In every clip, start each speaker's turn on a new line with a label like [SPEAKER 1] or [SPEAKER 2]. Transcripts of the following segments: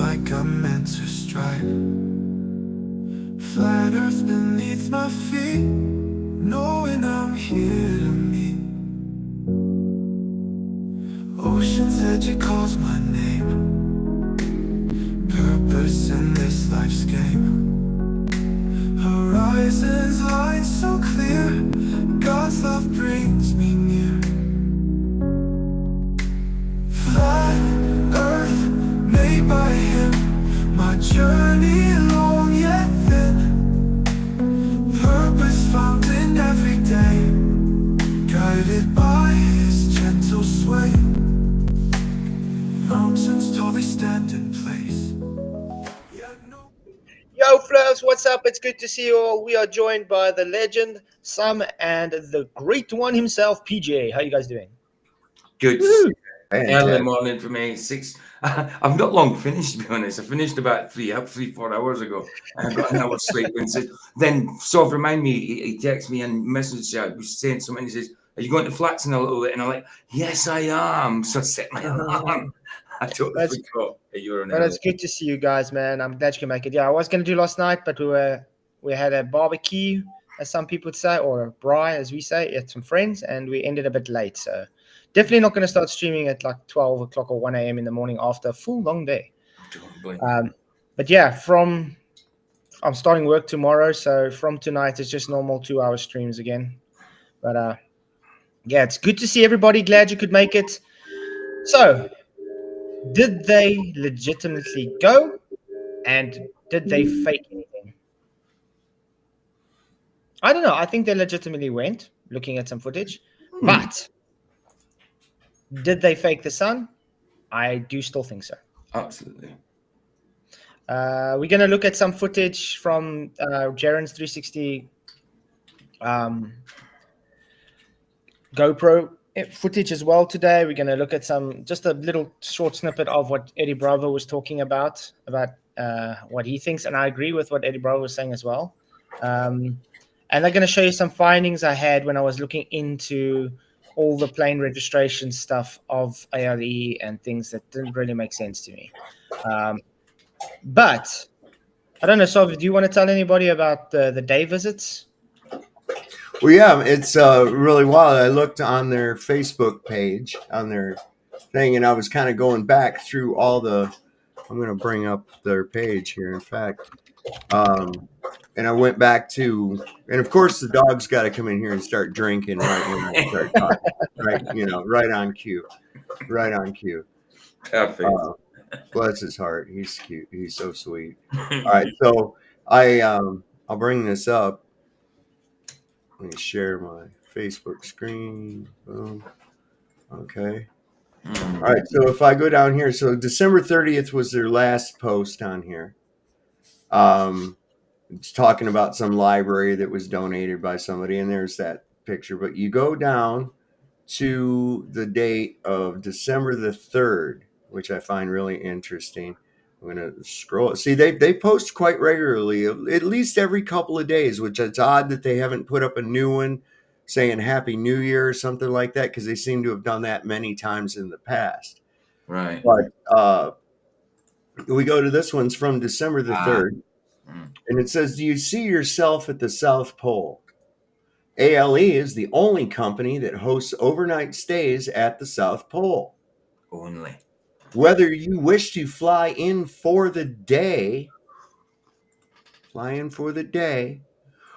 [SPEAKER 1] like I'm meant to strike. Flat earth beneath my feet, knowing I'm here to meet. Ocean's edge, it calls my name. Purpose in this life's game. Horizons line so clear, God's love brings me near. Flat earth made by him, my journey long yet thin. Purpose found in every day, guided by his gentle sway. Mountains tall, they stand in place.
[SPEAKER 2] Yo, Flavs, what's up? It's good to see you all. We are joined by the legend, Sam, and the great one himself, PJ. How you guys doing?
[SPEAKER 3] Good.
[SPEAKER 4] Woo!
[SPEAKER 3] Early
[SPEAKER 4] Fantastic.
[SPEAKER 3] morning for me. 6. I've not long finished, to be honest. I finished about 4 hours ago. And I got an hour's sleep. And then sort of remind me, he texts me and messaged I was saying something. He says, "Are you going to Flats in a little bit?" And I'm like, "Yes, I am." So I set my alarm. I totally forgot that you were on.
[SPEAKER 2] But it's good to see you guys, man. I'm glad you can make it. Yeah, I was going to do last night, but we had a barbecue, as some people would say, or a braai, as we say, at some friends, and we ended a bit late. So definitely not going to start streaming at like 12 o'clock or 1 a.m. in the morning after a full long day. But yeah, I'm starting work tomorrow, so from tonight it's just normal 2-hour streams again. But yeah, it's good to see everybody. Glad you could make it. So, did they legitimately go, and did they fake anything? I don't know. I think they legitimately went, looking at some footage. But did they fake the sun? I do still think so.
[SPEAKER 3] Absolutely.
[SPEAKER 2] We're going to look at some footage from Jaren's 360 GoPro footage as well today. We're going to look at just a little short snippet of what Eddie Bravo was talking about what he thinks. And I agree with what Eddie Bravo was saying as well. And I'm going to show you some findings I had when I was looking into all the plane registration stuff of ALE and things that didn't really make sense to me. But I don't know, Sov, do you want to tell anybody about the day visits?
[SPEAKER 4] Well, yeah, it's really wild. I looked on their Facebook page, on their thing, and I was kind of going back through all the. I'm going to bring up their page here. In fact, and I went back to, and of course, the dog's got to come in here and start drinking right when I start talking. Right, right on cue, right on cue.
[SPEAKER 3] Perfect.
[SPEAKER 4] Bless his heart. He's cute. He's so sweet. All right, so I'll bring this up. Let me share my Facebook screen. Boom. Okay. All right. So if I go down here, so December 30th was their last post on here. It's talking about some library that was donated by somebody, and there's that picture. But you go down to the date of December the 3rd, which I find really interesting. I'm going to scroll. See, they post quite regularly, at least every couple of days, which it's odd that they haven't put up a new one saying Happy New Year or something like that, because they seem to have done that many times in the past.
[SPEAKER 3] Right.
[SPEAKER 4] But we go to this one's from December the 3rd, and it says, "Do you see yourself at the South Pole? ALE is the only company that hosts overnight stays at the South Pole.
[SPEAKER 3] Only.
[SPEAKER 4] Whether you wish to fly in for the day,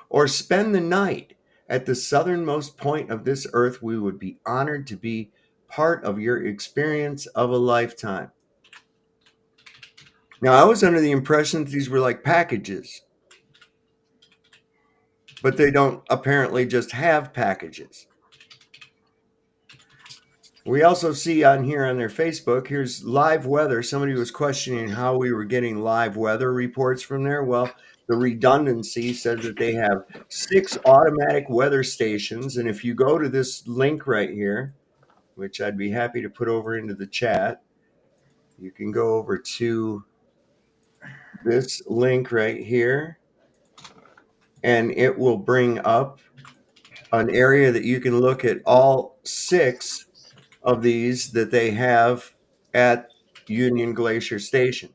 [SPEAKER 4] or spend the night at the southernmost point of this earth, we would be honored to be part of your experience of a lifetime." Now, I was under the impression that these were like packages, but they don't apparently just have packages. We also see on here on their Facebook, here's live weather. Somebody was questioning how we were getting live weather reports from there. Well, the redundancy says that they have 6 automatic weather stations. And if you go to this link right here, which I'd be happy to put over into the chat, you can go over to this link right here, and it will bring up an area that you can look at all 6 of these that they have at Union Glacier Station.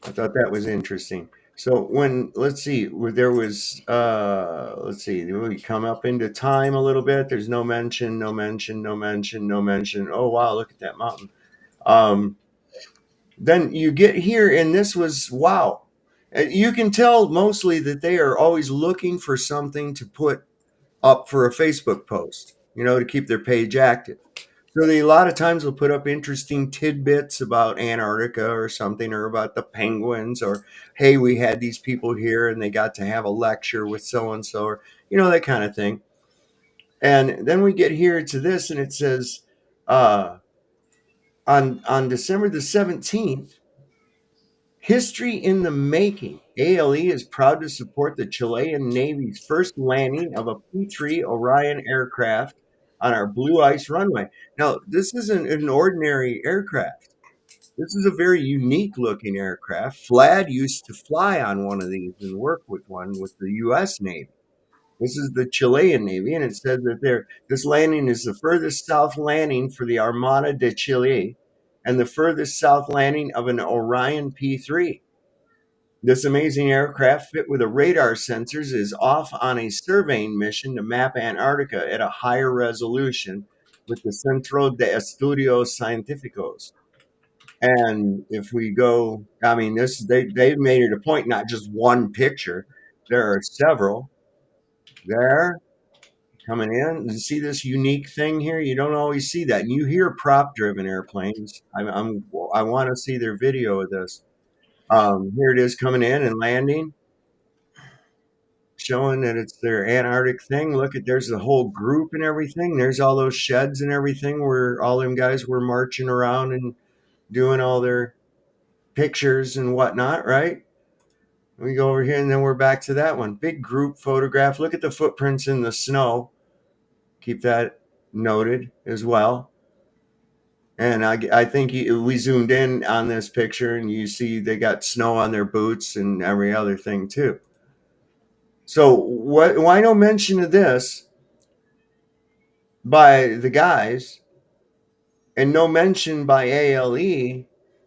[SPEAKER 4] I thought that was interesting. So let's see, where there was, let's see, we come up into time a little bit. There's no mention, no mention, no mention, no mention. Oh, wow, look at that mountain. Then you get here, and this was, wow. You can tell mostly that they are always looking for something to put up for a Facebook post, to keep their page active. So they a lot of times will put up interesting tidbits about Antarctica or something, or about the penguins, or hey, we had these people here and they got to have a lecture with so and so, or that kind of thing. And then we get here to this, and it says on December the 17th, history in the making. ALE is proud to support the Chilean Navy's first landing of a P-3 Orion aircraft on our blue ice runway. Now, this isn't an ordinary aircraft. This is a very unique looking aircraft. Flad used to fly on one of these and work with one with the U.S. Navy. This is the Chilean Navy, and it says that this landing is the furthest south landing for the Armada de Chile and the furthest south landing of an Orion P-3. This amazing aircraft, fit with a radar sensors, is off on a surveying mission to map Antarctica at a higher resolution with the Centro de Estudios Científicos. And if we go, I mean, they've made it a point, not just one picture. There are several there coming in. You see this unique thing here? You don't always see that. And you hear prop-driven airplanes. I want to see their video of this. Here it is coming in and landing, showing that it's their Antarctic thing. Look there's the whole group and everything. There's all those sheds and everything where all them guys were marching around and doing all their pictures and whatnot, right? We go over here, and then we're back to that one. Big group photograph. Look at the footprints in the snow. Keep that noted as well. And I think we zoomed in on this picture, and you see they got snow on their boots and every other thing too. So why no mention of this by the guys, and no mention by ALE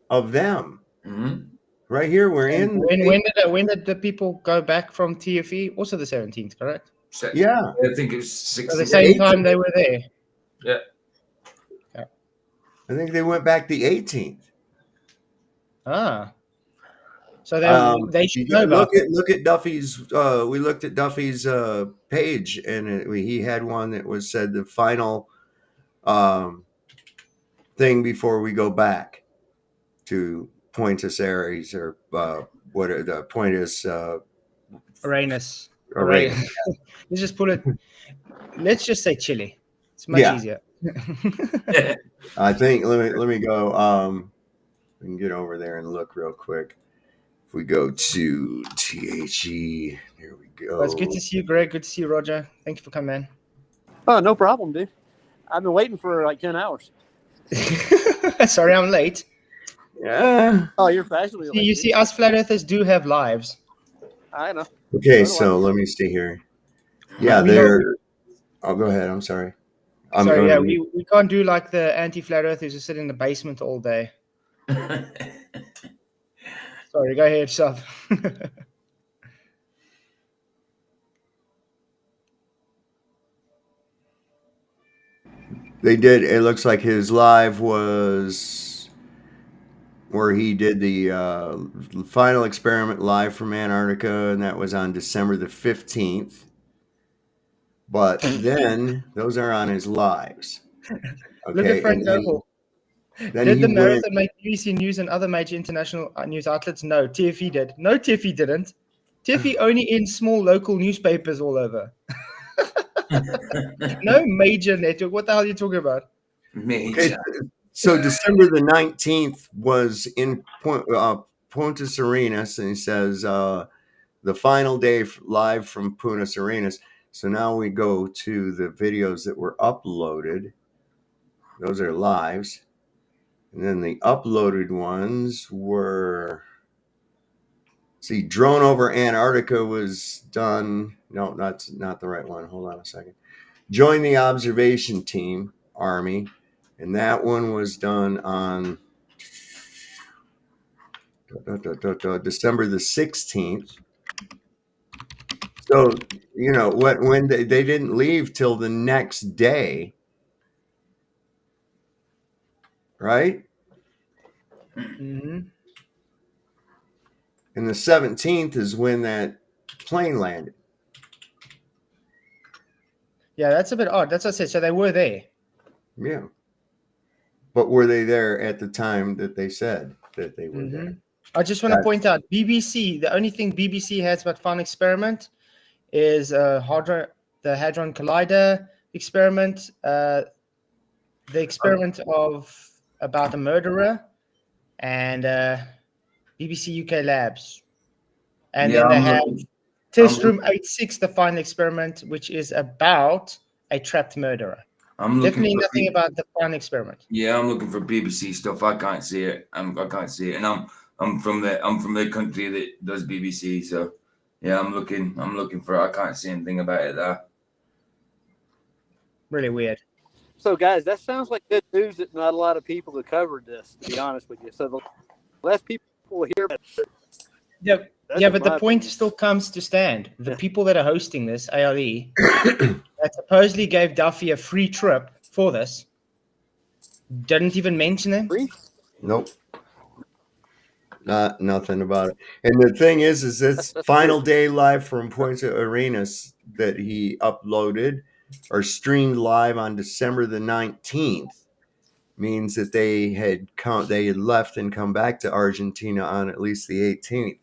[SPEAKER 4] of them?
[SPEAKER 3] Mhm.
[SPEAKER 4] Right here, we're in.
[SPEAKER 2] When did the people go back from TFE? Also the 17th, correct?
[SPEAKER 4] Yeah.
[SPEAKER 3] I think it was
[SPEAKER 2] At the
[SPEAKER 3] 16.
[SPEAKER 2] same time they were there.
[SPEAKER 3] Yeah.
[SPEAKER 4] I think they went back the 18th.
[SPEAKER 2] So they should know about it.
[SPEAKER 4] Look at Duffy's. We looked at Duffy's page, and he had one that was said the final thing before we go back to Pointus Aries, or what the point is.
[SPEAKER 2] Uranus.
[SPEAKER 4] Uranus.
[SPEAKER 2] Let's just put it. Let's just say Chile. It's much easier.
[SPEAKER 4] I think. Let me go. We can get over there and look real quick. If we go to THE, there we go.
[SPEAKER 2] Well, it's good to see you, Greg. Good to see you, Roger. Thank you for coming, man.
[SPEAKER 5] Oh, no problem, dude. I've been waiting for like 10 hours.
[SPEAKER 2] Sorry, I'm late.
[SPEAKER 4] Yeah.
[SPEAKER 5] Oh, you're fashionably late.
[SPEAKER 2] You see, us flat earthers do have lives.
[SPEAKER 5] I know.
[SPEAKER 4] Okay, so let me see here. Yeah, they're. Oh, go ahead. I'm sorry.
[SPEAKER 2] We can't do like the anti-flat earthers who sit in the basement all day. Sorry, go ahead, Sub.
[SPEAKER 4] They did. It looks like his live was where he did the final experiment live from Antarctica, and that was on December the 15th. But then those are on his lives. Okay.
[SPEAKER 2] Look at Frank Noble.
[SPEAKER 4] Then
[SPEAKER 2] did the marathon make BBC News and other major international news outlets? No, TFE did. No, TFE didn't. TFE only in small local newspapers all over. No major network. What the hell are you talking about?
[SPEAKER 3] Major.
[SPEAKER 4] Okay, so December the 19th was in Punta Arenas, and he says the final day live from Punta Arenas. So now we go to the videos that were uploaded. Those are lives. And then the uploaded ones were, see, drone over Antarctica was done. No, that's not the right one. Hold on a second. Join the observation team, Army. And that one was done on December the 16th. So, you know, when they didn't leave till the next day, right?
[SPEAKER 2] Mm-hmm.
[SPEAKER 4] And the 17th is when that plane landed.
[SPEAKER 2] Yeah, that's a bit odd. That's what I said. So they were there.
[SPEAKER 4] Yeah. But were they there at the time that they said that they were there?
[SPEAKER 2] I just want to point out, BBC, the only thing BBC has about Fun Experiment is the Hadron Collider experiment, the experiment about a murderer, and BBC UK Labs. And
[SPEAKER 3] Yeah,
[SPEAKER 2] then they
[SPEAKER 3] I'm
[SPEAKER 2] have
[SPEAKER 3] looking.
[SPEAKER 2] Test Room 86, the final experiment, which is about a trapped murderer.
[SPEAKER 3] I'm looking
[SPEAKER 2] Definitely
[SPEAKER 3] for
[SPEAKER 2] nothing about the final experiment.
[SPEAKER 3] Yeah, I'm looking for BBC stuff. I can't see it. I can't see it, and I'm from the country that does BBC. So yeah, I'm looking for. I can't see anything about it there.
[SPEAKER 2] Really weird.
[SPEAKER 5] So, guys, that sounds like good news that not a lot of people have covered this, to be honest with you. So, the less people will hear about it.
[SPEAKER 2] Yeah, but the point still comes to stand. The people that are hosting this, ALE, that supposedly gave Duffy a free trip for this, didn't even mention it.
[SPEAKER 4] Nope. Nothing about it. And the thing is this final day live from Punta Arenas that he uploaded or streamed live on December the 19th means that they had left and come back to Argentina on at least the 18th,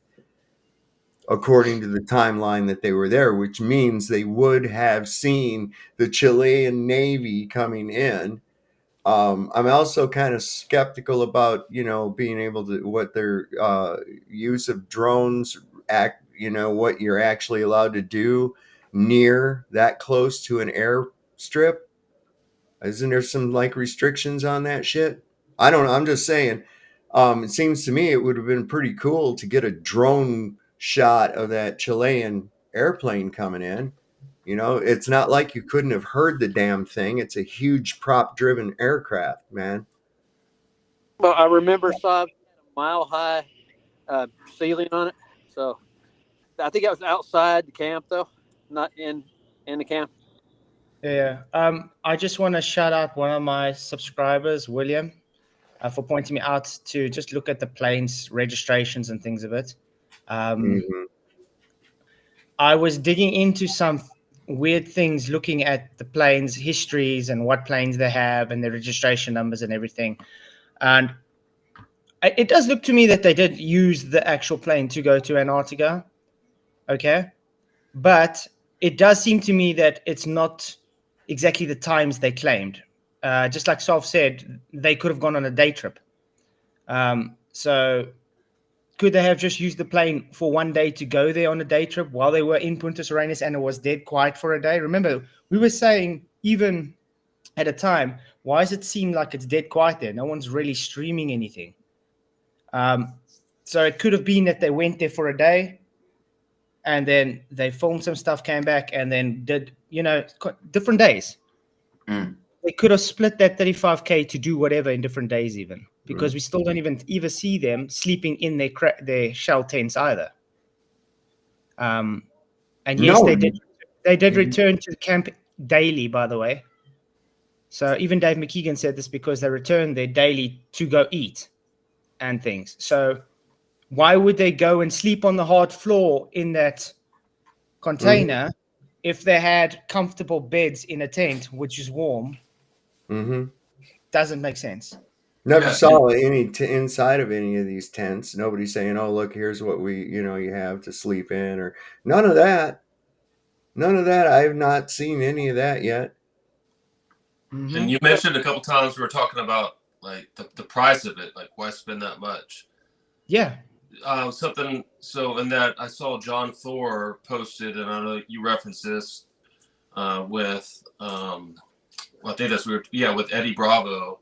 [SPEAKER 4] according to the timeline that they were there, which means they would have seen the Chilean Navy coming in. I'm also kind of skeptical about, you know, being able to what their use of drones what you're actually allowed to do near that close to an airstrip. Isn't there some like restrictions on that shit? I don't know. I'm just saying. It seems to me it would have been pretty cool to get a drone shot of that Chilean airplane coming in. You know, it's not like you couldn't have heard the damn thing. It's a huge prop-driven aircraft, man.
[SPEAKER 5] Well, I remember saw a mile-high ceiling on it. So I think that was outside the camp, though, not in the camp.
[SPEAKER 2] Yeah. I just want to shout out one of my subscribers, William, for pointing me out to just look at the plane's registrations and things of it. I was digging into some weird things, looking at the planes' histories and what planes they have and their registration numbers and everything. And it does look to me that they did use the actual plane to go to Antarctica. Okay. But it does seem to me that it's not exactly the times they claimed. Just like Solve said, they could have gone on a day trip. So could they have just used the plane for one day to go there on a day trip while they were in Punta Arenas and it was dead quiet for a day? Remember, we were saying even at a time, why does it seem like it's dead quiet there? No one's really streaming anything. So it could have been that they went there for a day and then they filmed some stuff, came back, and then did, different days. They could have split that 35K to do whatever in different days even, because we still don't even see them sleeping in their shell tents either. And yes,
[SPEAKER 4] No.
[SPEAKER 2] they did return to the camp daily, by the way. So even Dave McKeegan said this because they returned there daily to go eat and things. So why would they go and sleep on the hard floor in that container if they had comfortable beds in a tent, which is warm? Doesn't make sense.
[SPEAKER 4] Never saw any inside of any of these tents. Nobody saying, "Oh, look, here's what you have to sleep in," or none of that. None of that. I have not seen any of that yet.
[SPEAKER 6] And you mentioned a couple times we were talking about like the price of it, like why spend that much?
[SPEAKER 2] Yeah.
[SPEAKER 6] Something. So in that I saw John Thor posted, and I know you referenced this with I think that's weird. Yeah, with Eddie Bravo.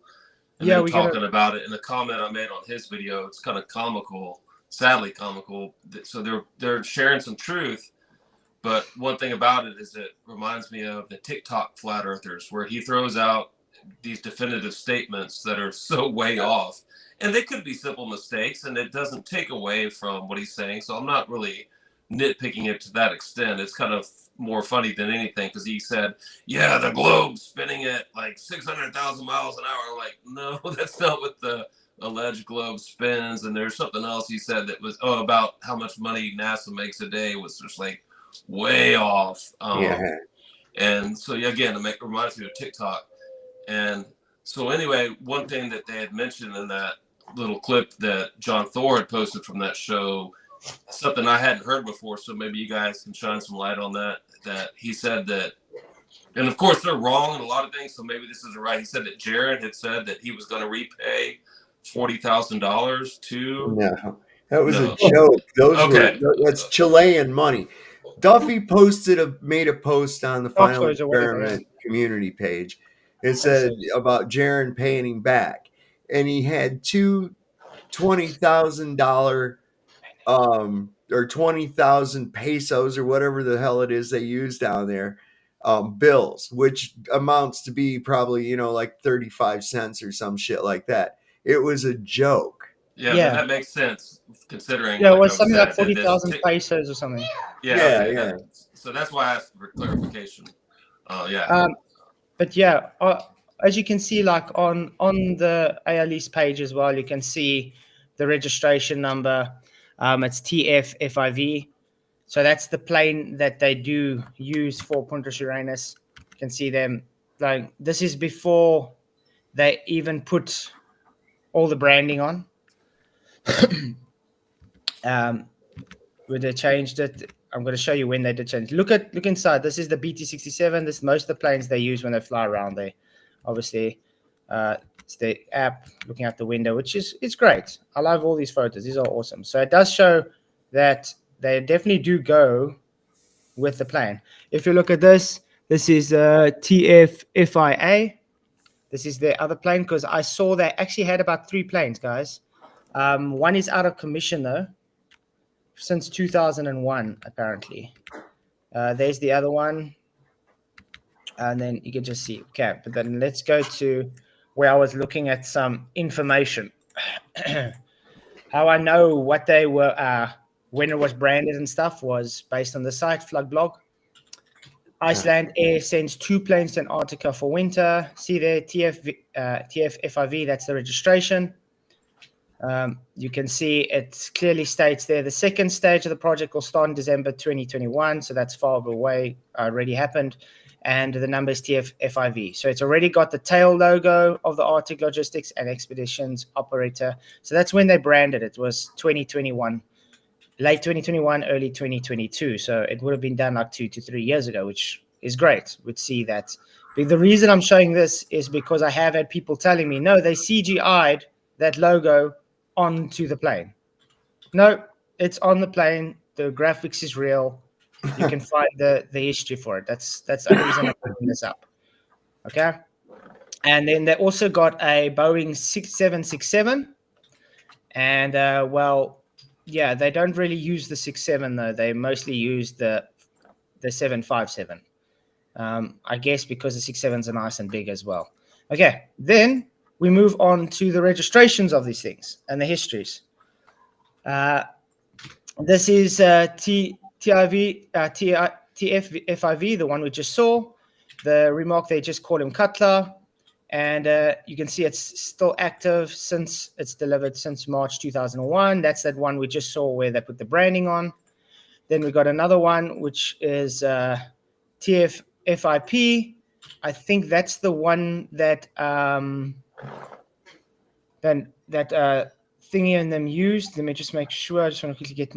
[SPEAKER 6] And we talking about it in a comment I made on his video. It's kind of comical, sadly comical. So they're sharing some truth, but one thing about it is it reminds me of the TikTok flat earthers, where he throws out these definitive statements that are so way off, and they could be simple mistakes, and it doesn't take away from what he's saying. So I'm not really nitpicking it to that extent. It's kind of more funny than anything because he said, "Yeah, the globe's spinning at like 600,000 miles an hour." Like, no, that's not what the alleged globe spins. And there's something else he said that was about how much money NASA makes a day was just like way off. And so again, it reminds me of TikTok. And so anyway, one thing that they had mentioned in that little clip that John Thor had posted from that show, something I hadn't heard before, so maybe you guys can shine some light on that. That he said that, and of course they're wrong in a lot of things, so maybe this isn't right. He said that Jared had said that he was going to repay $40,000 to.
[SPEAKER 4] No, that was a joke. That's Chilean money. Duffy made a post on the Final Experiment community page. It said about Jaron paying him back, and he had two $20,000 or 20,000 pesos or whatever the hell it is they use down there, bills, which amounts to be probably, like 35 cents or some shit like that. It was a joke.
[SPEAKER 6] Yeah. That makes sense considering.
[SPEAKER 2] Yeah, it was something like 40,000 pesos or something.
[SPEAKER 6] Yeah. So that's why I asked for clarification.
[SPEAKER 2] But yeah, as you can see, like on the ALE's page as well, you can see the registration number. It's TF-FIV. So that's the plane that they do use for Punta Uranus. You can see them. Like, this is before they even put all the branding on. When they changed it, I'm going to show you when they did change. Look inside. This is the BT-67. This is most of the planes they use when they fly around there. Obviously, it's the app looking out the window, which it's great. I love all these photos. These are awesome. So it does show that they definitely do go with the plane. If you look at this is TF-FIA. This is the other plane, because I saw they actually had about 3 planes, guys. One is out of commission, though, since 2001, apparently. There's the other one. And then you can just see. Okay, but then let's go to where I was looking at some information. How I know what they were, when it was branded and stuff, was based on the site, Flood Blog. Iceland Air sends 2 planes to Antarctica for winter. See there, TF-FIV, that's the registration. You can see it clearly states there the second stage of the project will start in December 2021, so that's far away, already happened. And the number is TF-FIV. So it's already got the tail logo of the Arctic Logistics and Expeditions Operator. So that's when they branded it. It was 2021, late 2021, early 2022. So it would have been done like 2 to 3 years ago, which is great. We'd see that. But the reason I'm showing this is because I have had people telling me, no, they CGI'd that logo onto the plane. No, it's on the plane. The graphics is real. You can find the history for it. That's the only reason I'm putting this up. Okay. And then they also got a Boeing 767. And they don't really use the 67 though. They mostly use the 757. I guess because the 67s are nice and big as well. Okay, then we move on to the registrations of these things and the histories. This is TF-FIV, the one we just saw. The remark, they just call him Cutler. And you can see it's still active since it's delivered since March 2001. That's that one we just saw where they put the branding on. Then we got another one, which is TF-FIP. I think that's the one that Thingy and them used. Let me just make sure. I just want to quickly get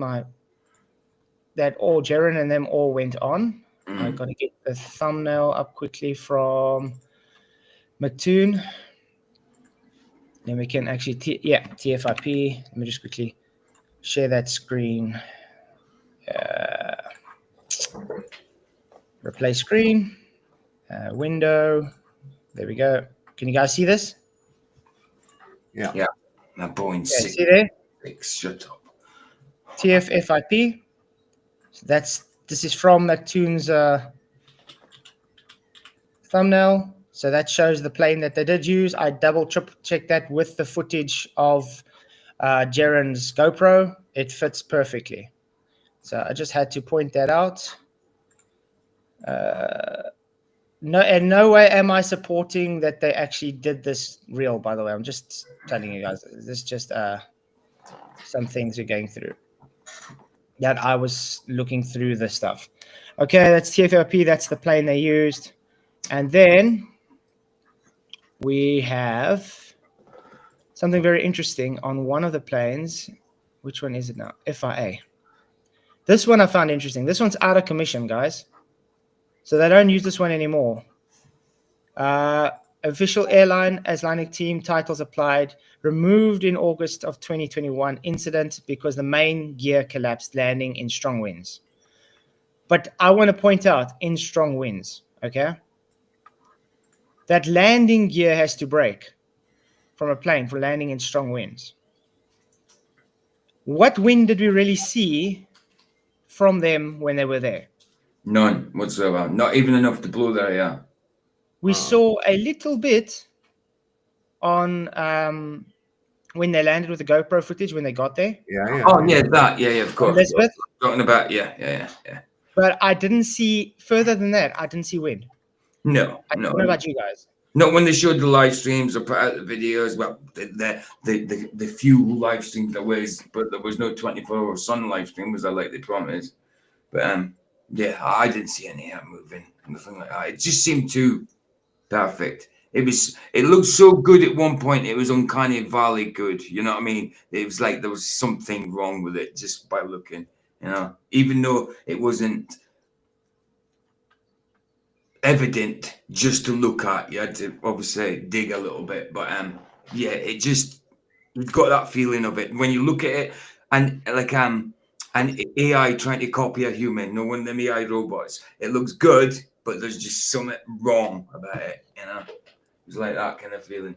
[SPEAKER 2] that all Jaron and them all went on. I got to get the thumbnail up quickly from Mattoon. Then we can actually, TFIP. Let me just quickly share that screen. Replace screen. Window. There we go. Can you guys see this?
[SPEAKER 3] Yeah. That Boeing
[SPEAKER 2] see there?
[SPEAKER 3] 6. Shut up.
[SPEAKER 2] TF-FIP. So this is from Mattoon's thumbnail. So that shows the plane that they did use. I triple checked that with the footage of Jaren's GoPro. It fits perfectly. So I just had to point that out. No, in no way am I supporting that they actually did this real, by the way. I'm just telling you guys. This is just some things we're going through. That I was looking through the stuff. Okay, that's TFOP. That's the plane they used. And then we have something very interesting on one of the planes. Which one is it now? FIA. This one I found interesting. This one's out of commission, guys. So they don't use this one anymore. Official airline Icelandic team titles applied. Removed in August of 2021 incident because the main gear collapsed landing in strong winds. But I want to point out in strong winds, okay? That landing gear has to break from a plane for landing in strong winds. What wind did we really see from them when they were there?
[SPEAKER 3] None whatsoever. Not even enough to blow their air.
[SPEAKER 2] We saw a little bit on when they landed with the GoPro footage when they got there.
[SPEAKER 4] Yeah.
[SPEAKER 3] Oh yeah, that. Yeah, of course.
[SPEAKER 2] Elizabeth.
[SPEAKER 3] Talking about yeah.
[SPEAKER 2] But I didn't see further than that. I didn't see wind.
[SPEAKER 3] No.
[SPEAKER 2] I don't know about you guys.
[SPEAKER 3] Not when they showed the live streams or put out the videos. Well, the few live streams there was, but there was no 24-hour sun live stream, was like they promised. But yeah, I didn't see any air moving, nothing like that. It just seemed too perfect. It looked so good at one point. It was uncanny valley good. You know what I mean? It was like there was something wrong with it just by looking. You know, even though it wasn't evident just to look at, you had to obviously dig a little bit. But yeah, it just got that feeling of it when you look at it, and like an AI trying to copy a human. No one of them AI robots. It looks good, but there's just something wrong about it. You know. It's like that kind of feeling.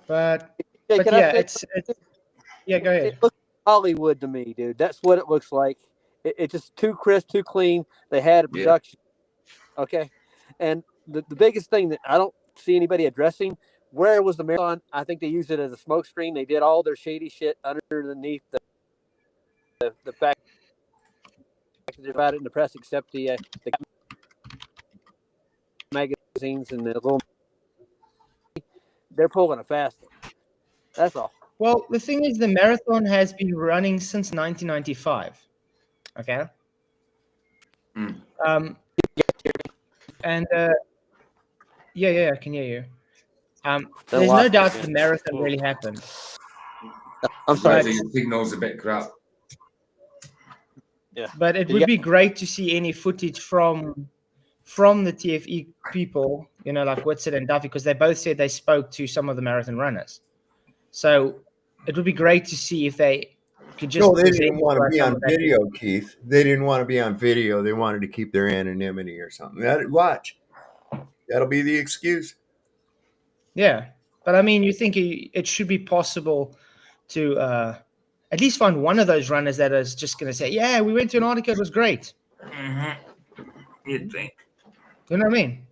[SPEAKER 2] But
[SPEAKER 5] Hey,
[SPEAKER 2] yeah,
[SPEAKER 5] can I say
[SPEAKER 2] it's yeah. Go ahead.
[SPEAKER 5] it looks like Hollywood to me, dude. That's what it looks like. It's just too crisp, too clean. They had a production. Yeah. Okay. And the biggest thing that I don't see anybody addressing, where was the marathon? I think they used it as a smoke screen. They did all their shady shit underneath the fact that about it in the press, except the magazines and the little. They're pulling a fast one. That's all.
[SPEAKER 2] Well, the thing is, the marathon has been running since 1995. Okay. And yeah, I can hear you. There's no doubt the marathon really happened.
[SPEAKER 5] I'm sorry.
[SPEAKER 3] The signal's a bit crap.
[SPEAKER 5] Yeah.
[SPEAKER 2] But it would be great to see any footage from the TFE people, you know, like Whitsitt and Duffy, because they both said they spoke to some of the marathon runners. So it would be great to see if they could just.
[SPEAKER 4] No, they didn't want to be on video, Keith. They didn't want to be on video. They wanted to keep their anonymity or something. Watch. That'll be the excuse.
[SPEAKER 2] Yeah. But I mean, you think it should be possible to at least find one of those runners that is just going to say, yeah, we went to Antarctica, it was great.
[SPEAKER 3] Mm-hmm. You'd think.
[SPEAKER 2] You know what I mean?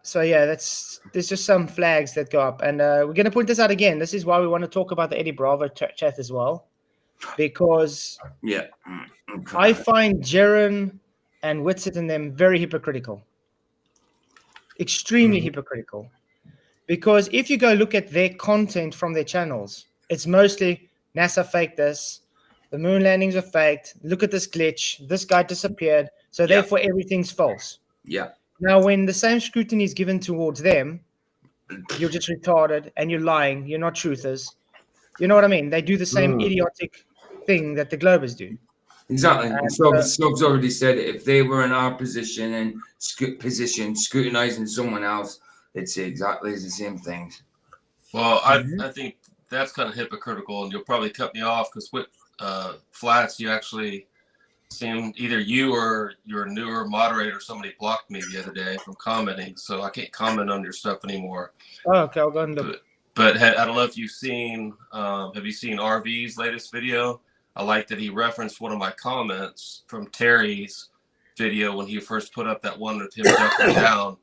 [SPEAKER 2] So yeah, there's just some flags that go up, and we're going to point this out again. This is why we want to talk about the Eddie Bravo chat as well, because I find Jaren and Whitsitt and them very hypocritical, extremely hypocritical. Because if you go look at their content from their channels, it's mostly NASA faked this, the moon landings are faked, look at this glitch, this guy disappeared, so therefore everything's false.
[SPEAKER 3] Yeah.
[SPEAKER 2] Now, when the same scrutiny is given towards them, you're just retarded and you're lying, you're not truthers. You know what I mean? They do the same idiotic thing that the Globers do.
[SPEAKER 3] Exactly. Snob's already said it. If they were in our position and scrutinizing someone else, they'd say exactly the same things.
[SPEAKER 6] Well, I think that's kind of hypocritical, and you'll probably cut me off because with Flats, you actually seemed either you or your newer moderator, somebody blocked me the other day from commenting, so I can't comment on your stuff anymore.
[SPEAKER 2] Oh, okay, I'll go and look.
[SPEAKER 6] But I don't know if you've seen, have you seen RV's latest video? I like that he referenced one of my comments from Terry's video when he first put up that one with him ducking down.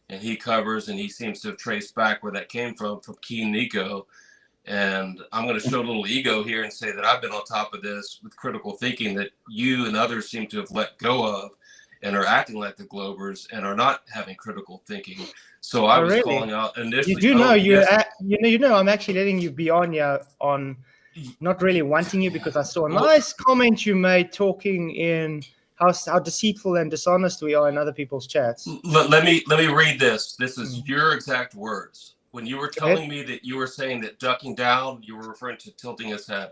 [SPEAKER 6] and he covers, and he seems to have traced back where that came from Keen Nico. And I'm going to show a little ego here and say that I've been on top of this with critical thinking that you and others seem to have let go of, and are acting like the Globers and are not having critical thinking. So I was calling out initially.
[SPEAKER 2] You do know you know I'm actually letting you be on here on not really wanting you, because I saw a nice comment you made talking in how deceitful and dishonest we are in other people's chats.
[SPEAKER 6] Let me read this. This is your exact words. When you were telling me that you were saying that ducking down, you were referring to tilting his head.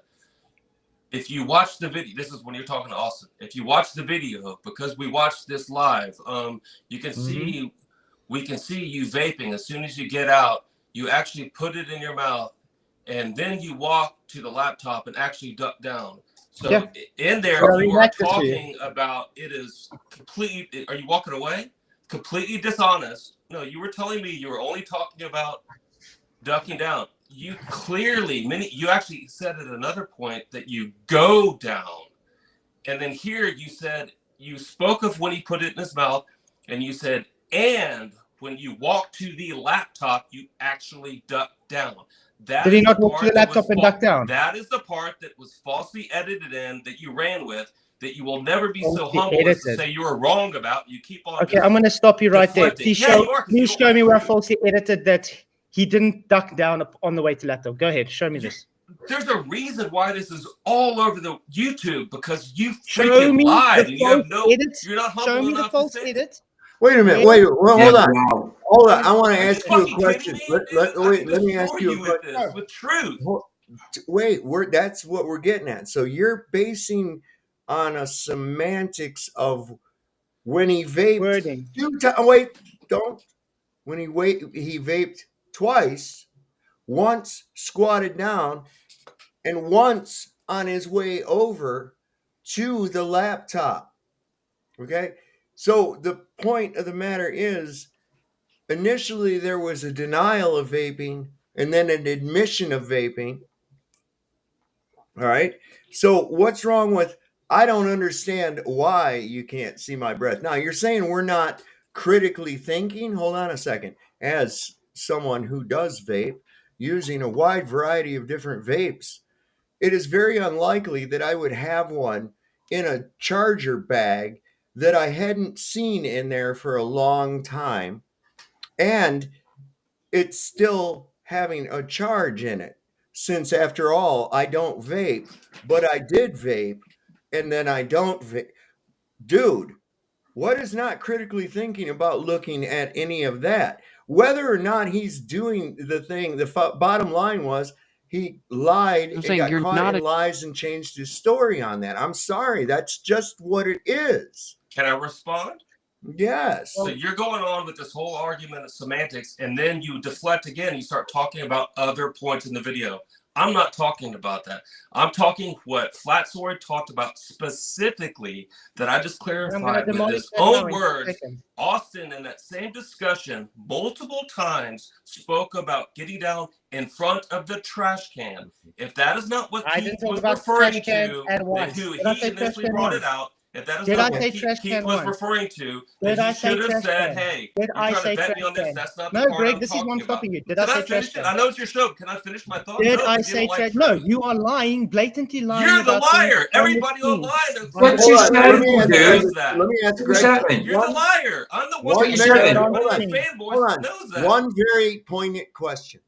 [SPEAKER 6] If you watch the video, this is when you're talking to Austin. If you watch the video, because we watched this live, you can see, we can see you vaping. As soon as you get out, you actually put it in your mouth, and then you walk to the laptop and actually duck down. So in there, you are talking about it is completely. Are you walking away? Completely dishonest. No, you were telling me you were only talking about ducking down. You clearly, you actually said at another point that you go down. And then here you said, you spoke of when he put it in his mouth, and you said, and when you walk to the laptop, you actually duck down. Did
[SPEAKER 2] he not walk to the laptop and duck down?
[SPEAKER 6] That is the part that was falsely edited in, that you ran with, that you will never be so humble as to say you were wrong about. You keep on.
[SPEAKER 2] Okay, I'm going to stop you right there. Please show me where I falsely edited that he didn't duck down on the way to laptop. Go ahead, show me this.
[SPEAKER 6] There's a reason why this is all over the YouTube, because you freaking lied and you have no. You're not humble
[SPEAKER 2] show me
[SPEAKER 6] enough
[SPEAKER 2] the false
[SPEAKER 6] to say
[SPEAKER 2] edit.
[SPEAKER 4] Wait a minute. Wait. Hold on. Hold on. I want to ask you a question. Let me ask you a question.
[SPEAKER 6] With truth.
[SPEAKER 4] Wait. That's what we're getting at. So you're basing on a semantics of when he vaped. When he vaped twice, once squatted down, and once on his way over to the laptop. Okay? So the point of the matter is, initially there was a denial of vaping and then an admission of vaping. All right? So what's wrong with, I don't understand why you can't see my breath. Now, you're saying we're not critically thinking? Hold on a second. As someone who does vape, using a wide variety of different vapes, it is very unlikely that I would have one in a charger bag that I hadn't seen in there for a long time, and it's still having a charge in it. Since after all, I don't vape, but I did vape, and then I don't vape. Dude, what is not critically thinking about looking at any of that? Whether or not he's doing the thing, the bottom line was he lied and got caught in lies and changed his story on that. I'm sorry. That's just what it is.
[SPEAKER 6] Can I respond?
[SPEAKER 4] Yes.
[SPEAKER 6] So you're going on with this whole argument of semantics, and then you deflect again. You start talking about other points in the video. I'm not talking about that. I'm talking what Flatzoid talked about specifically, that I just clarified with his own words. Austin, in that same discussion, multiple times spoke about getting down in front of the trash can. If that is not what he was referring to, who he initially brought it out, if that is not what Keith was referring to, then he should have said, hey, you're trying to bet me on this. That's not the part
[SPEAKER 2] Greg,
[SPEAKER 6] I'm
[SPEAKER 2] this is one stopping you. Did
[SPEAKER 6] I
[SPEAKER 2] I
[SPEAKER 6] finish it? I know it's your show. Can I finish my thought?
[SPEAKER 2] Did I say trash? No, you are lying, blatantly lying.
[SPEAKER 6] You're the liar. Everybody online.
[SPEAKER 3] What you said,
[SPEAKER 4] let me ask Greg.
[SPEAKER 6] You're the liar. I'm the one who's fanboy knows that.
[SPEAKER 4] One very poignant question.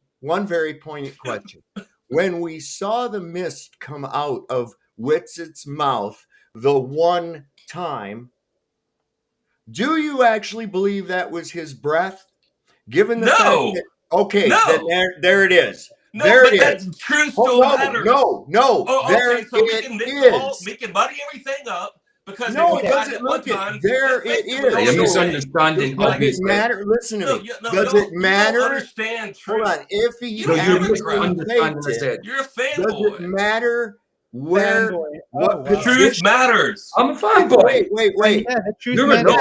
[SPEAKER 4] When we saw the mist come out of Whitsitt's mouth the one time, do you actually believe that was his breath? Given the fact that, then there it is.
[SPEAKER 6] No, there but that's true still matters.
[SPEAKER 4] No.
[SPEAKER 6] Okay, so we can muddy everything up because
[SPEAKER 4] it doesn't look it. There it is.
[SPEAKER 3] You're misunderstanding.
[SPEAKER 4] Does it matter? Listen to me. Does it matter?
[SPEAKER 6] Understand truth.
[SPEAKER 4] Hold on. If he
[SPEAKER 6] you're a fanboy.
[SPEAKER 4] Does it matter?
[SPEAKER 6] Truth matters.
[SPEAKER 4] I'm a fanboy. Wait.
[SPEAKER 2] Yeah, the truth matters.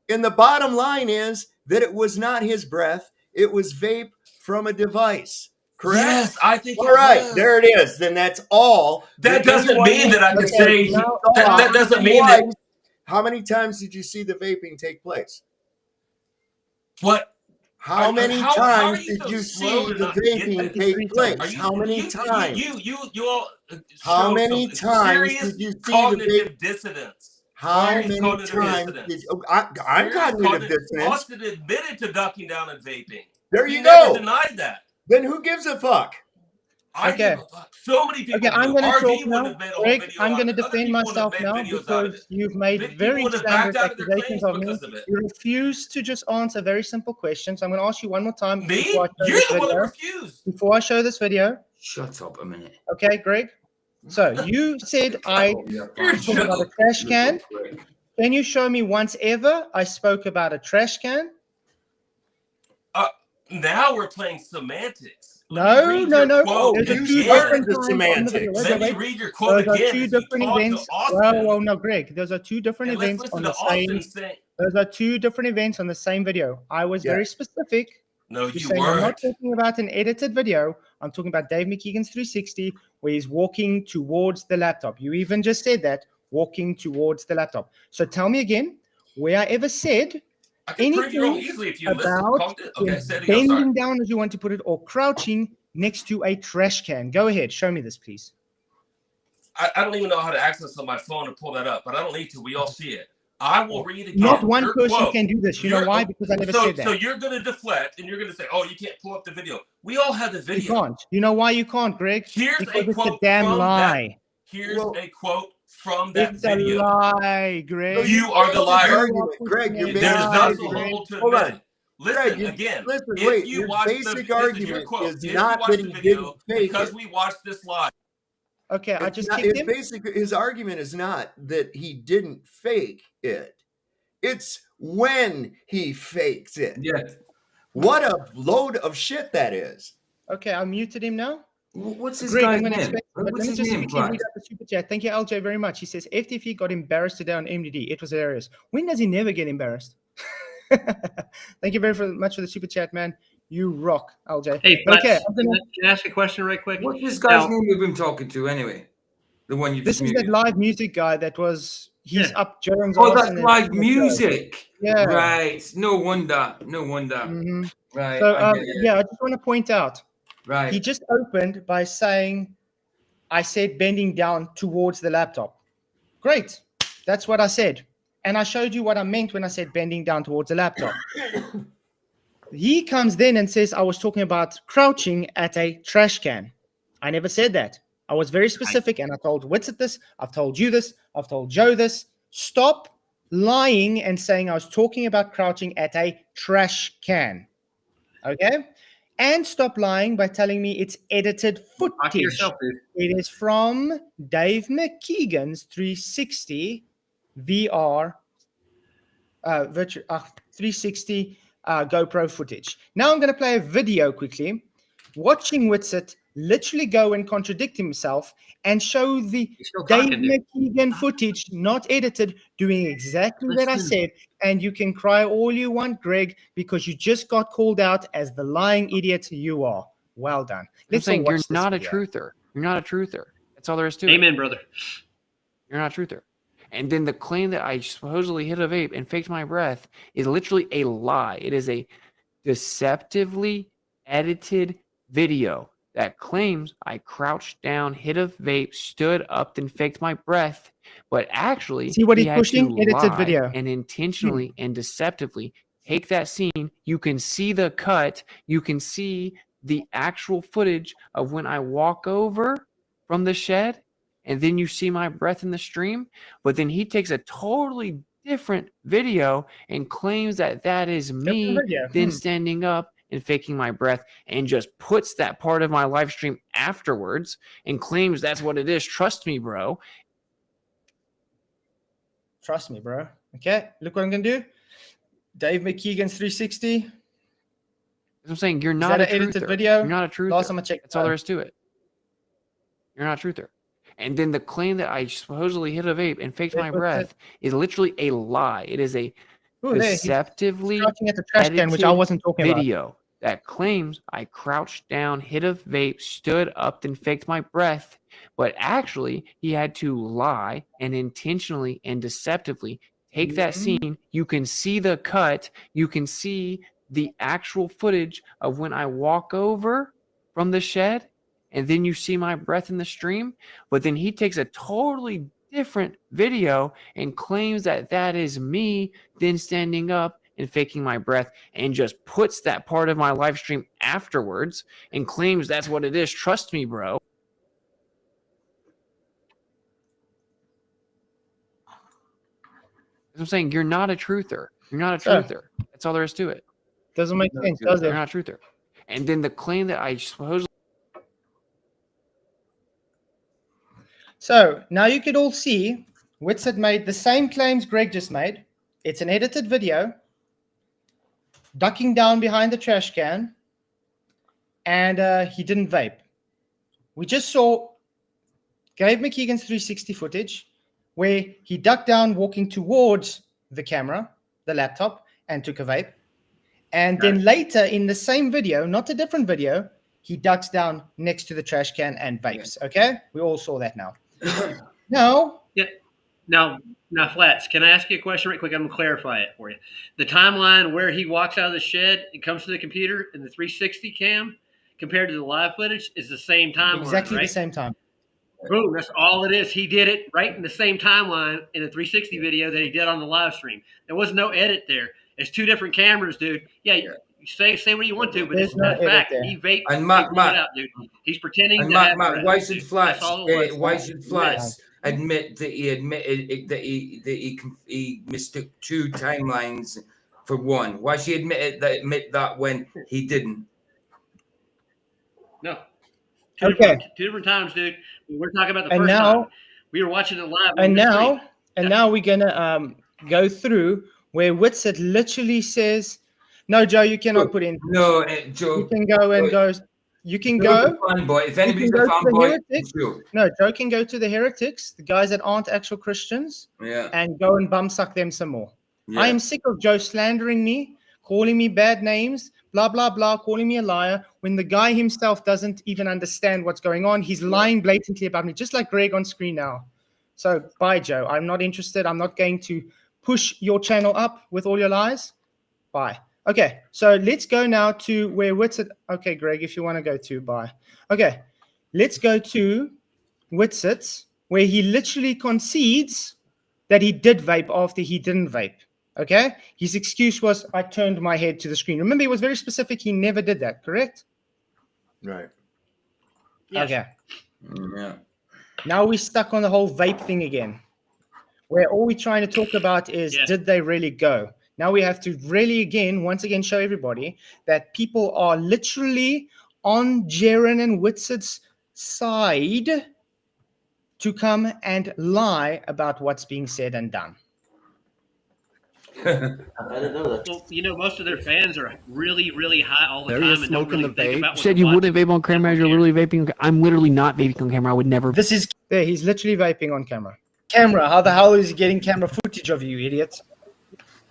[SPEAKER 4] And the bottom line is that it was not his breath. It was vape from a device. Correct?
[SPEAKER 6] Yes, I think.
[SPEAKER 4] All right, there it is. Then that's all.
[SPEAKER 6] That doesn't mean that I can say. That doesn't mean that.
[SPEAKER 4] How many times did you see the vaping take place?
[SPEAKER 6] What?
[SPEAKER 4] How many
[SPEAKER 6] how are
[SPEAKER 4] times
[SPEAKER 6] you
[SPEAKER 4] did
[SPEAKER 6] so
[SPEAKER 4] you
[SPEAKER 6] slow
[SPEAKER 4] see
[SPEAKER 6] to
[SPEAKER 4] the
[SPEAKER 6] not get
[SPEAKER 4] vaping
[SPEAKER 6] this?
[SPEAKER 4] take
[SPEAKER 2] Are
[SPEAKER 4] place?
[SPEAKER 6] you
[SPEAKER 4] How many times?
[SPEAKER 6] you all
[SPEAKER 4] How
[SPEAKER 6] show
[SPEAKER 4] many
[SPEAKER 6] some
[SPEAKER 4] times
[SPEAKER 6] serious
[SPEAKER 4] did you see the vape?
[SPEAKER 6] cognitive dissonance.
[SPEAKER 4] How
[SPEAKER 6] Serious
[SPEAKER 4] many
[SPEAKER 6] cognitive
[SPEAKER 4] times did
[SPEAKER 6] dissonance.
[SPEAKER 4] I'm
[SPEAKER 6] Serious
[SPEAKER 4] cognitive
[SPEAKER 6] cognitive.
[SPEAKER 4] dissonance?
[SPEAKER 6] Austin admitted to ducking down and vaping.
[SPEAKER 4] There
[SPEAKER 6] He
[SPEAKER 4] you
[SPEAKER 6] never
[SPEAKER 4] go.
[SPEAKER 6] denied that.
[SPEAKER 4] Then who gives a fuck?
[SPEAKER 6] I
[SPEAKER 2] Okay.
[SPEAKER 6] give a fuck. So many people
[SPEAKER 2] Okay, I'm
[SPEAKER 6] do.
[SPEAKER 2] going to
[SPEAKER 6] RV
[SPEAKER 2] talk
[SPEAKER 6] wouldn't
[SPEAKER 2] now.
[SPEAKER 6] have made a whole
[SPEAKER 2] Greg,
[SPEAKER 6] video
[SPEAKER 2] I'm
[SPEAKER 6] out
[SPEAKER 2] going
[SPEAKER 6] of
[SPEAKER 2] to
[SPEAKER 6] it. Other
[SPEAKER 2] defend
[SPEAKER 6] people wouldn't have
[SPEAKER 2] myself
[SPEAKER 6] made
[SPEAKER 2] now
[SPEAKER 6] videos out of
[SPEAKER 2] because
[SPEAKER 6] it.
[SPEAKER 2] you've made
[SPEAKER 6] People
[SPEAKER 2] very
[SPEAKER 6] wouldn't have backed
[SPEAKER 2] standard
[SPEAKER 6] out of their
[SPEAKER 2] accusations
[SPEAKER 6] claims
[SPEAKER 2] of me.
[SPEAKER 6] because of it.
[SPEAKER 2] You refuse to just answer very simple questions. I'm going to ask you one more time
[SPEAKER 6] Me?
[SPEAKER 2] before I show
[SPEAKER 6] You're
[SPEAKER 2] this
[SPEAKER 6] the one that
[SPEAKER 2] video.
[SPEAKER 6] refused.
[SPEAKER 2] Before I show this video,
[SPEAKER 3] Shut up a minute.
[SPEAKER 2] okay, Greg? So you said I
[SPEAKER 6] You're
[SPEAKER 2] was talking about a
[SPEAKER 6] joking.
[SPEAKER 2] trash can. Can you show me once ever I spoke about a trash can?
[SPEAKER 6] Now we're playing semantics.
[SPEAKER 2] No.
[SPEAKER 6] Quote
[SPEAKER 4] Oh,
[SPEAKER 2] There's a
[SPEAKER 4] you
[SPEAKER 2] two
[SPEAKER 4] started
[SPEAKER 2] different
[SPEAKER 4] the
[SPEAKER 2] times on the video.
[SPEAKER 4] semantics.
[SPEAKER 6] Let me
[SPEAKER 2] Wait.
[SPEAKER 6] read your quote
[SPEAKER 2] Those are
[SPEAKER 6] again
[SPEAKER 2] two
[SPEAKER 6] as you
[SPEAKER 2] different
[SPEAKER 6] talk
[SPEAKER 2] events.
[SPEAKER 6] to Austin.
[SPEAKER 2] Well, no, Greg. Those are two different
[SPEAKER 6] And let's
[SPEAKER 2] events
[SPEAKER 6] listen
[SPEAKER 2] on
[SPEAKER 6] to
[SPEAKER 2] the same.
[SPEAKER 6] Austin saying,
[SPEAKER 2] Those are two different events on the same video. I was very specific.
[SPEAKER 6] no,
[SPEAKER 2] You're
[SPEAKER 6] you
[SPEAKER 2] saying I'm not
[SPEAKER 6] weren't.
[SPEAKER 2] talking about an edited video. I'm talking about Dave McKeegan's 360 where he's walking towards the laptop. You even just said that, walking towards the laptop. So tell me again, where I ever said
[SPEAKER 6] I can prove you wrong
[SPEAKER 2] anything
[SPEAKER 6] easily if you listen.
[SPEAKER 2] about
[SPEAKER 6] Okay, say it again. Sorry.
[SPEAKER 2] bending down, as you want to put it, or crouching next to a trash can. Go ahead. Show me this, please.
[SPEAKER 6] I don't even know how to access on my phone to pull that up, but I don't need to. We all see it. I will read again.
[SPEAKER 2] Not one
[SPEAKER 6] your
[SPEAKER 2] person
[SPEAKER 6] quote.
[SPEAKER 2] can do this. You know why? Because I never said that.
[SPEAKER 6] So you're going to deflect and you're going to say, oh, you can't pull up the video. We all have the video.
[SPEAKER 2] You can't. You know why you can't, Greg?
[SPEAKER 6] Here's
[SPEAKER 2] Because
[SPEAKER 6] a
[SPEAKER 2] it's a
[SPEAKER 6] quote
[SPEAKER 2] damn
[SPEAKER 6] from
[SPEAKER 2] lie.
[SPEAKER 6] Here's a quote from that
[SPEAKER 2] It's
[SPEAKER 6] video.
[SPEAKER 2] a lie, Greg.
[SPEAKER 6] You are the liar.
[SPEAKER 4] Greg, your
[SPEAKER 6] There's
[SPEAKER 4] basic
[SPEAKER 6] not so
[SPEAKER 4] argument.
[SPEAKER 6] humble to
[SPEAKER 4] Hold
[SPEAKER 6] admit
[SPEAKER 4] on.
[SPEAKER 6] it. Listen
[SPEAKER 4] Greg,
[SPEAKER 6] again.
[SPEAKER 4] listen,
[SPEAKER 6] If
[SPEAKER 4] wait.
[SPEAKER 6] you
[SPEAKER 4] Your
[SPEAKER 6] watch
[SPEAKER 4] basic
[SPEAKER 6] this is your
[SPEAKER 4] argument
[SPEAKER 6] quote.
[SPEAKER 4] is
[SPEAKER 6] If
[SPEAKER 4] not
[SPEAKER 6] you watch
[SPEAKER 4] that
[SPEAKER 6] the
[SPEAKER 4] he
[SPEAKER 6] video,
[SPEAKER 4] didn't fake
[SPEAKER 6] because
[SPEAKER 4] it.
[SPEAKER 6] we watched this live.
[SPEAKER 2] Okay, I just kicked him.
[SPEAKER 4] Basically, his argument is not that he didn't fake it. It's when he fakes it.
[SPEAKER 3] Yeah.
[SPEAKER 4] What a load of shit that is.
[SPEAKER 2] Okay, I muted him now.
[SPEAKER 3] What's his
[SPEAKER 2] Greg,
[SPEAKER 3] guy's
[SPEAKER 2] I'm going to
[SPEAKER 3] name?
[SPEAKER 2] explain. But
[SPEAKER 3] What's
[SPEAKER 2] let me
[SPEAKER 3] his
[SPEAKER 2] just
[SPEAKER 3] name,
[SPEAKER 2] quickly read
[SPEAKER 3] Vlad?
[SPEAKER 2] out the super chat. Thank you, LJ, very much. He says FTP got embarrassed today on MDD. It was hilarious. When does he never get embarrassed? Thank you very much for the super chat, man. You rock, LJ.
[SPEAKER 7] Hey,
[SPEAKER 2] But okay,
[SPEAKER 7] can I ask a question right quick?
[SPEAKER 3] What's this guy's
[SPEAKER 7] Now-
[SPEAKER 3] name we've been talking to anyway? The one you
[SPEAKER 2] this
[SPEAKER 3] just
[SPEAKER 2] is
[SPEAKER 3] muted.
[SPEAKER 2] that live music guy that was. He's
[SPEAKER 7] Yeah.
[SPEAKER 2] up Jaron's
[SPEAKER 3] Oh,
[SPEAKER 2] ass
[SPEAKER 3] that's
[SPEAKER 2] in
[SPEAKER 3] live
[SPEAKER 2] the show.
[SPEAKER 3] music.
[SPEAKER 2] Yeah.
[SPEAKER 3] Right. No wonder.
[SPEAKER 2] Mhm.
[SPEAKER 3] Right.
[SPEAKER 2] So
[SPEAKER 3] I get it.
[SPEAKER 2] yeah, I just want to point out.
[SPEAKER 3] Right.
[SPEAKER 2] He just opened by saying, I said bending down towards the laptop. Great. That's what I said. And I showed you what I meant when I said bending down towards the laptop. He comes then and says, I was talking about crouching at a trash can. I never said that. I was very specific and I told Witsit this. I've told you this. I've told Joe this. Stop lying and saying I was talking about crouching at a trash can. Okay? And stop lying by telling me it's edited
[SPEAKER 7] Talk to
[SPEAKER 2] footage.
[SPEAKER 7] yourself, dude.
[SPEAKER 2] It is from Dave McKeegan's 360 VR, 360 GoPro footage. Now I'm going to play a video quickly, watching Witsit literally go and contradict himself and show the
[SPEAKER 7] You're still
[SPEAKER 2] Dave
[SPEAKER 7] talking, dude.
[SPEAKER 2] McKeegan footage, not edited, doing exactly that I
[SPEAKER 7] Listen.
[SPEAKER 2] said. And you can cry all you want, Greg, because you just got called out as the lying idiot you are. Well done.
[SPEAKER 8] I'm
[SPEAKER 2] Let's
[SPEAKER 8] saying
[SPEAKER 2] all
[SPEAKER 8] you're
[SPEAKER 2] watch this
[SPEAKER 8] not a
[SPEAKER 2] video.
[SPEAKER 8] truther. You're not a truther. That's all there is to it.
[SPEAKER 7] Amen, brother.
[SPEAKER 8] You're not a truther. And then the claim that I supposedly hit a vape and faked my breath is literally a lie. It is a deceptively edited video that claims I crouched down, hit a vape, stood up, then faked my breath. But actually,
[SPEAKER 2] See what
[SPEAKER 8] he
[SPEAKER 2] he's
[SPEAKER 8] had
[SPEAKER 2] pushing?
[SPEAKER 8] to
[SPEAKER 2] Edited
[SPEAKER 8] lie
[SPEAKER 2] video.
[SPEAKER 8] and intentionally and deceptively take that scene. You can see the cut. You can see the actual footage of when I walk over from the shed, and then you see my breath in the stream. But then he takes a totally different video and claims that that is me
[SPEAKER 2] video.
[SPEAKER 8] then standing up and faking my breath, and just puts that part of my live stream afterwards and claims that's what it is. Trust me, bro.
[SPEAKER 2] Trust me, bro. Okay, look what I'm going to do. Dave McKeegan's 360.
[SPEAKER 8] That's what I'm saying. You're
[SPEAKER 2] Is
[SPEAKER 8] not
[SPEAKER 2] that
[SPEAKER 8] a
[SPEAKER 2] an edited
[SPEAKER 8] truther.
[SPEAKER 2] video?
[SPEAKER 8] You're not a truther.
[SPEAKER 2] Last time I checked.
[SPEAKER 8] That's all there is to it. You're not a truther. And then the claim that I supposedly hit a vape and faked
[SPEAKER 2] Wait,
[SPEAKER 8] my
[SPEAKER 2] what's
[SPEAKER 8] breath is literally a lie. It is a
[SPEAKER 2] Ooh, there, he's
[SPEAKER 8] deceptively
[SPEAKER 2] crouching at the trash can, which I
[SPEAKER 8] edited
[SPEAKER 2] wasn't talking about.
[SPEAKER 8] video that claims I crouched down, hit a vape, stood up, then faked my breath. But actually, he had to lie and intentionally and deceptively take that scene. You can see the cut. You can see the actual footage of when I walk over from the shed, and then you see my breath in the stream. But then he takes a totally different video and claims that that is me then standing up and faking my breath, and just puts that part of my live stream afterwards and claims that's what it is. Trust me, bro. I'm saying you're not a truther. You're not a
[SPEAKER 2] Sure.
[SPEAKER 8] truther. That's all there is to it.
[SPEAKER 2] Doesn't make sense, does
[SPEAKER 8] You're
[SPEAKER 2] it?
[SPEAKER 8] not a truther. And then the claim that I supposedly
[SPEAKER 2] So now you could all see Witsit made the same claims Greg just made. It's an edited video, ducking down behind the trash can, and he didn't vape. We just saw Gabe McKeegan's 360 footage where he ducked down walking towards the camera, the laptop, and took a vape. And then later in the same video, not a different video, he ducks down next to the trash can and vapes. Okay? We all saw that now. Now,
[SPEAKER 7] Yeah. Now, Flats, can I ask you a question right quick? I'm going to clarify it for you. The timeline where he walks out of the shed and comes to the computer in the 360 cam compared to the live footage is the same timeline,
[SPEAKER 2] exactly
[SPEAKER 7] right?
[SPEAKER 2] the same time.
[SPEAKER 7] Boom, that's all it is. He did it right in the same timeline in the 360 video that he did on the live stream. There was no edit there. It's two different cameras, dude. Yeah, you say what you want to, but
[SPEAKER 2] There's
[SPEAKER 7] it's
[SPEAKER 2] no
[SPEAKER 7] not a
[SPEAKER 2] edit
[SPEAKER 7] fact.
[SPEAKER 2] there.
[SPEAKER 7] He vaped.
[SPEAKER 3] And Matt,
[SPEAKER 7] it out, dude. He's pretending
[SPEAKER 3] And
[SPEAKER 7] to have
[SPEAKER 3] Matt,
[SPEAKER 7] breath,
[SPEAKER 3] why should
[SPEAKER 7] dude.
[SPEAKER 3] Flats?
[SPEAKER 7] That's all it was.
[SPEAKER 3] Why should Flats admit that he admitted that he mistook two timelines for one? Why should he admit that when he didn't?
[SPEAKER 7] No.
[SPEAKER 2] Okay.
[SPEAKER 7] Two different times, dude. We're talking about the
[SPEAKER 2] And
[SPEAKER 7] first
[SPEAKER 2] now-
[SPEAKER 7] time. We were watching it live. on
[SPEAKER 2] And
[SPEAKER 7] the
[SPEAKER 2] now,
[SPEAKER 7] stream.
[SPEAKER 2] now we're gonna go through where Witsit literally says, "No, Joe, you cannot put in.
[SPEAKER 3] No, Joe.
[SPEAKER 2] You can go and go. You can
[SPEAKER 3] Joe's
[SPEAKER 2] go.
[SPEAKER 3] a fanboy. If
[SPEAKER 2] You
[SPEAKER 3] anybody's
[SPEAKER 2] can
[SPEAKER 3] a
[SPEAKER 2] go to the
[SPEAKER 3] fanboy,
[SPEAKER 2] heretics.
[SPEAKER 3] Joe.
[SPEAKER 2] No, Joe can go to the heretics, the guys that aren't actual Christians,
[SPEAKER 3] Yeah.
[SPEAKER 2] and go and bum suck them some more.
[SPEAKER 3] Yeah.
[SPEAKER 2] I am sick of Joe slandering me, calling me bad names, blah, blah, blah, calling me a liar, when the guy himself doesn't even understand what's going on. He's lying blatantly about me, just like Greg on screen now. So, bye, Joe. I'm not interested. I'm not going to push your channel up with all your lies. Bye. Okay, so let's go now to where Witsit. Okay, Greg, if you want to go to, bye. Okay, let's go to Witsit's, where he literally concedes that he did vape after he didn't vape. Okay, his excuse was, I turned my head to the screen. Remember, he was very specific. He never did that, correct?
[SPEAKER 4] Right.
[SPEAKER 7] Yes.
[SPEAKER 2] Okay.
[SPEAKER 3] Yeah.
[SPEAKER 2] Now we're stuck on the whole vape thing again, where all we're trying to talk about is, did they really go? Now we have to really, once again, show everybody that people are literally on Jaren and Witsit's side to come and lie about what's being said and done.
[SPEAKER 9] I didn't know that.
[SPEAKER 7] Well, you know, most of their fans are really, really high all the
[SPEAKER 10] There he is
[SPEAKER 7] time and don't
[SPEAKER 10] smoking
[SPEAKER 7] really
[SPEAKER 10] the
[SPEAKER 7] think
[SPEAKER 10] vape.
[SPEAKER 7] about
[SPEAKER 8] You
[SPEAKER 7] what
[SPEAKER 8] said
[SPEAKER 7] they're
[SPEAKER 8] you
[SPEAKER 7] watching.
[SPEAKER 8] wouldn't vape on camera. You're literally vaping. I'm literally not vaping on camera. I would never.
[SPEAKER 2] This is there. He's literally vaping on camera. Camera? How the hell is he getting camera footage of you, idiot?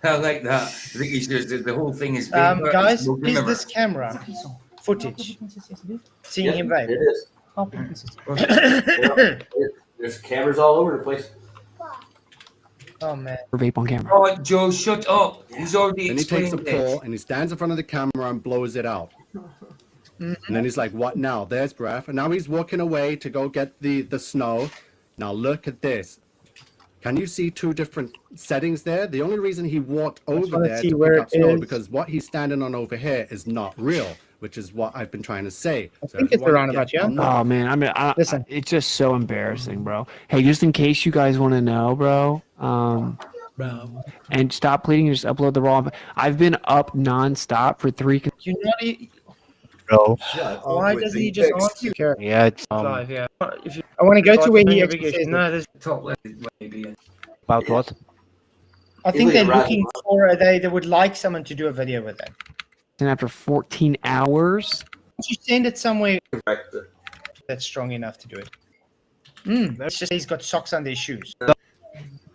[SPEAKER 3] I like that. I think he says that the whole thing is vape.
[SPEAKER 2] Guys,
[SPEAKER 3] Smoke,
[SPEAKER 2] is
[SPEAKER 3] remember?
[SPEAKER 2] this camera footage? Seeing
[SPEAKER 9] Yeah,
[SPEAKER 2] him vape.
[SPEAKER 9] it is. There's cameras all over the place.
[SPEAKER 2] Oh man.
[SPEAKER 8] vape on camera.
[SPEAKER 3] Oh, Joe, shut up. He's already
[SPEAKER 10] Then he takes a
[SPEAKER 3] explained this.
[SPEAKER 10] pull and he stands in front of the camera and blows it out. And then he's like, what now? There's breath. And now he's walking away to go get the snow. Now look at this. Can you see two different settings there? The only reason he walked over
[SPEAKER 2] wanna
[SPEAKER 10] there
[SPEAKER 2] see
[SPEAKER 10] to
[SPEAKER 2] where
[SPEAKER 10] pick up
[SPEAKER 2] it
[SPEAKER 10] snow
[SPEAKER 2] is.
[SPEAKER 10] because what he's standing on over here is not real, which is what I've been trying to say.
[SPEAKER 2] I
[SPEAKER 10] So
[SPEAKER 2] think
[SPEAKER 10] if you
[SPEAKER 2] it's
[SPEAKER 10] wanna
[SPEAKER 2] around
[SPEAKER 10] get
[SPEAKER 2] about, yeah?
[SPEAKER 10] on the-
[SPEAKER 8] Oh man, I mean,
[SPEAKER 2] Listen.
[SPEAKER 8] it's just so embarrassing, bro. Hey, just in case you guys want to know, bro, and stop pleading, just upload the raw. I've been up nonstop for 3.
[SPEAKER 2] You're not.
[SPEAKER 4] Shut
[SPEAKER 2] Why
[SPEAKER 4] up with
[SPEAKER 2] doesn't he
[SPEAKER 4] the
[SPEAKER 2] just
[SPEAKER 4] text.
[SPEAKER 2] answer?
[SPEAKER 8] Yeah, it's
[SPEAKER 2] Live, yeah. If you, I want to go to where he actually says no. There's,
[SPEAKER 3] Top left, maybe.
[SPEAKER 8] about what?
[SPEAKER 2] I think
[SPEAKER 9] He's
[SPEAKER 2] they're
[SPEAKER 9] like
[SPEAKER 2] looking for. They would like someone to do a video with that.
[SPEAKER 8] And after 14 hours,
[SPEAKER 2] You send it somewhere
[SPEAKER 9] Right.
[SPEAKER 2] that's strong enough to do it. It's just he's got socks under his shoes.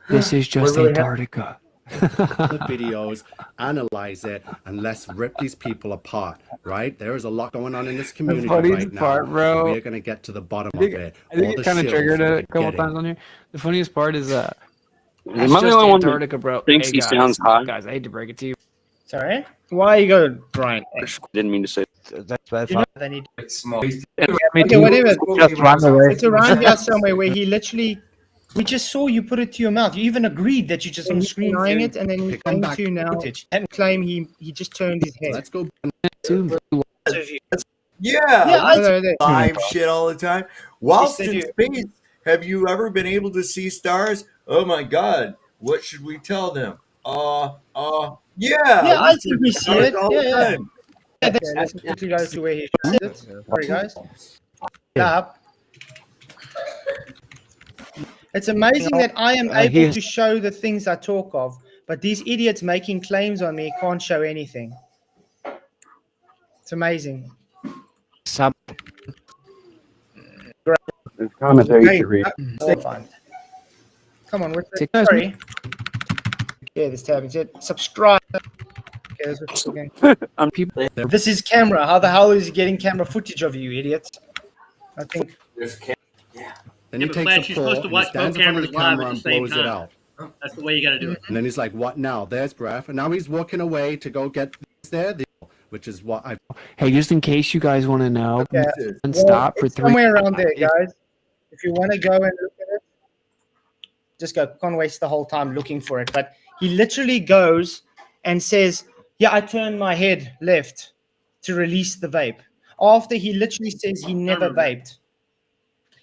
[SPEAKER 8] this is just
[SPEAKER 2] really
[SPEAKER 8] Antarctica.
[SPEAKER 10] the videos, analyze it, and let's rip these people apart, right? There is a lot going on in this community
[SPEAKER 8] funniest
[SPEAKER 10] right now.
[SPEAKER 8] part, bro,
[SPEAKER 10] and we're going to get to the bottom
[SPEAKER 8] I think,
[SPEAKER 10] of it.
[SPEAKER 8] I think
[SPEAKER 10] All
[SPEAKER 8] it
[SPEAKER 10] the
[SPEAKER 8] kind of
[SPEAKER 10] shills
[SPEAKER 8] triggered
[SPEAKER 10] that
[SPEAKER 8] it
[SPEAKER 10] we're
[SPEAKER 8] a couple
[SPEAKER 10] getting.
[SPEAKER 8] times on here. The funniest part is
[SPEAKER 11] Am I the only one that
[SPEAKER 8] Antarctica, bro.
[SPEAKER 11] thinks
[SPEAKER 8] Hey,
[SPEAKER 11] he
[SPEAKER 8] guys,
[SPEAKER 11] sounds hot?
[SPEAKER 8] Guys, I hate to break it to you.
[SPEAKER 2] Sorry? Why you go, Brian?
[SPEAKER 11] Didn't mean to say
[SPEAKER 9] That's bad.
[SPEAKER 2] You know they need.
[SPEAKER 3] It's small.
[SPEAKER 2] Okay, whatever.
[SPEAKER 8] Just run away.
[SPEAKER 2] It's around here somewhere where he literally. We just saw you put it to your mouth. You even agreed that you just on screen eyeing it, and then he
[SPEAKER 10] Come
[SPEAKER 2] came
[SPEAKER 10] back.
[SPEAKER 2] to now and claim he just turned his head.
[SPEAKER 10] Let's go.
[SPEAKER 4] Yeah,
[SPEAKER 2] I know that.
[SPEAKER 4] live shit all the time. Whilst
[SPEAKER 2] Yes, they
[SPEAKER 4] in
[SPEAKER 2] do.
[SPEAKER 4] space, have you ever been able to see stars? Oh my God, what should we tell them? Yeah,
[SPEAKER 2] I think we see
[SPEAKER 4] stars
[SPEAKER 2] it.
[SPEAKER 4] all the
[SPEAKER 2] Yeah.
[SPEAKER 4] time.
[SPEAKER 2] Okay, let's quickly go to where he said it. Sorry, guys. Up. It's amazing that I am able to show the things I talk of, but these idiots making claims on me can't show anything. It's amazing.
[SPEAKER 11] There's commentary you should read.
[SPEAKER 2] Stay fine. Come on, what's the sorry? Yeah, this tab is it. Subscribe. Okay, that's what we're doing. This is camera. How the hell is he getting camera footage of you, idiots? I think.
[SPEAKER 10] Then he
[SPEAKER 7] but
[SPEAKER 10] takes
[SPEAKER 7] Flash,
[SPEAKER 10] a
[SPEAKER 7] you're
[SPEAKER 10] pull,
[SPEAKER 7] supposed to
[SPEAKER 10] and he
[SPEAKER 7] watch
[SPEAKER 10] stands
[SPEAKER 7] both
[SPEAKER 10] in front of the
[SPEAKER 7] cameras live
[SPEAKER 10] camera
[SPEAKER 7] at
[SPEAKER 10] and
[SPEAKER 7] the same
[SPEAKER 10] blows it
[SPEAKER 7] time.
[SPEAKER 10] out.
[SPEAKER 7] That's the way you got to do it.
[SPEAKER 10] And then he's like, "What now? There's breath." And now he's walking away to go get this there, which is what I.
[SPEAKER 8] Hey, just in case you guys want to know,
[SPEAKER 2] Okay.
[SPEAKER 8] and stop for
[SPEAKER 2] it's
[SPEAKER 8] 3.
[SPEAKER 2] somewhere around there, guys. If you want to go and look at it, just go. Can't waste the whole time looking for it. But he literally goes and says, "Yeah, I turned my head left to release the vape." After he literally says he never vaped.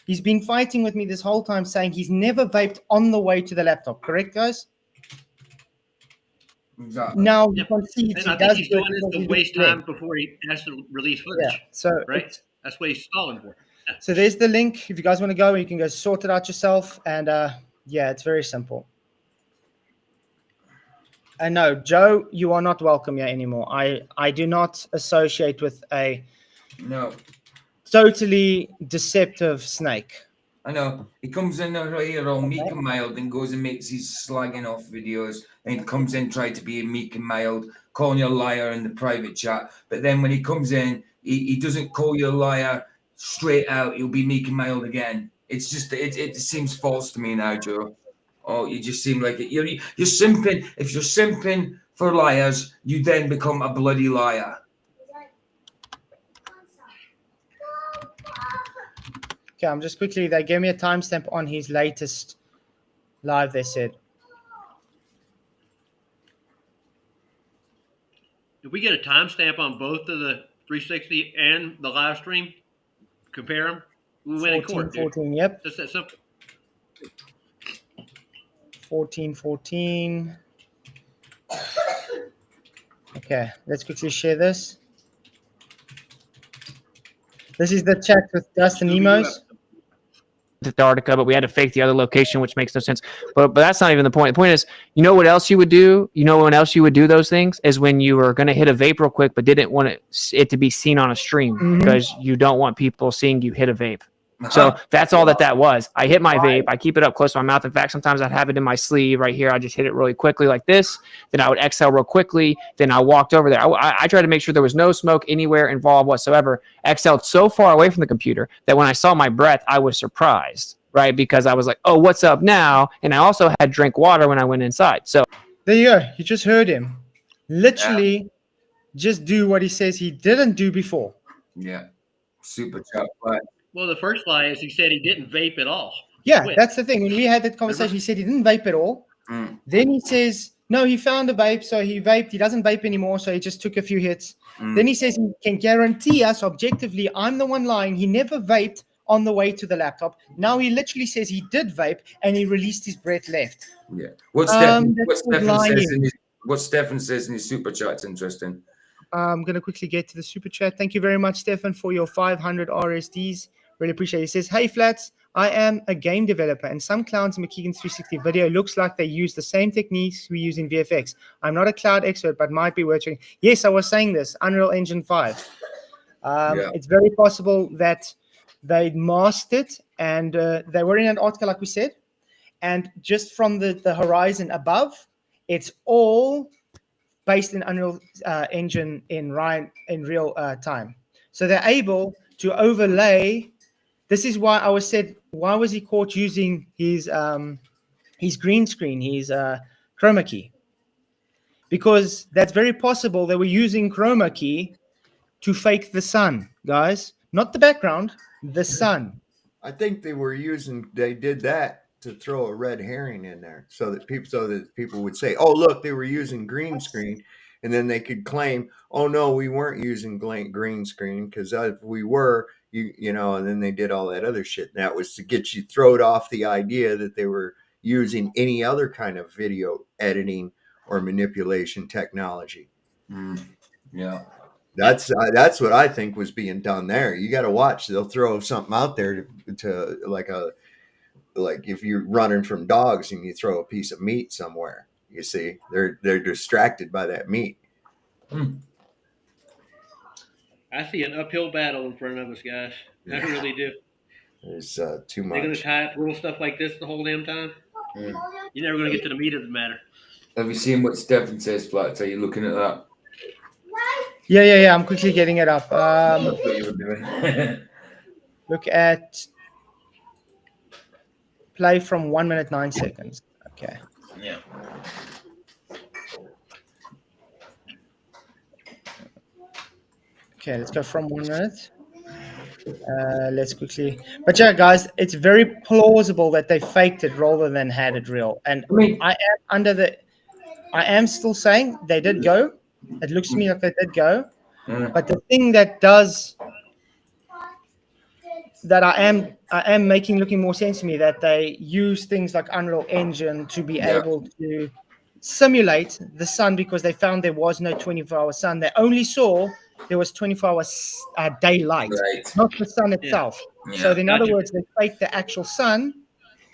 [SPEAKER 2] He's been fighting with me this whole time, saying he's never vaped on the way to the laptop. Correct, guys?
[SPEAKER 3] Exactly.
[SPEAKER 2] Now you can see
[SPEAKER 7] And I think he's doing this to waste time before he has to release footage.
[SPEAKER 2] Yeah. So
[SPEAKER 7] right? That's what he's stalling for. Yeah.
[SPEAKER 2] So there's the link. If you guys want to go, you can go sort it out yourself. And yeah, it's very simple. And no, Joe, you are not welcome here anymore. I do not associate with a totally deceptive snake.
[SPEAKER 3] I know. He comes in right here all meek and mild and goes and makes his slagging off videos. And he comes in, try to be meek and mild, calling you a liar in the private chat. But then when he comes in, he doesn't call you a liar straight out. He'll be meek and mild again. It's just, it seems false to me now, Joe. Oh, you just seem like it. You're simping. If you're simping for liars, you then become a bloody liar.
[SPEAKER 2] Okay, I'm just quickly, they gave me a timestamp on his latest live, they said.
[SPEAKER 7] If we get a timestamp on both of the 360 and the live stream, compare them, we win in court.
[SPEAKER 2] 14, yep.
[SPEAKER 7] Just that simple.
[SPEAKER 2] 14. Okay, let's quickly share this. This is the chat with Dustin Emos.
[SPEAKER 8] Antarctica, but we had to fake the other location, which makes no sense. But that's not even the point. The point is, you know what else you would do? You know when else you would do those things is when you were going to hit a vape real quick, but didn't want it to be seen on a stream because you don't want people seeing you hit a vape. So that's all that was. I hit my vape. I keep it up close to my mouth. In fact, sometimes I'd have it in my sleeve right here. I just hit it really quickly like this. Then I would exhale real quickly. Then I walked over there. I tried to make sure there was no smoke anywhere involved whatsoever. Exhaled so far away from the computer that when I saw my breath, I was surprised, right? Because I was like, oh, what's up now? And I also had drink water when I went inside. So
[SPEAKER 2] there you go. You just heard him. Literally just do what he says he didn't do before.
[SPEAKER 3] Yeah. Super chat. Right.
[SPEAKER 7] Well, the first lie is he said he didn't vape at all.
[SPEAKER 2] Yeah, that's the thing. When we had that conversation, he said he didn't vape at all. Then he says, no, he found a vape, so he vaped. He doesn't vape anymore, so he just took a few hits. Then he says he can guarantee us objectively, I'm the one lying. He never vaped on the way to the laptop. Now he literally says he did vape, and he released his breath left.
[SPEAKER 3] Yeah. What Stefan says in his super chat's interesting.
[SPEAKER 2] I'm going to quickly get to the super chat. Thank you very much, Stefan, for your 500 RSDs. Really appreciate it. He says, hey, Flats, I am a game developer, and some clowns in McKeegan's 360 video looks like they use the same techniques we use in VFX. I'm not a cloud expert, but might be worth checking. Yes, I was saying this, Unreal Engine 5. It's very possible that they masked it, and they were in Antarctica, like we said, and just from the horizon above, it's all based in Unreal Engine in real time. So they're able to overlay. This is why I was said, why was he caught using his green screen, his chroma key? because that's very possible they were using chroma key to fake the sun, guys. Not the background, the sun.
[SPEAKER 4] I think they did that to throw a red herring in there so that people would say, oh, look, they were using green screen. And then they could claim, oh, no, we weren't using green screen, because if we were, and then they did all that other shit. And that was to get you thrown off the idea that they were using any other kind of video editing or manipulation technology.
[SPEAKER 3] Yeah.
[SPEAKER 4] That's what I think was being done there. You got to watch. They'll throw something out there to like if you're running from dogs and you throw a piece of meat somewhere. You see, they're distracted by that meat.
[SPEAKER 7] I see an uphill battle in front of us, guys. I really do.
[SPEAKER 4] There's too much.
[SPEAKER 7] They're going to tie up little stuff like this the whole damn time. You're never going to get to the meat of the matter.
[SPEAKER 3] Have you seen what Stefan says, Flats? Are you looking at that?
[SPEAKER 2] Yeah. I'm quickly getting it up.
[SPEAKER 3] That's what you were doing.
[SPEAKER 2] Look at play from 1 minute 9 seconds. Okay.
[SPEAKER 3] Yeah.
[SPEAKER 2] Okay, let's go from 1 minute. Let's quickly. But yeah, guys, it's very plausible that they faked it rather than had it real. And I am still saying they did go. It looks to me like they did go. But the thing that I am making looking more sense to me, that they use things like Unreal Engine to be able to simulate the sun, because they found there was no 24-hour sun. They only saw there was 24-hour daylight, not the sun itself. So in other words, they faked the actual sun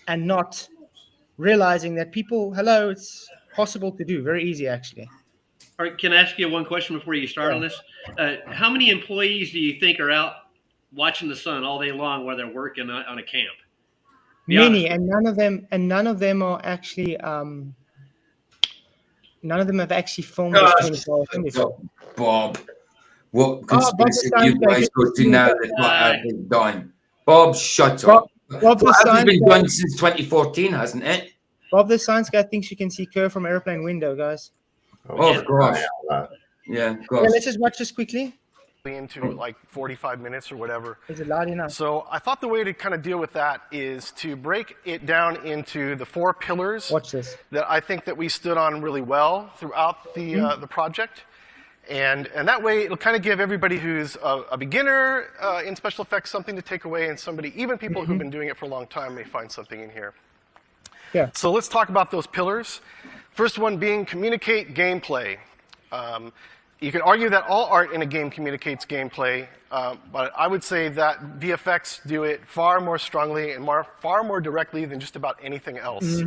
[SPEAKER 2] and not realizing that it's possible to do. Very easy, actually.
[SPEAKER 7] All right, can I ask you one question before you start on this? How many employees do you think are out watching the sun all day long while they're working on a camp?
[SPEAKER 2] Many, and none of them are actually. None of them have actually filmed this 24-hour thing before.
[SPEAKER 3] Bob, what conspiracy you guys go to now that what have been done? Bob, shut up.
[SPEAKER 2] Bob the
[SPEAKER 3] has
[SPEAKER 2] science
[SPEAKER 3] been
[SPEAKER 2] guy,
[SPEAKER 3] done since 2014, hasn't it?
[SPEAKER 2] Bob the science guy thinks you can see curve from airplane window, guys.
[SPEAKER 3] Oh, gosh. Yeah, gosh.
[SPEAKER 2] Okay, let's just watch this quickly.
[SPEAKER 12] Into like 45 minutes or whatever.
[SPEAKER 2] Is it loud enough?
[SPEAKER 12] So I thought the way to kind of deal with that is to break it down into the 4 pillars.
[SPEAKER 2] Watch this.
[SPEAKER 12] That I think that we stood on really well throughout the project. And that way it'll kind of give everybody who's a beginner in special effects something to take away, and even people who've been doing it for a long time may find something in here.
[SPEAKER 2] Yeah.
[SPEAKER 12] So let's talk about those pillars. First one being communicate gameplay. You could argue that all art in a game communicates gameplay, but I would say that VFX do it far more strongly and far more directly than just about anything else.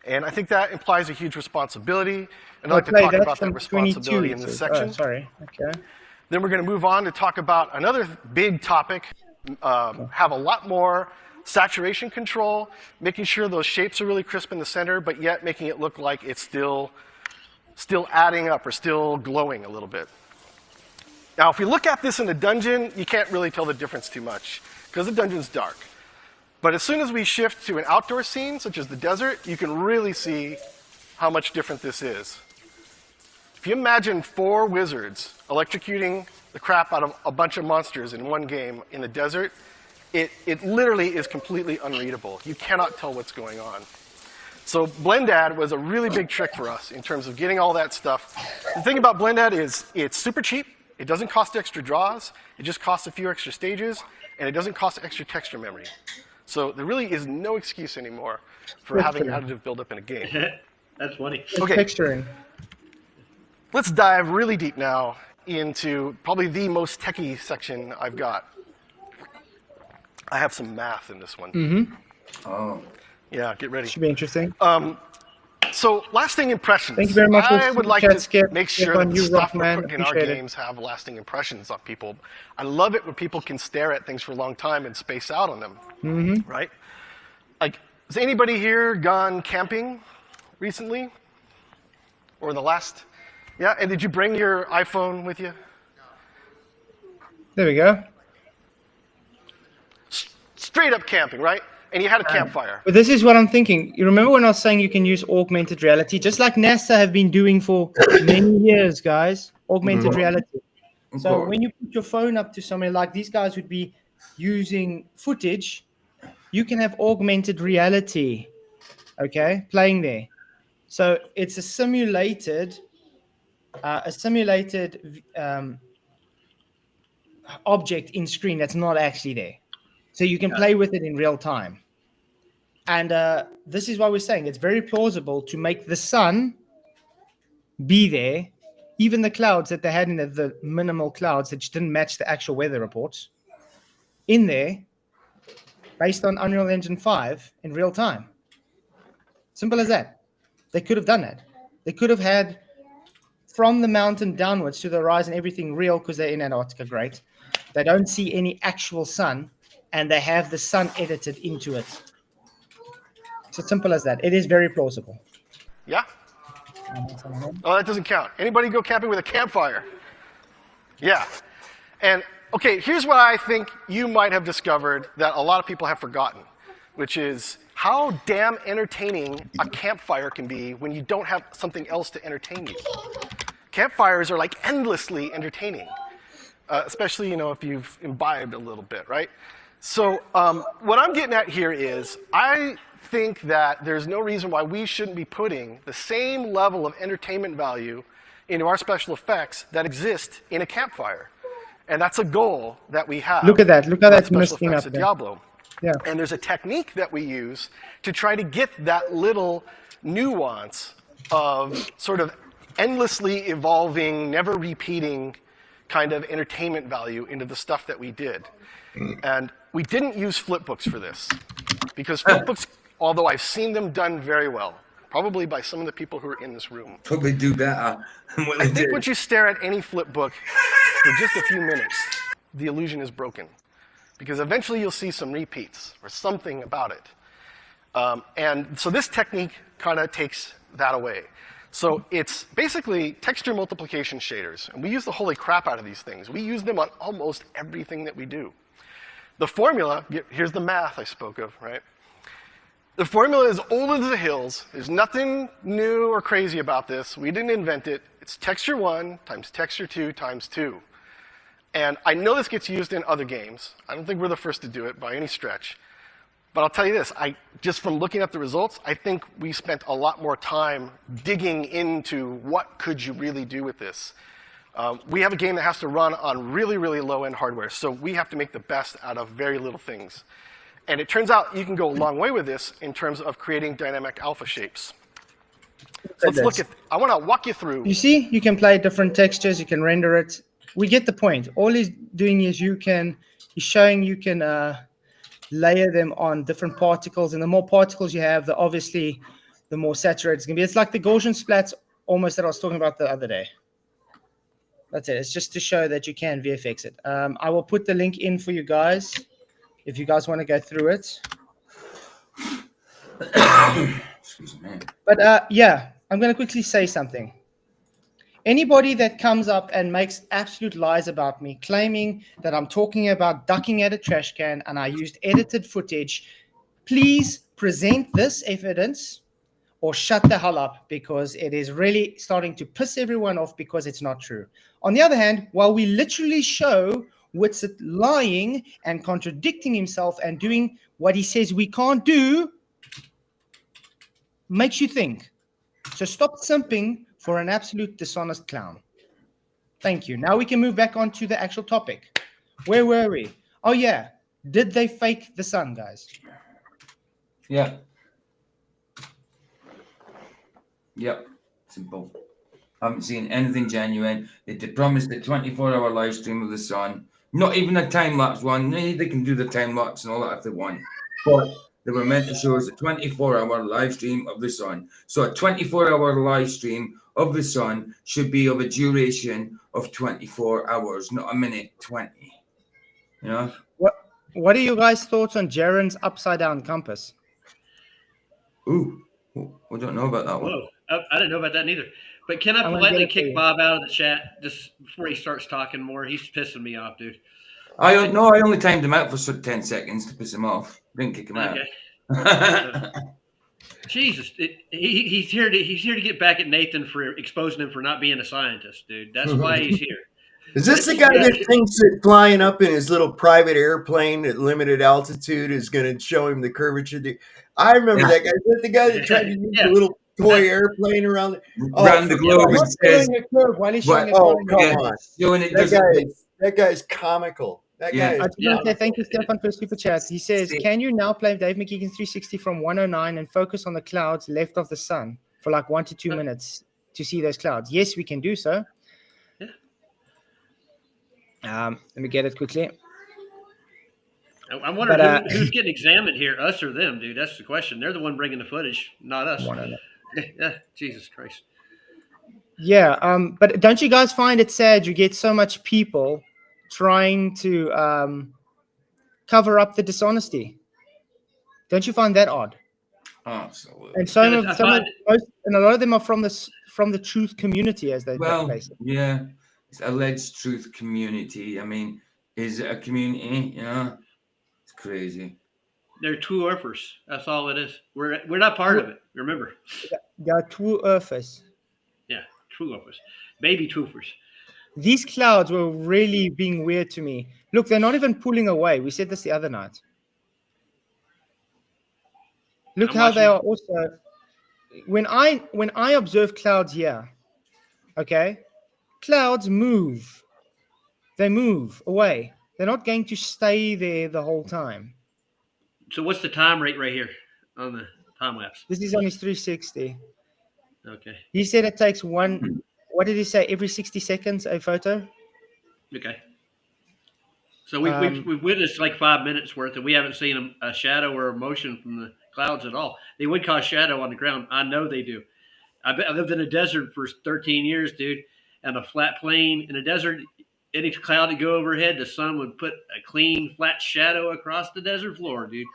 [SPEAKER 12] And I think that implies a huge responsibility, and I'd like to talk about that responsibility in this section.
[SPEAKER 2] Sorry. Okay.
[SPEAKER 12] Then we're going to move on to talk about another big topic, have a lot more saturation control, making sure those shapes are really crisp in the center, but yet making it look like it's still adding up or still glowing a little bit. Now, if we look at this in a dungeon, you can't really tell the difference too much because the dungeon's dark. But as soon as we shift to an outdoor scene, such as the desert, you can really see how much different this is. If you imagine 4 wizards electrocuting the crap out of a bunch of monsters in one game in the desert, it literally is completely unreadable. You cannot tell what's going on. So BlendAdd was a really big trick for us in terms of getting all that stuff. The thing about BlendAdd is it's super cheap. It doesn't cost extra draws. It just costs a few extra stages, and it doesn't cost extra texture memory. So there really is no excuse anymore for having additive buildup in a game.
[SPEAKER 7] That's funny.
[SPEAKER 12] Okay.
[SPEAKER 2] Texturing.
[SPEAKER 12] Let's dive really deep now into probably the most techie section I've got. I have some math in this one.
[SPEAKER 3] Oh.
[SPEAKER 12] Yeah, get ready.
[SPEAKER 2] Should be interesting.
[SPEAKER 12] So, lasting impressions.
[SPEAKER 2] Thank you very much.
[SPEAKER 12] I would like to
[SPEAKER 2] Skip.
[SPEAKER 12] make sure that the stuff we're putting in our games have lasting impressions on people. I love it when people can stare at things for a long time and space out on them. Right? Like, has anybody here gone camping recently? Or the last? Yeah, and did you bring your iPhone with you?
[SPEAKER 2] There we go.
[SPEAKER 12] Straight up camping, right? and you had a campfire.
[SPEAKER 2] But this is what I'm thinking. You remember when I was saying you can use augmented reality, just like NASA have been doing for many years, guys. Augmented reality. So when you put your phone up to somewhere like these guys would be using footage, you can have augmented reality, okay, playing there. So it's a simulated object in screen that's not actually there. So you can play with it in real time. And this is why we're saying it's very plausible to make the sun be there, even the clouds that they had in the minimal clouds that didn't match the actual weather reports, in there, based on Unreal Engine 5 in real time. Simple as that. They could have done that. They could have had from the mountain downwards to the horizon everything real because they're in Antarctica, great. They don't see any actual sun, and they have the sun edited into it. It's as simple as that. It is very plausible.
[SPEAKER 12] Yeah? Oh, that doesn't count. Anybody go camping with a campfire? Yeah. And, okay, here's what I think you might have discovered that a lot of people have forgotten, which is how damn entertaining a campfire can be when you don't have something else to entertain you. Campfires are like endlessly entertaining, especially, you know, if you've imbibed a little bit, right? So what I'm getting at here is I think that there's no reason why we shouldn't be putting the same level of entertainment value into our special effects that exist in a campfire. And that's a goal that we have.
[SPEAKER 2] Look at that. Look how that's messing up
[SPEAKER 12] at Diablo.
[SPEAKER 2] Yeah.
[SPEAKER 12] And there's a technique that we use to try to get that little nuance of sort of endlessly evolving, never repeating kind of entertainment value into the stuff that we did. And we didn't use flipbooks for this, because flipbooks, although I've seen them done very well, probably by some of the people who are in this room.
[SPEAKER 3] Probably do better than what
[SPEAKER 12] I
[SPEAKER 3] they
[SPEAKER 12] think
[SPEAKER 3] did.
[SPEAKER 12] once you stare at any flipbook for just a few minutes, the illusion is broken. Because eventually you'll see some repeats or something about it. And so this technique kind of takes that away. So it's basically texture multiplication shaders. And we use the holy crap out of these things. We use them on almost everything that we do. The formula, here's the math I spoke of, right? The formula is old as the hills. There's nothing new or crazy about this. We didn't invent it. It's texture 1 times texture 2 times 2. And I know this gets used in other games. I don't think we're the first to do it by any stretch. But I'll tell you this, just from looking at the results, I think we spent a lot more time digging into what could you really do with this. We have a game that has to run on really, really low-end hardware, so we have to make the best out of very little things. And it turns out you can go a long way with this in terms of creating dynamic alpha shapes. So let's look at, I want to walk you through.
[SPEAKER 2] You see, you can play different textures, you can render it. We get the point. All he's doing is he's showing you can layer them on different particles, and the more particles you have, obviously the more saturated it's going to be. It's like the Gaussian splats almost that I was talking about the other day. That's it. It's just to show that you can VFX it. I will put the link in for you guys if you guys want to go through it.
[SPEAKER 3] Excuse me.
[SPEAKER 2] But yeah, I'm going to quickly say something. Anybody that comes up and makes absolute lies about me, claiming that I'm talking about ducking at a trash can and I used edited footage, please present this evidence or shut the hell up, because it is really starting to piss everyone off because it's not true. On the other hand, while we literally show Whitsitt lying and contradicting himself and doing what he says we can't do, makes you think. So stop simping for an absolute dishonest clown. Thank you. Now we can move back on to the actual topic. Where were we? Oh, yeah. Did they fake the sun, guys?
[SPEAKER 3] Yeah. Yep. Simple. I haven't seen anything genuine. They promised a 24-hour live stream of the sun. Not even a time-lapse one. They can do the time-lapse and all that if they want. But they were meant to show us a 24-hour live stream of the sun. So a 24-hour live stream of the sun should be of a duration of 24 hours, not a minute 20. You know?
[SPEAKER 2] What are you guys' thoughts on Jaren's upside-down compass?
[SPEAKER 3] Ooh, we don't know about that one.
[SPEAKER 7] Whoa, I didn't know about that neither. But can I politely kick Bob out of the chat just before he starts talking more? He's pissing me off, dude.
[SPEAKER 3] I only timed him out for 10 seconds to piss him off. Didn't kick him out.
[SPEAKER 7] Jesus, he's here to get back at Nathan for exposing him for not being a scientist, dude. That's why he's here.
[SPEAKER 4] Is this the guy that thinks that flying up in his little private airplane at limited altitude is going to show him the curvature? I remember that guy. Is that the guy that tried to use the little toy airplane around
[SPEAKER 3] the globe and says,
[SPEAKER 4] "Oh, come on!"
[SPEAKER 3] Showing
[SPEAKER 4] That guy's comical. That guy is.
[SPEAKER 2] I just want to say thank you, Stefan, for the super chat. He says, "Can you now play Dave McKeegan's 360 from 109 and focus on the clouds left of the sun for like 1 to 2 minutes to see those clouds?" Yes, we can do so. Let me get it quickly.
[SPEAKER 7] I'm wondering who's getting examined here, us or them, dude. That's the question. They're the one bringing the footage, not us. Yeah, Jesus Christ.
[SPEAKER 2] Yeah, but don't you guys find it sad you get so much people trying to cover up the dishonesty? Don't you find that odd?
[SPEAKER 3] Absolutely.
[SPEAKER 2] And and a lot of them are from the truth community, as they place it.
[SPEAKER 3] Yeah, it's alleged truth community. I mean, is it a community? You know, it's crazy.
[SPEAKER 7] They're true earthers. That's all it is. We're not part of it. Remember.
[SPEAKER 2] They are true earthers.
[SPEAKER 7] Yeah, true earthers. Baby truthers.
[SPEAKER 2] These clouds were really being weird to me. Look, they're not even pulling away. We said this the other night. Look how they are also. When I observe clouds here, okay, clouds move. They move away. They're not going to stay there the whole time.
[SPEAKER 7] So what's the time rate right here on the time lapse?
[SPEAKER 2] This is on his 360.
[SPEAKER 7] Okay.
[SPEAKER 2] He said it takes one. What did he say? Every 60 seconds, a photo.
[SPEAKER 7] Okay. So we've witnessed like 5 minutes worth, and we haven't seen a shadow or a motion from the clouds at all. They would cause shadow on the ground. I know they do. I lived in a desert for 13 years, dude, and a flat plain in a desert. Any cloud that go overhead, the sun would put a clean, flat shadow across the desert floor, dude.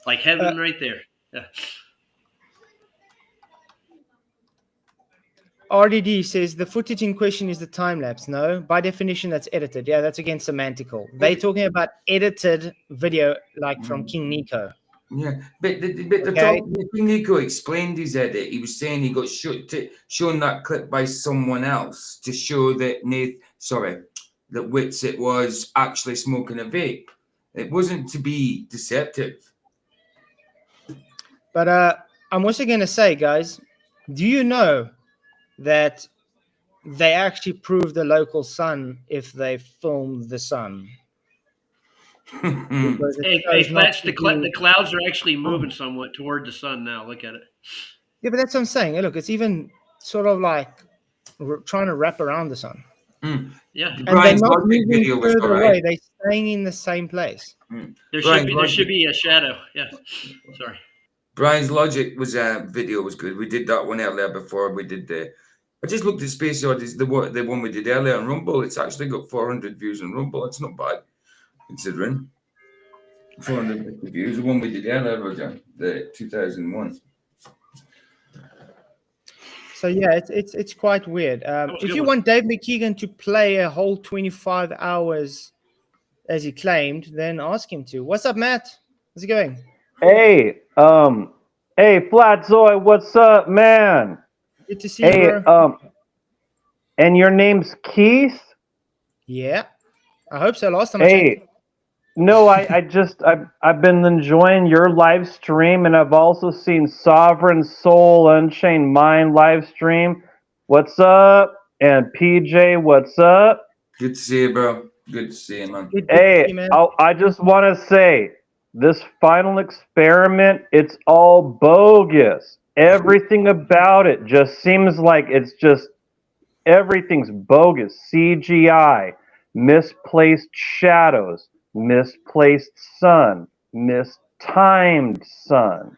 [SPEAKER 7] Like heaven right there. Yeah.
[SPEAKER 2] RDD says the footage in question is the time lapse. No, by definition, that's edited. Yeah, that's again semantical. They're talking about edited video, like from King Nico.
[SPEAKER 3] Yeah, but King Nico explained his edit. He was saying he got shown that clip by someone else to show that that Whitsitt was actually smoking a vape. It wasn't to be deceptive.
[SPEAKER 2] But I'm also going to say, guys, do you know that they actually prove the local sun if they film the sun?
[SPEAKER 7] Hey, Fletch, the clouds are actually moving somewhat toward the sun now. Look at it.
[SPEAKER 2] Yeah, but that's what I'm saying. Look, it's even sort of like trying to wrap around the sun.
[SPEAKER 7] Yeah,
[SPEAKER 2] and they're not moving further away. They're staying in the same place.
[SPEAKER 7] There should be a shadow. Yeah, sorry.
[SPEAKER 3] Brian's logic was video was good. We did that one earlier before we did the. I just looked at Space Odyssey, the one we did earlier on Rumble. It's actually got 400 views on Rumble. It's not bad, considering 450 views. The one we did earlier, Roger, the 2001.
[SPEAKER 2] So yeah, it's quite weird. If you want Dave McKeegan to play a whole 25 hours, as he claimed, then ask him to. What's up, Matt? How's it going?
[SPEAKER 11] Hey, Flatzoid, what's up, man?
[SPEAKER 2] Good to see you, bro.
[SPEAKER 11] And your name's Keith?
[SPEAKER 2] Yeah, I hope so. Last time
[SPEAKER 11] no, I've been enjoying your live stream, and I've also seen Sovereign Soul Unchained Mind live stream. What's up? And PJ, what's up?
[SPEAKER 3] Good to see you, bro. Good to see you, man.
[SPEAKER 11] I just want to say, this final experiment, it's all bogus. Everything about it just seems like everything's bogus. CGI, misplaced shadows, misplaced sun, mistimed sun.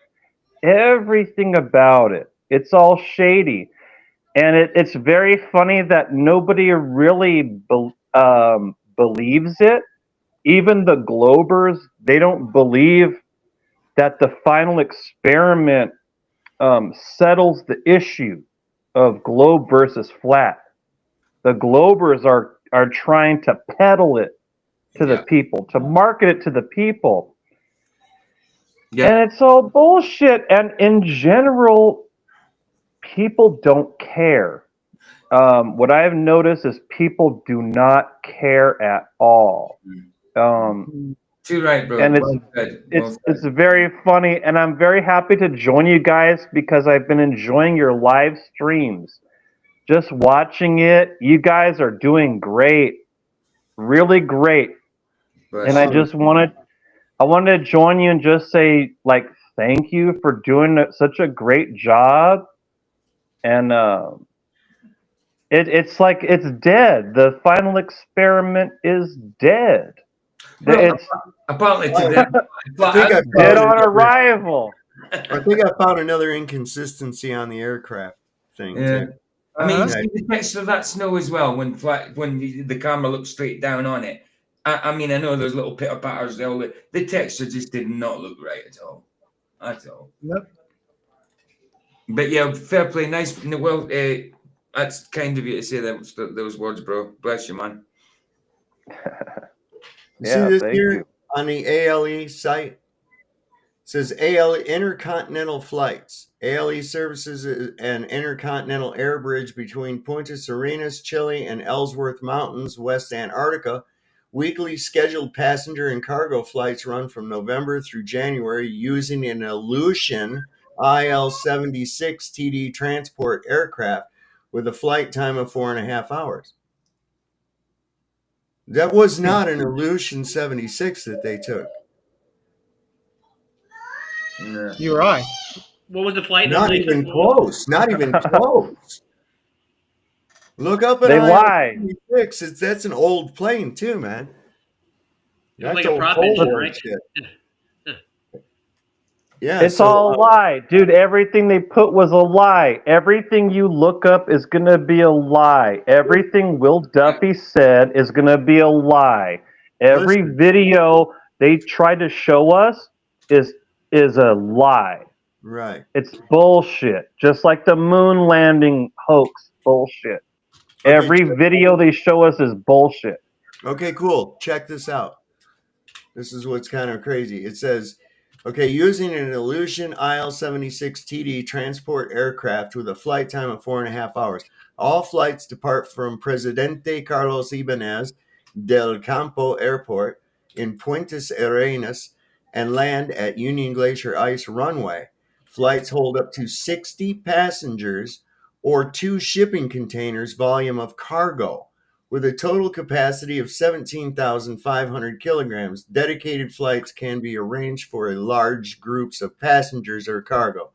[SPEAKER 11] Everything about it. It's all shady. And it's very funny that nobody really believes it. Even the Globers, they don't believe that the final experiment settles the issue of globe versus flat. The Globers are trying to peddle it to the people, to market it to the people.
[SPEAKER 3] Yeah.
[SPEAKER 11] And it's all bullshit. And in general, people don't care. What I have noticed is people do not care at all.
[SPEAKER 3] Too right, bro.
[SPEAKER 11] And
[SPEAKER 3] Well said. Well said.
[SPEAKER 11] it's very funny, and I'm very happy to join you guys because I've been enjoying your live streams. Just watching it, you guys are doing great, really great.
[SPEAKER 3] Bless
[SPEAKER 11] And I
[SPEAKER 3] you.
[SPEAKER 11] just wanted to join you and just say like thank you for doing such a great job. And it's like it's dead. The final experiment is dead.
[SPEAKER 3] Bro,
[SPEAKER 11] It's
[SPEAKER 3] apparently
[SPEAKER 4] I
[SPEAKER 3] today.
[SPEAKER 4] think I
[SPEAKER 11] dead
[SPEAKER 4] found
[SPEAKER 11] on
[SPEAKER 4] another,
[SPEAKER 11] arrival.
[SPEAKER 4] I think I found another inconsistency on the aircraft thing
[SPEAKER 3] Yeah.
[SPEAKER 4] too.
[SPEAKER 3] I mean, you
[SPEAKER 4] Yeah.
[SPEAKER 3] see the texture of that snow as well when the camera looks straight down on it. I mean, I know there's little pitter patters there. The texture just did not look right at all. At all.
[SPEAKER 2] Nope.
[SPEAKER 3] But yeah, fair play. Nice. Well, that's kind of you to say those words, bro. Bless you, man.
[SPEAKER 4] You see
[SPEAKER 11] Yeah,
[SPEAKER 4] this
[SPEAKER 11] thank
[SPEAKER 4] here
[SPEAKER 11] you.
[SPEAKER 4] on the ALE site? It says ALE intercontinental flights. ALE services an intercontinental air bridge between Punta Arenas, Chile, and Ellsworth Mountains, West Antarctica. Weekly scheduled passenger and cargo flights run from November through January using an Aleutian IL-76 TD transport aircraft with a flight time of 4.5 hours. That was not an Aleutian 76 that they took.
[SPEAKER 3] Yeah.
[SPEAKER 2] You're right.
[SPEAKER 7] What was the flight
[SPEAKER 4] Not
[SPEAKER 7] number?
[SPEAKER 4] even close. Not even close. Look up at
[SPEAKER 11] They lie.
[SPEAKER 4] IL-76. That's an old plane too, man.
[SPEAKER 7] It was
[SPEAKER 4] That's
[SPEAKER 7] like a
[SPEAKER 4] old
[SPEAKER 7] prop
[SPEAKER 4] Cold
[SPEAKER 7] engine,
[SPEAKER 4] War
[SPEAKER 7] right?
[SPEAKER 4] shit. Yeah,
[SPEAKER 11] It's
[SPEAKER 4] so
[SPEAKER 11] all a lie, dude. Everything they put was a lie. Everything you look up is gonna be a lie. Everything Will Duffy said is gonna be a lie. Every
[SPEAKER 4] Listen.
[SPEAKER 11] video they try to show us is a lie.
[SPEAKER 4] right.
[SPEAKER 11] It's bullshit. Just like the moon landing hoax bullshit.
[SPEAKER 4] Okay,
[SPEAKER 11] Every video they show us is bullshit.
[SPEAKER 4] Okay, cool. Check this out. This is what's kind of crazy. It says, okay, using an Aleutian IL-76 TD transport aircraft with a flight time of 4.5 hours. All flights depart from Presidente Carlos Ibáñez del Campo Airport in Puentes Arenas and land at Union Glacier Ice Runway. Flights hold up to 60 passengers or 2 shipping containers volume of cargo. With a total capacity of 17,500 kilograms, dedicated flights can be arranged for large groups of passengers or cargo.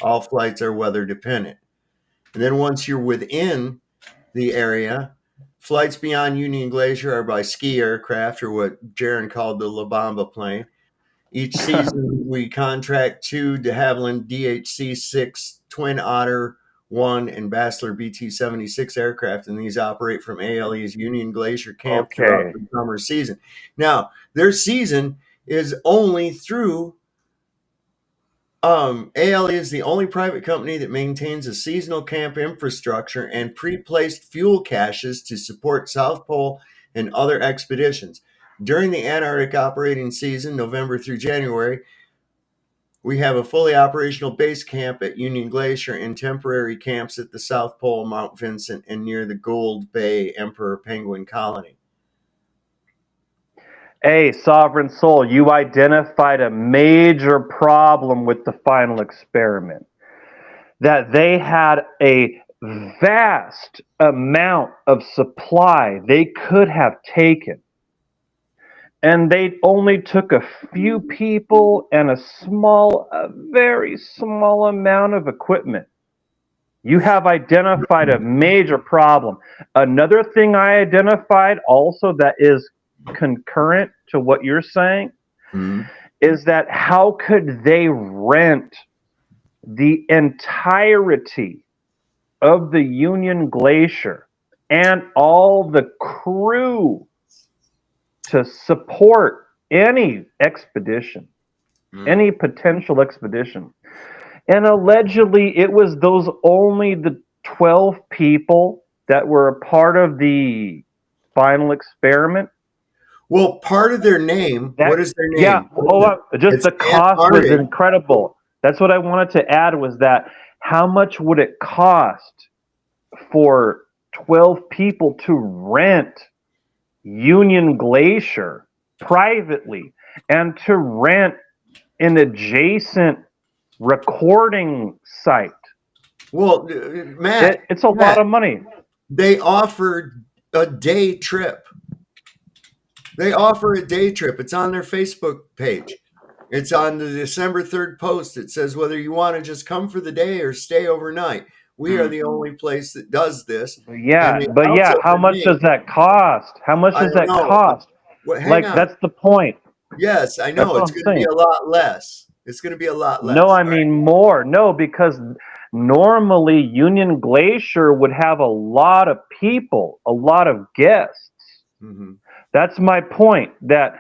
[SPEAKER 4] All flights are weather dependent. And then once you're within the area, flights beyond Union Glacier are by ski aircraft, or what Jaron called the La Bamba plane. Each season, we contract 2 de Havilland DHC-6 Twin Otter 1 and Bassler BT-76 aircraft, and these operate from ALE's Union Glacier camp throughout the summer season. Now, their season is only through ALE is the only private company that maintains a seasonal camp infrastructure and pre-placed fuel caches to support South Pole and other expeditions. During the Antarctic operating season, November through January, we have a fully operational base camp at Union Glacier and temporary camps at the South Pole, Mount Vincent, and near the Gold Bay Emperor Penguin Colony.
[SPEAKER 11] Hey, Sovereign Soul, you identified a major problem with the final experiment. That they had a vast amount of supply they could have taken. And they only took a few people and a very small amount of equipment. You have identified a major problem. Another thing I identified also that is concurrent to what you're saying is that how could they rent the entirety of the Union Glacier and all the crew to support any expedition, any potential expedition? And allegedly it was only the 12 people that were a part of the final experiment.
[SPEAKER 4] Well, part of their name.
[SPEAKER 11] That,
[SPEAKER 4] What is their
[SPEAKER 11] yeah,
[SPEAKER 4] name?
[SPEAKER 11] hold on. Just
[SPEAKER 4] It's
[SPEAKER 11] the cost was
[SPEAKER 4] Antarctic.
[SPEAKER 11] incredible. That's what I wanted to add was that how much would it cost for 12 people to rent Union Glacier privately and to rent an adjacent recording site?
[SPEAKER 4] Well, Matt,
[SPEAKER 11] It's a lot of money.
[SPEAKER 4] They offered a day trip. They offer a day trip. It's on their Facebook page. It's on the December 3rd post. It says whether you want to just come for the day or stay overnight. We are the only place that does this.
[SPEAKER 11] Yeah,
[SPEAKER 4] And
[SPEAKER 11] but yeah, how much does that cost? How much does that cost?
[SPEAKER 4] Well, hang
[SPEAKER 11] Like,
[SPEAKER 4] on.
[SPEAKER 11] that's the point.
[SPEAKER 4] Yes, I
[SPEAKER 11] That's
[SPEAKER 4] know.
[SPEAKER 11] what
[SPEAKER 4] It's
[SPEAKER 11] I'm
[SPEAKER 4] going to be
[SPEAKER 11] saying.
[SPEAKER 4] a lot less. It's going to be a lot less.
[SPEAKER 11] No, I mean more. No, because normally Union Glacier would have a lot of people, a lot of guests.
[SPEAKER 4] Mm-hmm.
[SPEAKER 11] That's my point. That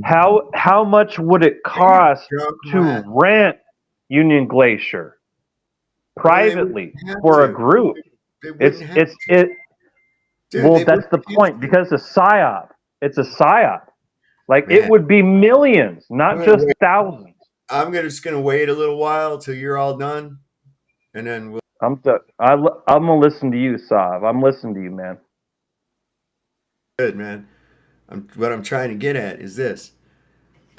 [SPEAKER 11] how much would it cost to rent Union Glacier privately for a group? It's
[SPEAKER 4] Dude,
[SPEAKER 11] well, that's the point, because it's a psyop. It's a psyop. Like,
[SPEAKER 4] Man.
[SPEAKER 11] it would be millions, not just thousands.
[SPEAKER 4] I'm just going to wait a little while till you're all done, and then we'll.
[SPEAKER 11] I'm gonna listen to you, Sav. I'm listening to you, man.
[SPEAKER 4] Good, man. What I'm trying to get at is this.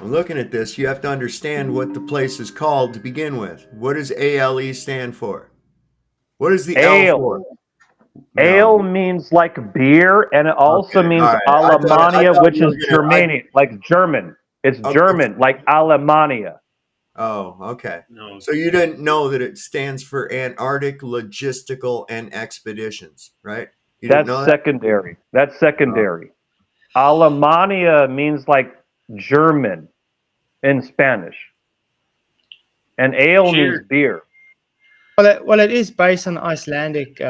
[SPEAKER 4] I'm looking at this. You have to understand what the place is called to begin with. What does ALE stand for? What is the
[SPEAKER 11] Ale.
[SPEAKER 4] L for?
[SPEAKER 11] Ale means like beer, and it also
[SPEAKER 4] Okay,
[SPEAKER 11] means
[SPEAKER 4] all right. I
[SPEAKER 11] Alemania,
[SPEAKER 4] thought
[SPEAKER 11] which
[SPEAKER 4] you
[SPEAKER 11] is
[SPEAKER 4] were gonna-
[SPEAKER 11] Germanic, like German. It's German, like Alemania.
[SPEAKER 4] Oh, okay.
[SPEAKER 7] No.
[SPEAKER 4] So you didn't know that it stands for Antarctic Logistical and Expeditions, right? You didn't
[SPEAKER 11] That's
[SPEAKER 4] know that?
[SPEAKER 11] secondary. That's secondary. Alemania means like German in Spanish, and ale means beer.
[SPEAKER 2] Well, it is based on Icelandic.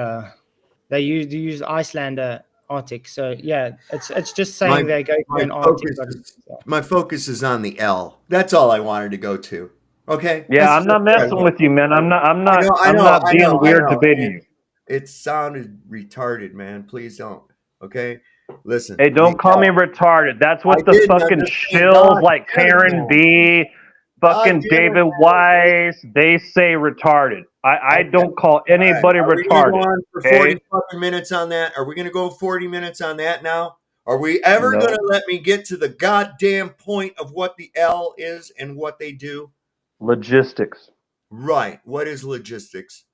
[SPEAKER 2] They use Icelander Arctic. So yeah, it's just saying they go to an Arctic.
[SPEAKER 4] My focus is on the L. That's all I wanted to go to. Okay.
[SPEAKER 11] Yeah, I'm not messing with you, man. I'm not being weird debating you.
[SPEAKER 4] It sounded retarded, man. Please don't. Okay. Listen.
[SPEAKER 11] Hey, don't call me retarded. That's what
[SPEAKER 4] I
[SPEAKER 11] the
[SPEAKER 4] didn't, I'm
[SPEAKER 11] fucking
[SPEAKER 4] just saying,
[SPEAKER 11] shills
[SPEAKER 4] God
[SPEAKER 11] like
[SPEAKER 4] damn it,
[SPEAKER 11] Karen
[SPEAKER 4] man.
[SPEAKER 11] B, fucking
[SPEAKER 4] God damn it,
[SPEAKER 11] David
[SPEAKER 4] man.
[SPEAKER 11] Weiss, they say retarded. I don't call anybody
[SPEAKER 4] Are we gonna
[SPEAKER 11] retarded.
[SPEAKER 4] go on for 40 fucking minutes on that? Are we going to go 40 minutes on that now? Are we ever
[SPEAKER 11] No.
[SPEAKER 4] going to let me get to the goddamn point of what the L is and what they do?
[SPEAKER 11] Logistics.
[SPEAKER 4] Right. What is logistics?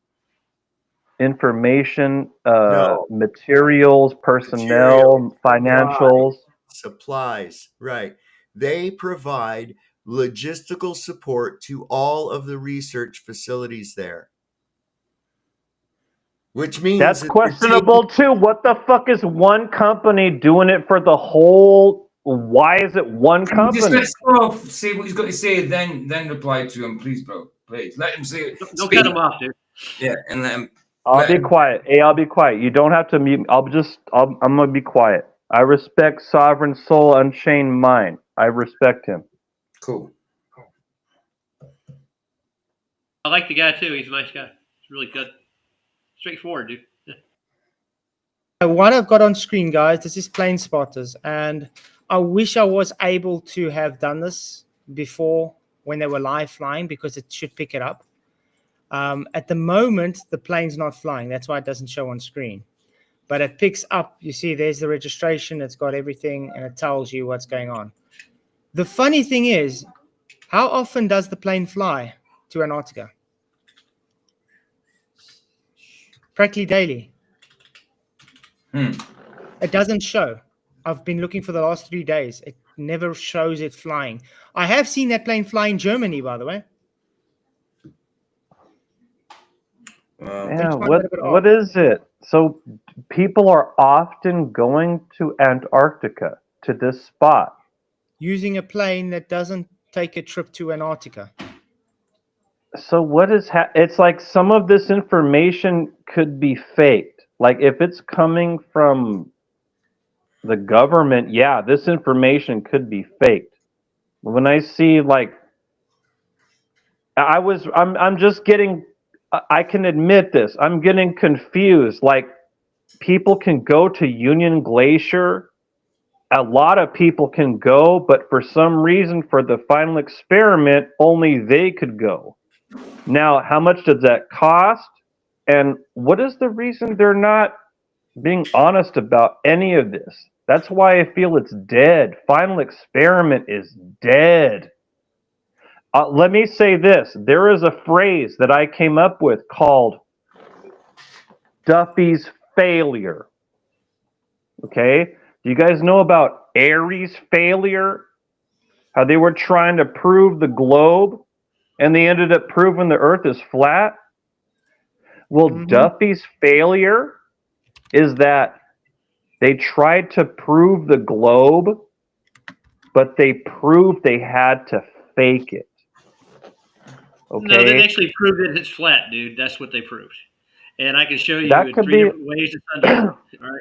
[SPEAKER 11] Information,
[SPEAKER 4] No.
[SPEAKER 11] materials, personnel, financials.
[SPEAKER 4] Supplies. Right. They provide logistical support to all of the research facilities there. Which means
[SPEAKER 11] That's
[SPEAKER 4] that
[SPEAKER 11] questionable too. What the fuck is one company doing it for the whole? Why is it one company?
[SPEAKER 3] Just let Scruff say what he's got to say, then reply to him, please, bro. Please let him say it.
[SPEAKER 7] Don't cut him off, dude.
[SPEAKER 3] Yeah, and let him.
[SPEAKER 11] I'll be quiet. Hey, I'll be quiet. You don't have to mute. I'm gonna be quiet. I respect Sovereign Soul Unchained Mind. I respect him.
[SPEAKER 3] Cool.
[SPEAKER 7] I like the guy too. He's a nice guy. He's really good. Straightforward, dude.
[SPEAKER 2] What I've got on screen, guys, this is Plane Spotters, and I wish I was able to have done this before when they were live flying, because it should pick it up. At the moment, the plane's not flying. That's why it doesn't show on screen. But it picks up. You see, there's the registration. It's got everything, and it tells you what's going on. The funny thing is, how often does the plane fly to Antarctica? Practically daily. It doesn't show. I've been looking for the last 3 days. It never shows it flying. I have seen that plane fly in Germany, by the way.
[SPEAKER 11] Yeah, what is it? So people are often going to Antarctica, to this spot.
[SPEAKER 2] Using a plane that doesn't take a trip to Antarctica.
[SPEAKER 11] So what is it's like some of this information could be faked. Like if it's coming from the government, yeah, this information could be faked. When I see like I'm just getting, I can admit this, I'm getting confused. Like people can go to Union Glacier a lot of people can go, but for some reason, for the final experiment, only they could go. Now, how much does that cost? And what is the reason they're not being honest about any of this? That's why I feel it's dead. Final experiment is dead. Let me say this. There is a phrase that I came up with called Duffy's failure. Okay? Do you guys know about Airy's failure? How they were trying to prove the globe and they ended up proving the earth is flat? Well, Duffy's failure is that they tried to prove the globe, but they proved they had to fake it. Okay?
[SPEAKER 7] No, they actually proved that it's flat, dude. That's what they proved. And I can show you
[SPEAKER 11] That
[SPEAKER 7] in
[SPEAKER 11] could
[SPEAKER 7] 3
[SPEAKER 11] be-
[SPEAKER 7] different ways it's done. All right.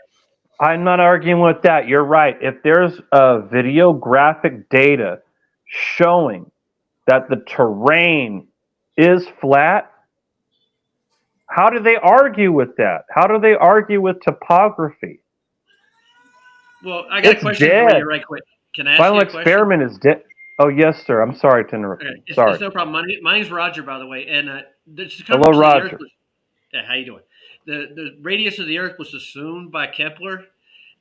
[SPEAKER 11] I'm not arguing with that. You're right. If there's videographic data showing that the terrain is flat, how do they argue with that? How do they argue with topography?
[SPEAKER 7] Well, I got
[SPEAKER 11] It's
[SPEAKER 7] a question for
[SPEAKER 11] dead.
[SPEAKER 7] you right quick. Can I ask
[SPEAKER 11] Final
[SPEAKER 7] you a question?
[SPEAKER 11] experiment is dead. Oh, yes, sir. I'm sorry to interrupt.
[SPEAKER 7] Okay,
[SPEAKER 11] you. Sorry.
[SPEAKER 7] it's no problem. My name's Roger, by the way, and the
[SPEAKER 11] Hello,
[SPEAKER 7] circumference of the
[SPEAKER 11] Roger.
[SPEAKER 7] Earth was, yeah, how you doing? The radius of the Earth was assumed by Kepler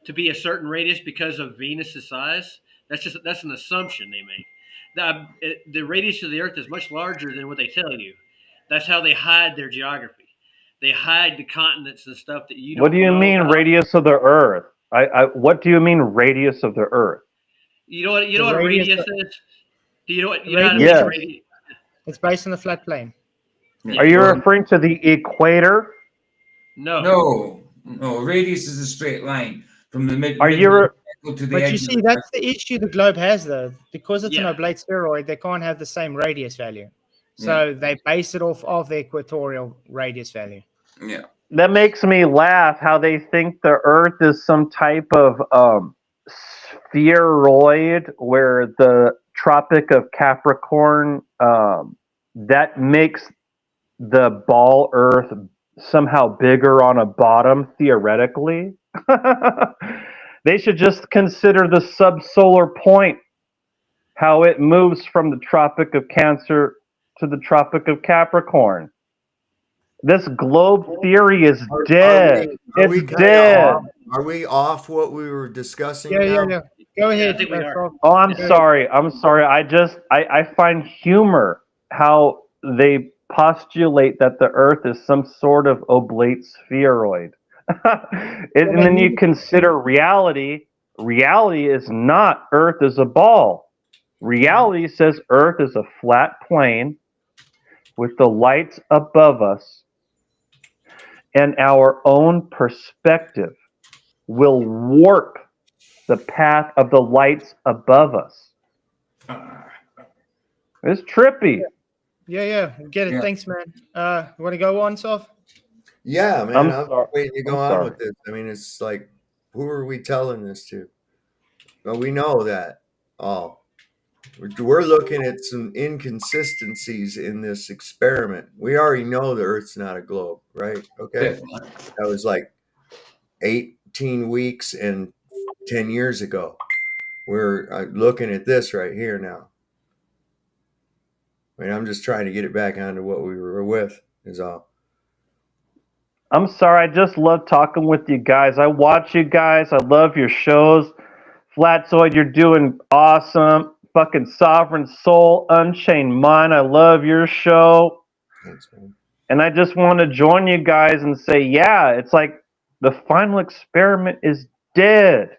[SPEAKER 7] to be a certain radius because of Venus's size. That's an assumption they made. The radius of the Earth is much larger than what they tell you. That's how they hide their geography. They hide the continents and stuff that you don't.
[SPEAKER 11] What do you
[SPEAKER 7] know
[SPEAKER 11] mean
[SPEAKER 7] about.
[SPEAKER 11] radius of the Earth? What do you mean radius of the Earth?
[SPEAKER 7] You know what
[SPEAKER 2] The
[SPEAKER 7] a
[SPEAKER 2] radius
[SPEAKER 7] radius
[SPEAKER 2] of-
[SPEAKER 7] is? Do you know what
[SPEAKER 2] The
[SPEAKER 7] you know how to
[SPEAKER 2] radius
[SPEAKER 7] make a
[SPEAKER 11] Yes.
[SPEAKER 7] radius?
[SPEAKER 2] It's based on the flat plane.
[SPEAKER 11] Are you referring to the equator?
[SPEAKER 7] No.
[SPEAKER 3] No. Radius is a straight line from the mid.
[SPEAKER 11] Are you
[SPEAKER 3] to the
[SPEAKER 2] But
[SPEAKER 3] edge
[SPEAKER 2] you
[SPEAKER 3] of
[SPEAKER 2] see,
[SPEAKER 3] the-
[SPEAKER 2] that's the issue the globe has, though. Because it's an
[SPEAKER 7] Yeah.
[SPEAKER 2] oblate spheroid, they can't have the same radius value. So they base it off of the equatorial radius value.
[SPEAKER 3] Yeah.
[SPEAKER 11] That makes me laugh how they think the Earth is some type of spheroid where the Tropic of Capricorn that makes the ball Earth somehow bigger on a bottom theoretically. They should just consider the subsolar point, how it moves from the Tropic of Cancer to the Tropic of Capricorn. This globe theory is dead.
[SPEAKER 4] Are we
[SPEAKER 11] It's
[SPEAKER 4] kinda
[SPEAKER 11] dead.
[SPEAKER 4] off? Are we off what we were discussing
[SPEAKER 2] Yeah,
[SPEAKER 4] now?
[SPEAKER 2] yeah. Go ahead.
[SPEAKER 7] I think we are.
[SPEAKER 2] Frog.
[SPEAKER 11] Oh, I'm
[SPEAKER 2] Yeah.
[SPEAKER 11] sorry. I find humor how they postulate that the Earth is some sort of oblate spheroid. And then you consider reality. Reality is not Earth is a ball. Reality says Earth is a flat plane with the lights above us, and our own perspective will warp the path of the lights above us. It's trippy.
[SPEAKER 2] Yeah. Get it.
[SPEAKER 3] Yeah.
[SPEAKER 2] Thanks, man. You want to go on, Soph?
[SPEAKER 4] Yeah, man.
[SPEAKER 11] I'm
[SPEAKER 4] I'm
[SPEAKER 11] sorry.
[SPEAKER 4] waiting to go
[SPEAKER 11] I'm
[SPEAKER 4] on
[SPEAKER 11] sorry.
[SPEAKER 4] with this. I mean, it's like, who are we telling this to? Well, we know that all. We're looking at some inconsistencies in this experiment. We already know the Earth's not a globe, right? Okay.
[SPEAKER 3] Definitely.
[SPEAKER 4] That was like 18 weeks and 10 years ago. We're looking at this right here now. I mean, I'm just trying to get it back onto what we were with, is all.
[SPEAKER 11] I'm sorry. I just love talking with you guys. I watch you guys. I love your shows. Flatzoid, you're doing awesome. Fucking Sovereign Soul, Unchained Mind. I love your show.
[SPEAKER 4] Thanks, man.
[SPEAKER 11] And I just want to join you guys and say, yeah, it's like the final experiment is dead.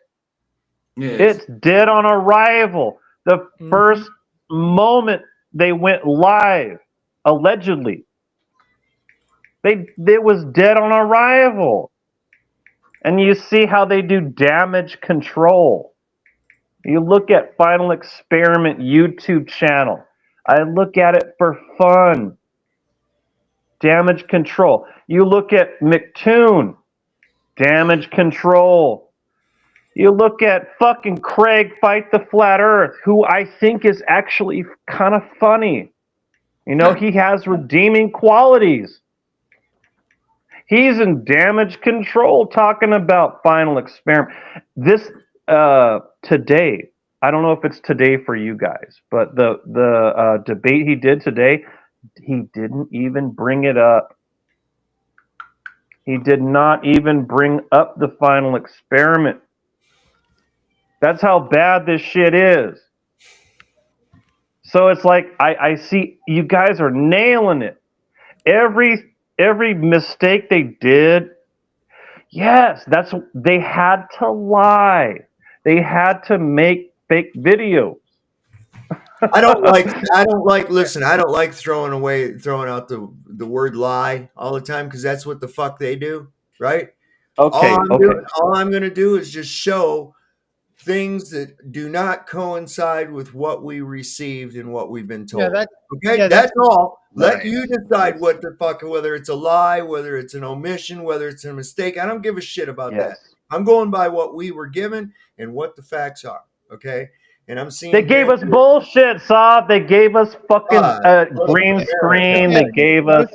[SPEAKER 3] Yes.
[SPEAKER 11] It's dead on arrival. The first moment they went live, allegedly, it was dead on arrival. And you see how they do damage control. You look at Final Experiment YouTube channel. I look at it for fun. Damage control. You look at McToon. Damage control. You look at fucking Craig Fight the Flat Earth, who I think is actually kind of funny. You know, he has redeeming qualities. He's in damage control talking about Final Experiment. This today. I don't know if it's today for you guys, but the debate he did today, he didn't even bring it up. He did not even bring up the final experiment. That's how bad this shit is. So it's like I see you guys are nailing it. Every mistake they did, yes, they had to lie. They had to make fake videos.
[SPEAKER 4] I don't like listen, I don't like throwing out the word lie all the time, because that's what the fuck they do, right?
[SPEAKER 11] Okay.
[SPEAKER 4] All I'm gonna do is just show things that do not coincide with what we received and what we've been told. That's all. Let
[SPEAKER 2] right.
[SPEAKER 4] you decide what the fuck, whether it's a lie, whether it's an omission, whether it's a mistake. I don't give a shit about that. I'm going by what we were given and what the facts are. Okay. And I'm seeing
[SPEAKER 11] They gave us bullshit, Saab. They gave us fucking green screen. They gave us.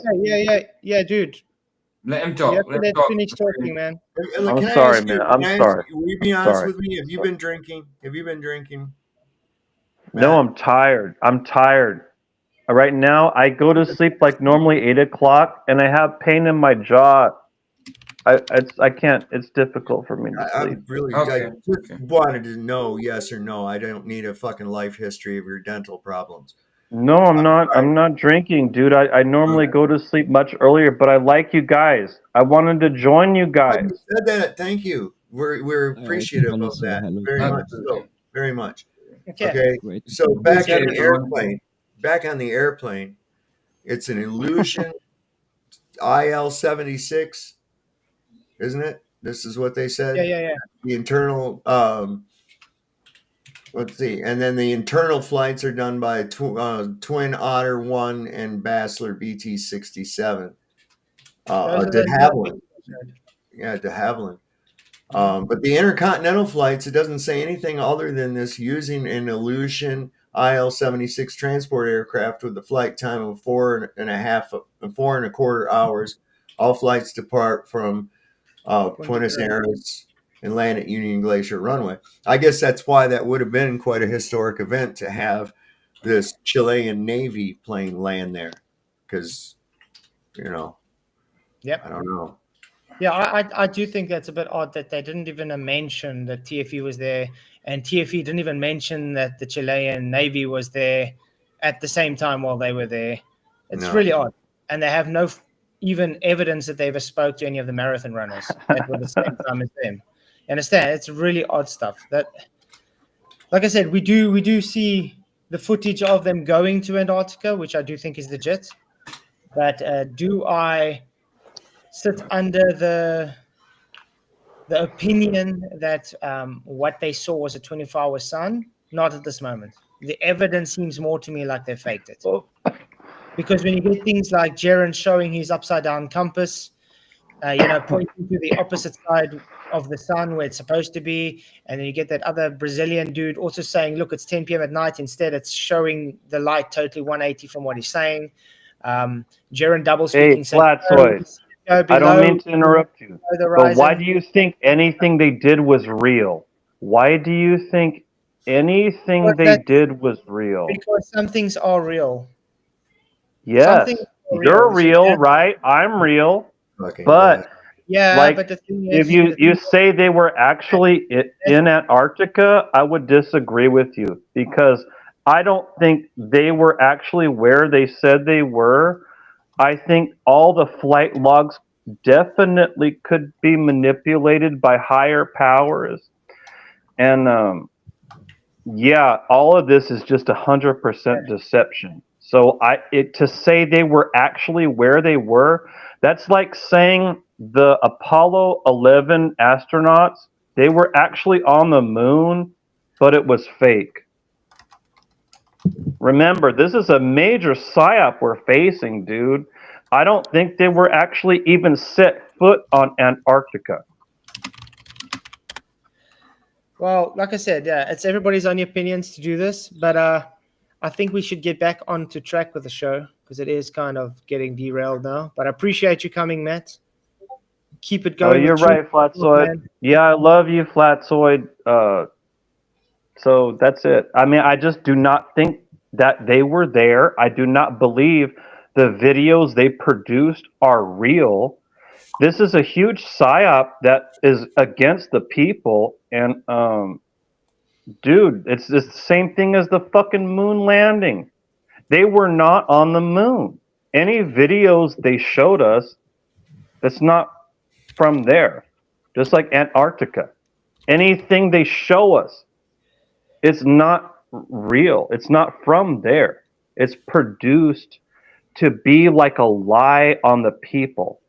[SPEAKER 2] Yeah, dude.
[SPEAKER 3] Let him
[SPEAKER 2] You
[SPEAKER 3] talk.
[SPEAKER 2] have to
[SPEAKER 3] Let him
[SPEAKER 2] let
[SPEAKER 3] talk.
[SPEAKER 2] finish talking, man.
[SPEAKER 11] I'm sorry, man. I'm sorry.
[SPEAKER 4] Will you be honest with me? Have you been drinking? Have you been drinking?
[SPEAKER 11] No, I'm tired. I'm tired. Right now, I go to sleep like normally 8 o'clock, and I have pain in my jaw. I can't. It's difficult for me to sleep.
[SPEAKER 4] I just wanted to know yes or no. I don't need a fucking life history of your dental problems.
[SPEAKER 11] No, I'm not. I'm not drinking, dude. I normally go to sleep much earlier, but I like you guys. I wanted to join you guys.
[SPEAKER 4] You said that. Thank you. We're appreciative of that very much. So very much. Okay. So back on the airplane. It's an illusion. IL-76, isn't it? This is what they said.
[SPEAKER 2] Yeah.
[SPEAKER 4] The internal. Let's see, and then the internal flights are done by Twin Otter 1 and Basler BT-67. De Havilland. Yeah, de Havilland. But the intercontinental flights, it doesn't say anything other than this using an Illusion IL-76 transport aircraft with a flight time of 4.25 hours. All flights depart from Buenos Aires and land at Union Glacier runway. I guess that's why that would have been quite a historic event to have this Chilean Navy plane land there, because I don't know.
[SPEAKER 2] Yeah, I do think that's a bit odd that they didn't even mention that TFE was there, and TFE didn't even mention that the Chilean Navy was there at the same time while they were there. It's really odd, and they have no even evidence that they ever spoke to any of the marathon runners that were the same time as them. You understand? It's really odd stuff. That, like I said, we do see the footage of them going to Antarctica, which I do think is legit. But do I sit under the opinion that what they saw was a 24-hour sun? Not at this moment. The evidence seems more to me like they faked it. Because when you get things like Jaron showing his upside down compass, pointing to the opposite side of the sun where it's supposed to be, and then you get that other Brazilian dude also saying, look, it's 10 p.m. at night. Instead, it's showing the light totally 180 from what he's saying. Jaron double speaking.
[SPEAKER 11] Hey, Flatzoid. I don't mean to interrupt you, but why do you think anything they did was real? Why do you think anything they did was real?
[SPEAKER 2] Because some things are real.
[SPEAKER 11] Yes, you're real, right? I'm real. But
[SPEAKER 2] but the thing is,
[SPEAKER 11] if you say they were actually in Antarctica, I would disagree with you, because I don't think they were actually where they said they were. I think all the flight logs definitely could be manipulated by higher powers. And all of this is just 100% deception. So to say they were actually where they were, that's like saying the Apollo 11 astronauts, they were actually on the moon, but it was fake. Remember, this is a major psyop we're facing, dude. I don't think they were actually even set foot on Antarctica.
[SPEAKER 2] Well, like I said, it's everybody's own opinions to do this, but I think we should get back onto track with the show, because it is kind of getting derailed now. But I appreciate you coming, Matt. Keep it going.
[SPEAKER 11] Oh, you're right, Flatzoid. Yeah, I love you, Flatzoid. So that's it. I mean, I just do not think that they were there. I do not believe the videos they produced are real. This is a huge psyop that is against the people. And, dude, it's the same thing as the fucking moon landing. They were not on the moon. Any videos they showed us, that's not from there. Just like Antarctica. Anything they show us, it's not real. It's not from there. It's produced to be like a lie on the people.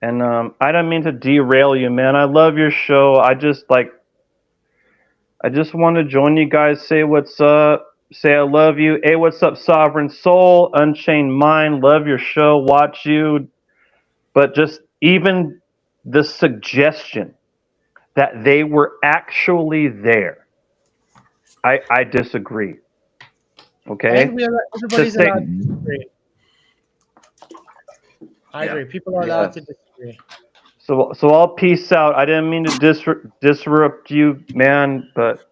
[SPEAKER 11] And I don't mean to derail you, man. I love your show. I just want to join you guys. Say what's up. Say I love you. Hey, what's up, Sovereign Soul, Unchained Mind? Love your show. Watch you. But just even the suggestion that they were actually there, I disagree. Okay?
[SPEAKER 2] I think everybody's allowed to disagree. I agree. People are allowed to disagree.
[SPEAKER 11] So I'll peace out. I didn't mean to disrupt you, man, but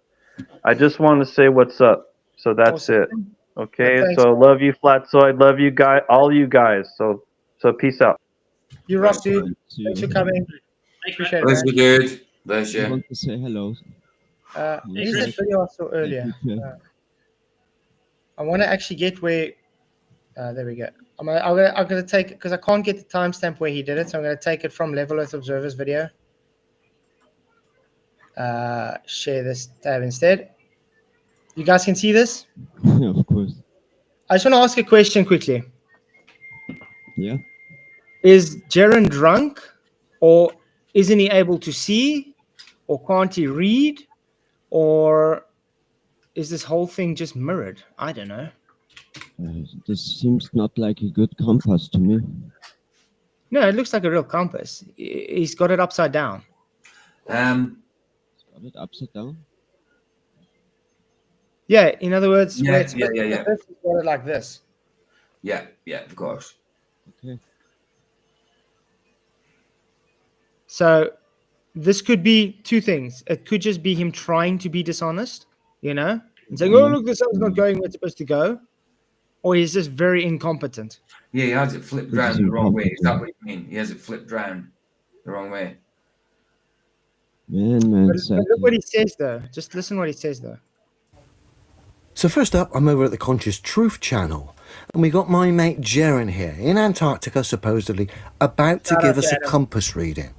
[SPEAKER 11] I just wanted to say what's up. So that's it. Okay.
[SPEAKER 2] Well,
[SPEAKER 11] so love you, Flatzoid. Love you guys, all you guys. So peace out.
[SPEAKER 2] You rock, dude. Thanks for coming. Appreciate it, man.
[SPEAKER 3] Bless you, dude. Bless you.
[SPEAKER 13] I want to say hello.
[SPEAKER 2] Here's that video I saw earlier. I want to actually get where. There we go. I'm gonna take it because I can't get the timestamp where he did it, so I'm gonna take it from Level Earth Observer's video. Share this tab instead. You guys can see this?
[SPEAKER 13] Of course.
[SPEAKER 2] I just want to ask a question quickly.
[SPEAKER 13] Yeah.
[SPEAKER 2] Is Jaren drunk, or isn't he able to see, or can't he read, or is this whole thing just mirrored? I don't know.
[SPEAKER 13] This seems not like a good compass to me.
[SPEAKER 2] No, it looks like a real compass. He's got it upside down.
[SPEAKER 13] Got it upside down?
[SPEAKER 2] Yeah, in other words,
[SPEAKER 3] Yeah,
[SPEAKER 2] where it's
[SPEAKER 3] yeah.
[SPEAKER 2] he's got it like this.
[SPEAKER 3] Yeah, of course.
[SPEAKER 13] Okay.
[SPEAKER 2] So this could be two things. It could just be him trying to be dishonest, and saying, "Oh, look, the sun's not going where it's supposed to go," or he's just very incompetent.
[SPEAKER 3] Yeah, he has it flipped round the wrong way. Is that what you mean? He has it flipped round the wrong way.
[SPEAKER 13] Man,
[SPEAKER 2] But look what he says, though. Just listen what he says, though.
[SPEAKER 14] So first up, I'm over at the Conscious Truth channel, and we got my mate Jaren here in Antarctica, supposedly about to give us a compass reading.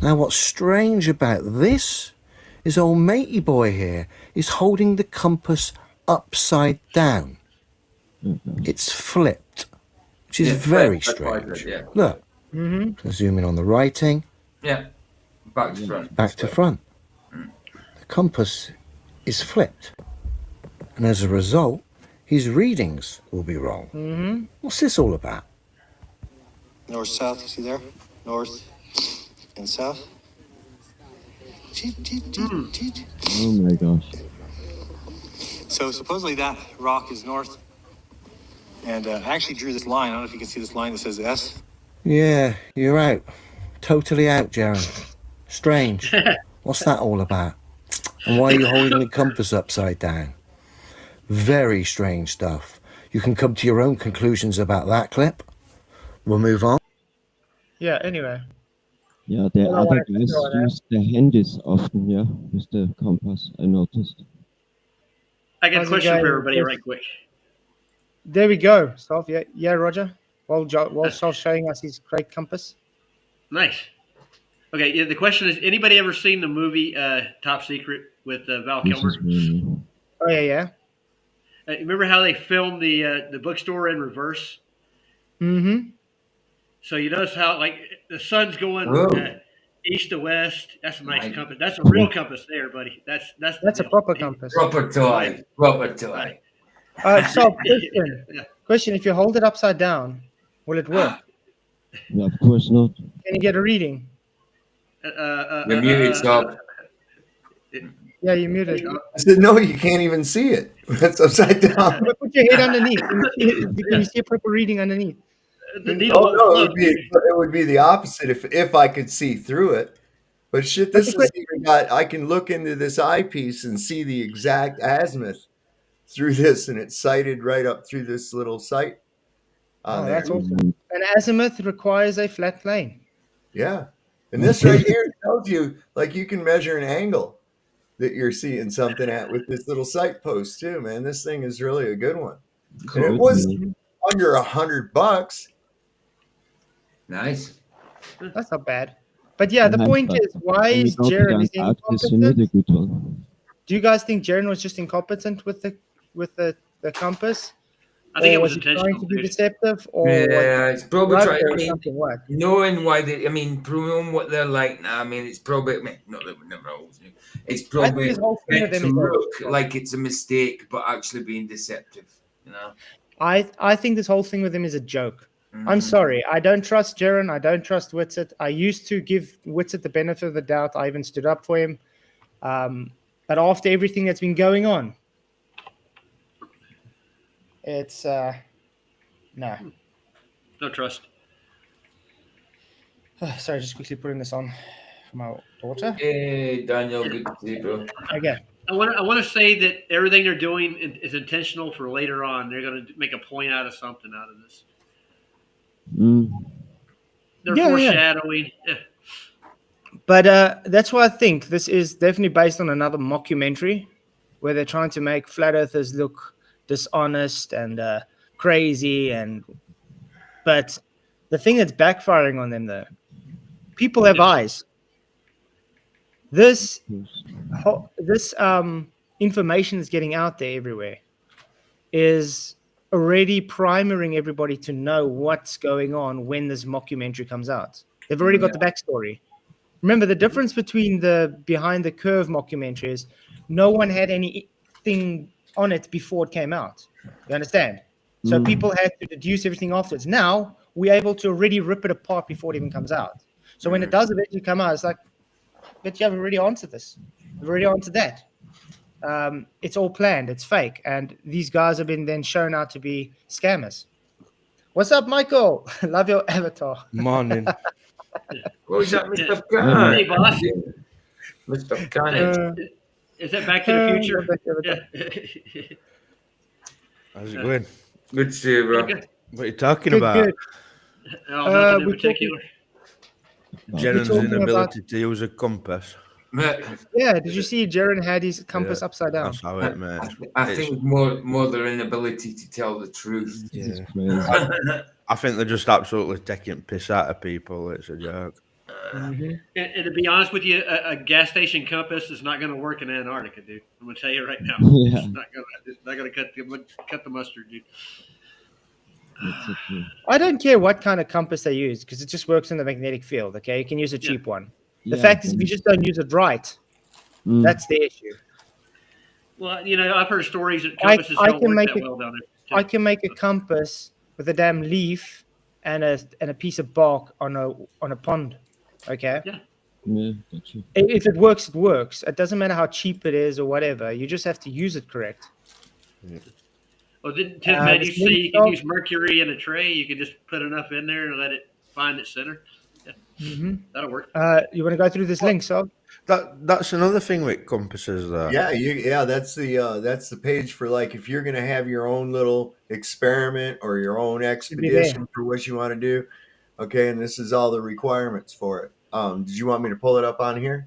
[SPEAKER 14] Now, what's strange about this is old matey boy here is holding the compass upside down. It's flipped, which is very strange. Look, so zoom in on the writing.
[SPEAKER 3] Yeah, back to front.
[SPEAKER 14] Back to front. The compass is flipped. And as a result, his readings will be wrong. What's this all about?
[SPEAKER 15] North, south, you see there? North and south.
[SPEAKER 13] Oh my gosh.
[SPEAKER 15] So supposedly that rock is north. And I actually drew this line. I don't know if you can see this line that says S.
[SPEAKER 14] Yeah, you're out. Totally out, Jaren. Strange. What's that all about? And why are you holding the compass upside down? Very strange stuff. You can come to your own conclusions about that clip. We'll move on.
[SPEAKER 2] Yeah, anyway.
[SPEAKER 13] Yeah, the other guys use the handys often, yeah, with the compass, I noticed.
[SPEAKER 7] I got a question for everybody right quick.
[SPEAKER 2] There we go, Stolf. Yeah, Roger. While Stolf showing us his great compass.
[SPEAKER 7] Nice. Okay, yeah, the question is, anybody ever seen the movie Top Secret with Val Kilmer?
[SPEAKER 2] Oh, yeah.
[SPEAKER 7] Remember how they filmed the bookstore in reverse?
[SPEAKER 2] Mm-hmm.
[SPEAKER 7] So you notice how, like, the sun's going east to west. That's a nice compass. That's a real compass there, buddy. That's
[SPEAKER 2] a proper compass.
[SPEAKER 3] Proper toy.
[SPEAKER 2] So, question: if you hold it upside down, will it work?
[SPEAKER 13] Yeah, of course not.
[SPEAKER 2] Can you get a reading?
[SPEAKER 3] You're muted, stop.
[SPEAKER 2] Yeah, you're muted.
[SPEAKER 4] I said, no, you can't even see it. That's upside down.
[SPEAKER 2] Put your head underneath. Can you see a proper reading underneath?
[SPEAKER 4] Oh, no, it would be the opposite if I could see through it. But shit,
[SPEAKER 2] But
[SPEAKER 4] this
[SPEAKER 2] the
[SPEAKER 4] has even got. I can look into this eyepiece and see the exact azimuth through this, and it's sighted right up through this little sight on
[SPEAKER 2] Oh,
[SPEAKER 4] there.
[SPEAKER 2] that's awesome. An azimuth requires a flat plane.
[SPEAKER 4] Yeah, and this right here tells you, like, you can measure an angle that you're seeing something at with this little sight post too, man. This thing is really a good one, and it was under $100.
[SPEAKER 3] Nice.
[SPEAKER 2] That's not bad. But yeah, the point is, why
[SPEAKER 13] When we
[SPEAKER 2] is
[SPEAKER 13] go to
[SPEAKER 2] Jaron is
[SPEAKER 13] Antarctica, you need a
[SPEAKER 2] incompetent?
[SPEAKER 13] good one.
[SPEAKER 2] Do you guys think Jaron was just incompetent with the compass?
[SPEAKER 7] I think
[SPEAKER 2] Or
[SPEAKER 7] it was
[SPEAKER 2] he trying
[SPEAKER 7] intentional,
[SPEAKER 2] to be
[SPEAKER 7] dude.
[SPEAKER 2] deceptive, or
[SPEAKER 3] Yeah, it's probably
[SPEAKER 2] was
[SPEAKER 3] trying.
[SPEAKER 2] there
[SPEAKER 3] I mean,
[SPEAKER 2] something? What?
[SPEAKER 3] knowing why they, I mean, knowing what they're like now. I mean, it's probably. I mean, not that we never always knew. It's
[SPEAKER 2] I think
[SPEAKER 3] probably
[SPEAKER 2] this whole thing with
[SPEAKER 3] meant
[SPEAKER 2] them
[SPEAKER 3] to
[SPEAKER 2] is
[SPEAKER 3] look like it's a mistake, but actually being deceptive. You know.
[SPEAKER 2] I think this whole thing with him is a joke. I'm
[SPEAKER 3] Mhm.
[SPEAKER 2] sorry. I don't trust Jaron. I don't trust Whitsett. I used to give Whitsett the benefit of the doubt. I even stood up for him. But after everything that's been going on, it's no.
[SPEAKER 7] No trust.
[SPEAKER 2] Sorry, just quickly putting this on for my daughter.
[SPEAKER 3] Hey, Daniel, good to see you, bro.
[SPEAKER 2] Okay.
[SPEAKER 7] I want to say that everything they're doing is intentional for later on. They're going to make a point out of something out of this. They're foreshadowing. Yeah.
[SPEAKER 2] But that's why I think this is definitely based on another mockumentary where they're trying to make flat earthers look dishonest and crazy. But the thing that's backfiring on them, though, people have eyes. This information that's getting out there everywhere is already primering everybody to know what's going on when this mockumentary comes out. They've already got the backstory. Remember, the difference between the Behind the Curve mockumentary is no one had anything on it before it came out. You understand? So people had to deduce everything afterwards. Now we're able to already rip it apart before it even comes out. So when it does eventually come out, it's like, but you have already answered this. You've already answered that. It's all planned. It's fake. And these guys have been then shown out to be scammers. What's up, Michael? Love your avatar.
[SPEAKER 16] Morning.
[SPEAKER 3] What was that, Mr. Khan?
[SPEAKER 7] Hey, boss.
[SPEAKER 3] Mr. Khan.
[SPEAKER 7] Is that Back to the Future?
[SPEAKER 16] How's it going?
[SPEAKER 3] Good to see you, bro.
[SPEAKER 16] What are you talking about?
[SPEAKER 7] Good. Nothing in particular.
[SPEAKER 16] Jaron's inability to use a compass.
[SPEAKER 2] Yeah, did you see Jaron had his compass upside down?
[SPEAKER 16] That's how it, mate.
[SPEAKER 3] I think more their inability to tell the truth.
[SPEAKER 16] Yeah. I think they're just absolutely taking piss out of people. It's a joke.
[SPEAKER 7] And to be honest with you, a gas station compass is not going to work in Antarctica, dude. I'm going to tell you right now.
[SPEAKER 13] Yeah.
[SPEAKER 7] It's not going to cut the mustard, dude.
[SPEAKER 2] I don't care what kind of compass they use because it just works in the magnetic field. Okay, you can use a cheap one. The fact is, if you just don't use it right, that's the issue.
[SPEAKER 7] Well, I've heard stories that compasses don't work that well down there.
[SPEAKER 2] I can make a compass with a damn leaf and a piece of bark on a pond. Okay.
[SPEAKER 7] Yeah.
[SPEAKER 13] Yeah, gotcha.
[SPEAKER 2] If it works, it works. It doesn't matter how cheap it is or whatever. You just have to use it correct.
[SPEAKER 7] Well, didn't Tim Matthews say you can use mercury in a tray? You can just put enough in there and let it find its center. Yeah. That'll work.
[SPEAKER 2] You want to go through this link, so?
[SPEAKER 16] That's another thing with compasses, though.
[SPEAKER 4] Yeah, that's the page for, like, if you're gonna have your own little experiment or your own expedition for what you want to do. Okay, and this is all the requirements for it. Did you want me to pull it up on here?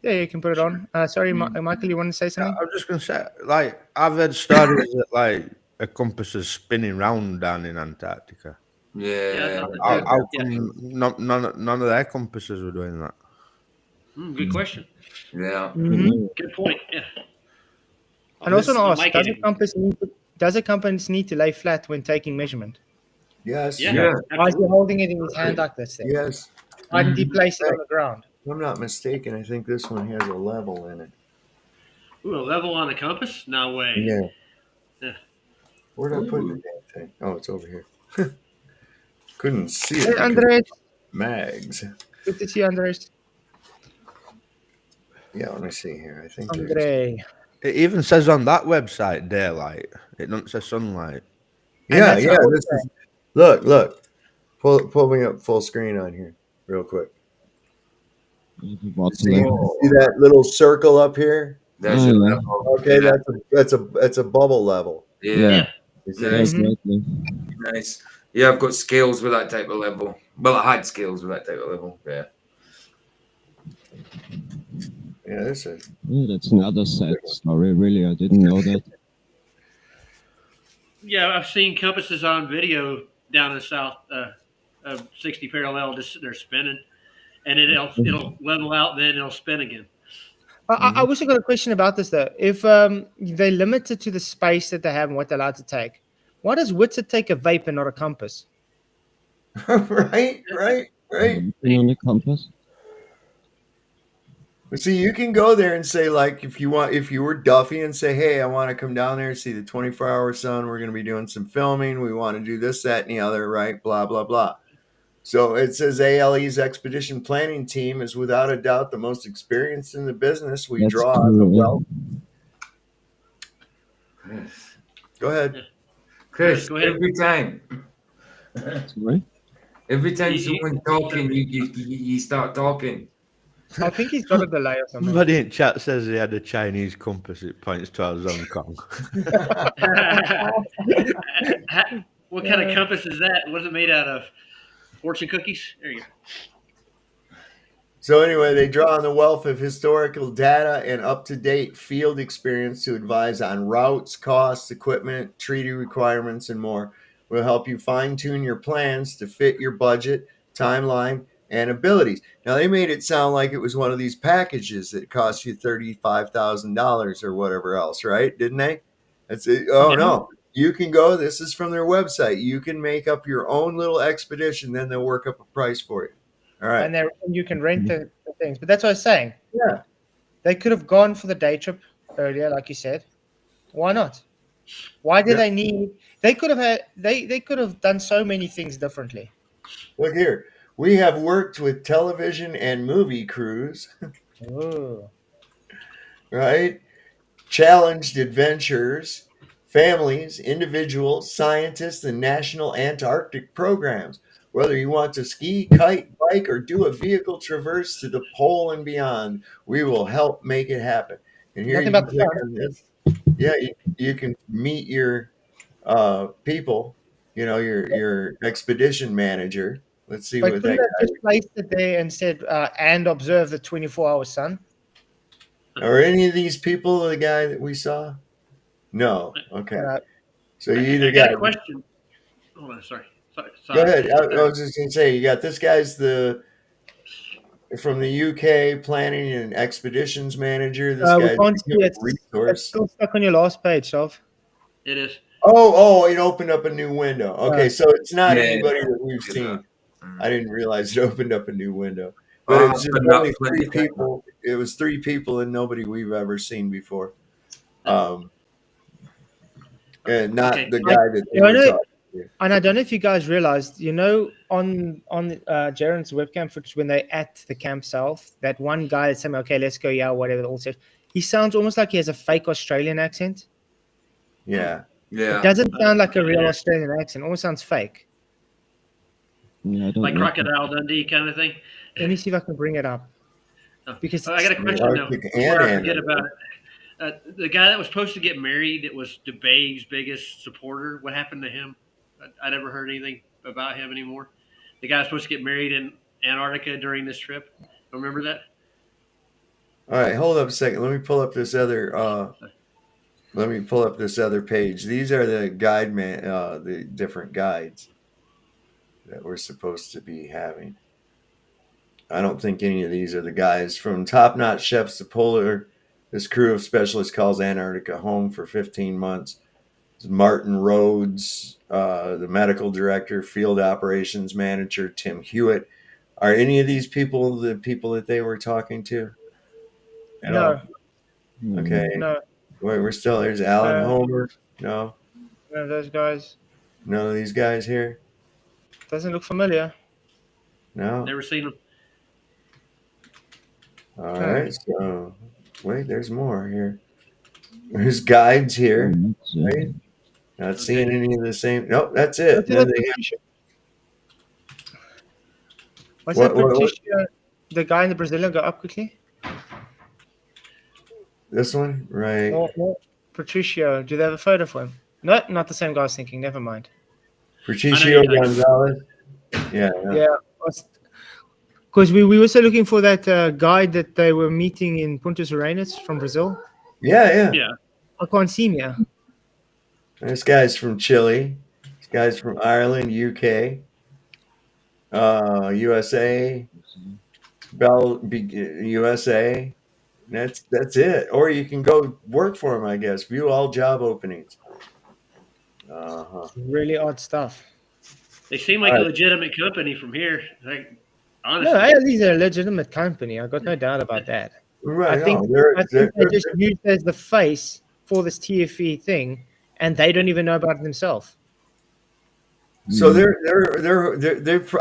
[SPEAKER 2] Yeah, you can put it on. Sorry, Michael, you want to say something?
[SPEAKER 16] I was just gonna say, like, I've heard stories that, like, a compass is spinning round down in Antarctica.
[SPEAKER 3] Yeah.
[SPEAKER 16] How come none of their compasses were doing that?
[SPEAKER 7] Good question.
[SPEAKER 3] Yeah.
[SPEAKER 7] Good point. Yeah.
[SPEAKER 2] And also, ask, does a compass need to lay flat when taking measurement?
[SPEAKER 4] Yes.
[SPEAKER 7] Yeah.
[SPEAKER 2] Why is he holding it in his hand like this? Then?
[SPEAKER 4] Yes.
[SPEAKER 2] Why didn't he place it on the ground?
[SPEAKER 4] If I'm not mistaken, I think this one has a level in it.
[SPEAKER 7] Ooh, a level on a compass? No way.
[SPEAKER 4] Yeah. Where did I put the damn thing? Oh, it's over here. Couldn't see it.
[SPEAKER 2] Hey, Andres.
[SPEAKER 4] Mags.
[SPEAKER 2] Good to see you, Andres.
[SPEAKER 4] Yeah, let me see here. I think
[SPEAKER 2] Andre.
[SPEAKER 16] It even says on that website daylight. It doesn't say sunlight.
[SPEAKER 4] Yeah. This is, look. Pull me up full screen on here real quick. See that little circle up here?
[SPEAKER 3] There's your level.
[SPEAKER 4] Okay,
[SPEAKER 3] Yeah.
[SPEAKER 4] that's a bubble level.
[SPEAKER 3] Yeah.
[SPEAKER 4] You see?
[SPEAKER 3] Nice. Nice. Yeah, I've got skills with that type of level. Well, I had skills with that type of level. Yeah.
[SPEAKER 4] Yeah, this is.
[SPEAKER 13] Yeah, that's another sad story. Really, I didn't know that.
[SPEAKER 7] Yeah, I've seen compasses on video down in the south of 60 parallel, just they're spinning, and it'll level out, then it'll spin again.
[SPEAKER 2] I also got a question about this though. If they limit it to the space that they have and what they're allowed to take, why does Witzer take a vape and not a compass?
[SPEAKER 4] right.
[SPEAKER 13] On the compass.
[SPEAKER 4] But see, you can go there and say, like, if you were Duffy and say, hey, I want to come down there and see the 24-hour sun. We're going to be doing some filming. We want to do this, that, and the other, right? Blah, blah, blah. So it says ALE's expedition planning team is without a doubt the most experienced in the business. We
[SPEAKER 13] That's
[SPEAKER 4] draw on the
[SPEAKER 13] true,
[SPEAKER 4] well. Go ahead.
[SPEAKER 3] Chris,
[SPEAKER 7] Go ahead.
[SPEAKER 3] every time.
[SPEAKER 13] Sorry?
[SPEAKER 3] Every time someone's talking, you start talking.
[SPEAKER 2] I think he's got a delay or something.
[SPEAKER 16] Somebody in chat says he had a Chinese compass. It points towards Hong Kong.
[SPEAKER 7] What kind of compass is that? What is it made out of? Fortune cookies? There you go.
[SPEAKER 4] So anyway, they draw on the wealth of historical data and up-to-date field experience to advise on routes, costs, equipment, treaty requirements, and more. Will help you fine-tune your plans to fit your budget, timeline, and abilities. Now, they made it sound like it was one of these packages that cost you $35,000 or whatever else, right? Didn't they? That's it. Oh, no. You can go. This is from their website. You can make up your own little expedition. Then they'll work up a price for you. All right.
[SPEAKER 2] And you can rent the things. But that's what I was saying.
[SPEAKER 4] Yeah.
[SPEAKER 2] They could have gone for the day trip earlier, like you said. Why not? Why do they need? They could have had. They could have done so many things differently.
[SPEAKER 4] Look here. We have worked with television and movie crews.
[SPEAKER 2] Ooh.
[SPEAKER 4] Right? Challenged adventurers, families, individuals, scientists, and national Antarctic programs. Whether you want to ski, kite, bike, or do a vehicle traverse to the pole and beyond, we will help make it happen. And here
[SPEAKER 2] Nothing
[SPEAKER 4] you
[SPEAKER 2] about
[SPEAKER 4] can
[SPEAKER 2] the
[SPEAKER 4] click on this. Yeah, you can meet your people, your expedition manager. Let's see
[SPEAKER 2] But
[SPEAKER 4] what
[SPEAKER 2] couldn't
[SPEAKER 4] that
[SPEAKER 2] they just placed it there and said, and observe the 24-hour sun?
[SPEAKER 4] Are any of these people the guy that we saw? No. Okay. So you either
[SPEAKER 7] I got a question. Hold on, sorry.
[SPEAKER 4] Go ahead. I was just going to say, you got this guy's from the UK planning and expeditions manager. This
[SPEAKER 2] We
[SPEAKER 4] guy's
[SPEAKER 2] can't see it. It's
[SPEAKER 4] resource.
[SPEAKER 2] still stuck on your last page, Sov.
[SPEAKER 7] It is.
[SPEAKER 4] Oh, it opened up a new window. Okay, so it's not
[SPEAKER 3] Yeah.
[SPEAKER 4] anybody that we've seen. I didn't realize it opened up a new window. But
[SPEAKER 3] Oh,
[SPEAKER 4] it's just
[SPEAKER 3] but not
[SPEAKER 4] only three
[SPEAKER 3] plenty.
[SPEAKER 4] people. It was 3 people and nobody we've ever seen before. And not the guy that they were talking to.
[SPEAKER 2] And I don't know if you guys realized, on Jaren's webcam footage when they're at the camp south, that one guy that's saying, okay, let's go, yeah, whatever, all said, he sounds almost like he has a fake Australian accent.
[SPEAKER 4] Yeah.
[SPEAKER 2] It doesn't sound like a real Australian accent. It almost sounds fake.
[SPEAKER 13] Yeah, I don't
[SPEAKER 7] Like
[SPEAKER 13] know.
[SPEAKER 7] Crocodile Dundee kind of thing.
[SPEAKER 2] Let me see if I can bring it up. Because
[SPEAKER 7] I got a question though. Before I forget about it. The guy that was supposed to get married, it was DeBave's biggest supporter. What happened to him? I never heard anything about him anymore. The guy was supposed to get married in Antarctica during this trip. Remember that?
[SPEAKER 4] All right, hold up a second. Let me pull up this other page. These are the the different guides that we're supposed to be having. I don't think any of these are the guys. From top-notch chefs to polar, this crew of specialists calls Antarctica home for 15 months. It's Martin Rhodes, the medical director, field operations manager, Tim Hewitt. Are any of these people the people that they were talking to?
[SPEAKER 2] No.
[SPEAKER 4] Okay.
[SPEAKER 2] No.
[SPEAKER 4] Wait, there's Alan Homer. No.
[SPEAKER 2] None of those guys.
[SPEAKER 4] None of these guys here?
[SPEAKER 2] Doesn't look familiar.
[SPEAKER 4] No.
[SPEAKER 7] Never seen him.
[SPEAKER 4] All right. So, wait, there's more here. There's guides here. Right? Not seeing any of the same. Nope, that's it. Then they have,
[SPEAKER 2] What's that Patricia the guy in the Brazilian go up quickly?
[SPEAKER 4] This one, right?
[SPEAKER 2] No. Patricio. Do they have a photo for him? No, not the same guy I was thinking. Never mind.
[SPEAKER 4] Patricio Gonzalez. Yeah.
[SPEAKER 2] Yeah. Because we were also looking for that guy that they were meeting in Punta Arenas from Brazil.
[SPEAKER 4] Yeah.
[SPEAKER 2] I can't see him here.
[SPEAKER 4] This guy's from Chile. This guy's from Ireland, UK, USA, USA. That's it. Or you can go work for him, I guess. View all job openings.
[SPEAKER 2] Really odd stuff.
[SPEAKER 7] They seem like a legitimate company from here. Like, honestly.
[SPEAKER 2] No, at least they're a legitimate company. I got no doubt about that.
[SPEAKER 4] Right.
[SPEAKER 2] I think they just used it as the face for this TFE thing, and they don't even know about it themselves.
[SPEAKER 4] So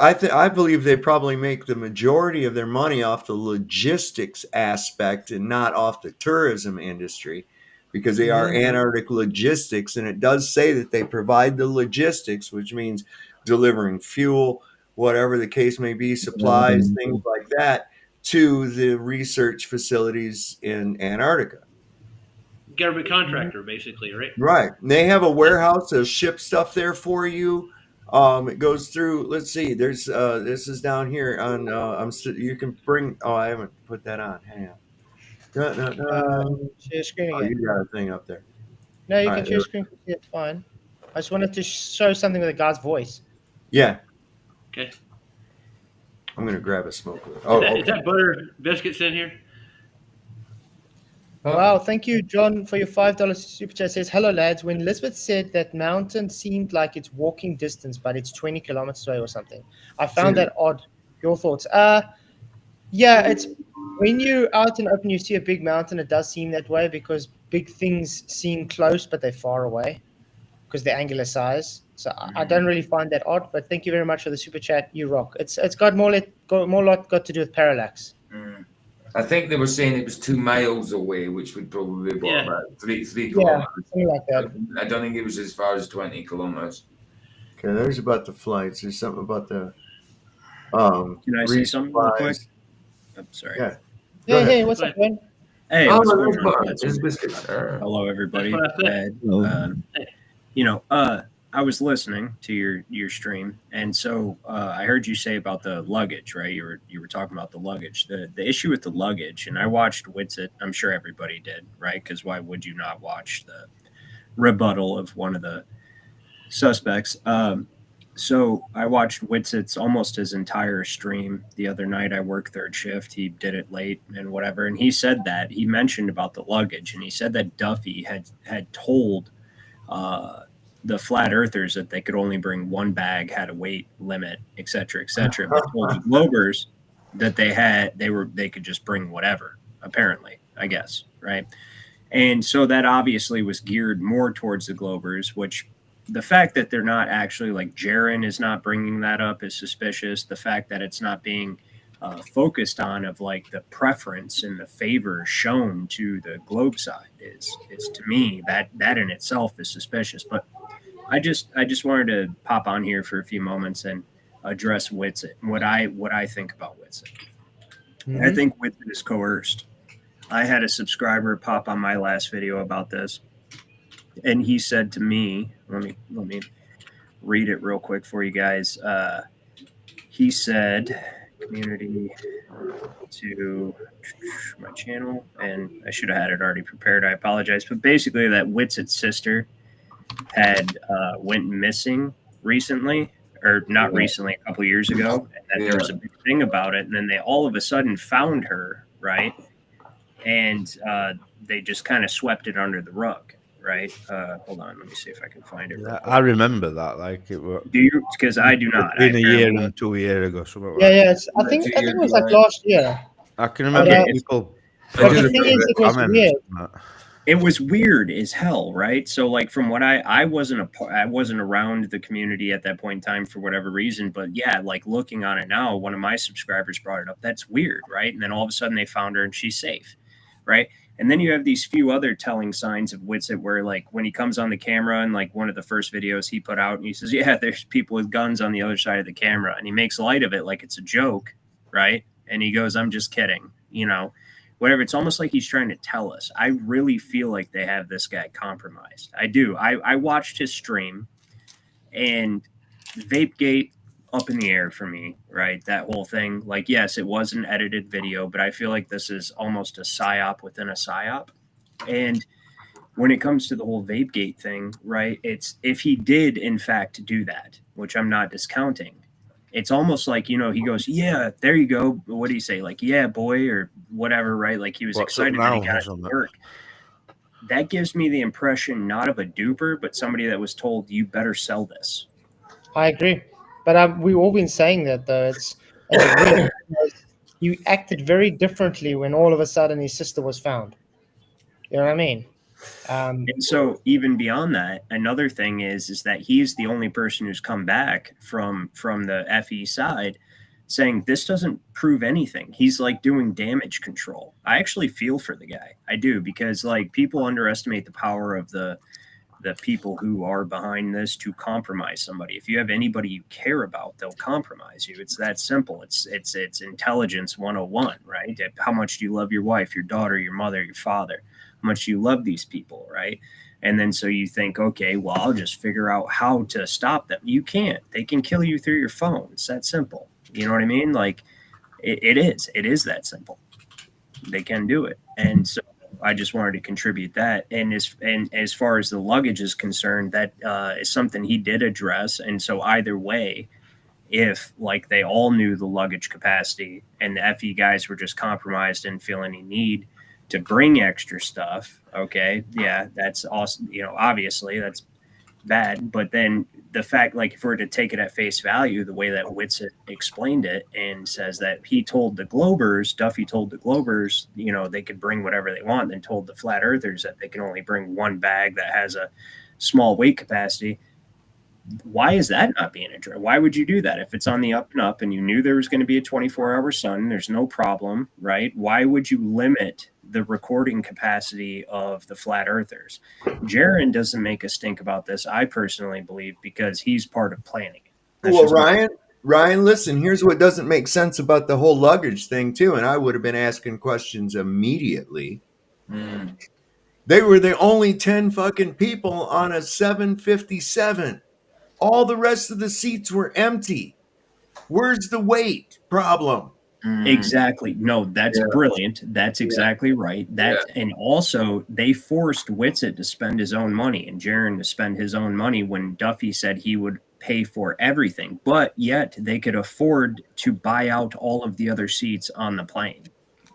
[SPEAKER 4] I believe they probably make the majority of their money off the logistics aspect and not off the tourism industry, because they are Antarctic logistics, and it does say that they provide the logistics, which means delivering fuel, whatever the case may be, supplies, things like that, to the research facilities in Antarctica.
[SPEAKER 7] Government contractor, basically, right?
[SPEAKER 4] Right. And they have a warehouse that ship stuff there for you. It goes through. Let's see. There's this is down here on. You can bring. Oh, I haven't put that on. Hang on.
[SPEAKER 2] Share screen
[SPEAKER 4] Oh,
[SPEAKER 2] again.
[SPEAKER 4] you got a thing up there.
[SPEAKER 2] No, you
[SPEAKER 4] All
[SPEAKER 2] can
[SPEAKER 4] right,
[SPEAKER 2] share screen. It's fine. I just wanted to show something with a guy's voice.
[SPEAKER 4] Yeah.
[SPEAKER 7] Okay.
[SPEAKER 4] I'm gonna grab a smoke.
[SPEAKER 7] Is that butter biscuits in here?
[SPEAKER 2] Wow, thank you, John, for your $5 super chat. Says, hello, lads. When Elizabeth said that mountain seemed like it's walking distance, but it's 20 kilometers away or something, I found that odd. Your thoughts? Yeah, it's when you're out and open, you see a big mountain. It does seem that way because big things seem close, but they're far away because the angular size. So I don't really find that odd. But thank you very much for the super chat. You rock. It's got more lot to do with parallax.
[SPEAKER 3] I think they were saying it was 2 miles away, which would probably be about three
[SPEAKER 2] Yeah,
[SPEAKER 3] kilometers.
[SPEAKER 2] something like that.
[SPEAKER 3] I don't think it was as far as 20 kilometers.
[SPEAKER 4] Okay, there's about the flights. There's something about the.
[SPEAKER 17] Can I say something real quick? I'm sorry.
[SPEAKER 4] Yeah.
[SPEAKER 2] Hey, what's up, man?
[SPEAKER 17] Hey,
[SPEAKER 3] Oh,
[SPEAKER 17] what's
[SPEAKER 3] no,
[SPEAKER 17] going on?
[SPEAKER 3] it's biscuits.
[SPEAKER 17] Hello, everybody.
[SPEAKER 7] That's what I
[SPEAKER 17] Ed, I was listening to your stream, and so I heard you say about the luggage, right? You were talking about the luggage. The issue with the luggage, and I watched Witsit. I'm sure everybody did, right? Because why would you not watch the rebuttal of one of the suspects? So I watched Witsit's almost his entire stream the other night. I worked third shift. He did it late and whatever, and he said that he mentioned about the luggage, and he said that Duffy had told the flat earthers that they could only bring one bag, had a weight limit, et cetera, but told the Globers that they could just bring whatever, apparently, I guess, right? And so that obviously was geared more towards the Globers, which the fact that they're not actually, like, Jaron is not bringing that up is suspicious. The fact that it's not being focused on of, like, the preference and the favor shown to the Globe side is to me that in itself is suspicious. But I just wanted to pop on here for a few moments and address Witsit and what I think about Witsit.
[SPEAKER 2] Mm-hmm.
[SPEAKER 17] I think Witsit is coerced. I had a subscriber pop on my last video about this, and he said to me, let me read it real quick for you guys. He said, community to my channel, and I should have had it already prepared. I apologize, but basically that Witsit's sister had went missing recently, or not recently, a couple years ago, and that there was a big thing about it, and then they all of a sudden found her, right? And they just kind of swept it under the rug, right? Hold on, let me see if I can find it.
[SPEAKER 16] Yeah, I remember that. Like it was.
[SPEAKER 17] Do you? Because I do not.
[SPEAKER 16] In a year and 2 years ago, something.
[SPEAKER 2] Yeah. I think it was like last year.
[SPEAKER 16] I can remember people.
[SPEAKER 2] But the thing is, it was weird.
[SPEAKER 17] It was weird as hell, right? So, like, from what I wasn't around the community at that point in time for whatever reason, but yeah, like looking on it now, one of my subscribers brought it up. That's weird, right? And then all of a sudden they found her and she's safe, right? And then you have these few other telling signs of Witsit where, like, when he comes on the camera and, like, one of the first videos he put out and he says, yeah, there's people with guns on the other side of the camera, and he makes light of it like it's a joke, right? And he goes, I'm just kidding, you know, whatever. It's almost like he's trying to tell us. I really feel like they have this guy compromised. I do. I watched his stream, and Vapegate up in the air for me, right? That whole thing. Like, yes, it was an edited video, but I feel like this is almost a psyop within a psyop. And when it comes to the whole Vapegate thing, right? It's if he did in fact do that, which I'm not discounting, it's almost like, you know, he goes, yeah, there you go. What do you say? Like, yeah, boy, or whatever, right? Like he was
[SPEAKER 16] What's up
[SPEAKER 17] excited that he
[SPEAKER 16] now,
[SPEAKER 17] got
[SPEAKER 16] or
[SPEAKER 17] it to
[SPEAKER 16] something?
[SPEAKER 17] work. That gives me the impression not of a duper, but somebody that was told, you better sell this.
[SPEAKER 2] I agree, but we've all been saying that though. It's weird because you acted very differently when all of a sudden his sister was found. You know what I mean?
[SPEAKER 17] And so even beyond that, another thing is that he's the only person who's come back from the FE side saying this doesn't prove anything. He's like doing damage control. I actually feel for the guy. I do, because like people underestimate the power of the people who are behind this to compromise somebody. If you have anybody you care about, they'll compromise you. It's that simple. It's intelligence 101, right? How much do you love your wife, your daughter, your mother, your father? How much do you love these people, right? And then so you think, okay, well, I'll just figure out how to stop them. You can't. They can kill you through your phone. It's that simple. You know what I mean? Like it is that simple. They can do it. And so I just wanted to contribute that. And as far as the luggage is concerned, that is something he did address. And so either way, if like they all knew the luggage capacity and the FE guys were just compromised and feel any need to bring extra stuff, okay, yeah, that's awesome. You know, obviously that's bad. But then the fact, like, if we're to take it at face value, the way that Whitsitt explained it and says that he told the Globers, Duffy told the Globers, you know, they could bring whatever they want, and told the Flat Earthers that they can only bring one bag that has a small weight capacity. Why is that not being addressed? Why would you do that? If it's on the up and up and you knew there was going to be a 24-hour sun, there's no problem, right? Why would you limit the recording capacity of the Flat Earthers? Jaron doesn't make a stink about this, I personally believe, because he's part of planning it. That's
[SPEAKER 4] Well,
[SPEAKER 17] just
[SPEAKER 4] Ryan, listen, here's what doesn't make sense about the whole luggage thing, too. And I would have been asking questions immediately. They were the only 10 fucking people on a 757. All the rest of the seats were empty. Where's the weight problem?
[SPEAKER 17] Exactly. No, that's brilliant. That's exactly right. And also they forced Whitsitt to spend his own money and Jaron to spend his own money when Duffy said he would pay for everything, but yet they could afford to buy out all of the other seats on the plane.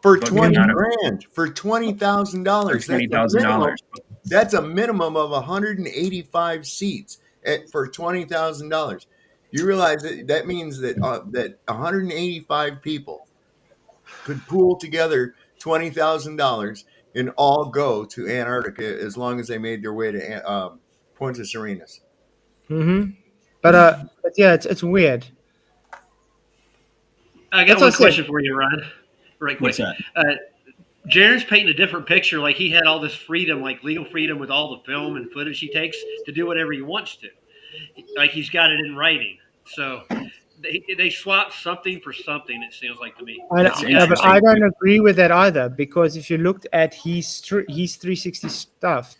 [SPEAKER 4] For 20 grand, for $20,000. That's a minimum of 185 seats for $20,000. You realize that means that that 185 people could pool together $20,000 and all go to Antarctica as long as they made their way to Punta Arenas.
[SPEAKER 2] But yeah, it's weird.
[SPEAKER 7] I got one question for you, Ryan. Right quick.
[SPEAKER 17] What's that?
[SPEAKER 7] Jaron's painting a different picture. Like he had all this freedom, like legal freedom with all the film and footage he takes to do whatever he wants to. Like he's got it in writing. So they swapped something for something, it seems like to me.
[SPEAKER 2] But I don't agree with that either, because if you looked at his 360 stuff,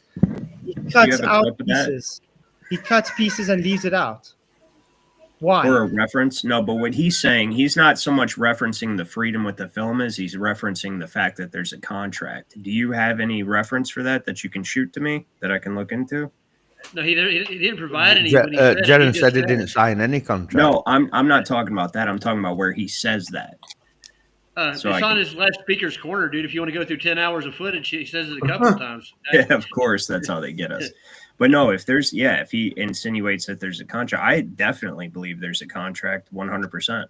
[SPEAKER 2] he cuts out pieces. He cuts pieces and leaves it out. Why?
[SPEAKER 17] For a reference? No, but what he's saying, he's not so much referencing the freedom with the film as he's referencing the fact that there's a contract. Do you have any reference for that you can shoot to me that I can look into?
[SPEAKER 7] No, he didn't provide any.
[SPEAKER 16] Jaron said he didn't sign any contract.
[SPEAKER 17] No, I'm not talking about that. I'm talking about where he says that.
[SPEAKER 7] It's on his last speaker's corner, dude. If you want to go through 10 hours of footage, he says it a couple of times.
[SPEAKER 17] Yeah, of course, that's how they get us. But no, if he insinuates that there's a contract, I definitely believe there's a contract, 100%.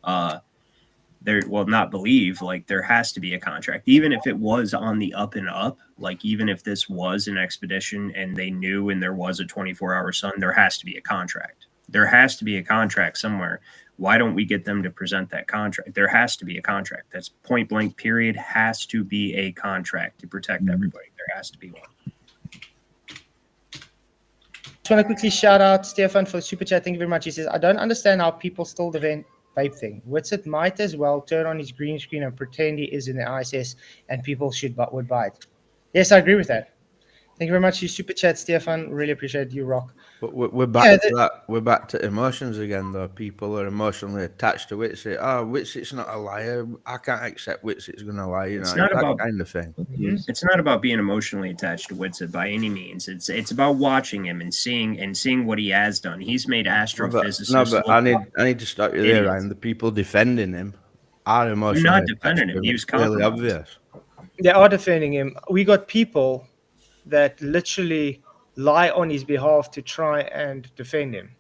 [SPEAKER 17] Not believe, like there has to be a contract, even if it was on the up and up. Like even if this was an expedition and they knew and there was a 24-hour sun, there has to be a contract. There has to be a contract somewhere. Why don't we get them to present that contract? There has to be a contract. That's point blank period. Has to be a contract to protect everybody. There has to be one.
[SPEAKER 2] Just want to quickly shout out Stefan for the super chat. Thank you very much. He says, I don't understand how people still defend vape thing. Witsit might as well turn on his green screen and pretend he is in the ISS, and people would buy it. Yes, I agree with that. Thank you very much, you super chat, Stefan. Really appreciate you, Rock.
[SPEAKER 16] But we're back
[SPEAKER 2] Yeah,
[SPEAKER 16] to that. We're back to emotions again, though. People are emotionally attached to Witsit. Oh, Witsit's not a liar. I can't accept Witsit's going to lie. You know,
[SPEAKER 17] It's not
[SPEAKER 16] that
[SPEAKER 17] about
[SPEAKER 16] kind of thing.
[SPEAKER 17] It's not about being emotionally attached to Witsit by any means. It's about watching him and seeing what he has done. He's made astrophysicists.
[SPEAKER 16] No, but I
[SPEAKER 17] look
[SPEAKER 16] need to stop you
[SPEAKER 17] idiots.
[SPEAKER 16] there, Ryan. The people defending him are
[SPEAKER 17] I'm
[SPEAKER 16] emotionally
[SPEAKER 17] not
[SPEAKER 16] attached
[SPEAKER 17] defending
[SPEAKER 16] to
[SPEAKER 17] him.
[SPEAKER 16] him.
[SPEAKER 17] He
[SPEAKER 16] It's
[SPEAKER 17] was
[SPEAKER 16] clearly
[SPEAKER 17] compromised.
[SPEAKER 16] obvious.
[SPEAKER 2] They are defending him. We got people that literally lie on his behalf to try and defend him.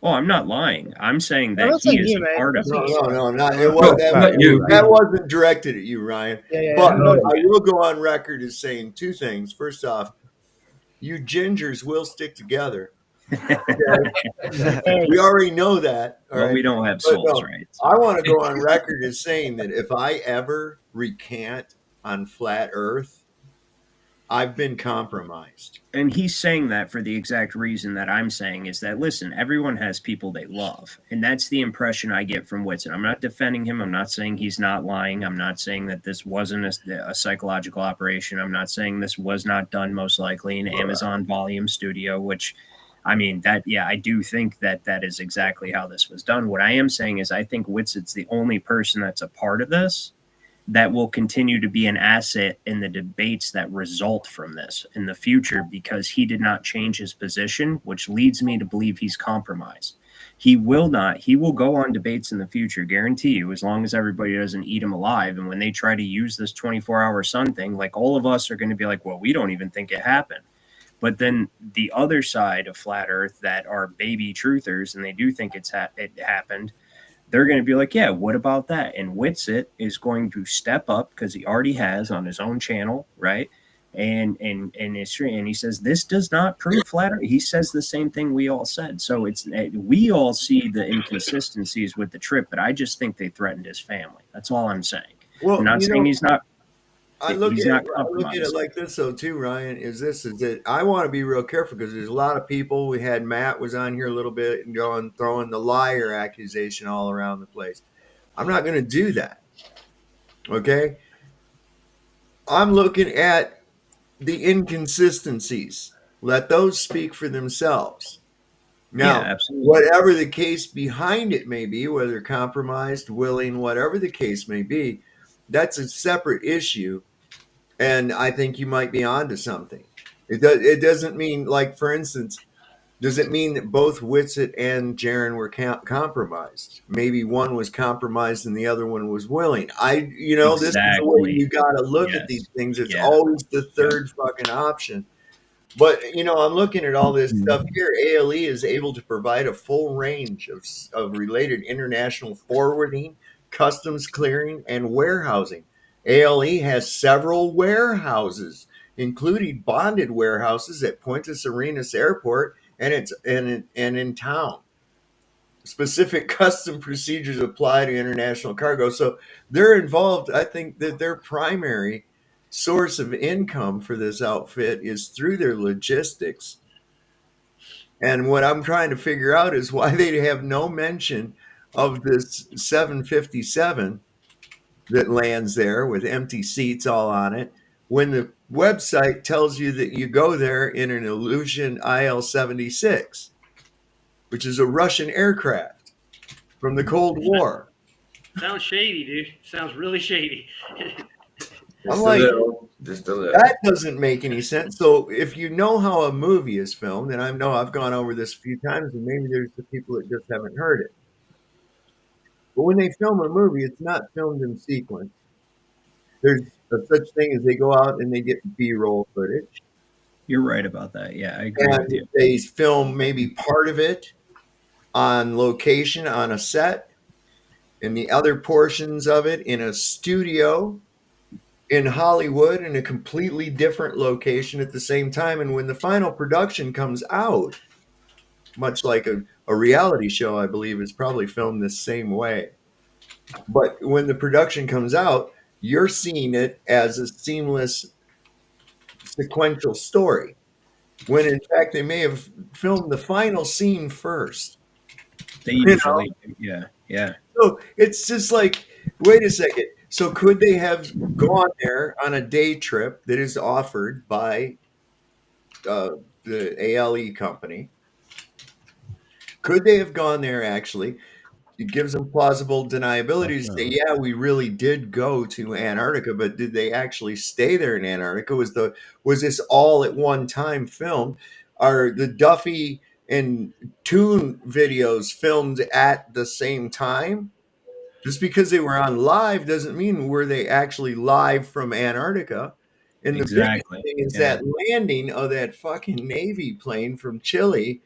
[SPEAKER 17] Oh, I'm not lying. I'm saying
[SPEAKER 2] I'm
[SPEAKER 17] that
[SPEAKER 2] not
[SPEAKER 17] he
[SPEAKER 2] saying
[SPEAKER 17] is
[SPEAKER 2] you,
[SPEAKER 17] a
[SPEAKER 2] man.
[SPEAKER 17] part
[SPEAKER 2] I'm
[SPEAKER 17] of
[SPEAKER 2] not
[SPEAKER 17] it.
[SPEAKER 2] saying
[SPEAKER 4] No, not it
[SPEAKER 16] No,
[SPEAKER 4] was that.
[SPEAKER 16] not you,
[SPEAKER 4] That
[SPEAKER 16] Ryan.
[SPEAKER 4] wasn't directed at you, Ryan.
[SPEAKER 2] Yeah,
[SPEAKER 4] But
[SPEAKER 2] no,
[SPEAKER 4] I will go on record as saying two things. First off, you gingers will stick together. Okay? We already know that. All
[SPEAKER 17] Well,
[SPEAKER 4] right.
[SPEAKER 17] we don't have
[SPEAKER 4] But
[SPEAKER 17] souls,
[SPEAKER 4] no,
[SPEAKER 17] right?
[SPEAKER 4] I want to go on record as saying that if I ever recant on flat Earth, I've been compromised.
[SPEAKER 17] And he's saying that for the exact reason that I'm saying is that, listen, everyone has people they love. And that's the impression I get from Whitson. I'm not defending him. I'm not saying he's not lying. I'm not saying that this wasn't a psychological operation. I'm not saying this was not done most likely in Amazon Volume Studio, which, I mean, I do think that that is exactly how this was done. What I am saying is I think Whitsit's the only person that's a part of this that will continue to be an asset in the debates that result from this in the future, because he did not change his position, which leads me to believe he's compromised. He will go on debates in the future, guarantee you, as long as everybody doesn't eat him alive. And when they try to use this 24-hour sun thing, like, all of us are going to be like, well, we don't even think it happened. But then the other side of flat Earth that are baby truthers and they do think it happened, they're going to be like, yeah, what about that? And Witsit is going to step up, because he already has on his own channel, right? And he says, this does not prove flat Earth. He says the same thing we all said. So we all see the inconsistencies with the trip, but I just think they threatened his family. That's all I'm saying.
[SPEAKER 4] Well,
[SPEAKER 17] I'm not saying he's not.
[SPEAKER 4] I look
[SPEAKER 17] he's
[SPEAKER 4] at
[SPEAKER 17] not
[SPEAKER 4] it, I look at it
[SPEAKER 17] compromised.
[SPEAKER 4] like this though too, Ryan. Is that I want to be real careful, because there's a lot of people. We had Matt was on here a little bit and throwing the liar accusation all around the place. I'm not going to do that. Okay. I'm looking at the inconsistencies. Let those speak for themselves. Now,
[SPEAKER 17] Yeah, absolutely.
[SPEAKER 4] whatever the case behind it may be, whether compromised, willing, whatever the case may be, that's a separate issue. And I think you might be onto something. It doesn't mean, like, for instance, does it mean that both Witsit and Jaron were compromised? Maybe one was compromised and the other one was willing. This is the way you got to look at these things. It's always the third fucking option. But, I'm looking at all this stuff here. ALE is able to provide a full range of related international forwarding, customs clearing, and warehousing. ALE has several warehouses, including bonded warehouses at Punta Arenas Airport and in town. Specific custom procedures apply to international cargo. So they're involved. I think that their primary source of income for this outfit is through their logistics. And what I'm trying to figure out is why they have no mention of this 757 that lands there with empty seats all on it, when the website tells you that you go there in an Illusion IL-76, which is a Russian aircraft from the Cold War.
[SPEAKER 7] Sounds shady, dude. Sounds really shady.
[SPEAKER 4] I'm like, that doesn't make any sense. So if you know how a movie is filmed, and I know I've gone over this a few times, and maybe there's the people that just haven't heard it. But when they film a movie, it's not filmed in sequence. There's a such thing as they go out and they get B-roll footage.
[SPEAKER 17] You're right about that. Yeah, I agree
[SPEAKER 4] And
[SPEAKER 17] with you.
[SPEAKER 4] they film maybe part of it on location on a set, and the other portions of it in a studio in Hollywood in a completely different location at the same time. And when the final production comes out, much like a reality show, I believe, is probably filmed the same way. But when the production comes out, you're seeing it as a seamless sequential story, when in fact they may have filmed the final scene first.
[SPEAKER 17] They usually do. Yeah.
[SPEAKER 4] So it's just like, wait a second. So could they have gone there on a day trip that is offered by the ALE company? Could they have gone there actually? It gives them plausible deniability to say, yeah, we really did go to Antarctica, but did they actually stay there in Antarctica? Was this all at one time filmed? Are the Duffy and Toon videos filmed at the same time? Just because they were on live doesn't mean were they actually live from Antarctica. And the biggest
[SPEAKER 17] Exactly.
[SPEAKER 4] thing is
[SPEAKER 17] Yeah.
[SPEAKER 4] that landing of that fucking Navy plane from Chile.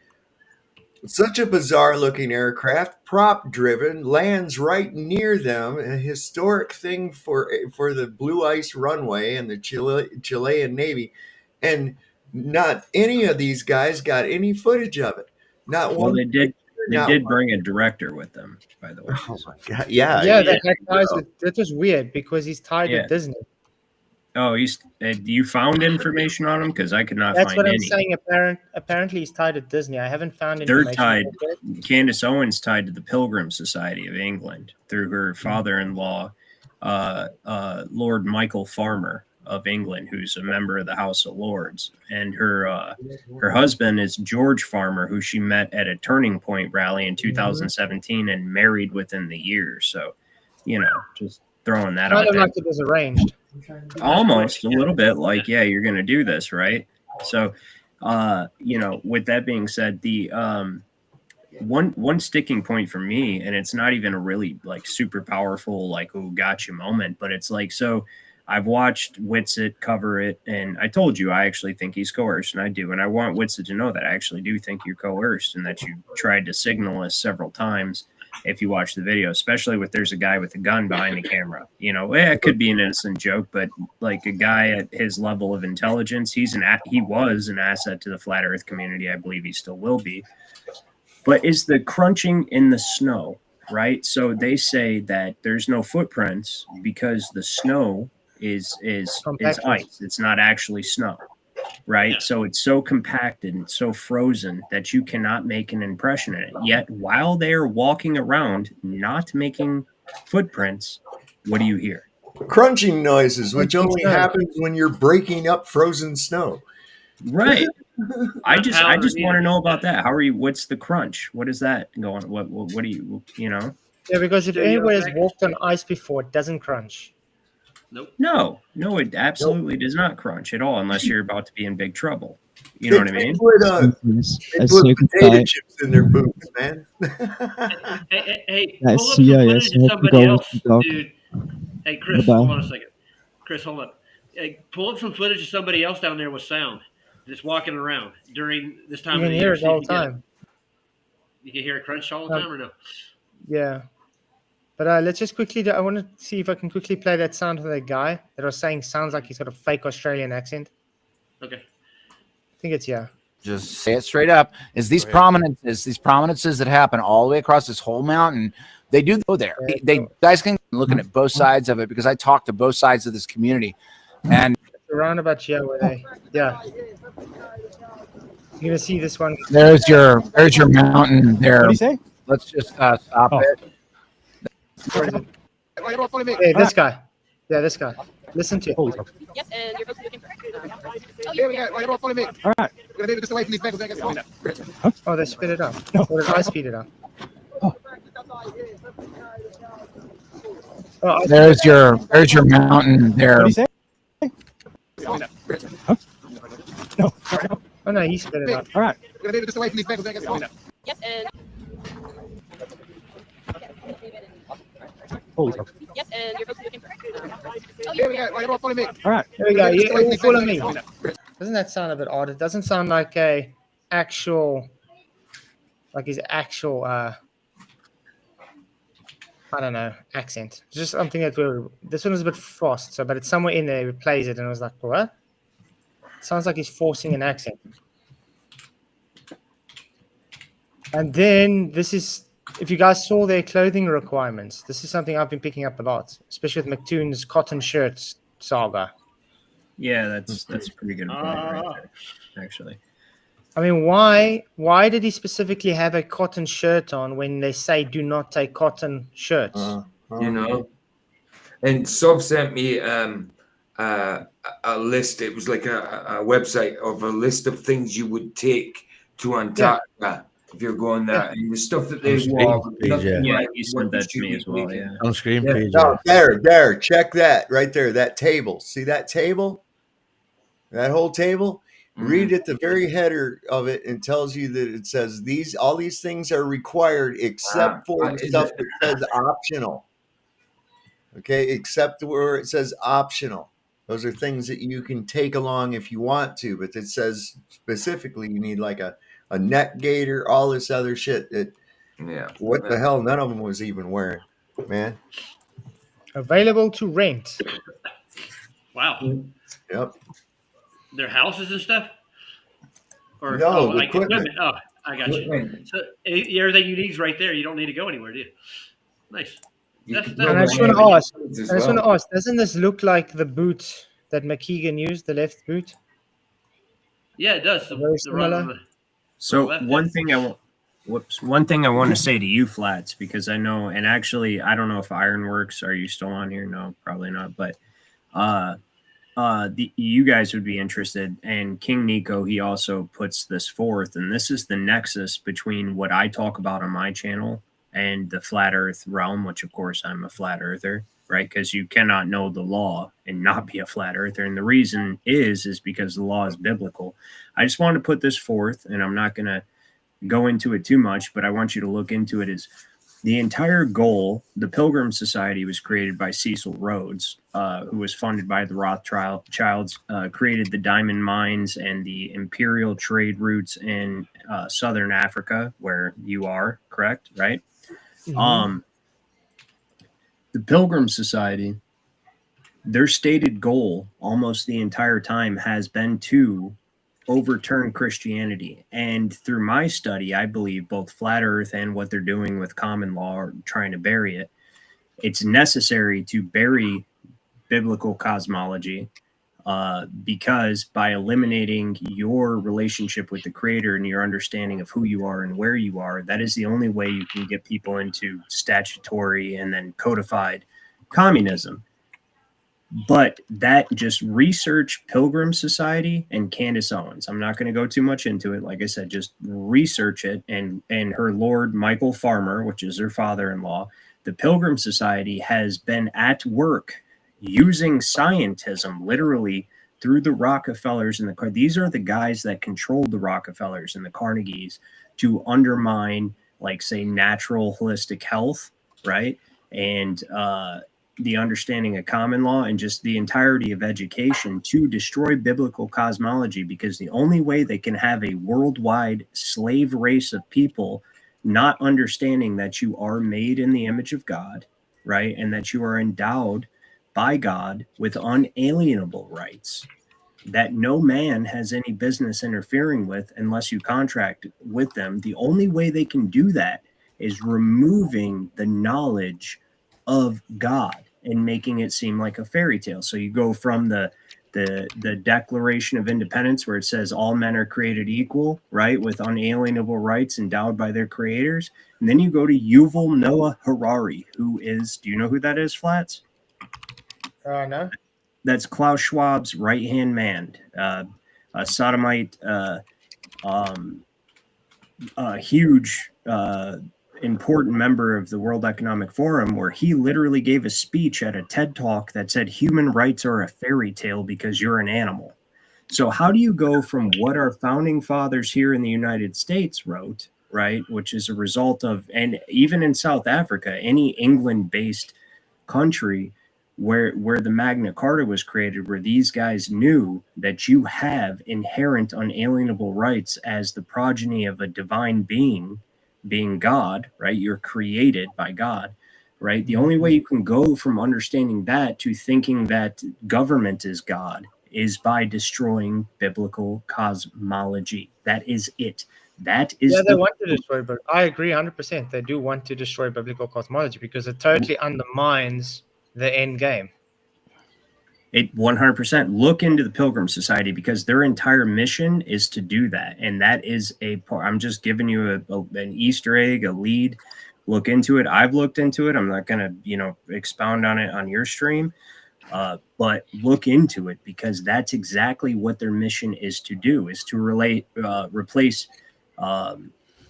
[SPEAKER 4] Such a bizarre looking aircraft, prop driven, lands right near them, a historic thing for the blue ice runway and the Chilean Navy. And not any of these guys got any footage of it. Not
[SPEAKER 17] Well,
[SPEAKER 4] one.
[SPEAKER 17] they did. They
[SPEAKER 4] not
[SPEAKER 17] did
[SPEAKER 4] one.
[SPEAKER 17] bring a director with them, by the way.
[SPEAKER 4] Oh my god! Yeah,
[SPEAKER 2] Yeah, that had ties with, that was weird because he's tied
[SPEAKER 17] Yeah.
[SPEAKER 2] with Disney.
[SPEAKER 17] Oh, you found information on him? Because I could not
[SPEAKER 2] That's
[SPEAKER 17] find
[SPEAKER 2] what I'm
[SPEAKER 17] any.
[SPEAKER 2] saying. Apparently, he's tied with Disney. I haven't found
[SPEAKER 17] They're
[SPEAKER 2] information.
[SPEAKER 17] tied.
[SPEAKER 2] about it.
[SPEAKER 17] Candace Owens tied to the Pilgrim Society of England through her father-in-law, Lord Michael Farmer of England, who's a member of the House of Lords, and her husband is George Farmer, who she met at a Turning Point rally in 2017 and married within the year. So, just throwing that out
[SPEAKER 2] Kind of
[SPEAKER 17] there.
[SPEAKER 2] like it was arranged.
[SPEAKER 17] Almost a little bit like, yeah, you're going to do this, right? So, with that being said, the one sticking point for me, and it's not even a really like super powerful, like, oh, gotcha moment, but it's like, so I've watched Witsit cover it, and I told you I actually think he's coerced, and I do, and I want Witsit to know that I actually do think you're coerced, and that you tried to signal us several times. If you watch the video, especially with there's a guy with a gun behind the camera, it could be an innocent joke, but like a guy at his level of intelligence, he was an asset to the flat Earth community. I believe he still will be. But is the crunching in the snow, right? So they say that there's no footprints because the snow is ice. It's not actually snow. Right. So it's so compacted and so frozen that you cannot make an impression in it. Yet while they're walking around, not making footprints, what do you hear?
[SPEAKER 4] Crunching noises, which only happens when you're breaking up frozen snow.
[SPEAKER 17] Right. I just want to know about that. What's the crunch? What is that going? What do you?
[SPEAKER 2] Yeah, because if anybody has walked on ice before, it doesn't crunch.
[SPEAKER 7] Nope.
[SPEAKER 17] No, it absolutely does not crunch at all unless you're about to be in big trouble. You know what I mean?
[SPEAKER 4] They put potato chips in their boots, man.
[SPEAKER 7] Hey,
[SPEAKER 13] Yeah,
[SPEAKER 7] pull up some
[SPEAKER 13] CIS
[SPEAKER 7] footage of
[SPEAKER 13] had to
[SPEAKER 7] somebody
[SPEAKER 13] go with
[SPEAKER 7] else,
[SPEAKER 13] the dog.
[SPEAKER 7] dude. Hey, Chris,
[SPEAKER 13] Bye-bye.
[SPEAKER 7] hold on a second. Chris, hold up. Hey, pull up some footage of somebody else down there with sound, just walking around during this time
[SPEAKER 2] You
[SPEAKER 7] of
[SPEAKER 2] can
[SPEAKER 7] the
[SPEAKER 2] hear
[SPEAKER 7] year.
[SPEAKER 2] it
[SPEAKER 7] See if
[SPEAKER 2] all
[SPEAKER 7] you
[SPEAKER 2] the
[SPEAKER 7] get it.
[SPEAKER 2] time.
[SPEAKER 7] You can hear it crunch all the time, or no?
[SPEAKER 2] Yeah. But let's just quickly, I want to see if I can quickly play that sound of that guy that was saying sounds like he's got a fake Australian accent.
[SPEAKER 7] Okay.
[SPEAKER 2] I think it's, yeah.
[SPEAKER 18] Just say it straight up, is these prominences that happen all the way across this whole mountain, they do go there. They guys can looking at both sides of it because I talk to both sides of this community. And
[SPEAKER 2] Around about here where they, yeah. You're going to see this one.
[SPEAKER 18] there's your mountain there.
[SPEAKER 2] What do you say?
[SPEAKER 18] Let's just stop it.
[SPEAKER 2] Hey, this guy. Yeah, this guy. Listen to it.
[SPEAKER 19] Yes, and you're supposed to be looking for.
[SPEAKER 20] Here we go. Why don't follow me?
[SPEAKER 2] All right.
[SPEAKER 20] We're gonna move this away from these vehicles.
[SPEAKER 2] Oh, they sped it up. Or did I speed it up? Oh,
[SPEAKER 18] There's your mountain there.
[SPEAKER 2] What do you say? No. Oh, no, he sped it up. All right.
[SPEAKER 20] We're gonna move this away from these vehicles.
[SPEAKER 19] Yes, and. Yes, and you're supposed to be looking for.
[SPEAKER 20] Here we go. Why don't follow me?
[SPEAKER 2] All right. There we go. You all follow me. Doesn't that sound a bit odd? It doesn't sound like his actual, I don't know, accent. It's just something that this one was a bit fast, but it's somewhere in there. He plays it and I was like, what? It sounds like he's forcing an accent. And then this is, if you guys saw their clothing requirements, this is something I've been picking up a lot, especially with McToon's cotton shirts saga.
[SPEAKER 17] Yeah, that's a pretty good point right there, actually.
[SPEAKER 2] I mean, why did he specifically have a cotton shirt on when they say do not take cotton shirts?
[SPEAKER 3] You know, and Sov sent me a list. It was like a website of a list of things you would take to Antarctica if you're going there, and the stuff that they wore, nothing like
[SPEAKER 17] you
[SPEAKER 3] what
[SPEAKER 17] sent
[SPEAKER 3] you
[SPEAKER 17] that to
[SPEAKER 3] should
[SPEAKER 17] me
[SPEAKER 3] be
[SPEAKER 17] as well.
[SPEAKER 3] taking.
[SPEAKER 17] Yeah.
[SPEAKER 16] On screen
[SPEAKER 3] Yeah.
[SPEAKER 16] page.
[SPEAKER 4] No, there, check that right there. That table. See that table? That whole table? Read at the very header of it and tells you that it says all these things are required except for the stuff that says optional. Okay, except where it says optional. Those are things that you can take along if you want to, but it says specifically you need like a neck gaiter, all this other shit that what the hell none of them was even wearing, man.
[SPEAKER 2] Available to rent.
[SPEAKER 7] Wow.
[SPEAKER 4] Yep.
[SPEAKER 7] Their houses and stuff? Or
[SPEAKER 4] No, the
[SPEAKER 7] like
[SPEAKER 4] equipment.
[SPEAKER 7] Oh, I got you. So everything you need is right there. You don't need to go anywhere, do you? Nice.
[SPEAKER 2] And I just want to ask, doesn't this look like the boot that McKeegan used, the left boot?
[SPEAKER 7] Yeah, it does.
[SPEAKER 2] Very similar.
[SPEAKER 17] So
[SPEAKER 7] left,
[SPEAKER 17] one thing I want to say to you, Flats, because I know, and actually I don't know if Ironworks, are you still on here? No, probably not. But you guys would be interested, and King Nico, he also puts this forth, and this is the nexus between what I talk about on my channel and the flat earth realm, which of course I'm a flat earther, right? Because you cannot know the law and not be a flat earther. And the reason is because the law is biblical. I just wanted to put this forth, and I'm not going to go into it too much, but I want you to look into it. Is the entire goal, the Pilgrim Society was created by Cecil Rhodes, who was funded by the Rothschilds, created the diamond mines and the imperial trade routes in Southern Africa, where you are, correct, right?
[SPEAKER 2] Mhm.
[SPEAKER 17] The Pilgrim Society, their stated goal almost the entire time has been to overturn Christianity. And through my study, I believe both flat earth and what they're doing with common law or trying to bury it, it's necessary to bury biblical cosmology because by eliminating your relationship with the creator and your understanding of who you are and where you are, that is the only way you can get people into statutory and then codified communism. But that, just research Pilgrim Society and Candace Owens. I'm not going to go too much into it. Like I said, just research it, and her Lord Michael Farmer, which is her father-in-law. The Pilgrim Society has been at work using scientism literally through the Rockefellers and these are the guys that controlled the Rockefellers and the Carnegies to undermine, like, say, natural holistic health, right? And the understanding of common law and just the entirety of education to destroy biblical cosmology, because the only way they can have a worldwide slave race of people not understanding that you are made in the image of God, right? And that you are endowed by God with unalienable rights that no man has any business interfering with unless you contract with them. The only way they can do that is removing the knowledge of God and making it seem like a fairy tale. So you go from the Declaration of Independence, where it says all men are created equal, right, with unalienable rights endowed by their creators. And then you go to Yuval Noah Harari, who is, do you know who that is, Flats?
[SPEAKER 2] No.
[SPEAKER 17] That's Klaus Schwab's right-hand man, a sodomite, a huge, important member of the World Economic Forum, where he literally gave a speech at a TED Talk that said human rights are a fairy tale because you're an animal. So how do you go from what our founding fathers here in the United States wrote, right, which is a result of, and even in South Africa, any England-based country where the Magna Carta was created, where these guys knew that you have inherent unalienable rights as the progeny of a divine being God, right? You're created by God, right? The only way you can go from understanding that to thinking that government is God is by destroying biblical cosmology. That is it. That is
[SPEAKER 2] They want to destroy, but I agree 100%. They do want to destroy biblical cosmology because it totally undermines the end game.
[SPEAKER 17] It 100%. Look into the Pilgrim Society because their entire mission is to do that, and that is a part. I'm just giving you an Easter egg, a lead. Look into it. I've looked into it. I'm not gonna, expound on it on your stream, but look into it because that's exactly what their mission is to do: is to replace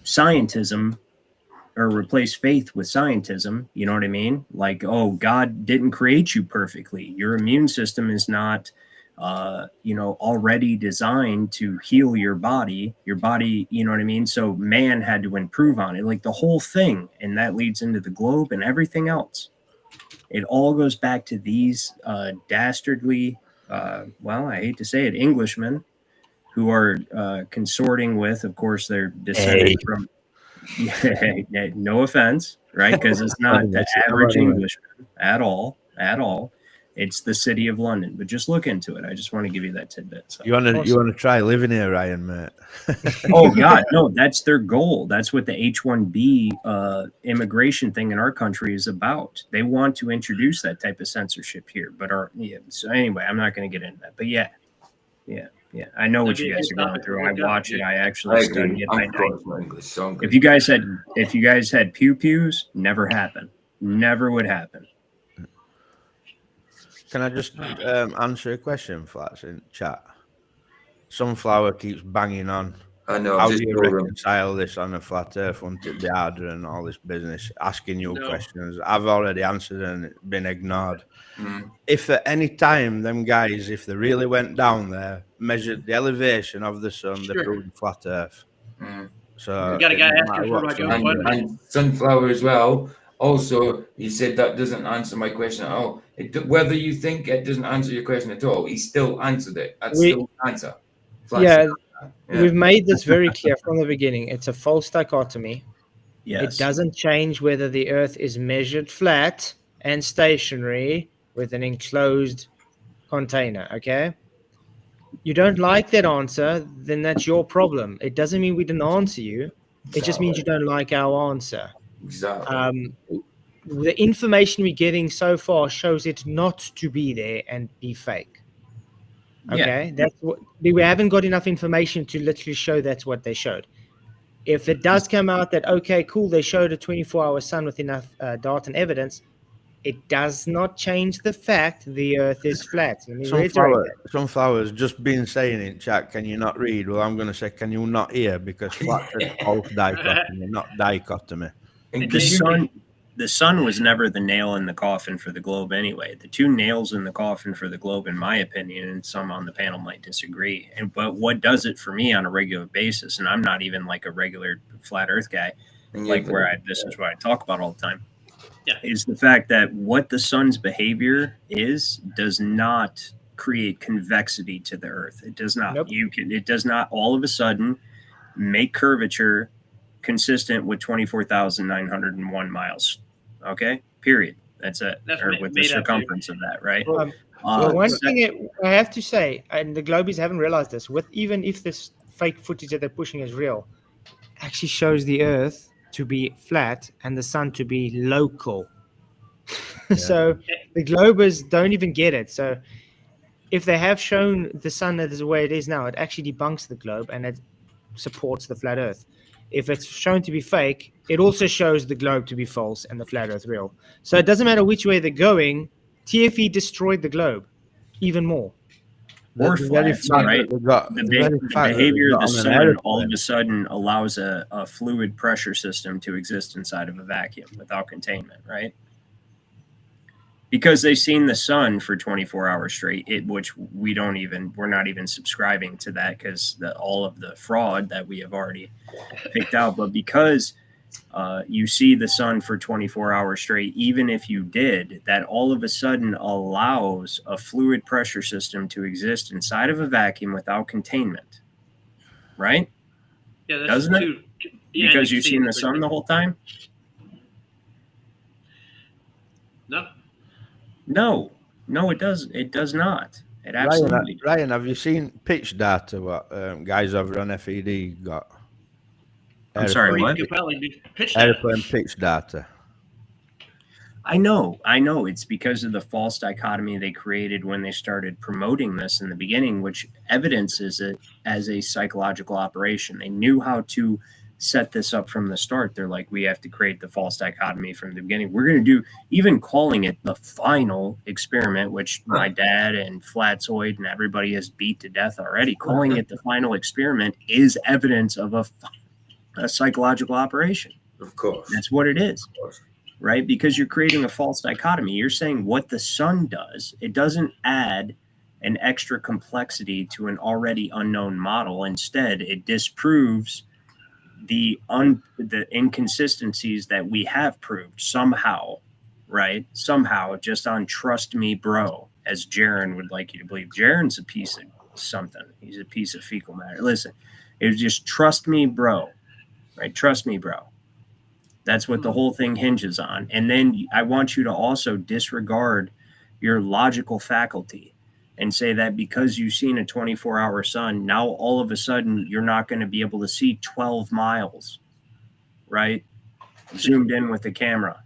[SPEAKER 17] scientism. Or replace faith with scientism. You know what I mean? Like, oh, God didn't create you perfectly. Your immune system is not, already designed to heal your body. Your body, you know what I mean? So man had to improve on it, like the whole thing. And that leads into the globe and everything else. It all goes back to these dastardly, I hate to say it, Englishmen who are consorting with, of course, they're descended from. Yeah, no offense, right? Because it's not the average Englishman at all. It's the city of London, but just look into it. I just want to give you that tidbit. So.
[SPEAKER 16] You want to try living here, Ryan, mate?
[SPEAKER 17] Oh God, no, that's their goal. That's what the H-1B immigration thing in our country is about. They want to introduce that type of censorship here, but so anyway, I'm not going to get into that. But yeah. I know what you guys are going through. I watch it. I actually study it. If you guys had pew pews, never happened. Never would happen.
[SPEAKER 16] Can I just answer a question, Flats, in chat? Sunflower keeps banging on.
[SPEAKER 3] I know.
[SPEAKER 16] How do you reconcile this on a flat earth? Won't it be harder and all this business? Asking you questions. I've already answered and it's been ignored. If at any time them guys, if they really went down there, measured the elevation of the sun, they proved flat earth. So
[SPEAKER 7] we got a guy asking for my GoFundMe.
[SPEAKER 3] And Sunflower as well. Also, he said that doesn't answer my question at all. Whether you think it doesn't answer your question at all, he still answered it. That's still the answer.
[SPEAKER 2] Yeah, we've made this very clear from the beginning. It's a false dichotomy.
[SPEAKER 17] Yes.
[SPEAKER 2] It doesn't change whether the Earth is measured flat and stationary with an enclosed container, okay? You don't like that answer, then that's your problem. It doesn't mean we didn't answer you. It just means you don't like our answer.
[SPEAKER 3] Exactly.
[SPEAKER 2] The information we're getting so far shows it not to be there and be fake. Okay, that's what we haven't got enough information to literally show that's what they showed. If it does come out that, okay, cool, they showed a 24-hour sun with enough data and evidence, it does not change the fact the Earth is flat.
[SPEAKER 16] Sunflower's just been saying in chat, can you not read? Well, I'm going to say, can you not hear? Because flat is false dichotomy, not dichotomy.
[SPEAKER 17] The sun was never the nail in the coffin for the globe anyway. The two nails in the coffin for the globe, in my opinion, and some on the panel might disagree. But what does it for me on a regular basis, and I'm not even like a regular flat earth guy, this is what I talk about all the time, is the fact that what the sun's behavior does not create convexity to the earth. It does not. Nope. It does not all of a sudden make curvature consistent with 24,901 miles. Okay, period. That's it. With the circumference of that, right?
[SPEAKER 2] One thing I have to say, and the Globies haven't realized this, even if this fake footage that they're pushing is real, actually shows the Earth to be flat and the sun to be local. So the Globers don't even get it. So if they have shown the sun that is the way it is now, it actually debunks the globe and it supports the flat Earth. If it's shown to be fake, it also shows the globe to be false and the flat Earth real. So it doesn't matter which way they're going. TFE destroyed the globe even more.
[SPEAKER 17] Or flats, right? The behavior of the sun all of a sudden allows a fluid pressure system to exist inside of a vacuum without containment, right? Because they've seen the sun for 24 hours straight, which we're not even subscribing to that because all of the fraud that we have already picked out. But because you see the sun for 24 hours straight, even if you did, that all of a sudden allows a fluid pressure system to exist inside of a vacuum without containment, right?
[SPEAKER 7] Yeah, that's
[SPEAKER 17] doesn't it? Yeah, because you've seen the sun the whole time? No, it does. It does not. It absolutely.
[SPEAKER 16] Ryan, have you seen pitch data? What guys over on FED got?
[SPEAKER 17] I'm sorry, what?
[SPEAKER 16] Airplane pitch data.
[SPEAKER 17] I know. It's because of the false dichotomy they created when they started promoting this in the beginning, which evidences it as a psychological operation. They knew how to set this up from the start. They're like, we have to create the false dichotomy from the beginning. We're going to do, even calling it the final experiment, which my dad and Flatzoid and everybody has beat to death already. Calling it the final experiment is evidence of a psychological operation.
[SPEAKER 3] Of course.
[SPEAKER 17] That's what it is. Right? Because you're creating a false dichotomy. You're saying what the sun does, it doesn't add an extra complexity to an already unknown model. Instead, it disproves the inconsistencies that we have proved somehow, right? Somehow, just on trust me, bro, as Jaron would like you to believe. Jaron's a piece of something. He's a piece of fecal matter. Listen, it was just trust me, bro, right? Trust me, bro. That's what the whole thing hinges on. And then I want you to also disregard your logical faculty and say that because you've seen a 24-hour sun, now all of a sudden you're not going to be able to see 12 miles, right? Zoomed in with the camera,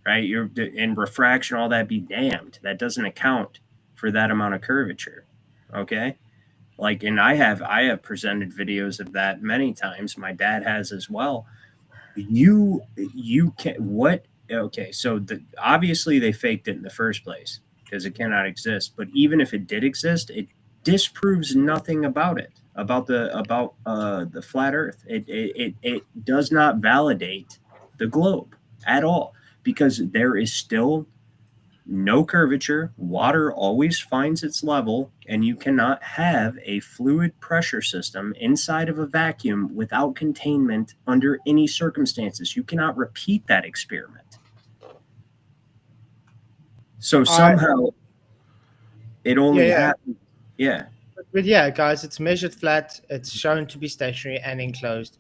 [SPEAKER 17] right? You're in refraction, all that be damned. That doesn't account for that amount of curvature, okay? Like, and I have presented videos of that many times. My dad has as well. You can okay, so obviously they faked it in the first place because it cannot exist. But even if it did exist, it disproves nothing about it, about the flat Earth. It does not validate the globe at all, because there is still no curvature. Water always finds its level, and you cannot have a fluid pressure system inside of a vacuum without containment under any circumstances. You cannot repeat that experiment. So somehow it only happens. Yeah.
[SPEAKER 2] But yeah, guys, it's measured flat. It's shown to be stationary and enclosed.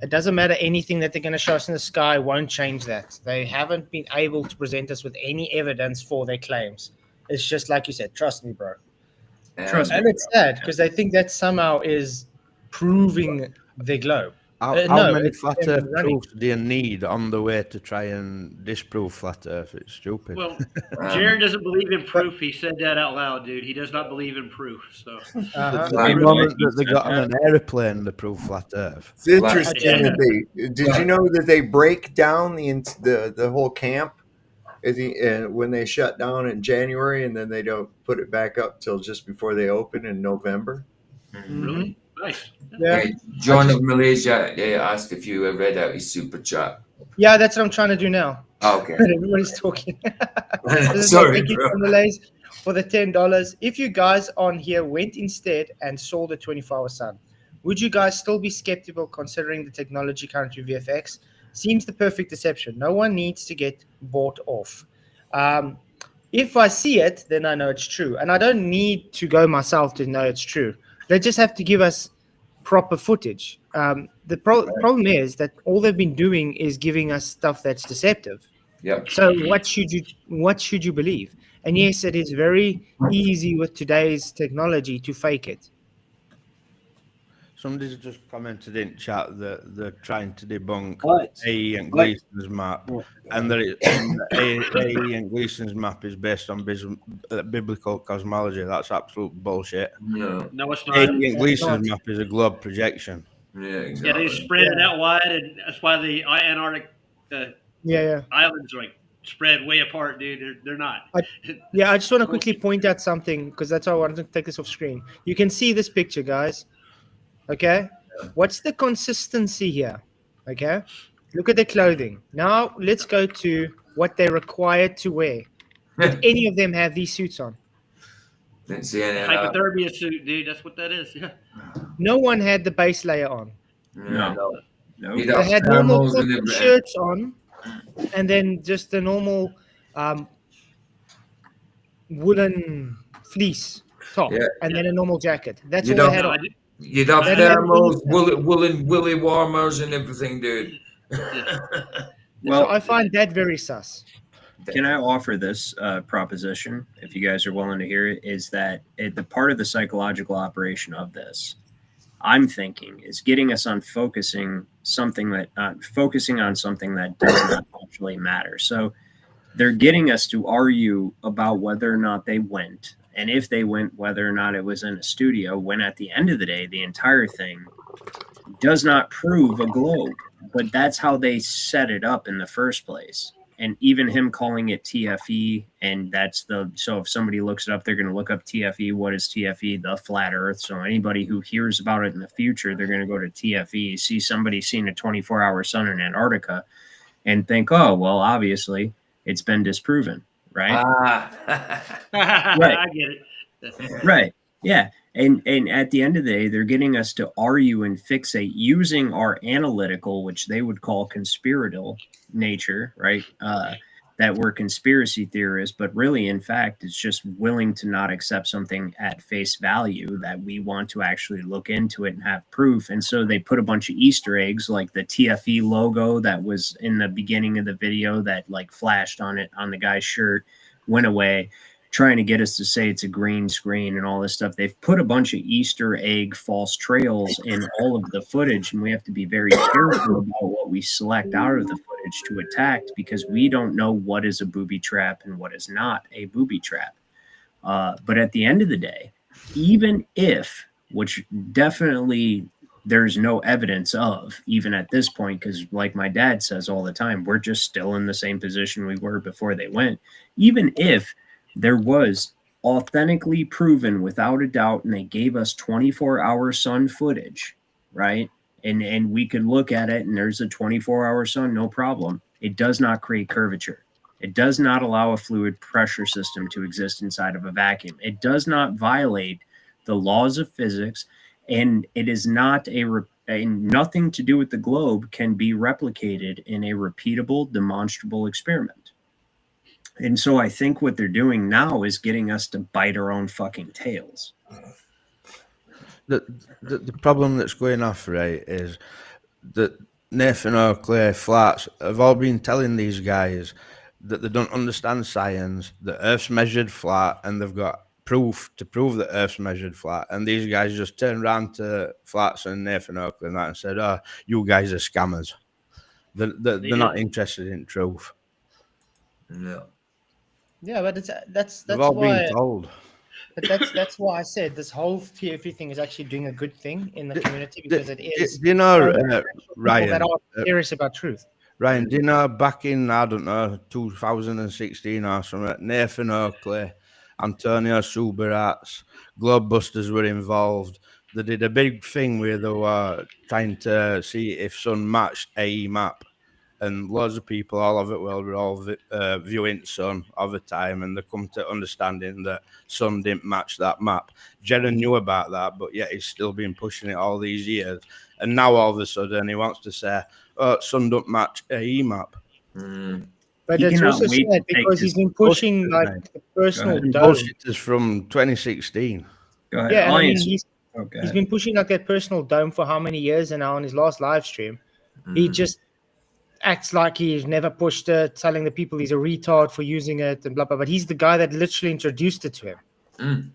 [SPEAKER 2] It doesn't matter anything that they're going to show us in the sky won't change that. They haven't been able to present us with any evidence for their claims. It's just like you said, trust me, bro.
[SPEAKER 3] Trust
[SPEAKER 2] and
[SPEAKER 3] me,
[SPEAKER 2] it's sad because I think that somehow is proving the globe.
[SPEAKER 16] How
[SPEAKER 2] No,
[SPEAKER 16] many
[SPEAKER 2] it's
[SPEAKER 16] flat
[SPEAKER 2] them
[SPEAKER 16] Earth
[SPEAKER 2] running.
[SPEAKER 16] proofs do you need on the way to try and disprove flat Earth? It's stupid.
[SPEAKER 7] Well, Jared doesn't believe in proof. He said that out loud, dude. He does not believe in proof. So
[SPEAKER 16] the moment that they got on an airplane to prove flat Earth.
[SPEAKER 4] It's interesting that did you know that they break down the whole camp when they shut down in January, and then they don't put it back up till just before they open in November?
[SPEAKER 7] Really? Nice.
[SPEAKER 2] Yeah.
[SPEAKER 3] John of Malaysia asked if you read out his super chat.
[SPEAKER 2] Yeah, that's what I'm trying to do now.
[SPEAKER 3] Oh, okay.
[SPEAKER 2] Everybody's talking.
[SPEAKER 3] Sorry,
[SPEAKER 2] thank you
[SPEAKER 3] bro.
[SPEAKER 2] for Malays for the $10. If you guys on here went instead and saw the 24-hour sun, would you guys still be skeptical considering the technology currently VFX? Seems the perfect deception. No one needs to get bought off. If I see it, then I know it's true. And I don't need to go myself to know it's true. They just have to give us proper footage. The problem is that all they've been doing is giving us stuff that's deceptive.
[SPEAKER 3] Yeah.
[SPEAKER 2] So what should you believe? And yes, it is very easy with today's technology to fake it.
[SPEAKER 16] Somebody's just commented in chat that they're trying to debunk A. and
[SPEAKER 17] What?
[SPEAKER 16] Gleason's map, and that A. and Gleason's map is based on biblical cosmology. That's absolute bullshit.
[SPEAKER 3] No,
[SPEAKER 7] it's
[SPEAKER 16] A.
[SPEAKER 7] not.
[SPEAKER 16] and Gleason's map is a globe projection.
[SPEAKER 3] Yeah,
[SPEAKER 7] Yeah,
[SPEAKER 3] exactly.
[SPEAKER 7] they spread it out wide, and that's why the Antarctic islands are like spread way apart, dude. They're not.
[SPEAKER 2] I just want to quickly point out something because that's why I wanted to take this off screen. You can see this picture, guys. Okay, what's the consistency here? Okay, look at the clothing. Now let's go to what they're required to wear. Did any of them have these suits on?
[SPEAKER 3] Didn't see any of that.
[SPEAKER 7] Hypothermia suit, dude. That's what that is. Yeah.
[SPEAKER 2] No one had the base layer on.
[SPEAKER 3] No.
[SPEAKER 2] They had normal cotton shirts on, and then just the normal woolen fleece top, and then a normal jacket. That's all they had on.
[SPEAKER 3] You'd have
[SPEAKER 2] They didn't have
[SPEAKER 3] thermals, woolly warmers, and everything, dude.
[SPEAKER 17] Well,
[SPEAKER 2] So I find that very sus.
[SPEAKER 17] Can I offer this proposition, if you guys are willing to hear it, is that the part of the psychological operation of this, I'm thinking, is getting us on focusing on something that does not actually matter. So they're getting us to argue about whether or not they went, and if they went, whether or not it was in a studio, when at the end of the day, the entire thing does not prove a globe. But that's how they set it up in the first place. And even him calling it TFE, and so if somebody looks it up, they're going to look up TFE. What is TFE? The flat earth. So anybody who hears about it in the future, they're going to go to TFE, see somebody seeing a 24-hour sun in Antarctica, and think, oh, well, obviously it's been disproven, right? Right.
[SPEAKER 7] I get it.
[SPEAKER 17] Right. Yeah. And at the end of the day, they're getting us to argue and fixate using our analytical, which they would call conspiratorial nature, right? That we're conspiracy theorists, but really, in fact, it's just willing to not accept something at face value, that we want to actually look into it and have proof. And so they put a bunch of Easter eggs, like the TFE logo that was in the beginning of the video that like flashed on the guy's shirt, went away, trying to get us to say it's a green screen and all this stuff. They've put a bunch of Easter egg false trails in all of the footage, and we have to be very careful about what we select out of the footage to attack, because we don't know what is a booby trap and what is not a booby trap. But at the end of the day, even if, which definitely there's no evidence of, even at this point, because like my dad says all the time, we're just still in the same position we were before they went. Even if there was authentically proven without a doubt, and they gave us 24-hour sun footage, right? And we could look at it and there's a 24-hour sun, no problem. It does not create curvature. It does not allow a fluid pressure system to exist inside of a vacuum. It does not violate the laws of physics, and it is not nothing to do with the globe can be replicated in a repeatable, demonstrable experiment. And so I think what they're doing now is getting us to bite our own fucking tails.
[SPEAKER 16] The problem that's going off, right, is that Nathan Oakley, Flats have all been telling these guys that they don't understand science, that Earth's measured flat, and they've got proof to prove that Earth's measured flat. And these guys just turned around to Flats and Nathan Oakley and that and said, "Oh, you guys are scammers. They're not interested in truth."
[SPEAKER 3] No.
[SPEAKER 2] Yeah, but that's
[SPEAKER 16] They've all
[SPEAKER 2] why.
[SPEAKER 16] been told.
[SPEAKER 2] But that's why I said this whole TFE thing is actually doing a good thing in the community, because it is.
[SPEAKER 16] Do you know,
[SPEAKER 2] Ryan, that
[SPEAKER 16] Ryan?
[SPEAKER 2] are serious about truth.
[SPEAKER 16] Ryan, do you know back in, I don't know, 2016 or something, Nathan Oakley, Antonio Subirats, Globebusters were involved. They did a big thing where they were trying to see if Sun matched AE map. And loads of people all over the world were all viewing Sun all the time, and they come to understanding that Sun didn't match that map. Jaron knew about that, but yet he's still been pushing it all these years. And now all of a sudden he wants to say, "Oh, Sun don't match AE map."
[SPEAKER 2] But it's also sad because he's been pushing like the personal dome.
[SPEAKER 16] Bullshit is from 2016.
[SPEAKER 17] Go ahead.
[SPEAKER 2] Yeah, and I mean he's been pushing like that personal dome for how many years? And now on his last live stream, he just acts like he's never pushed it, telling the people he's a retard for using it and blah blah. But he's the guy that literally introduced it to him.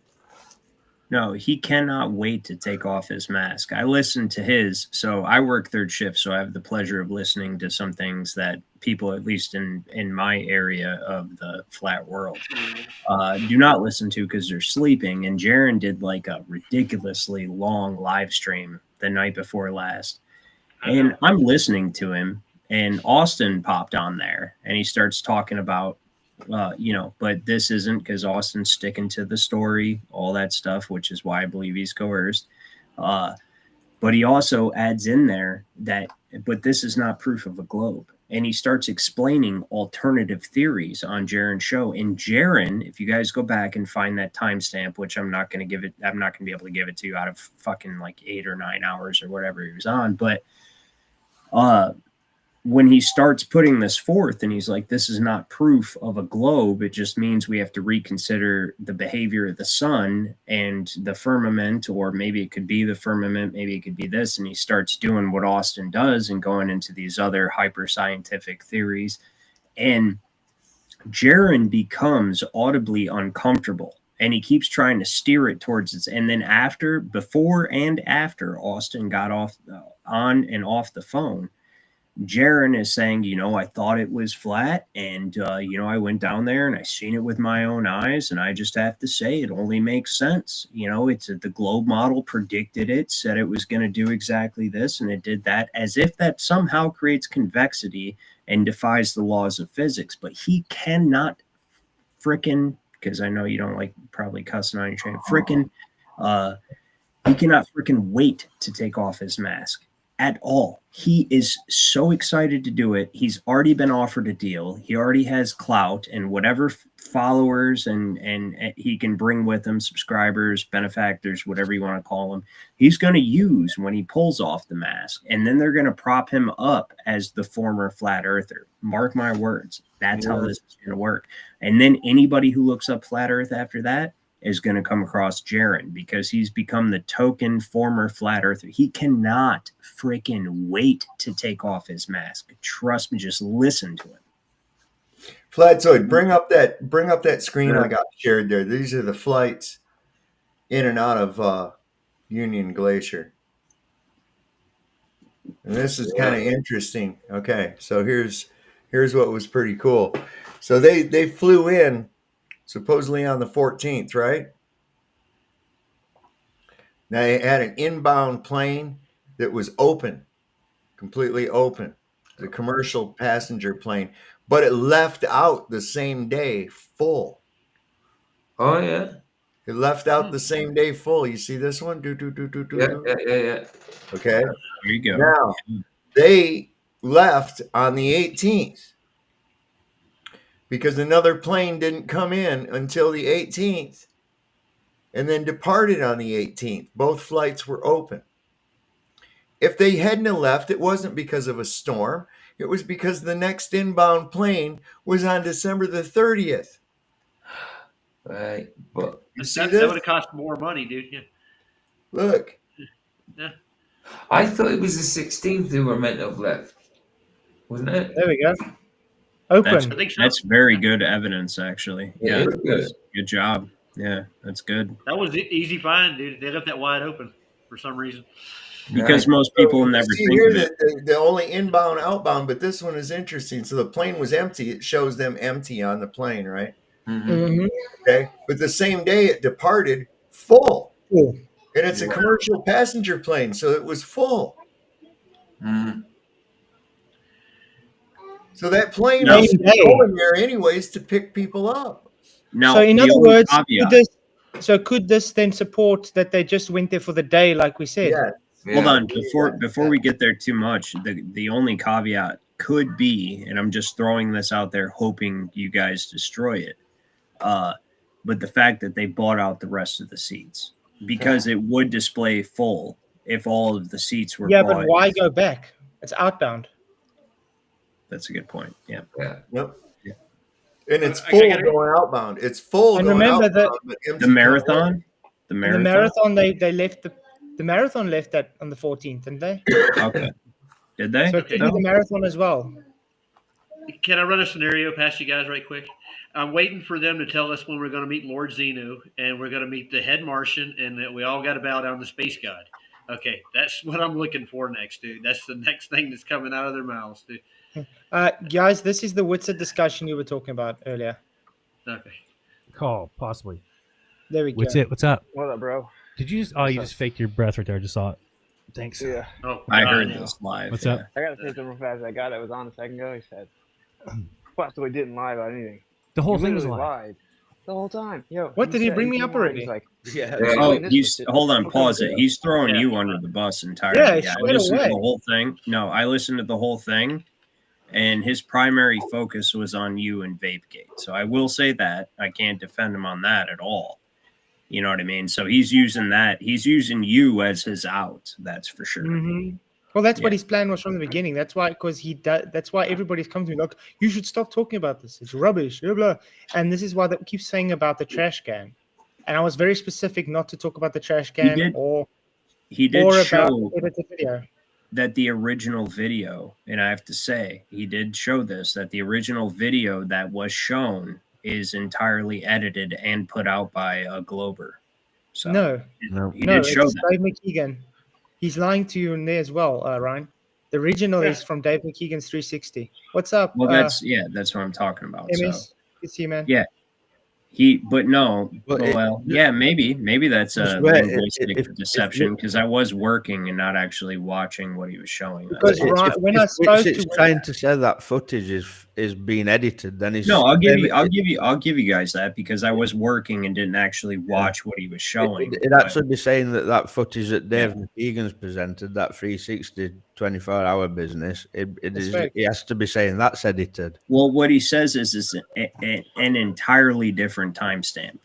[SPEAKER 17] No, he cannot wait to take off his mask. I listen to his, so I work third shift, so I have the pleasure of listening to some things that people, at least in my area of the flat world, do not listen to because they're sleeping. And Jaron did like a ridiculously long live stream the night before last. And I'm listening to him, and Austin popped on there, and he starts talking about, but this isn't, because Austin's sticking to the story, all that stuff, which is why I believe he's coerced. But he also adds in there that, but this is not proof of a globe. And he starts explaining alternative theories on Jaron's show. And Jaron, if you guys go back and find that timestamp, which I'm not going to be able to give it to you out of fucking like 8 or 9 hours or whatever he was on. But when he starts putting this forth and he's like, this is not proof of a globe, it just means we have to reconsider the behavior of the sun and the firmament, or maybe it could be the firmament, maybe it could be this. And he starts doing what Austin does and going into these other hyper scientific theories. And Jaron becomes audibly uncomfortable, and he keeps trying to steer it towards it. And then before and after Austin got on and off the phone, Jaron is saying, I thought it was flat, and I went down there and I seen it with my own eyes, and I just have to say it only makes sense. It's the globe model predicted it, said it was going to do exactly this, and it did that, as if that somehow creates convexity and defies the laws of physics. But he cannot frickin', because I know you don't like probably cussing on your train, he cannot frickin' wait to take off his mask at all. He is so excited to do it. He's already been offered a deal. He already has clout and whatever followers and he can bring with him, subscribers, benefactors, whatever you want to call them, he's going to use when he pulls off the mask. And then they're going to prop him up as the former flat earther. Mark my words. That's how this is going to work. And then anybody who looks up flat earth after that is going to come across Jaron, because he's become the token former flat earther. He cannot freaking wait to take off his mask. Trust me, just listen to him.
[SPEAKER 4] Flatzoid, bring up that screen I got shared there. These are the flights in and out of Union Glacier. And this is kind of interesting. Okay, so here's what was pretty cool. So they flew in supposedly on the 14th, right? Now they had an inbound plane that was open, completely open, the commercial passenger plane, but it left out the same day full.
[SPEAKER 3] Oh yeah.
[SPEAKER 4] It left out the same day full. You see this one?
[SPEAKER 3] Yeah.
[SPEAKER 4] Okay.
[SPEAKER 17] There you go.
[SPEAKER 4] Now they left on the 18th because another plane didn't come in until the 18th and then departed on the 18th. Both flights were open. If they hadn't left, it wasn't because of a storm. It was because the next inbound plane was on December the 30th.
[SPEAKER 3] Right. But
[SPEAKER 7] that would have cost more money, dude. Yeah.
[SPEAKER 4] Look.
[SPEAKER 7] Yeah.
[SPEAKER 3] I thought it was the 16th they were meant to have left. Wasn't it?
[SPEAKER 2] There we go. Open.
[SPEAKER 17] That's very good evidence, actually.
[SPEAKER 3] Yeah,
[SPEAKER 17] Yeah.
[SPEAKER 3] good.
[SPEAKER 17] Good job. Yeah, that's good.
[SPEAKER 7] That was an easy find, dude. They left that wide open for some reason.
[SPEAKER 17] Because most people never
[SPEAKER 4] see
[SPEAKER 17] think
[SPEAKER 4] here
[SPEAKER 17] of it.
[SPEAKER 4] that the only inbound, outbound, but this one is interesting. So the plane was empty. It shows them empty on the plane, right?
[SPEAKER 2] Mm-hmm.
[SPEAKER 4] Okay. But the same day it departed full.
[SPEAKER 2] Cool.
[SPEAKER 4] And it's a commercial passenger plane, so it was full.
[SPEAKER 3] Mm-hmm.
[SPEAKER 4] So that plane was going there anyways to pick people up.
[SPEAKER 17] Now,
[SPEAKER 2] so in
[SPEAKER 17] the
[SPEAKER 2] other
[SPEAKER 17] only
[SPEAKER 2] words,
[SPEAKER 17] caveat-
[SPEAKER 2] could this then support that they just went there for the day, like we said?
[SPEAKER 17] Hold on, before we get there too much, the only caveat could be, and I'm just throwing this out there, hoping you guys destroy it, but the fact that they bought out the rest of the seats, because it would display full if all of the seats were bought.
[SPEAKER 2] But why go back? It's outbound.
[SPEAKER 17] That's a good point. Yeah.
[SPEAKER 4] Yep. And it's full going outbound. It's full.
[SPEAKER 2] And
[SPEAKER 4] going
[SPEAKER 2] remember
[SPEAKER 4] outbound,
[SPEAKER 2] that
[SPEAKER 4] but empty
[SPEAKER 17] the marathon.
[SPEAKER 2] The marathon. They left the marathon left that on the 14th, didn't they?
[SPEAKER 17] Okay. Did they?
[SPEAKER 2] So it could be the marathon as well.
[SPEAKER 7] Can I run a scenario past you guys right quick? I'm waiting for them to tell us when we're going to meet Lord Xenu, and we're going to meet the head Martian, and that we all got to bow down to Space God. Okay, that's what I'm looking for next, dude. That's the next thing that's coming out of their mouths, dude.
[SPEAKER 2] Guys, this is the Witsit discussion you were talking about earlier.
[SPEAKER 7] Okay.
[SPEAKER 21] Call, possibly.
[SPEAKER 2] There we go.
[SPEAKER 21] What's up?
[SPEAKER 22] What up, bro?
[SPEAKER 21] Did you just? Oh, you just faked your breath right there. I just saw it. Thanks.
[SPEAKER 22] Yeah.
[SPEAKER 7] Oh,
[SPEAKER 17] I heard this live.
[SPEAKER 21] What's up?
[SPEAKER 22] I gotta say something real fast. That guy that was on a second ago, he said, Flatzoid didn't lie about anything.
[SPEAKER 21] The whole
[SPEAKER 22] He
[SPEAKER 21] thing was
[SPEAKER 22] literally
[SPEAKER 21] lied.
[SPEAKER 22] lied. The whole time. Yo.
[SPEAKER 2] What, did he
[SPEAKER 22] said
[SPEAKER 2] bring me
[SPEAKER 22] came
[SPEAKER 2] up
[SPEAKER 22] on,
[SPEAKER 2] already?
[SPEAKER 22] He's like,
[SPEAKER 17] Oh, hold on, pause it. He's throwing you under the bus entirely.
[SPEAKER 2] Yeah,
[SPEAKER 17] I
[SPEAKER 2] straight
[SPEAKER 17] listened to
[SPEAKER 2] away.
[SPEAKER 17] the whole thing. No, I listened to the whole thing, and his primary focus was on you and Vapegate. So I will say that. I can't defend him on that at all. You know what I mean? So he's using that. He's using you as his out. That's for sure.
[SPEAKER 2] Mm-hmm. Well, that's what his plan was from the beginning. That's why, because he does. That's why everybody's come to me like, you should stop talking about this. It's rubbish, blah blah. And this is why they keep saying about the trash can. And I was very specific not to talk about the trash can
[SPEAKER 17] He did
[SPEAKER 2] or
[SPEAKER 17] show
[SPEAKER 2] about the edited video.
[SPEAKER 17] that the original video, and I have to say, he did show this, that the original video that was shown is entirely edited and put out by a Glober. So
[SPEAKER 2] No,
[SPEAKER 17] he did show
[SPEAKER 2] it's
[SPEAKER 17] that.
[SPEAKER 2] Dave McKeegan. He's lying to you in there as well, Ryan. The original is from Dave McKeegan's 360. What's up?
[SPEAKER 17] Well, that's what I'm talking about. So
[SPEAKER 2] MS, good to see you, man.
[SPEAKER 17] yeah, maybe that's a linguistic deception because I was working and not actually watching what he was showing.
[SPEAKER 2] Because when I spoke to
[SPEAKER 16] trying to say that footage is being edited, then he's
[SPEAKER 17] I'll give you guys that because I was working and didn't actually watch what he was showing.
[SPEAKER 16] It'd actually be saying that footage that Dave McKeegan's presented, that 360 24-hour business, he has to be saying that's edited.
[SPEAKER 17] Well, what he says is an entirely different timestamp.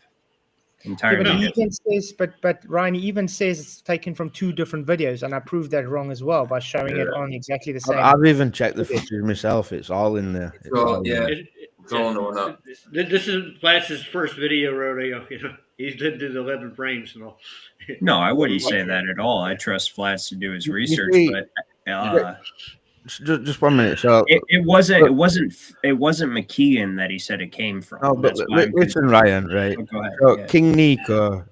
[SPEAKER 17] Entirely
[SPEAKER 2] but he
[SPEAKER 17] different.
[SPEAKER 2] even says, but Ryan even says it's taken from 2 different videos, and I proved that wrong as well by showing it on exactly the same.
[SPEAKER 16] I've even checked the footage myself. It's all in there.
[SPEAKER 7] This is Flatz's first video rodeo. You know, he's did 11 frames and all.
[SPEAKER 17] No, I wouldn't say that at all. I trust Flatz to do his research, but
[SPEAKER 16] just 1 minute. So
[SPEAKER 17] it wasn't McKeegan that he said it came from.
[SPEAKER 16] No, but listen, Ryan, right?
[SPEAKER 17] Oh, go ahead.
[SPEAKER 16] So King Nico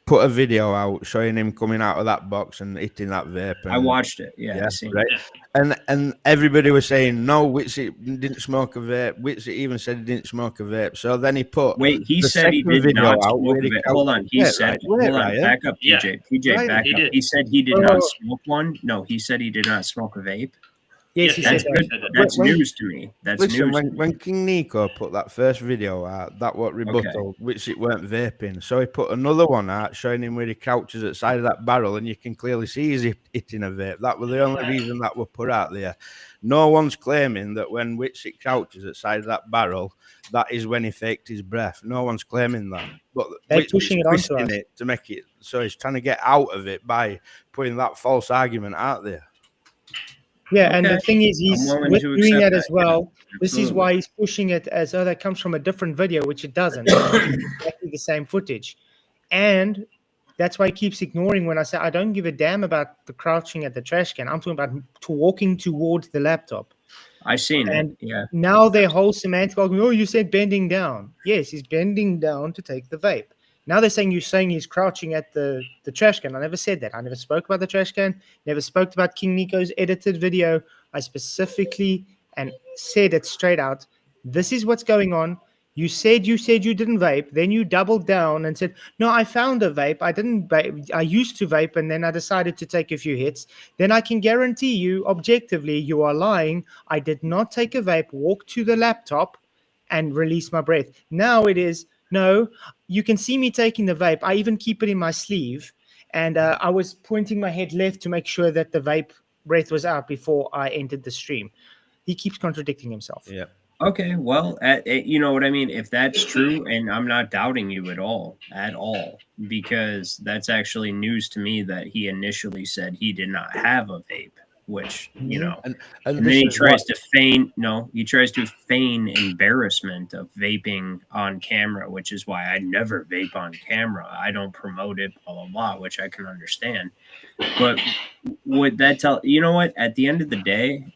[SPEAKER 16] put a video out showing him coming out of that box and hitting that vape. And,
[SPEAKER 17] I watched it. Yeah, I seen
[SPEAKER 16] right.
[SPEAKER 17] it.
[SPEAKER 16] And everybody was saying no, Witzy didn't smoke a vape. Witzy even said he didn't smoke a vape. So then he put
[SPEAKER 17] he said he did not smoke a vape. Hold on, back up, PJ. PJ, back up. He said he did not smoke one. No, he said he did not smoke a vape.
[SPEAKER 2] Yes, he said
[SPEAKER 17] that. That's news to me. That's
[SPEAKER 16] listen,
[SPEAKER 17] news.
[SPEAKER 16] When King Nico put that first video out, that was rebuttal, which it weren't vaping. So he put another one out showing him where he crouches at the side of that barrel, and you can clearly see he's hitting a vape. That was the only reason that was put out there. No one's claiming that when Witsit crouches at the side of that barrel, that is when he faked his breath. No one's claiming that. But
[SPEAKER 2] they're pushing it onto us
[SPEAKER 16] to make it so he's trying to get out of it by putting that false argument out there.
[SPEAKER 2] Yeah, and the thing is, he's doing that as well. This is why he's pushing it as though that comes from a different video, which it doesn't. It's exactly the same footage. And that's why he keeps ignoring when I say I don't give a damn about the crouching at the trash can. I'm talking about walking towards the laptop.
[SPEAKER 17] I seen
[SPEAKER 2] and
[SPEAKER 17] it. Yeah.
[SPEAKER 2] Now their whole semantic argument, oh, you said bending down. Yes, he's bending down to take the vape. Now they're saying he's crouching at the trash can. I never said that. I never spoke about the trash can. Never spoke about King Nico's edited video. I specifically and said it straight out. This is what's going on. You said you didn't vape. Then you doubled down and said, no, I found a vape. I didn't vape. I used to vape, and then I decided to take a few hits. Then I can guarantee you, objectively, you are lying. I did not take a vape, walk to the laptop, and release my breath. Now it is, no, you can see me taking the vape. I even keep it in my sleeve. And I was pointing my head left to make sure that the vape breath was out before I entered the stream. He keeps contradicting himself.
[SPEAKER 16] Yeah.
[SPEAKER 17] Okay, well, you know what I mean? If that's true, and I'm not doubting you at all, because that's actually news to me that he initially said he did not have a vape, which, you know, and then he tries to feign embarrassment of vaping on camera, which is why I never vape on camera. I don't promote it, blah, blah, blah, which I can understand. But would that tell, you know what, at the end of the day,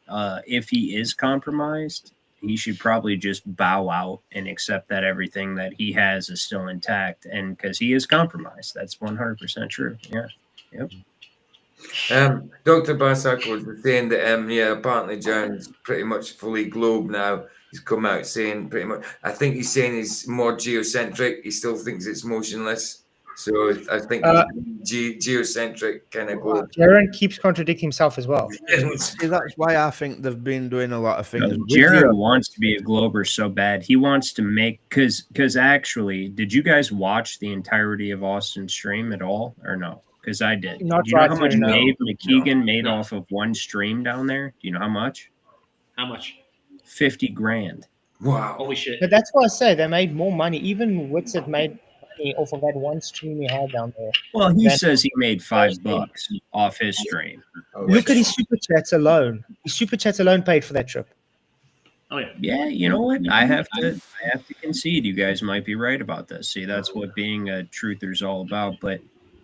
[SPEAKER 17] if he is compromised, he should probably just bow out and accept that everything that he has is still intact. And because he is compromised, that's 100% true. Yeah. Yep.
[SPEAKER 3] Dr. Barsak was saying that, apparently John's pretty much fully globe now. He's come out saying pretty much, I think he's saying he's more geocentric. He still thinks it's motionless. So I think geocentric kind of globe.
[SPEAKER 2] Jaron keeps contradicting himself as well.
[SPEAKER 16] See, that's why I think they've been doing a lot of things.
[SPEAKER 17] Jaron wants to be a glober so bad. He wants to make, because actually, did you guys watch the entirety of Austin's stream at all or no? Because I did. Do you know how much Dave McKeegan made off of one stream down there? Do you know how much?
[SPEAKER 7] How much?
[SPEAKER 17] $50,000.
[SPEAKER 3] Wow.
[SPEAKER 7] Holy shit.
[SPEAKER 2] But that's why I say they made more money. Even Witsit made money off of that one stream he had down there.
[SPEAKER 17] Well, he says he made $5 off his stream.
[SPEAKER 2] Look at his super chats alone. His super chats alone paid for that trip.
[SPEAKER 7] Oh yeah.
[SPEAKER 17] Yeah, you know what? I have to concede. You guys might be right about this. See, that's what being a truther is all about. But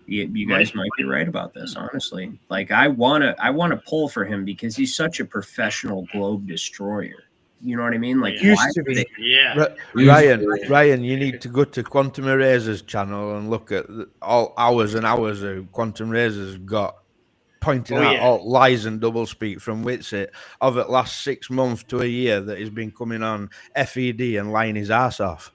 [SPEAKER 17] you guys might be right about this, honestly. Like I wanna pull for him because he's such a professional globe destroyer. You know what I mean? Like
[SPEAKER 2] used to be.
[SPEAKER 7] Yeah.
[SPEAKER 16] Ryan, you need to go to Quantum Erasers channel and look at all hours and hours of Quantum Erasers got. pointing
[SPEAKER 7] Oh,
[SPEAKER 16] out
[SPEAKER 7] yeah.
[SPEAKER 16] all lies and doublespeak from Whitsitt of the last 6 months to a year that he's been coming on FED and lying his ass off.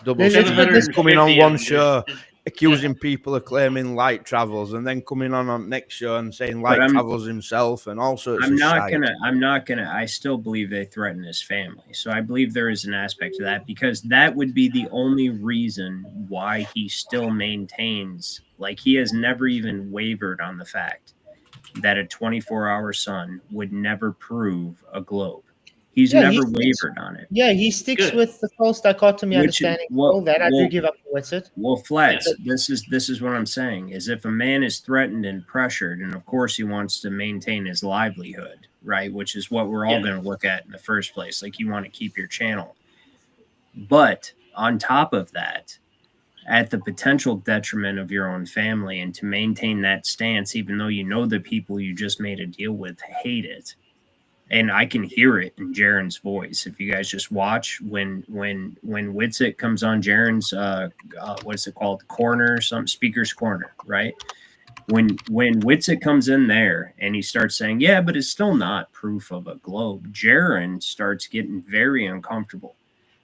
[SPEAKER 16] Doublespeak, coming on
[SPEAKER 7] 750
[SPEAKER 16] one
[SPEAKER 7] of them,
[SPEAKER 16] show,
[SPEAKER 7] dude.
[SPEAKER 16] accusing people of claiming light travels, and then coming on next show and saying light
[SPEAKER 17] I'm-
[SPEAKER 16] travels himself and all sorts
[SPEAKER 17] I'm
[SPEAKER 16] of
[SPEAKER 17] not
[SPEAKER 16] shite.
[SPEAKER 17] gonna I still believe they threaten his family. So I believe there is an aspect to that, because that would be the only reason why he still maintains, like, he has never even wavered on the fact that a 24-hour sun would never prove a globe. He's
[SPEAKER 2] Yeah,
[SPEAKER 17] never
[SPEAKER 2] he sticks-
[SPEAKER 17] wavered on it.
[SPEAKER 2] Yeah, he sticks
[SPEAKER 17] Good.
[SPEAKER 2] with the false dichotomy
[SPEAKER 17] Which-
[SPEAKER 2] understanding.
[SPEAKER 17] well-
[SPEAKER 2] All that I do
[SPEAKER 17] well-
[SPEAKER 2] give up with it.
[SPEAKER 17] Well, Flats, this is what I'm saying, is if a man is threatened and pressured, and of course he wants to maintain his livelihood, right, which is what we're all
[SPEAKER 7] Yeah.
[SPEAKER 17] going to look at in the first place, like, you want to keep your channel. But on top of that, at the potential detriment of your own family, and to maintain that stance, even though you know the people you just made a deal with hate it, and I can hear it in Jaren's voice. If you guys just watch when Whitsitt comes on Jaren's what is it called, corner, some speaker's corner, right? When Whitsitt comes in there and he starts saying, yeah, but it's still not proof of a globe, Jaren starts getting very uncomfortable,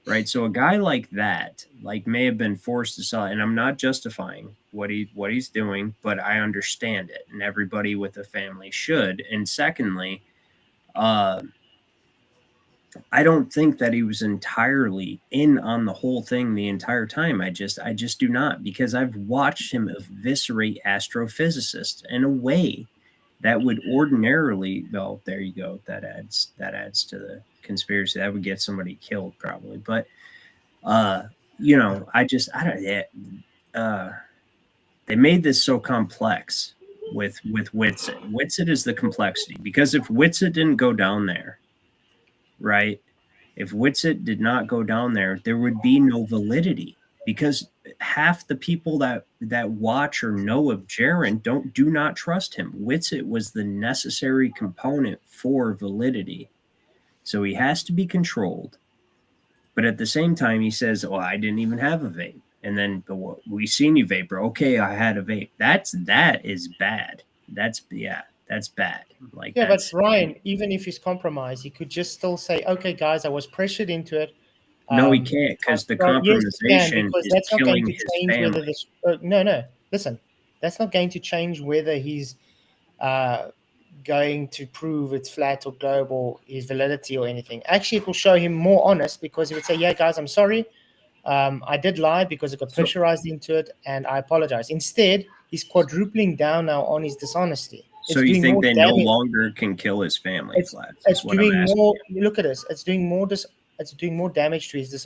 [SPEAKER 17] right? So a guy like that, like, may have been forced to sell, and I'm not justifying what he's doing, but I understand it, and everybody with a family should. And secondly, I don't think that he was entirely in on the whole thing the entire time. I just do not, because I've watched him eviscerate astrophysicists in a way that would ordinarily, well, there you go. That adds to the conspiracy. That would get somebody killed probably. But you know, I don't. They made this so complex with Whitsitt. Whitsitt is the complexity, because if Whitsitt didn't go down there, right? If Whitsitt did not go down there, there would be no validity, because half the people that watch or know of Jaren do not trust him. Whitsitt was the necessary component for validity. So he has to be controlled. But at the same time, he says, oh, I didn't even have a vape. And then, we seen you vapor. Okay, I had a vape. That is bad. That's bad. Like,
[SPEAKER 2] Yeah, but Ryan, even if he's compromised, he could just still say, "Okay, guys, I was pressured into it."
[SPEAKER 17] No, he can't, because the compromisation is
[SPEAKER 2] that's not going
[SPEAKER 17] killing
[SPEAKER 2] to
[SPEAKER 17] his
[SPEAKER 2] change
[SPEAKER 17] family.
[SPEAKER 2] whether this. No. Listen, that's not going to change whether he's going to prove it's flat or globe or his validity or anything. Actually, it will show him more honest, because he would say, "Yeah, guys, I'm sorry. I did lie because I got pressurized into it, and I apologize." Instead, he's quadrupling down now on his dishonesty.
[SPEAKER 17] So you think they no longer can kill his family?
[SPEAKER 2] It's doing more. Look at this. It's doing more. It's doing more damage to his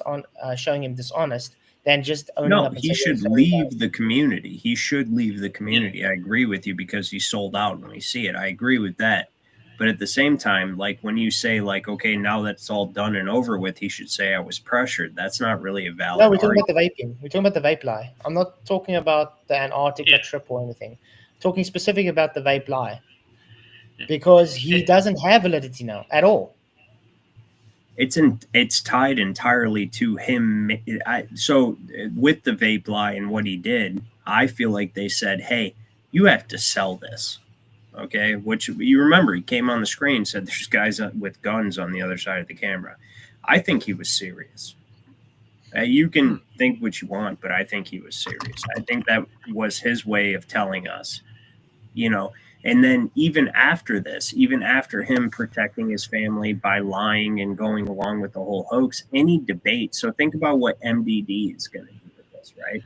[SPEAKER 2] showing him dishonest than just owning
[SPEAKER 17] No,
[SPEAKER 2] up. And
[SPEAKER 17] he
[SPEAKER 2] saying,
[SPEAKER 17] should leave the community. He should leave the community. I agree with you, because he sold out when we see it. I agree with that. But at the same time, like, when you say, like, okay, now that it's all done and over with, he should say I was pressured. That's not really a valid
[SPEAKER 2] No, we're talking
[SPEAKER 17] argument.
[SPEAKER 2] about the vaping. We're talking about the vape lie. I'm not talking about the Antarctica trip or anything. I'm talking specific about the vape lie, because he doesn't have validity now at all.
[SPEAKER 17] It's tied entirely to him. So with the vape lie and what he did, I feel like they said, hey, you have to sell this. Okay, which you remember, he came on the screen, said there's guys with guns on the other side of the camera. I think he was serious. You can think what you want, but I think he was serious. I think that was his way of telling us, you know. And then even after this, even after him protecting his family by lying and going along with the whole hoax, any debate. So think about what MDD is going to do with this, right?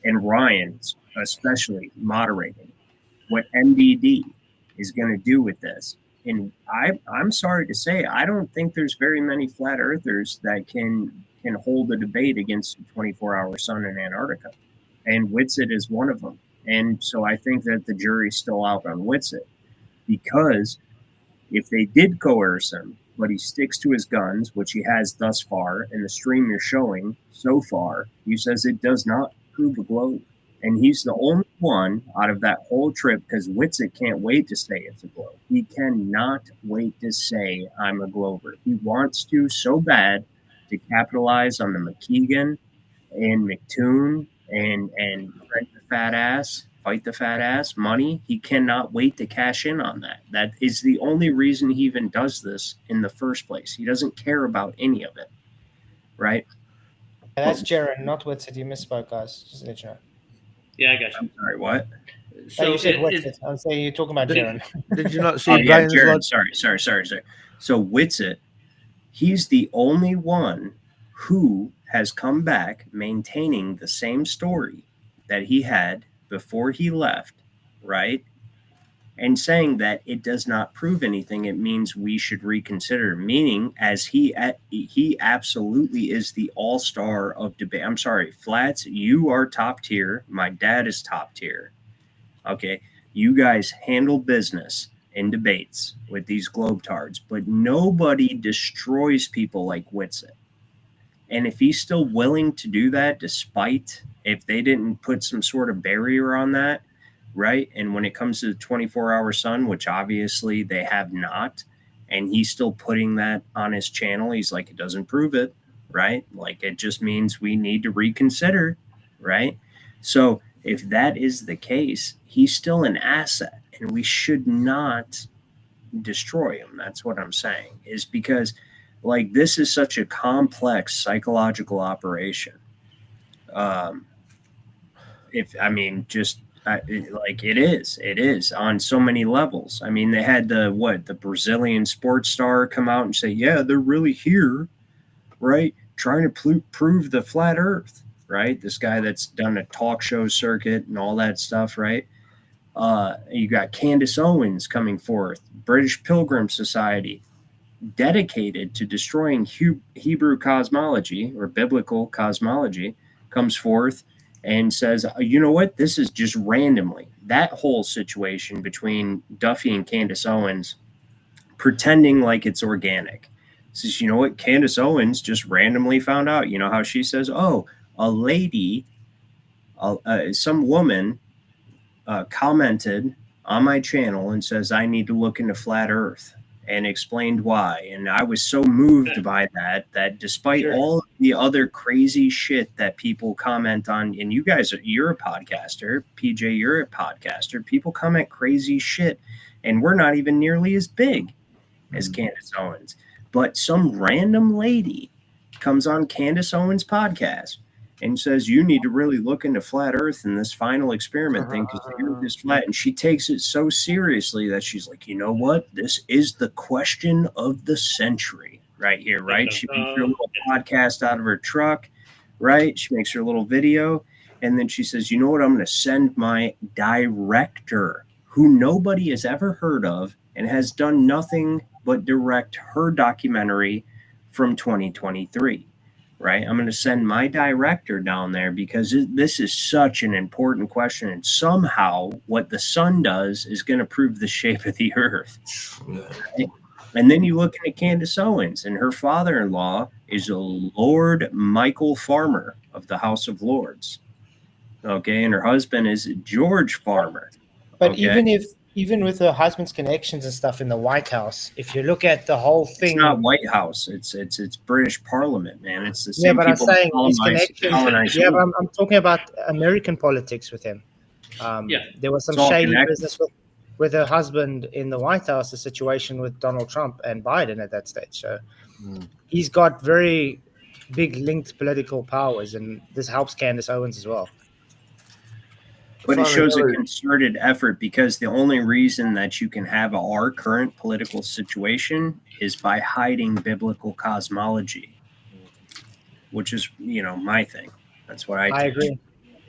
[SPEAKER 17] And Ryan, especially moderating, what MDD is going to do with this. And I'm sorry to say, I don't think there's very many flat earthers that can hold a debate against a 24-hour sun in Antarctica. And Whitsitt is one of them. And so I think that the jury's still out on Whitsitt, because if they did coerce him, but he sticks to his guns, which he has thus far, and the stream you're showing so far, he says it does not prove a globe. And he's the only one out of that whole trip, because Whitsitt can't wait to say it's a globe. He cannot wait to say, I'm a glober. He wants to so bad to capitalize on the McKeegan and McToon and Fred the Fat Ass fight the fat ass, money, he cannot wait to cash in on that. That is the only reason he even does this in the first place. He doesn't care about any of it, right?
[SPEAKER 2] That's Jaron, not Whitsett. You misspoke, guys. Just to let you know.
[SPEAKER 7] Yeah, I got you.
[SPEAKER 17] I'm sorry, what?
[SPEAKER 2] So you said Whitsett. I'm saying you're talking about Jaron.
[SPEAKER 16] Did you not see
[SPEAKER 17] Oh, yeah,
[SPEAKER 16] Brian's
[SPEAKER 17] Jared, sorry. So Whitsett, he's the only one who has come back maintaining the same story that he had before he left, right? And saying that it does not prove anything, it means we should reconsider. Meaning, as he absolutely is the all-star of debate. I'm sorry, Flats, you are top tier. My dad is top tier. Okay, you guys handle business in debates with these globetards, but nobody destroys people like Whitsett. And if he's still willing to do that, despite if they didn't put some sort of barrier on that, right? And when it comes to the 24-hour sun, which obviously they have not, and he's still putting that on his channel, he's like, it doesn't prove it, right? Like, it just means we need to reconsider, right? So if that is the case, he's still an asset, and we should not destroy him. That's what I'm saying, is because like this is such a complex psychological operation. Like it is on so many levels. I mean, they had the Brazilian sports star come out and say, yeah, they're really here, right? Trying to prove the flat earth, right? This guy that's done a talk show circuit and all that stuff, right? You got Candace Owens coming forth, British Pilgrim Society, dedicated to destroying Hebrew cosmology or biblical cosmology, comes forth and says, you know what, this is just randomly. That whole situation between Duffy and Candace Owens, pretending like it's organic. Says, you know what, Candace Owens just randomly found out. You know how she says, oh, a lady, some woman commented on my channel and says, I need to look into flat earth, and explained why. And I was so moved by that despite all the other crazy shit that people comment on, and you guys, you're a podcaster, PJ, you're a podcaster, people comment crazy shit, and we're not even nearly as big as Candace Owens. But some random lady comes on Candace Owens' podcast and says, you need to really look into flat earth and this final experiment thing because the earth is flat. And she takes it so seriously that she's like, you know what? This is the question of the century right here, right? She makes her little podcast out of her truck, right? She makes her little video. And then she says, you know what? I'm going to send my director, who nobody has ever heard of and has done nothing but direct her documentary from 2023. Right? I'm going to send my director down there because this is such an important question. And somehow what the sun does is going to prove the shape of the earth. Right? And then you look at Candace Owens, and her father-in-law is a Lord Michael Farmer of the House of Lords. Okay. And her husband is George Farmer.
[SPEAKER 2] But
[SPEAKER 17] okay?
[SPEAKER 2] even with her husband's connections and stuff in the White House, if you look at the whole thing,
[SPEAKER 17] it's not White House. It's British Parliament, man. It's the same
[SPEAKER 2] but
[SPEAKER 17] people
[SPEAKER 2] I'm saying his
[SPEAKER 17] colonize.
[SPEAKER 2] Yeah, but I'm talking about American politics with him. There was some shady business with her husband in the White House, the situation with Donald Trump and Biden at that stage. So he's got very big linked political powers, and this helps Candace Owens as well.
[SPEAKER 17] But it shows a concerted effort, because the only reason that you can have our current political situation is by hiding biblical cosmology, which is, my thing. That's what I
[SPEAKER 2] agree.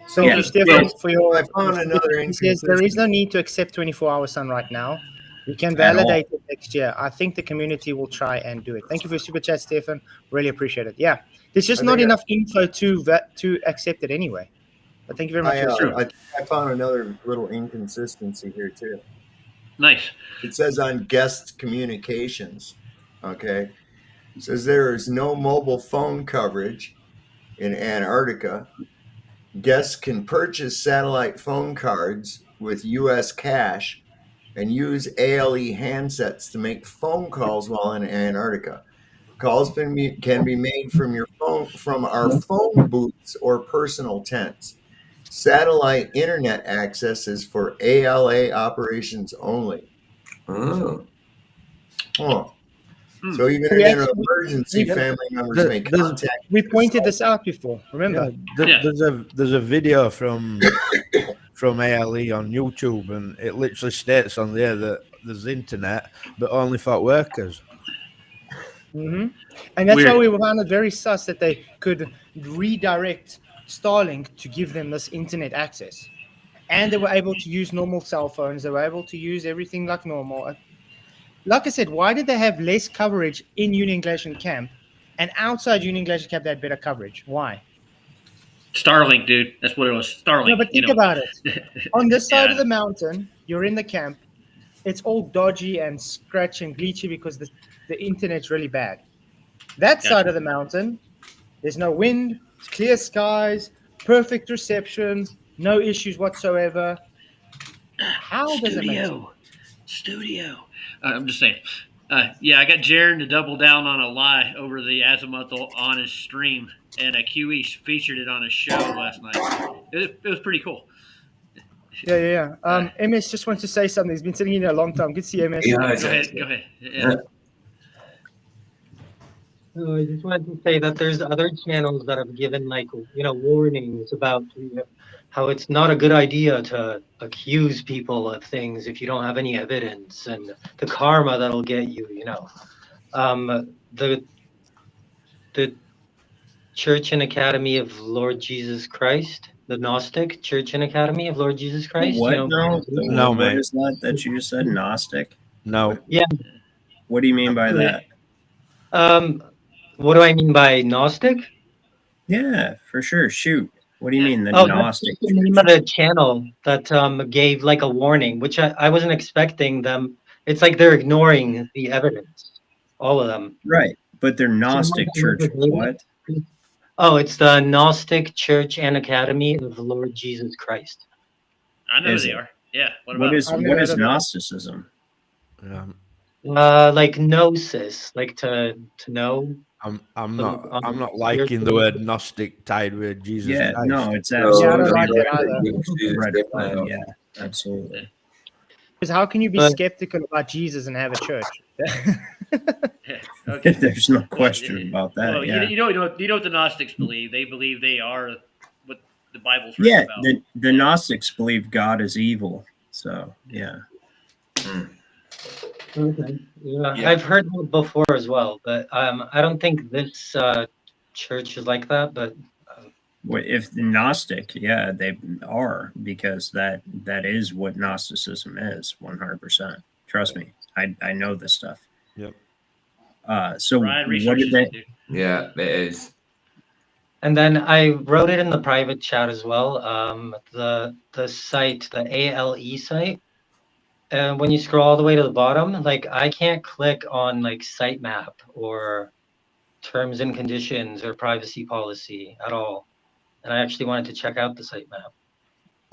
[SPEAKER 2] So, Stefan, for your,
[SPEAKER 4] I found another
[SPEAKER 2] he says there is no need to accept 24-hour sun right now. We can validate it next year. I think the community will try and do it. Thank you for your super chat, Stefan. Really appreciate it. Yeah, there's just not enough info to accept it anyway. But thank you very much.
[SPEAKER 4] I found another little inconsistency here too.
[SPEAKER 7] Nice.
[SPEAKER 4] It says on guest communications, okay, it says there is no mobile phone coverage in Antarctica. Guests can purchase satellite phone cards with U.S. cash and use ALE handsets to make phone calls while in Antarctica. Calls can be made from our phone booths or personal tents. Satellite internet access is for ALA operations only.
[SPEAKER 3] Oh.
[SPEAKER 4] Oh. So even
[SPEAKER 2] We
[SPEAKER 4] in an
[SPEAKER 2] actually-
[SPEAKER 4] emergency,
[SPEAKER 2] we-
[SPEAKER 4] family members may contact.
[SPEAKER 2] We pointed this out before. Remember?
[SPEAKER 16] There's a video from ALE on YouTube, and it literally states on there that there's internet, but only for workers.
[SPEAKER 2] Mm-hmm. And that's
[SPEAKER 16] Weird.
[SPEAKER 2] why we found it very sus that they could redirect Starlink to give them this internet access. And they were able to use normal cell phones. They were able to use everything like normal. Like I said, why did they have less coverage in Union Glacier Camp? And outside Union Glacier Camp, they had better coverage. Why?
[SPEAKER 7] Starlink, dude. That's what it was. Starlink.
[SPEAKER 2] No, but think about it. On this side of the mountain, you're in the camp. It's all dodgy and scratch and glitchy because the internet's really bad. That side of the mountain, there's no wind, it's clear skies, perfect reception, no issues whatsoever. How does it make sense?
[SPEAKER 7] Studio. I'm just saying. Yeah, I got Jaron to double down on a lie over the Azimuthal on his stream, and QE featured it on his show last night. It was pretty cool.
[SPEAKER 2] Yeah. MS just wants to say something. He's been sitting in here a long time. Good to see MS.
[SPEAKER 7] Go ahead. Yeah.
[SPEAKER 1] So I just wanted to say that there's other channels that have given warnings about how it's not a good idea to accuse people of things if you don't have any evidence, and the karma that'll get you. The Church and Academy of Lord Jesus Christ, the Gnostic Church and Academy of Lord Jesus Christ.
[SPEAKER 17] What?
[SPEAKER 16] No,
[SPEAKER 17] What
[SPEAKER 16] mate.
[SPEAKER 17] is that you just said? Gnostic?
[SPEAKER 16] No.
[SPEAKER 1] Yeah.
[SPEAKER 17] What do you mean by that?
[SPEAKER 1] What do I mean by Gnostic?
[SPEAKER 17] Yeah, for sure. Shoot. What do you mean, the
[SPEAKER 1] That's
[SPEAKER 17] Gnostic?
[SPEAKER 1] just the name of the channel that gave a warning, which I wasn't expecting them. It's like they're ignoring the evidence, all of them.
[SPEAKER 17] Right, but they're Gnostic church. What?
[SPEAKER 1] Oh, it's the Gnostic Church and Academy of the Lord Jesus Christ.
[SPEAKER 7] I know who
[SPEAKER 17] Is
[SPEAKER 7] they
[SPEAKER 17] it?
[SPEAKER 7] are. Yeah.
[SPEAKER 17] What is Gnosticism?
[SPEAKER 1] Like gnosis, like to know.
[SPEAKER 16] I'm not liking the word Gnostic tied with Jesus
[SPEAKER 17] Yeah,
[SPEAKER 16] Christ.
[SPEAKER 17] no, it's
[SPEAKER 2] Yeah, I don't
[SPEAKER 17] absolutely
[SPEAKER 2] like it either.
[SPEAKER 17] right. Yeah, absolutely.
[SPEAKER 2] Because how can you be skeptical about Jesus and have a church?
[SPEAKER 7] Okay.
[SPEAKER 17] There's no question about that.
[SPEAKER 7] Well,
[SPEAKER 17] yeah.
[SPEAKER 7] you know what the Gnostics believe. They believe they are what the Bible's written
[SPEAKER 17] Yeah,
[SPEAKER 7] about.
[SPEAKER 17] the Gnostics believe God is evil. So yeah.
[SPEAKER 1] Okay. Yeah, I've heard that before as well, but I don't think this church is like that. But
[SPEAKER 17] Well, if the Gnostic, yeah, they are, because that is what Gnosticism is, 100%. Trust me, I know this stuff.
[SPEAKER 16] Yep.
[SPEAKER 17] So
[SPEAKER 7] Ryan
[SPEAKER 17] what
[SPEAKER 7] researches
[SPEAKER 17] did
[SPEAKER 7] it,
[SPEAKER 17] they?
[SPEAKER 7] dude.
[SPEAKER 3] Yeah, it is.
[SPEAKER 1] and then I wrote it in the private chat as well. The site, the ALE site. And when you scroll all the way to the bottom, I can't click on sitemap or terms and conditions or privacy policy at all. And I actually wanted to check out the sitemap,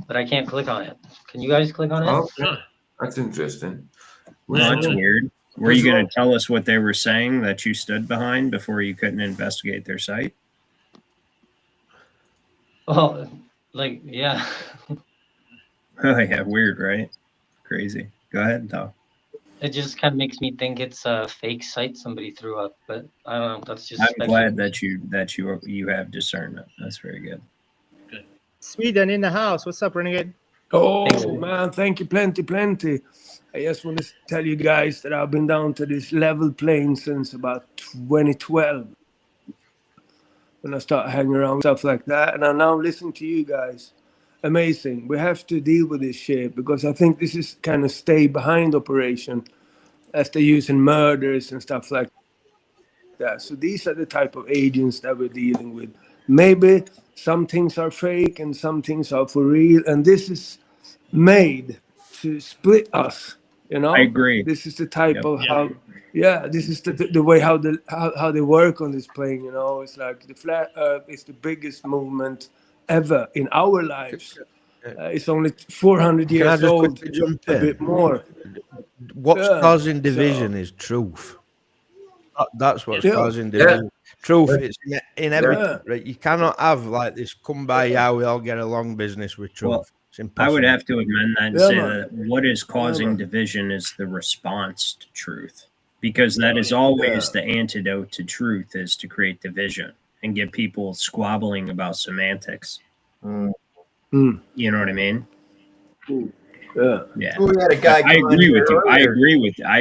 [SPEAKER 1] but I can't click on it. Can you guys click on it?
[SPEAKER 3] Okay. That's interesting.
[SPEAKER 17] Well, that's weird. Were you going to tell us what they were saying that you stood behind before you couldn't investigate their site?
[SPEAKER 1] Well, yeah.
[SPEAKER 17] Oh yeah, weird, right? Crazy. Go ahead, Tom.
[SPEAKER 1] It just kind of makes me think it's a fake site somebody threw up, but I don't know. That's just.
[SPEAKER 17] I'm glad that you have discernment. That's very good.
[SPEAKER 2] Sweden in the house. What's up, Renegade?
[SPEAKER 5] Oh man, thank you plenty. I just want to tell you guys that I've been down to this level plane since about 2012 when I started hanging around stuff like that, and I'm now listening to you guys. Amazing. We have to deal with this shit because I think this is kind of stay behind operation as they use in murders and stuff like that. So these are the type of agents that we're dealing with. Maybe some things are fake and some things are for real, and this is made to split us.
[SPEAKER 17] I agree.
[SPEAKER 5] This is the type of how. Yeah, this is the way how they work on this plane. It's like the flat Earth is the biggest movement ever in our lives. It's only 400
[SPEAKER 16] Can I
[SPEAKER 5] years
[SPEAKER 16] just
[SPEAKER 5] old,
[SPEAKER 16] quickly jump
[SPEAKER 5] a
[SPEAKER 16] in?
[SPEAKER 5] bit more.
[SPEAKER 16] What's
[SPEAKER 5] Yeah,
[SPEAKER 16] causing division is truth. That's what's causing division. Truth, it's in everything, right? You cannot have like this kumbaya, we all get along business with truth.
[SPEAKER 17] Well,
[SPEAKER 16] It's impossible.
[SPEAKER 17] I would have to amend that and
[SPEAKER 5] Yeah,
[SPEAKER 17] say
[SPEAKER 5] man.
[SPEAKER 17] that what is causing division is the response to truth, because that is always the antidote to truth, is to create division and get people squabbling about semantics.
[SPEAKER 5] Mm.
[SPEAKER 17] You know what I mean?
[SPEAKER 5] Yeah.
[SPEAKER 17] Yeah.
[SPEAKER 4] We had a guy
[SPEAKER 17] I
[SPEAKER 4] come on
[SPEAKER 17] agree
[SPEAKER 4] here
[SPEAKER 17] with you. I
[SPEAKER 4] earlier.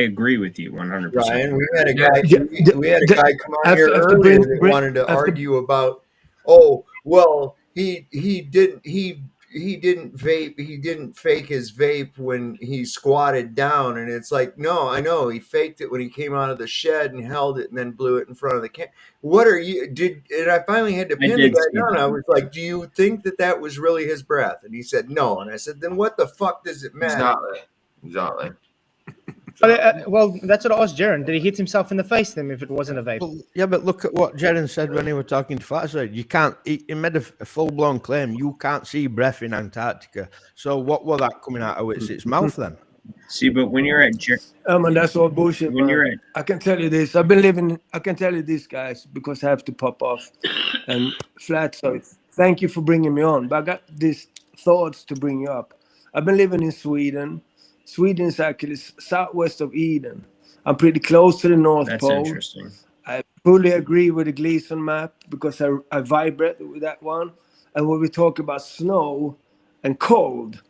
[SPEAKER 17] agree with you 100%.
[SPEAKER 4] Ryan, we had a guy.
[SPEAKER 5] Yeah,
[SPEAKER 4] We had a guy come on here
[SPEAKER 5] after
[SPEAKER 4] earlier that wanted to
[SPEAKER 5] after-
[SPEAKER 4] argue about. Oh well, he didn't vape. He didn't fake his vape when he squatted down, and it's like, no, I know he faked it when he came out of the shed and held it and then blew it in front of the camera. What are you did? And I finally had to pin the
[SPEAKER 17] did
[SPEAKER 4] guy
[SPEAKER 17] see
[SPEAKER 4] down.
[SPEAKER 17] that.
[SPEAKER 4] I was like, do you think that was really his breath? And he said no. And I said, then what the fuck does it matter?
[SPEAKER 3] Exactly.
[SPEAKER 2] Well, that's what I asked Jaron. Did he hit himself in the face then if it wasn't a vape?
[SPEAKER 16] Yeah, but look at what Jaron said when he was talking to Flatzoid. You can't. He made a full-blown claim. You can't see breath in Antarctica. So what was that coming out of its mouth then?
[SPEAKER 17] See, but when you're at
[SPEAKER 5] man, that's all bullshit.
[SPEAKER 17] When
[SPEAKER 5] man.
[SPEAKER 17] you're at
[SPEAKER 5] I can tell you this. I've been living. I can tell you this, guys, because I have to pop off. And Flatzoid, thank you for bringing me on. But I got these thoughts to bring you up. I've been living in Sweden. Sweden is actually southwest of Eden. I'm pretty close to the North
[SPEAKER 17] That's
[SPEAKER 5] Pole.
[SPEAKER 17] interesting.
[SPEAKER 5] I fully agree with the Gleason map because I vibrate with that one. And when we talk about snow and cold,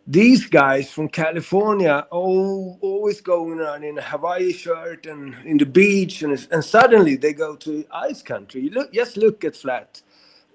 [SPEAKER 5] these guys from California always going on in a Hawaii shirt and in the beach, and suddenly they go to ice country. Just look at Flat,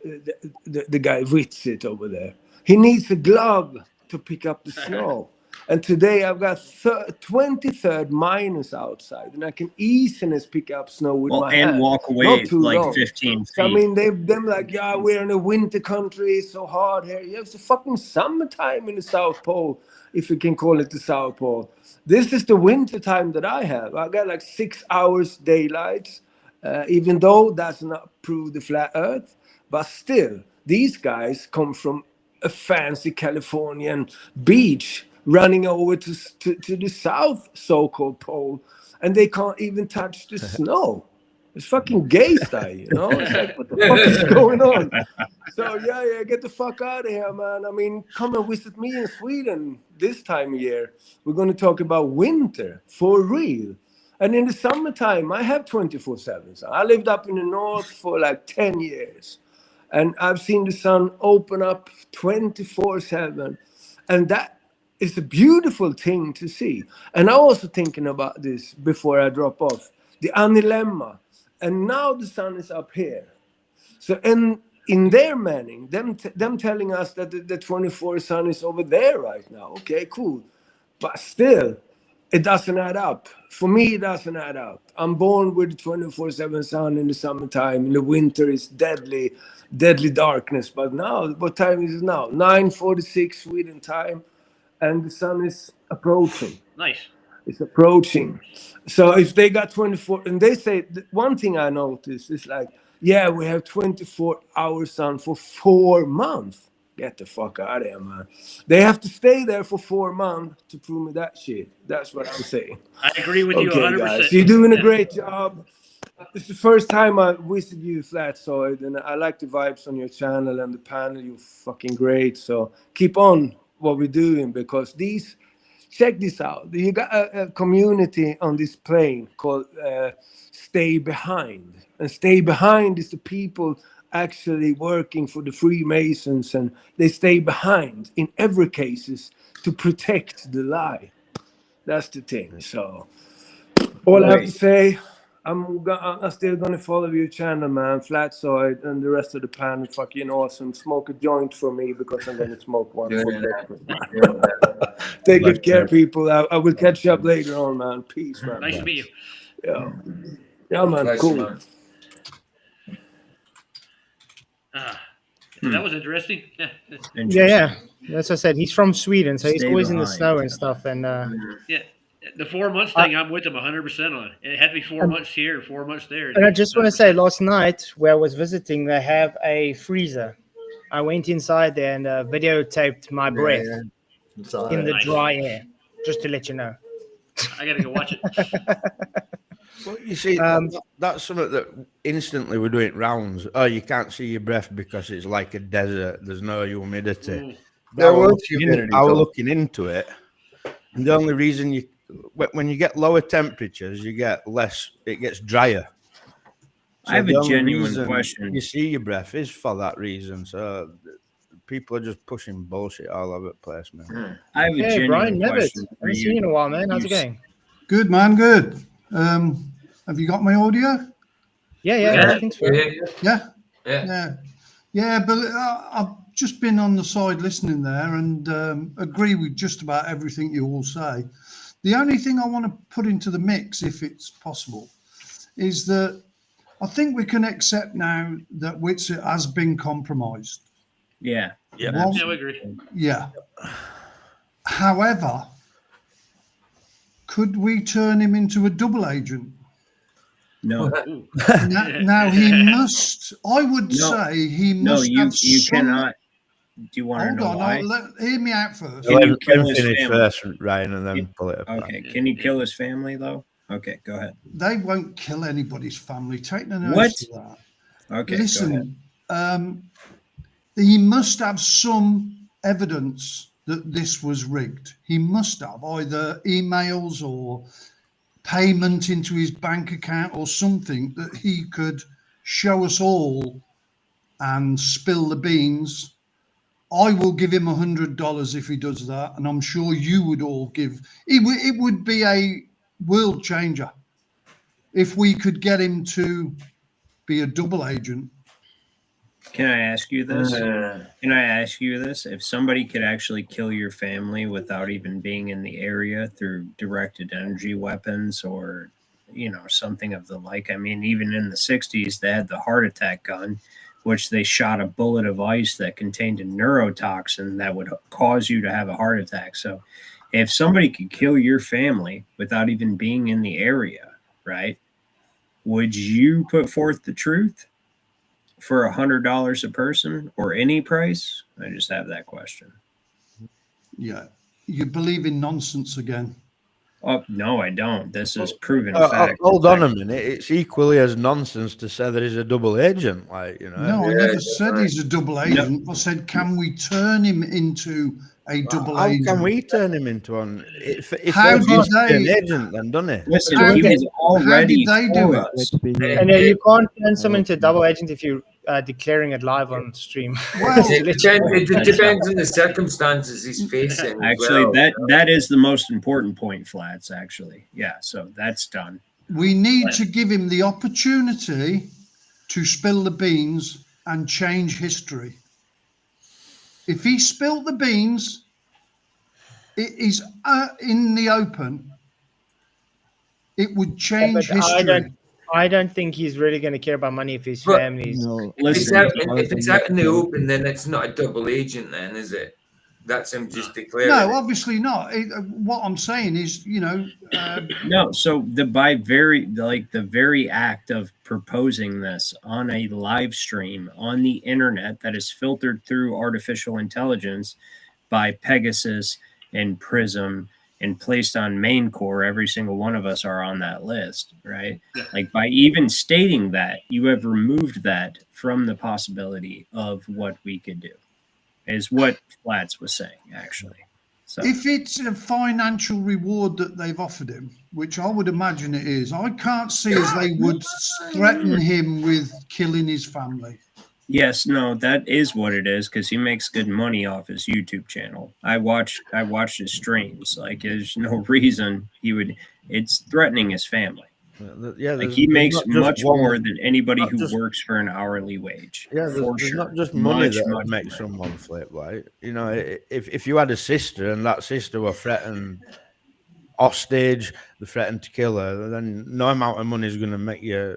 [SPEAKER 5] the guy Witsit over there. He needs a glove to pick up the snow. And today I've got 23rd minus outside, and I can easily pick up snow with my hand.
[SPEAKER 17] and walk away
[SPEAKER 5] Not too
[SPEAKER 17] like
[SPEAKER 5] long.
[SPEAKER 17] 15
[SPEAKER 5] So, I
[SPEAKER 17] feet.
[SPEAKER 5] mean, them like, yeah, we're in a winter country, it's so hard here. Yeah, it's a fucking summertime in the South Pole, if you can call it the South Pole. This is the winter time that I have. I got like 6 hours daylight, even though that's not prove the flat Earth. But still, these guys come from a fancy Californian beach running over to the south so-called pole, and they can't even touch the snow. It's fucking gay style, you know? It's like, what the fuck is going on? So, yeah, get the fuck out of here, man. I mean, come and visit me in Sweden this time of year. We're going to talk about winter, for real. And in the summertime, I have 24/7. So I lived up in the north for like 10 years. And I've seen the sun open up 24/7. And that is a beautiful thing to see. And I'm also thinking about this before I drop off. The anilemma. And now the sun is up here. So in their manning, them telling us that the 24 sun is over there right now. Okay, cool. But still, it doesn't add up. For me, it doesn't add up. I'm born with the 24/7 sun in the summertime. In the winter, it's deadly darkness. But now, what time is it now? 9:46 Sweden time. And the sun is approaching.
[SPEAKER 7] Nice.
[SPEAKER 5] It's approaching. So if they got 24, and they say, one thing I noticed is like, yeah, we have 24-hour sun for 4 months. Get the fuck out of here, man. They have to stay there for 4 months to prove me that shit. That's what I'm saying.
[SPEAKER 7] I agree with you 100%.
[SPEAKER 5] Guys, you're doing a great job. It's the first time I visited you, Flatzoid, and I like the vibes on your channel and the panel. You're fucking great. So keep on what we're doing, because check this out. You got a community on this plane called Stay Behind. And Stay Behind is the people actually working for the Freemasons, and they stay behind in every cases to protect the lie. That's the thing. So all I have to say, I'm still gonna follow your channel, man. Flatzoid and the rest of the panel, fucking awesome. Smoke a joint for me because I'm gonna smoke one for breakfast. Take good care, people. I will catch you up later on, man. Peace, man.
[SPEAKER 7] Nice to meet you.
[SPEAKER 5] Yeah, man.
[SPEAKER 3] Nice,
[SPEAKER 5] Cool.
[SPEAKER 3] man.
[SPEAKER 7] That was interesting.
[SPEAKER 2] Yeah. That's what I said. He's from Sweden, so he's
[SPEAKER 7] Stay
[SPEAKER 2] always in the
[SPEAKER 7] behind.
[SPEAKER 2] snow and stuff. And
[SPEAKER 7] Yeah. The 4 months thing, I'm with him 100% on. It had to be 4 months here, 4 months there.
[SPEAKER 2] And I just want to say, last night where I was visiting, they have a freezer. I went inside there and videotaped my breath in the
[SPEAKER 7] Nice.
[SPEAKER 2] dry air, just to let you know.
[SPEAKER 7] I gotta go watch it.
[SPEAKER 16] Well, you see, that's something that instantly we're doing rounds. Oh, you can't see your breath because it's like a desert. There's no humidity.
[SPEAKER 4] There
[SPEAKER 16] Now
[SPEAKER 4] was humidity,
[SPEAKER 16] I was
[SPEAKER 4] Phil.
[SPEAKER 16] looking into it, and the only reason when you get lower temperatures, you get less. It gets drier.
[SPEAKER 17] I have
[SPEAKER 16] the
[SPEAKER 17] a
[SPEAKER 16] only
[SPEAKER 17] genuine
[SPEAKER 16] reason
[SPEAKER 17] question.
[SPEAKER 16] You see your breath is for that reason. So people are just pushing bullshit all over the place, man.
[SPEAKER 17] I have a
[SPEAKER 2] Hey,
[SPEAKER 17] genuine
[SPEAKER 2] Brian Nevitt.
[SPEAKER 17] question for
[SPEAKER 2] Haven't seen you
[SPEAKER 17] you.
[SPEAKER 2] in a while, man. How's it
[SPEAKER 17] You s-
[SPEAKER 2] going?
[SPEAKER 6] Good, man. Good. Have you got my audio?
[SPEAKER 2] Yeah.
[SPEAKER 6] Yeah.
[SPEAKER 3] Yeah.
[SPEAKER 6] Yeah, but I've just been on the side listening there and agree with just about everything you all say. The only thing I want to put into the mix, if it's possible, is that I think we can accept now that Whitsitt has been compromised.
[SPEAKER 17] Yeah.
[SPEAKER 6] One-
[SPEAKER 7] Yeah, we agree.
[SPEAKER 6] Yeah. However, could we turn him into a double agent?
[SPEAKER 17] No.
[SPEAKER 6] Now he must. I would
[SPEAKER 17] No.
[SPEAKER 6] say he
[SPEAKER 17] No,
[SPEAKER 6] must have
[SPEAKER 17] you
[SPEAKER 6] some.
[SPEAKER 17] cannot. Do you want to
[SPEAKER 6] Hold
[SPEAKER 17] know
[SPEAKER 6] on,
[SPEAKER 17] why?
[SPEAKER 6] hear me out first.
[SPEAKER 17] Can you kill
[SPEAKER 16] Let him
[SPEAKER 17] his
[SPEAKER 16] finish
[SPEAKER 17] family?
[SPEAKER 16] first, Ryan, and then pull it apart.
[SPEAKER 17] Okay. Can you kill his family though? Okay, go ahead.
[SPEAKER 6] They won't kill anybody's family. Take the
[SPEAKER 17] What?
[SPEAKER 6] notice of that.
[SPEAKER 17] Okay.
[SPEAKER 6] Listen, he must have some evidence that this was rigged. He must have either emails or payment into his bank account or something that he could show us all and spill the beans. I will give him $100 if he does that, and I'm sure you would all give. It would be a world changer if we could get him to be a double agent.
[SPEAKER 17] Can I ask you this?
[SPEAKER 3] Uh.
[SPEAKER 17] Can I ask you this? If somebody could actually kill your family without even being in the area through directed energy weapons or, something of the like. I mean, even in the 60s, they had the heart attack gun, which they shot a bullet of ice that contained a neurotoxin that would cause you to have a heart attack. So if somebody could kill your family without even being in the area, right, would you put forth the truth for $100 a person or any price? I just have that question.
[SPEAKER 6] Yeah, you believe in nonsense again.
[SPEAKER 17] Oh, no, I don't. This is proven fact.
[SPEAKER 16] Hold on a minute. It's equally as nonsense to say that he's a double agent.
[SPEAKER 6] No, I never said he's a double agent. I said, can we turn him into a double
[SPEAKER 16] How
[SPEAKER 6] agent?
[SPEAKER 16] can we turn him into one? If
[SPEAKER 6] How
[SPEAKER 16] he
[SPEAKER 6] did
[SPEAKER 16] must be an
[SPEAKER 6] they-
[SPEAKER 16] agent, then, doesn't he?
[SPEAKER 17] Listen,
[SPEAKER 6] How
[SPEAKER 17] he
[SPEAKER 6] did-
[SPEAKER 17] was already
[SPEAKER 6] how did they do
[SPEAKER 17] for
[SPEAKER 6] it?
[SPEAKER 17] us.
[SPEAKER 2] And you can't turn someone into a double agent if you're declaring it live on stream.
[SPEAKER 6] Well,
[SPEAKER 3] It depends on the circumstances he's facing. as
[SPEAKER 17] Actually,
[SPEAKER 3] well.
[SPEAKER 17] that is the most important point, Flats, actually. Yeah, so that's done.
[SPEAKER 6] We need to give him the opportunity to spill the beans and change history. If he spilled the beans, it is in the open. It would change
[SPEAKER 2] But
[SPEAKER 6] history.
[SPEAKER 2] I don't think he's really going to care about money if his
[SPEAKER 3] But-
[SPEAKER 2] family's.
[SPEAKER 3] If it's out in the open, then it's not a double agent, then, is it? That's him just declaring.
[SPEAKER 6] No,
[SPEAKER 3] it.
[SPEAKER 6] obviously not. What I'm saying is,
[SPEAKER 17] No, so the very act of proposing this on a live stream on the internet that is filtered through artificial intelligence by Pegasus and Prism and placed on main core, every single one of us are on that list, right?
[SPEAKER 7] Yeah.
[SPEAKER 17] Like by even stating that, you have removed that from the possibility of what we could do, is what Flats was saying, actually. So
[SPEAKER 6] if it's a financial reward that they've offered him, which I would imagine it is, I can't see as they would threaten him with killing his family.
[SPEAKER 17] yes, no, that is what it is, because he makes good money off his YouTube channel. I watched his streams. Like, there's no reason he would. It's threatening his family.
[SPEAKER 16] Yeah,
[SPEAKER 17] Like he makes
[SPEAKER 16] not just
[SPEAKER 17] much
[SPEAKER 16] one-
[SPEAKER 17] more than anybody
[SPEAKER 16] not
[SPEAKER 17] who
[SPEAKER 16] just-
[SPEAKER 17] works for an hourly wage.
[SPEAKER 16] Yeah,
[SPEAKER 17] for
[SPEAKER 16] there's
[SPEAKER 17] sure.
[SPEAKER 16] not just money
[SPEAKER 17] Much,
[SPEAKER 16] that
[SPEAKER 17] much
[SPEAKER 16] makes
[SPEAKER 17] more.
[SPEAKER 16] someone flip. Like, if you had a sister and that sister were threatened hostage, they threatened to kill her, then no amount of money is going to make you.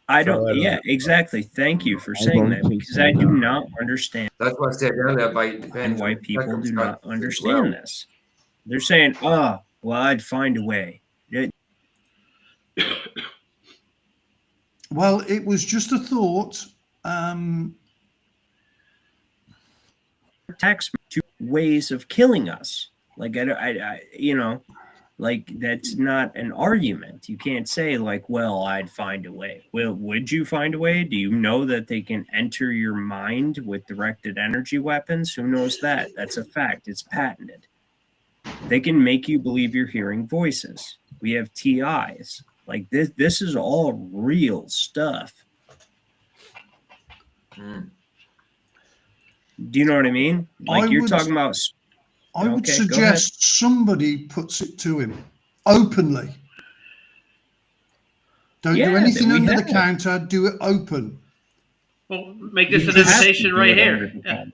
[SPEAKER 17] I
[SPEAKER 16] throw
[SPEAKER 17] don't.
[SPEAKER 16] it
[SPEAKER 17] Yeah,
[SPEAKER 16] on.
[SPEAKER 17] exactly. Thank you for
[SPEAKER 13] I
[SPEAKER 17] saying
[SPEAKER 13] don't
[SPEAKER 17] that,
[SPEAKER 13] think
[SPEAKER 17] because
[SPEAKER 13] so,
[SPEAKER 17] I do
[SPEAKER 13] no.
[SPEAKER 17] not understand
[SPEAKER 3] That's what I said earlier. But it depends
[SPEAKER 17] and why
[SPEAKER 3] on
[SPEAKER 17] people do not
[SPEAKER 3] circumstances as
[SPEAKER 17] understand
[SPEAKER 3] well.
[SPEAKER 17] this. They're saying, "Oh, well, I'd find a way."
[SPEAKER 6] Well, it was just a thought.
[SPEAKER 17] Text two ways of killing us. Like I, Like, that's not an argument. You can't say, like, well, I'd find a way. Well, would you find a way? Do you know that they can enter your mind with directed energy weapons? Who knows that? That's a fact. It's patented. They can make you believe you're hearing voices. We have TIs. Like, this is all real stuff. Do you know what I mean? Like, you're talking about...
[SPEAKER 6] I would suggest somebody puts it to him openly. Don't do anything under the counter. Do it open.
[SPEAKER 7] Well, make this an invitation right here. Yeah.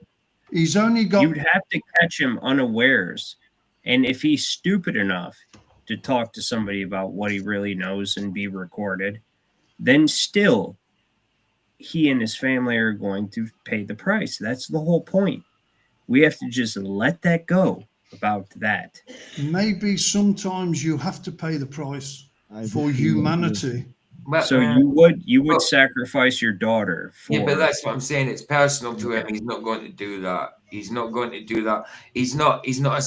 [SPEAKER 6] He's only got...
[SPEAKER 17] You'd have to catch him unawares. And if he's stupid enough to talk to somebody about what he really knows and be recorded, then still he and his family are going to pay the price. That's the whole point. We have to just let that go about that.
[SPEAKER 6] Maybe sometimes you have to pay the price for humanity.
[SPEAKER 17] So you would sacrifice your daughter for...
[SPEAKER 3] Yeah, but that's what I'm saying. It's personal to him. He's not going to do that. He's not going to do that. He's not a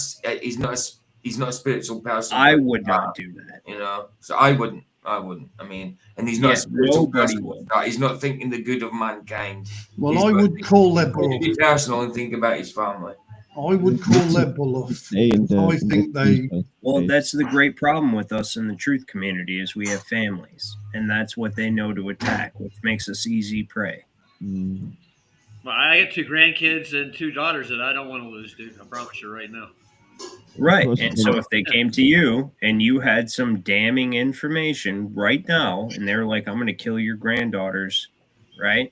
[SPEAKER 3] spiritual person.
[SPEAKER 17] I would not do that.
[SPEAKER 3] You know, so I wouldn't. I mean, and he's not a spiritual person. He's not thinking the good of mankind.
[SPEAKER 6] Well, I would call their bluff.
[SPEAKER 3] Be personal and think about his family.
[SPEAKER 6] I would call their bluff. I think they...
[SPEAKER 17] Well, that's the great problem with us in the truth community is we have families, and that's what they know to attack, which makes us easy prey.
[SPEAKER 7] Well, I got 2 grandkids and 2 daughters that I don't want to lose, dude. I promise you right now.
[SPEAKER 17] Right. And so if they came to you and you had some damning information right now, and they're like, I'm going to kill your granddaughters, right?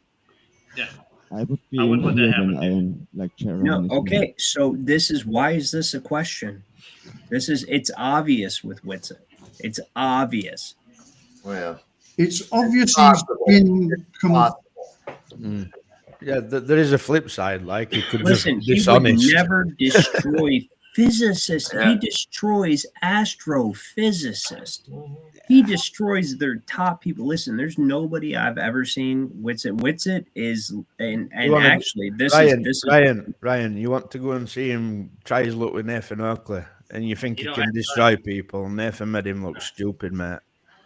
[SPEAKER 7] Yeah.
[SPEAKER 13] I would be in here when I am like Charon.
[SPEAKER 17] No, okay. So why is this a question? It's obvious with Witsit. It's obvious.
[SPEAKER 4] Well,
[SPEAKER 6] it's obvious he's been...
[SPEAKER 16] Yeah, there is a flip side. Like, he could
[SPEAKER 17] Listen,
[SPEAKER 16] just be dishonest.
[SPEAKER 17] He would never destroy physicists. Yeah. He destroys astrophysicists. He destroys their top people. Listen, there's nobody I've ever seen Witsit. Witsit is, and actually,
[SPEAKER 16] Ryan, you want to go and see him try his luck with Nathan Oakley, and you think he can destroy people? Nathan made him look stupid, mate.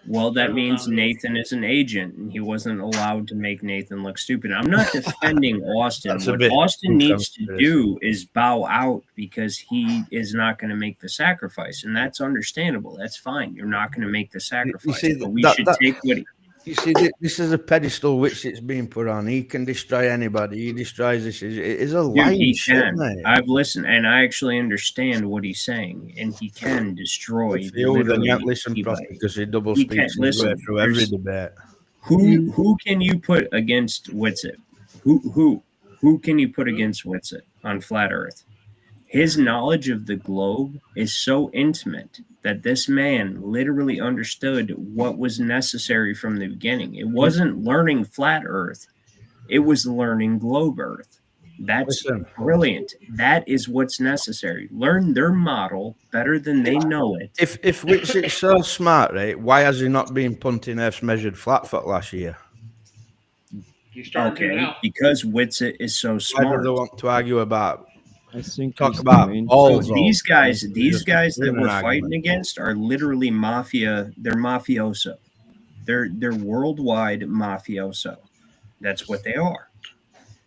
[SPEAKER 17] Well, that means Nathan is an agent, and he wasn't allowed to make Nathan look stupid. I'm not defending Austin. What Austin needs to do is bow out because he is not going to make the sacrifice, and that's understandable. That's fine. You're not going to make the sacrifice. But we should take what
[SPEAKER 16] You see, this is a pedestal which it's being put on. He can destroy anybody. He destroys this. It is a lying shit, mate.
[SPEAKER 17] I've listened, and I actually understand what he's saying, and he can destroy.
[SPEAKER 16] Then you can't listen properly because he double speaks through every debate.
[SPEAKER 17] Who can you put against Witsit? Who can you put against Witsit on Flat Earth? His knowledge of the globe is so intimate that this man literally understood what was necessary from the beginning. It wasn't learning Flat Earth. It was learning globe Earth. That's brilliant. That is what's necessary. Learn their model better than they know it.
[SPEAKER 16] If Witsit's so smart, right, why has he not been punting Earth's measured flatfoot last year?
[SPEAKER 17] Okay, because Witsit is so smart.
[SPEAKER 16] Why do they want to argue about?
[SPEAKER 13] I think
[SPEAKER 16] talk about all
[SPEAKER 17] these guys that we're fighting against are literally mafia. They're mafioso. They're worldwide mafioso. That's what they are.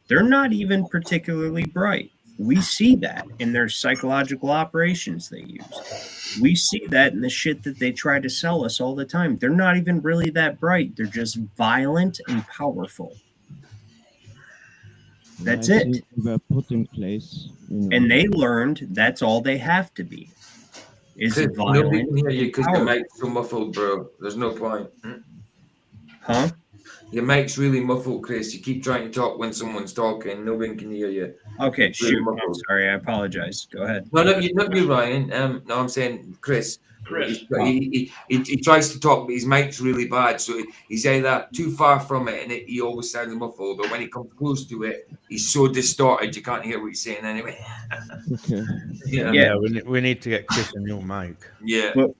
[SPEAKER 17] They're not even particularly bright. We see that in their psychological operations they use. We see that in the shit that they try to sell us all the time. They're not even really that bright. They're just violent and powerful. That's it.
[SPEAKER 13] Were put in place,
[SPEAKER 17] and they learned that's all they have to be. Is violent.
[SPEAKER 3] Nobody can hear you because your mic's so muffled, bro. There's no point.
[SPEAKER 17] Huh?
[SPEAKER 3] Your mic's really muffled, Chris. You keep trying to talk when someone's talking. Nobody can hear you.
[SPEAKER 17] Okay, shoot. I'm sorry. I apologize. Go ahead.
[SPEAKER 3] No, not you, Ryan. No, I'm saying Chris. He tries to talk, but his mic's really bad. So he's either too far from it, and he always sounds muffled, or when he comes close to it, he's so distorted you can't hear what he's saying anyway.
[SPEAKER 13] Okay.
[SPEAKER 17] Yeah.
[SPEAKER 16] We need to get Chris a new mic.
[SPEAKER 3] Yeah.
[SPEAKER 17] But,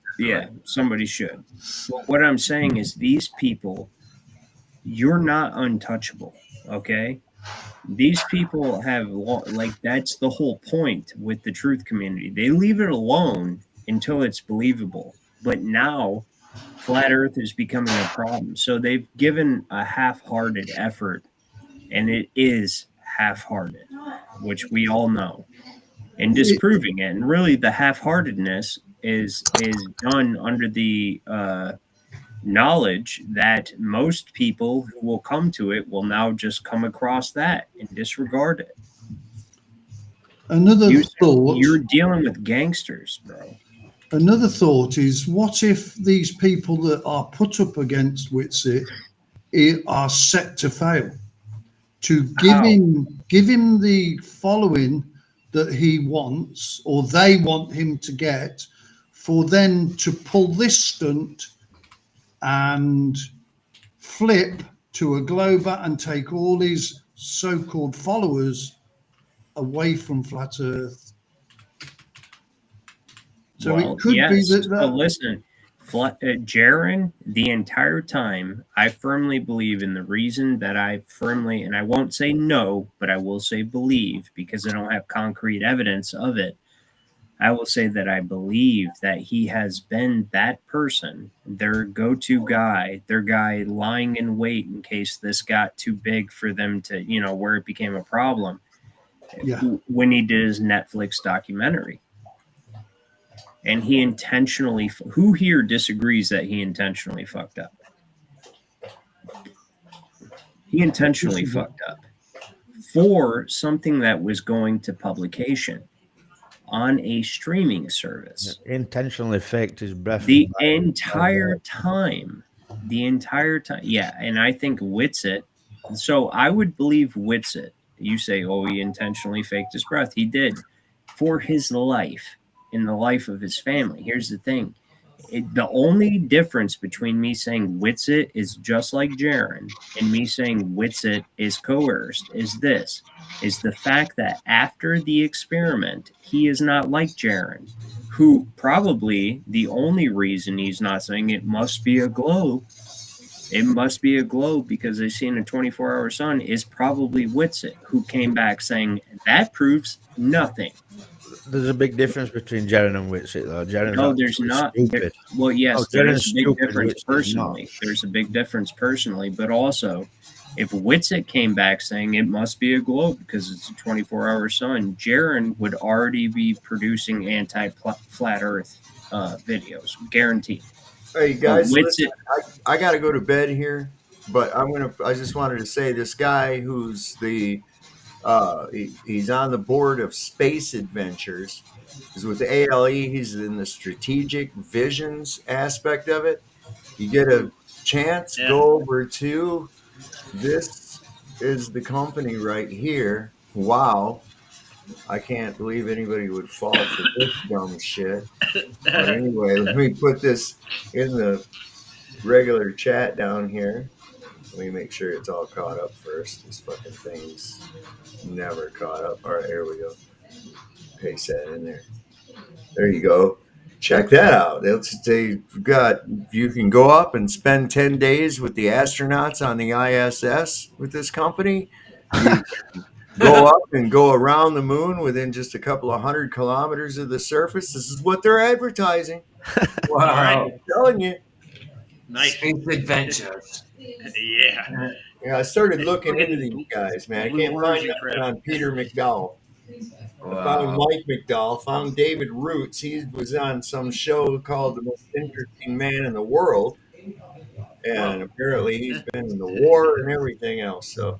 [SPEAKER 17] somebody should. But what I'm saying is these people, you're not untouchable, okay? These people have, that's the whole point with the truth community. They leave it alone until it's believable. But now flat Earth is becoming a problem. So they've given a half-hearted effort, and it is half-hearted, which we all know, and disproving it. And really, the half-heartedness is done under the knowledge that most people who will come to it will now just come across that and disregard it.
[SPEAKER 6] Another thought.
[SPEAKER 17] You're dealing with gangsters, bro.
[SPEAKER 6] Another thought is, what if these people that are put up against Whitsitt are set to fail? To give him the following that he wants, or they want him to get, for then to pull this stunt and flip to a glober and take all his so-called followers away from flat Earth. So it could be that.
[SPEAKER 17] So listen, Jaron, the entire time, I firmly believe in the reason that and I won't say no, but I will say believe, because I don't have concrete evidence of it. I will say that I believe that he has been that person, their go-to guy, their guy lying in wait in case this got too big for them to, where it became a problem.
[SPEAKER 6] Yeah.
[SPEAKER 17] When he did his Netflix documentary. And he intentionally, who here disagrees that he intentionally fucked up? He intentionally fucked up for something that was going to publication on a streaming service.
[SPEAKER 16] Intentionally faked his breath.
[SPEAKER 17] The entire time. Yeah. And I think Whitsitt. So I would believe Whitsitt. You say, oh, he intentionally faked his breath. He did for his life. In the life of his family. Here's the thing. The only difference between me saying Whitsitt is just like Jaron and me saying Whitsitt is coerced is the fact that after the experiment, he is not like Jaron, who probably the only reason he's not saying it must be a globe. It must be a globe because they've seen a 24-hour sun is probably Whitsitt, who came back saying that proves nothing.
[SPEAKER 16] There's a big difference between Jaron and Whitsitt, though.
[SPEAKER 17] No, there's not.
[SPEAKER 16] Stupid.
[SPEAKER 17] Well, yes, there is a big
[SPEAKER 16] stupid,
[SPEAKER 17] difference personally. There's a big difference personally, but also, if Whitsitt came back saying it must be a globe because it's a 24-hour sun, Jaron would already be producing anti-flat Earth videos, guaranteed.
[SPEAKER 4] Hey guys, listen, I got to go to bed here, but I just wanted to say this guy who's he's on the board of Space Adventures. He's with the ALE. He's in the strategic visions aspect of it. You get a chance, go over to this is the company right here. Wow. I can't believe anybody would fall for this dumb shit. But anyway, let me put this in the regular chat down here. Let me make sure it's all caught up first. This fucking thing's never caught up. All right, here we go. Paste that in there. There you go. Check that out. You can go up and spend 10 days with the astronauts on the ISS with this company. You can go up and go around the moon within just a couple of 100 kilometers of the surface. This is what they're advertising.
[SPEAKER 3] Wow.
[SPEAKER 4] I'm telling you.
[SPEAKER 7] Nice.
[SPEAKER 3] Space Adventures.
[SPEAKER 7] Yeah.
[SPEAKER 4] Yeah, I started looking into these guys, man. I can't find nothing on Peter McDowell. I found Mike McDowell, found David Roots. He was on some show called The Most Interesting Man in the World. And apparently he's been in the war and everything else. So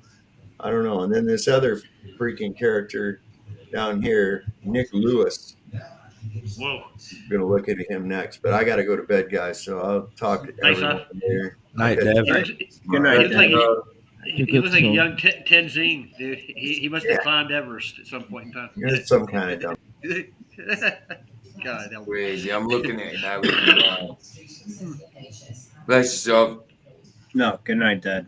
[SPEAKER 4] I don't know. And then this other freaking character down here, Nick Lewis.
[SPEAKER 7] Whoa.
[SPEAKER 4] I'm going to look at him next. But I got to go to bed, guys. So I'll talk to everyone later.
[SPEAKER 16] Night,
[SPEAKER 4] Okay.
[SPEAKER 16] Dave.
[SPEAKER 17] Good night.
[SPEAKER 7] He looks like a young Tenzing, dude. He must have climbed Everest at some point in time.
[SPEAKER 4] You're some kind of dumb.
[SPEAKER 7] God, that
[SPEAKER 3] Crazy. I'm looking at it now. Bless yourself.
[SPEAKER 17] No, good night, Dad.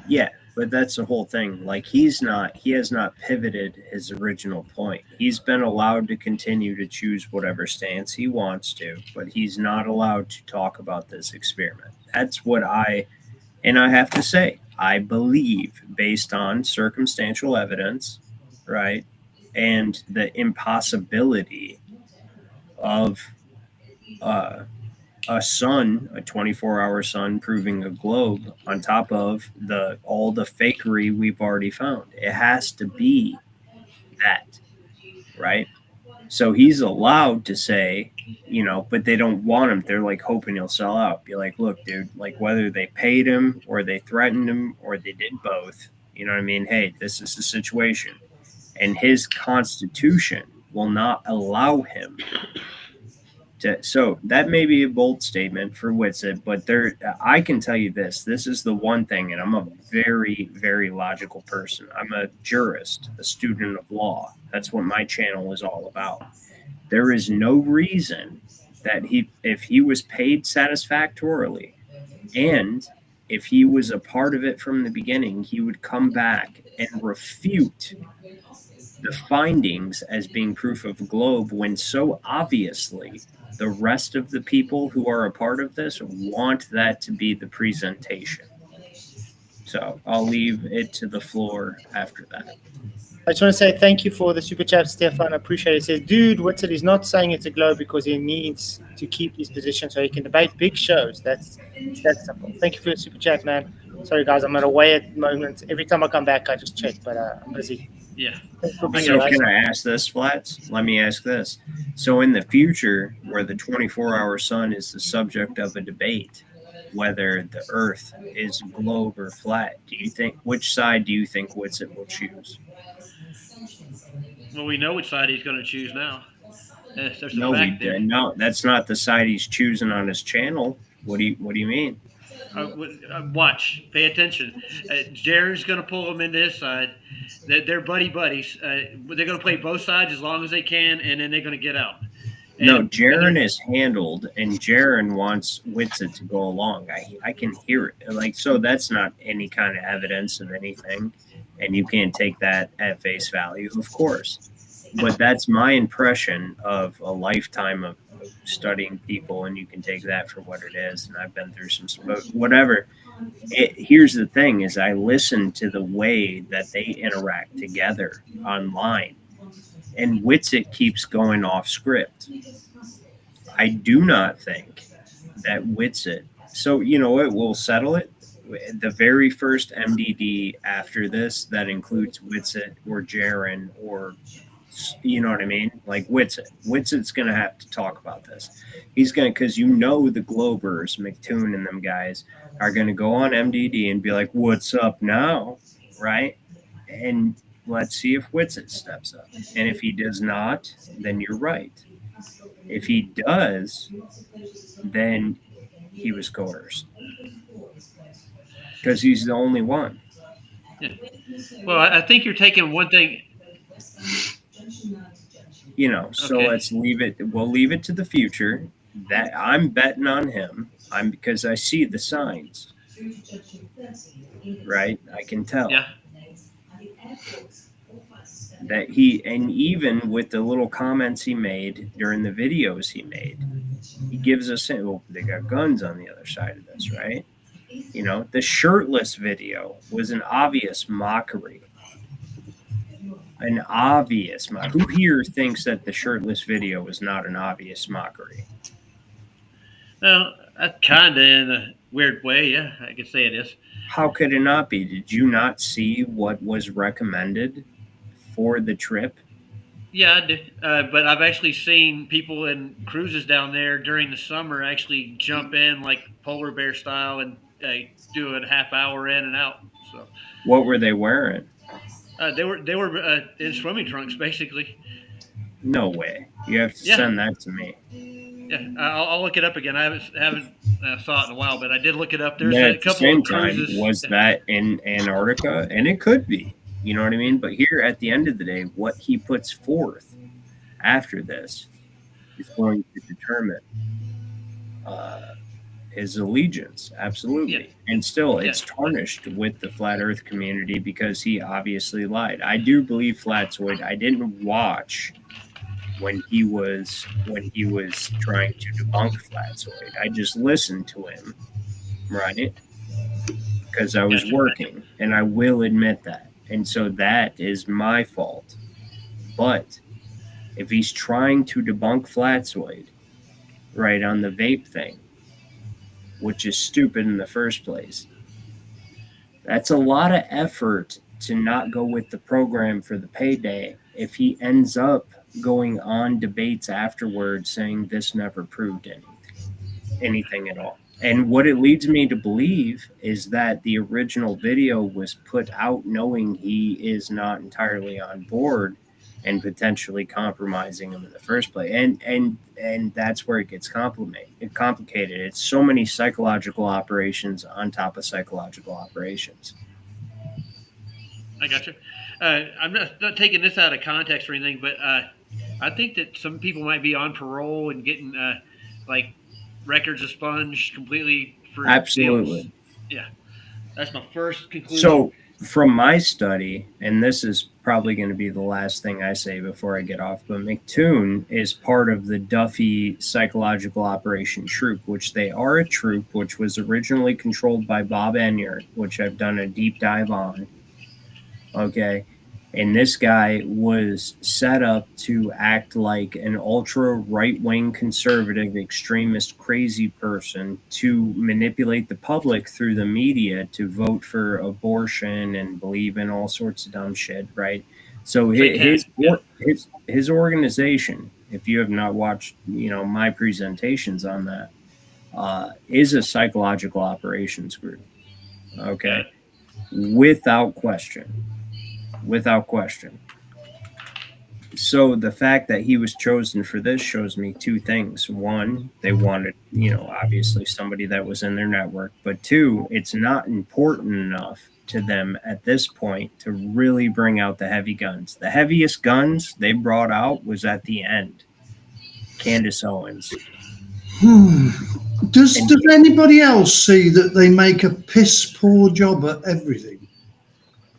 [SPEAKER 17] Yeah, but that's the whole thing. Like he has not pivoted his original point. He's been allowed to continue to choose whatever stance he wants to, but he's not allowed to talk about this experiment. That's what I have to say, I believe based on circumstantial evidence, right? And the impossibility of a sun, a 24-hour sun proving a globe on top of all the fakery we've already found. It has to be that, right? So he's allowed to say, but they don't want him. They're like hoping he'll sell out. Be like, look, dude, like whether they paid him or they threatened him or they did both, you know what I mean? Hey, this is the situation. And his constitution will not allow him to. So that may be a bold statement for Witsit, but I can tell you this is the one thing, and I'm a very, very logical person. I'm a jurist, a student of law. That's what my channel is all about. There is no reason that if he was paid satisfactorily and if he was a part of it from the beginning, he would come back and refute the findings as being proof of a globe when so obviously the rest of the people who are a part of this want that to be the presentation. So I'll leave it to the floor after that.
[SPEAKER 2] I just want to say thank you for the super chat, Stefan. I appreciate it. He says, dude, Witsit is not saying it's a globe because he needs to keep his position so he can debate big shows. It's that simple. Thank you for the super chat, man. Sorry, guys, I'm not away at the moment. Every time I come back, I just check, but I'm busy.
[SPEAKER 7] Yeah.
[SPEAKER 17] So can I ask this, Flats? Let me ask this. So in the future, where the 24-hour sun is the subject of a debate, whether the Earth is globe or flat, which side do you think Witsit will choose?
[SPEAKER 7] Well, we know which side he's going to choose now. There's
[SPEAKER 17] No,
[SPEAKER 7] a fact there.
[SPEAKER 17] No, that's not the side he's choosing on his channel. What do you mean?
[SPEAKER 7] Watch, pay attention. Jared's going to pull him into his side. They're buddies. They're going to play both sides as long as they can, and then they're going to get out.
[SPEAKER 17] No, Jaren is handled, and Jaren wants Witsit to go along. I can hear it. Like, so that's not any kind of evidence of anything, and you can't take that at face value, of course. But that's my impression of a lifetime of studying people, and you can take that for what it is. And I've been through some whatever. Here's the thing: is I listen to the way that they interact together online. And Witsit keeps going off script. I do not think that Witsit. So, you know what? We'll settle it. The very first MDD after this that includes Witsit or Jaren or, you know what I mean? Like Witsit. Witsit's going to have to talk about this. He's going to, because the Globers, McToon and them guys, are going to go on MDD and be like, what's up now? Right? And let's see if Witsit steps up. And if he does not, then you're right. If he does, then he was coerced. Because he's the only one.
[SPEAKER 7] Yeah. Well, I think you're taking one thing.
[SPEAKER 17] So let's leave it. We'll leave it to the future. That I'm betting on him. Because I see the signs. Right? I can tell.
[SPEAKER 7] Yeah.
[SPEAKER 17] That and even with the little comments he made during the videos he made, he gives us, they got guns on the other side of this, right? The shirtless video was an obvious mockery. An obvious mockery. Who here thinks that the shirtless video was not an obvious mockery?
[SPEAKER 7] Well, kind of in a weird way, yeah, I could say it is.
[SPEAKER 17] How could it not be? Did you not see what was recommended for the trip?
[SPEAKER 7] Yeah, I did. But I've actually seen people in cruises down there during the summer actually jump in like polar bear style and do a half hour in and out. So,
[SPEAKER 17] what were they wearing?
[SPEAKER 7] They were in swimming trunks, basically.
[SPEAKER 17] No way! You have to send that to me.
[SPEAKER 7] Yeah, I'll look it up again. I haven't saw it in a while, but I did look it up. There's
[SPEAKER 17] a
[SPEAKER 7] couple of cruises.
[SPEAKER 17] Was that in Antarctica? And it could be. You know what I mean? But here, at the end of the day, what he puts forth after this is going to determine his allegiance. Absolutely. Yeah. And still, it's tarnished with the Flat Earth community because he obviously lied. I do believe Flatzoid. I didn't watch when he was trying to debunk Flatzoid. I just listened to him, right? Because I was working, and I will admit that. And so that is my fault. But if he's trying to debunk Flatzoid, right, on the vape thing, which is stupid in the first place, that's a lot of effort to not go with the program for the payday if he ends up going on debates afterwards saying this never proved anything at all. And what it leads me to believe is that the original video was put out knowing he is not entirely on board and potentially compromising him in the first place. And that's where it gets complicated. It's so many psychological operations on top of psychological operations.
[SPEAKER 7] I got you. I'm not taking this out of context or anything, but I think that some people might be on parole and getting like records expunged completely for
[SPEAKER 17] Absolutely.
[SPEAKER 7] deals. Yeah, that's my first conclusion.
[SPEAKER 17] So from my study, and this is probably going to be the last thing I say before I get off, but McToon is part of the Duffy Psychological Operation Troop, which they are a troop which was originally controlled by Bob Enyart, which I've done a deep dive on. Okay. And this guy was set up to act like an ultra right-wing conservative extremist crazy person to manipulate the public through the media to vote for abortion and believe in all sorts of dumb shit, right? So his organization, if you have not watched, my presentations on that, is a psychological operations group. Okay. Without question. So the fact that he was chosen for this shows me two things. One, they wanted, obviously somebody that was in their network. But two, it's not important enough to them at this point to really bring out the heavy guns. The heaviest guns they brought out was at the end. Candace Owens.
[SPEAKER 6] Does anybody else see that they make a piss poor job at everything?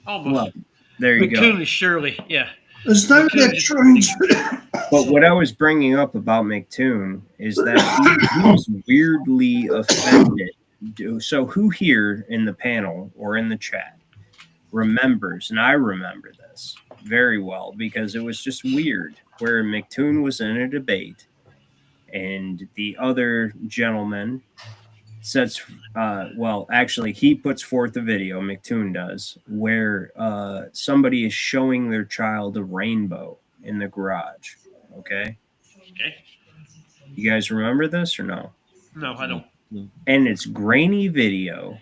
[SPEAKER 7] Almost.
[SPEAKER 17] Well, there you go.
[SPEAKER 7] McToon is surely, yeah.
[SPEAKER 6] As though they're trying to.
[SPEAKER 17] But what I was bringing up about McToon is that he was weirdly offended. So who here in the panel or in the chat remembers, and I remember this very well because it was just weird, where McToon was in a debate and the other gentleman sets, actually he puts forth a video, McToon does, where somebody is showing their child a rainbow in the garage. Okay. You guys remember this or no?
[SPEAKER 7] No, I don't.
[SPEAKER 17] And it's grainy video.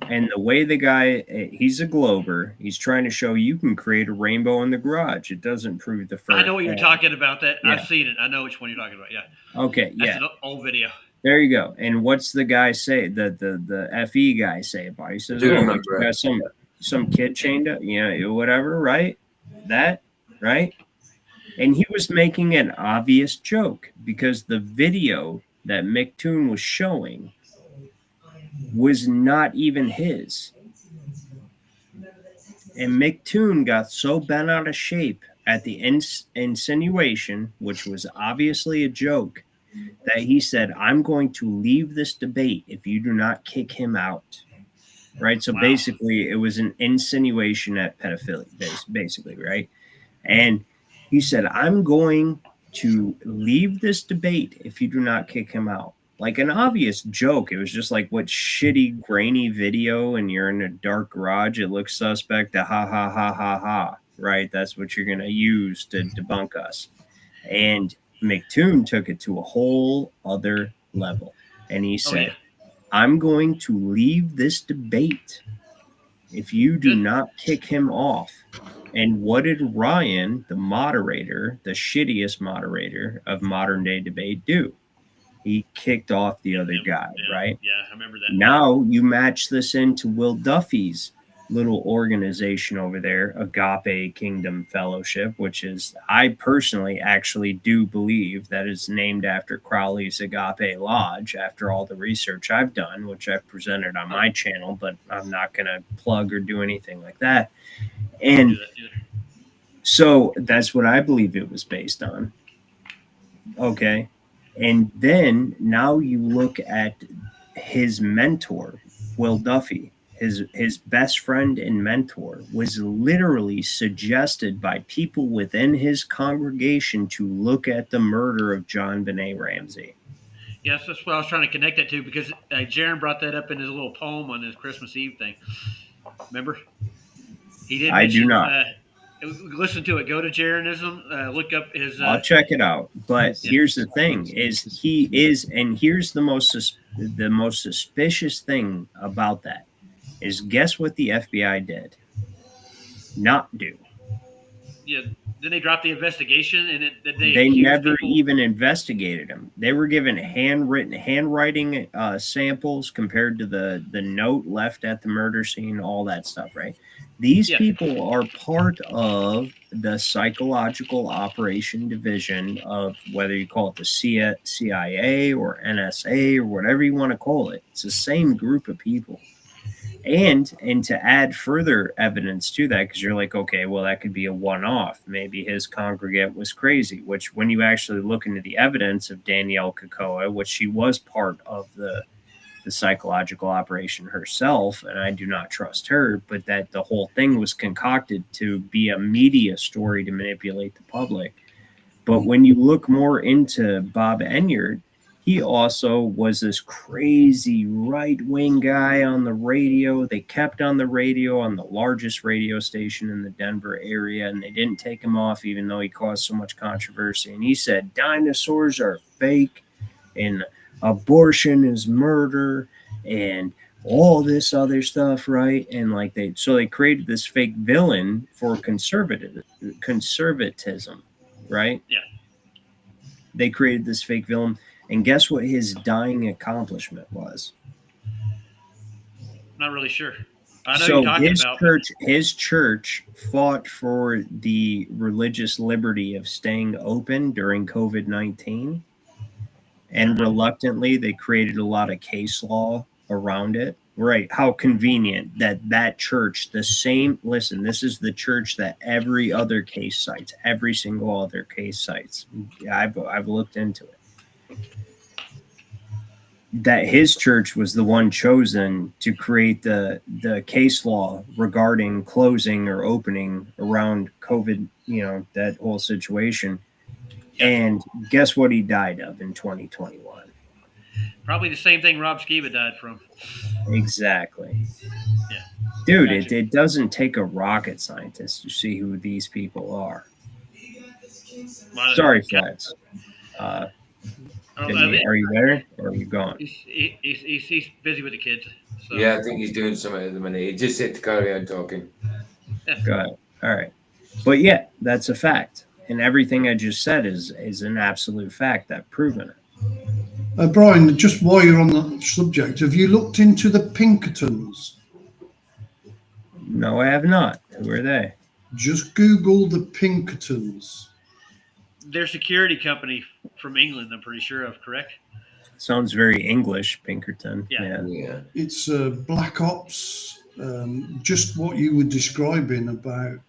[SPEAKER 17] And the way the guy, he's a glober, he's trying to show you can create a rainbow in the garage. It doesn't prove the first.
[SPEAKER 7] I know what you're talking about. That
[SPEAKER 17] Yeah.
[SPEAKER 7] I've seen it. I know which one you're talking about. Yeah.
[SPEAKER 17] Okay.
[SPEAKER 7] That's
[SPEAKER 17] Yeah.
[SPEAKER 7] an old video.
[SPEAKER 17] There you go. And what's the guy say? The FE guy say about it? He says,
[SPEAKER 3] Do
[SPEAKER 17] "Oh,
[SPEAKER 3] remember
[SPEAKER 17] you got some kid chained up, whatever, right? That, right?" And he was making an obvious joke because the video that McToon was showing was not even his. And McToon got so bent out of shape at the insinuation, which was obviously a joke, that he said, "I'm going to leave this debate if you do not kick him out." Right? So basically, it was an insinuation at pedophilia, basically, right? And he said, "I'm going to leave this debate if you do not kick him out." Like an obvious joke. It was just like, what shitty, grainy video, and you're in a dark garage. It looks suspect. Ha, ha, ha, ha, ha. Right? That's what you're going to use to debunk us. And McToon took it to a whole other level. And he said, "I'm going to leave this debate if you do not kick him off." And what did Ryan, the moderator, the shittiest moderator of modern day debate, do? He kicked off the other guy, right?
[SPEAKER 7] Yeah, I remember that.
[SPEAKER 17] Now you match this into Will Duffy's little organization over there, Agape Kingdom Fellowship, which is, I personally actually do believe that is named after Crowley's Agape Lodge, after all the research I've done, which I've presented on my channel, but I'm not going to plug or do anything like that. And so that's what I believe it was based on. Okay. And then now you look at his mentor, Will Duffy, his best friend and mentor, was literally suggested by people within his congregation to look at the murder of John Benet Ramsey.
[SPEAKER 7] Yes, that's what I was trying to connect that to, because Jaron brought that up in his little poem on his Christmas Eve thing. Remember? He did
[SPEAKER 17] I do
[SPEAKER 7] mention.
[SPEAKER 17] not.
[SPEAKER 7] Listen to it. Go to Jaronism. Look up his.
[SPEAKER 17] I'll check it out. But here's the thing: here's the most suspicious thing about that is, guess what the FBI did? Not do.
[SPEAKER 7] Yeah. Then they dropped the investigation, and
[SPEAKER 17] They never even investigated him. They were given handwriting samples compared to the note left at the murder scene, all that stuff, right? These people are part of the psychological operation division of, whether you call it the CIA or NSA or whatever you want to call it. It's the same group of people. And to add further evidence to that, because you're like, okay, well, that could be a one-off. Maybe his congregate was crazy, which when you actually look into the evidence of Danielle Kakoa, which she was part of the psychological operation herself, and I do not trust her, but that the whole thing was concocted to be a media story to manipulate the public. But when you look more into Bob Enyart, he also was this crazy right-wing guy on the radio. They kept on the radio on the largest radio station in the Denver area, and they didn't take him off even though he caused so much controversy. And he said dinosaurs are fake and abortion is murder and all this other stuff, right? And like they created this fake villain for conservatism, right?
[SPEAKER 7] Yeah.
[SPEAKER 17] They created this fake villain. And guess what his dying accomplishment was?
[SPEAKER 7] Not really sure. I know
[SPEAKER 17] So
[SPEAKER 7] you're talking about.
[SPEAKER 17] his church fought for the religious liberty of staying open during COVID-19. And reluctantly, they created a lot of case law around it. Right. How convenient that church, listen, this is the church that every other case cites, every single other case cites. I've looked into it. That his church was the one chosen to create the case law regarding closing or opening around COVID, that whole situation. And guess what he died of in 2021?
[SPEAKER 7] Probably the same thing Rob Skiba died from.
[SPEAKER 17] Exactly.
[SPEAKER 7] Yeah.
[SPEAKER 17] Dude, it doesn't take a rocket scientist to see who these people are. Sorry, Flats. Are you there or are you gone?
[SPEAKER 7] He's busy with the kids. So.
[SPEAKER 3] Yeah, I think he's doing something at the minute. He just said to carry on talking.
[SPEAKER 17] Got it. All right. But yeah, that's a fact. And everything I just said is an absolute fact. I've proven it.
[SPEAKER 6] Brian, just while you're on the subject, have you looked into the Pinkertons?
[SPEAKER 17] No, I have not. Who are they?
[SPEAKER 6] Just Google the Pinkertons.
[SPEAKER 7] They're a security company from England, I'm pretty sure of, correct?
[SPEAKER 17] Sounds very English, Pinkerton.
[SPEAKER 7] Yeah.
[SPEAKER 6] It's Black Ops, just what you were describing about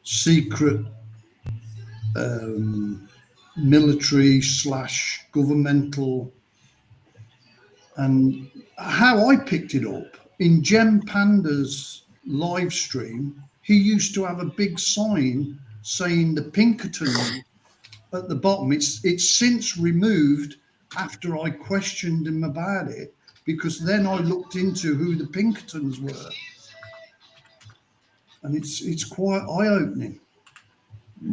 [SPEAKER 6] secret military / governmental. And how I picked it up, in Jem Panda's live stream, he used to have a big sign saying the Pinkerton at the bottom. It's since removed after I questioned him about it, because then I looked into who the Pinkertons were, and it's quite eye-opening.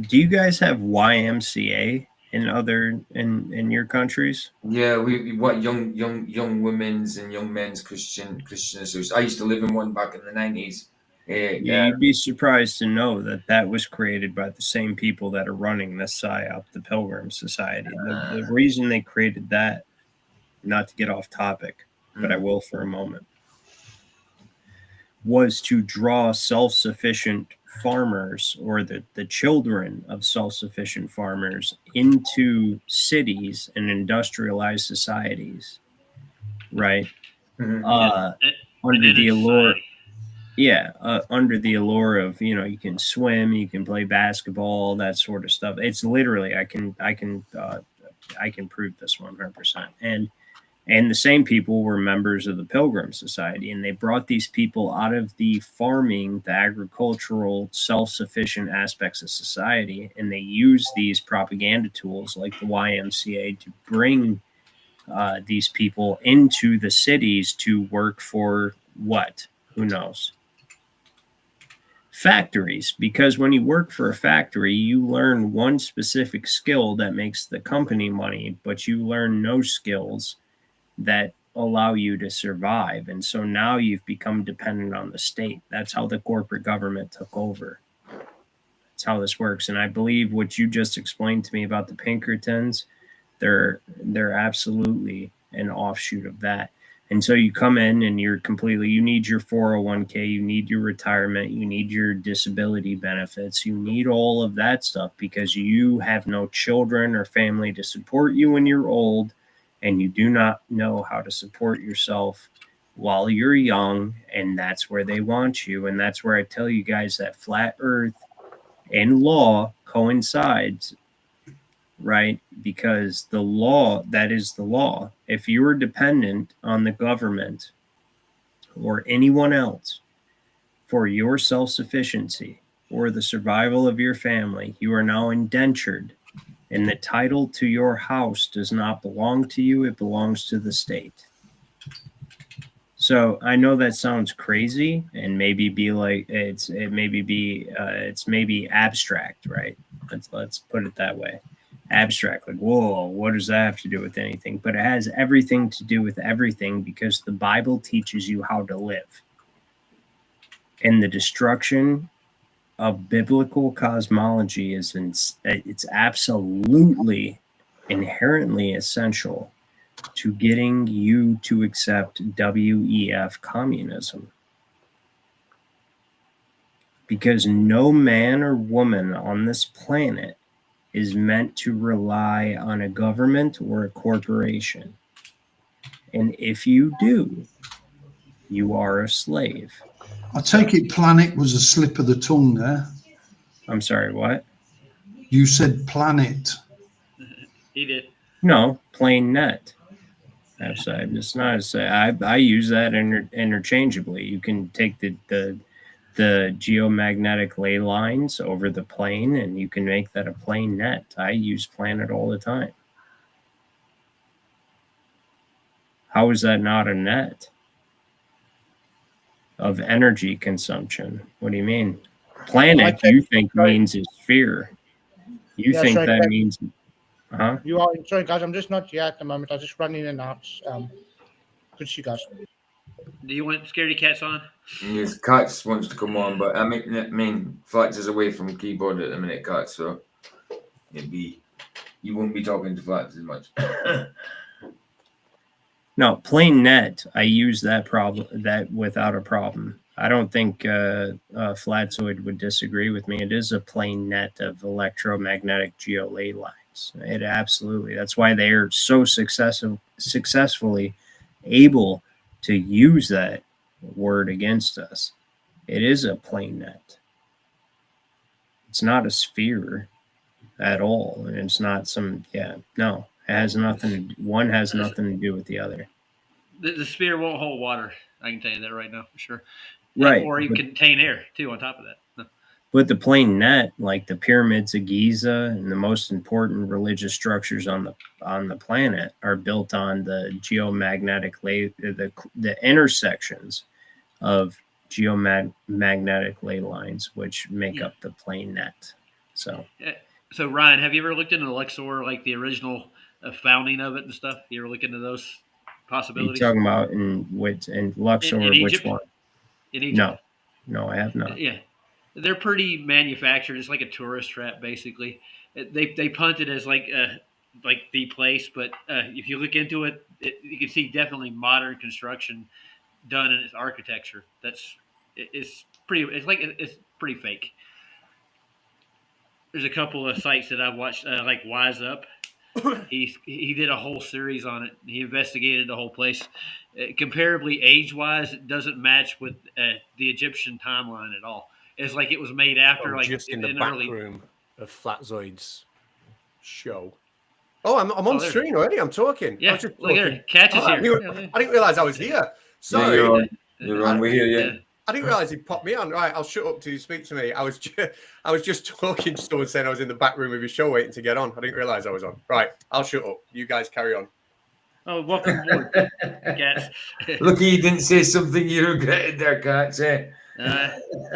[SPEAKER 17] Do you guys have YMCA in your countries?
[SPEAKER 3] Yeah, we what young women's and young men's Christian associations. I used to live in one back in the 90s.
[SPEAKER 17] Yeah, you'd be surprised to know that was created by the same people that are running the PSYOP, the Pilgrim Society. The reason they created that, not to get off topic, but I will for a moment, was to draw self-sufficient farmers, or the children of self-sufficient farmers, into cities and industrialized societies, right? Under the allure. Yeah, under the allure of, you can swim, you can play basketball, that sort of stuff. It's literally, I can prove this 100%. And And the same people were members of the Pilgrim Society, and they brought these people out of the farming, the agricultural, self-sufficient aspects of society, and they used these propaganda tools like the YMCA to bring these people into the cities to work for what? Who knows? Factories, because when you work for a factory, you learn one specific skill that makes the company money, but you learn no skills that allow you to survive. And so now you've become dependent on the state. That's how the corporate government took over. That's how this works. And I believe what you just explained to me about the Pinkertons, they're absolutely an offshoot of that. And so you come in and you need your 401k, you need your retirement, you need your disability benefits, you need all of that stuff because you have no children or family to support you when you're old, and you do not know how to support yourself while you're young, and that's where they want you. And that's where I tell you guys that flat earth and law coincides, right? Because the law, that is the law. If you are dependent on the government or anyone else for your self-sufficiency or the survival of your family, you are now indentured, and the title to your house does not belong to you, it belongs to the state. So I know that sounds crazy and maybe be like it's maybe abstract, right? Let's put it that way. Abstract, like, whoa, what does that have to do with anything? But it has everything to do with everything, because the Bible teaches you how to live. And the destruction of biblical cosmology it's absolutely inherently essential to getting you to accept WEF communism. Because no man or woman on this planet is meant to rely on a government or a corporation. And if you do, you are a slave.
[SPEAKER 6] I take it planet was a slip of the tongue there.
[SPEAKER 17] I'm sorry, what?
[SPEAKER 6] You said planet.
[SPEAKER 7] He did.
[SPEAKER 17] No, plain net. It's not. I use that interchangeably. You can take the geomagnetic ley lines over the plane, and you can make that a plane net. I use planet all the time. How is that not a net of energy consumption? What do you mean? Planet, you think means a sphere. You
[SPEAKER 2] Yeah,
[SPEAKER 17] think
[SPEAKER 2] sorry,
[SPEAKER 17] that
[SPEAKER 2] guys.
[SPEAKER 17] means, huh?
[SPEAKER 2] You are sorry, guys. I'm just not here at the moment. I just run in and out. Good to see you guys.
[SPEAKER 7] Do you want Scaredy Cats on?
[SPEAKER 3] Yes, Cats wants to come on, but I mean, Flats is away from keyboard at the minute, Cats, so you won't be talking to Flats as much.
[SPEAKER 17] No, plain net. I use that without a problem. I don't think Flatzoid would disagree with me. It is a plain net of electromagnetic geolay lines. It absolutely. That's why they are so successfully able to use that word against us. It is a plain net. It's not a sphere at all, and it's not no. It has nothing. One has nothing to do with the other.
[SPEAKER 7] The sphere won't hold water. I can tell you that right now for sure.
[SPEAKER 17] Right,
[SPEAKER 7] Or you contain air too. On top of that. No.
[SPEAKER 17] But the plain net, like the pyramids of Giza and the most important religious structures on the planet, are built on the geomagnetic the intersections of geomagnetic ley lines, which make up the plain net. So
[SPEAKER 7] Ryan, have you ever looked into Luxor, like the original founding of it and stuff? You ever look into those possibilities?
[SPEAKER 17] You're talking about in Luxor,
[SPEAKER 7] in
[SPEAKER 17] which
[SPEAKER 7] Egypt?
[SPEAKER 17] one?
[SPEAKER 7] In Egypt?
[SPEAKER 17] No, I have not.
[SPEAKER 7] Yeah, they're pretty manufactured. It's like a tourist trap, basically. They punt it as like the place, but if you look into it, you can see definitely modern construction done in its architecture. It's pretty fake. There's a couple of sites that I've watched, like Wise Up. He did a whole series on it. He investigated the whole place. Comparably, age-wise, it doesn't match with the Egyptian timeline at all. It's like it was made after, like
[SPEAKER 9] just in the back room of Flatzoid's show. Oh, I'm on
[SPEAKER 7] there.
[SPEAKER 9] screen already. I'm talking.
[SPEAKER 7] Yeah,
[SPEAKER 9] I was just
[SPEAKER 7] look
[SPEAKER 9] talking.
[SPEAKER 7] here. Catch is
[SPEAKER 9] Oh,
[SPEAKER 7] here.
[SPEAKER 9] I didn't realize I was here. Sorry.
[SPEAKER 3] you're on. You're on. We hear you.
[SPEAKER 9] I didn't realize he popped me on. Right, I'll shut up till you speak to me. I was just talking to someone saying I was in the back room of his show waiting to get on. I didn't realize I was on. Right, I'll shut up. You guys carry on.
[SPEAKER 7] Oh, welcome aboard, Cats.
[SPEAKER 3] Look, you didn't say something you regretted there, Cats.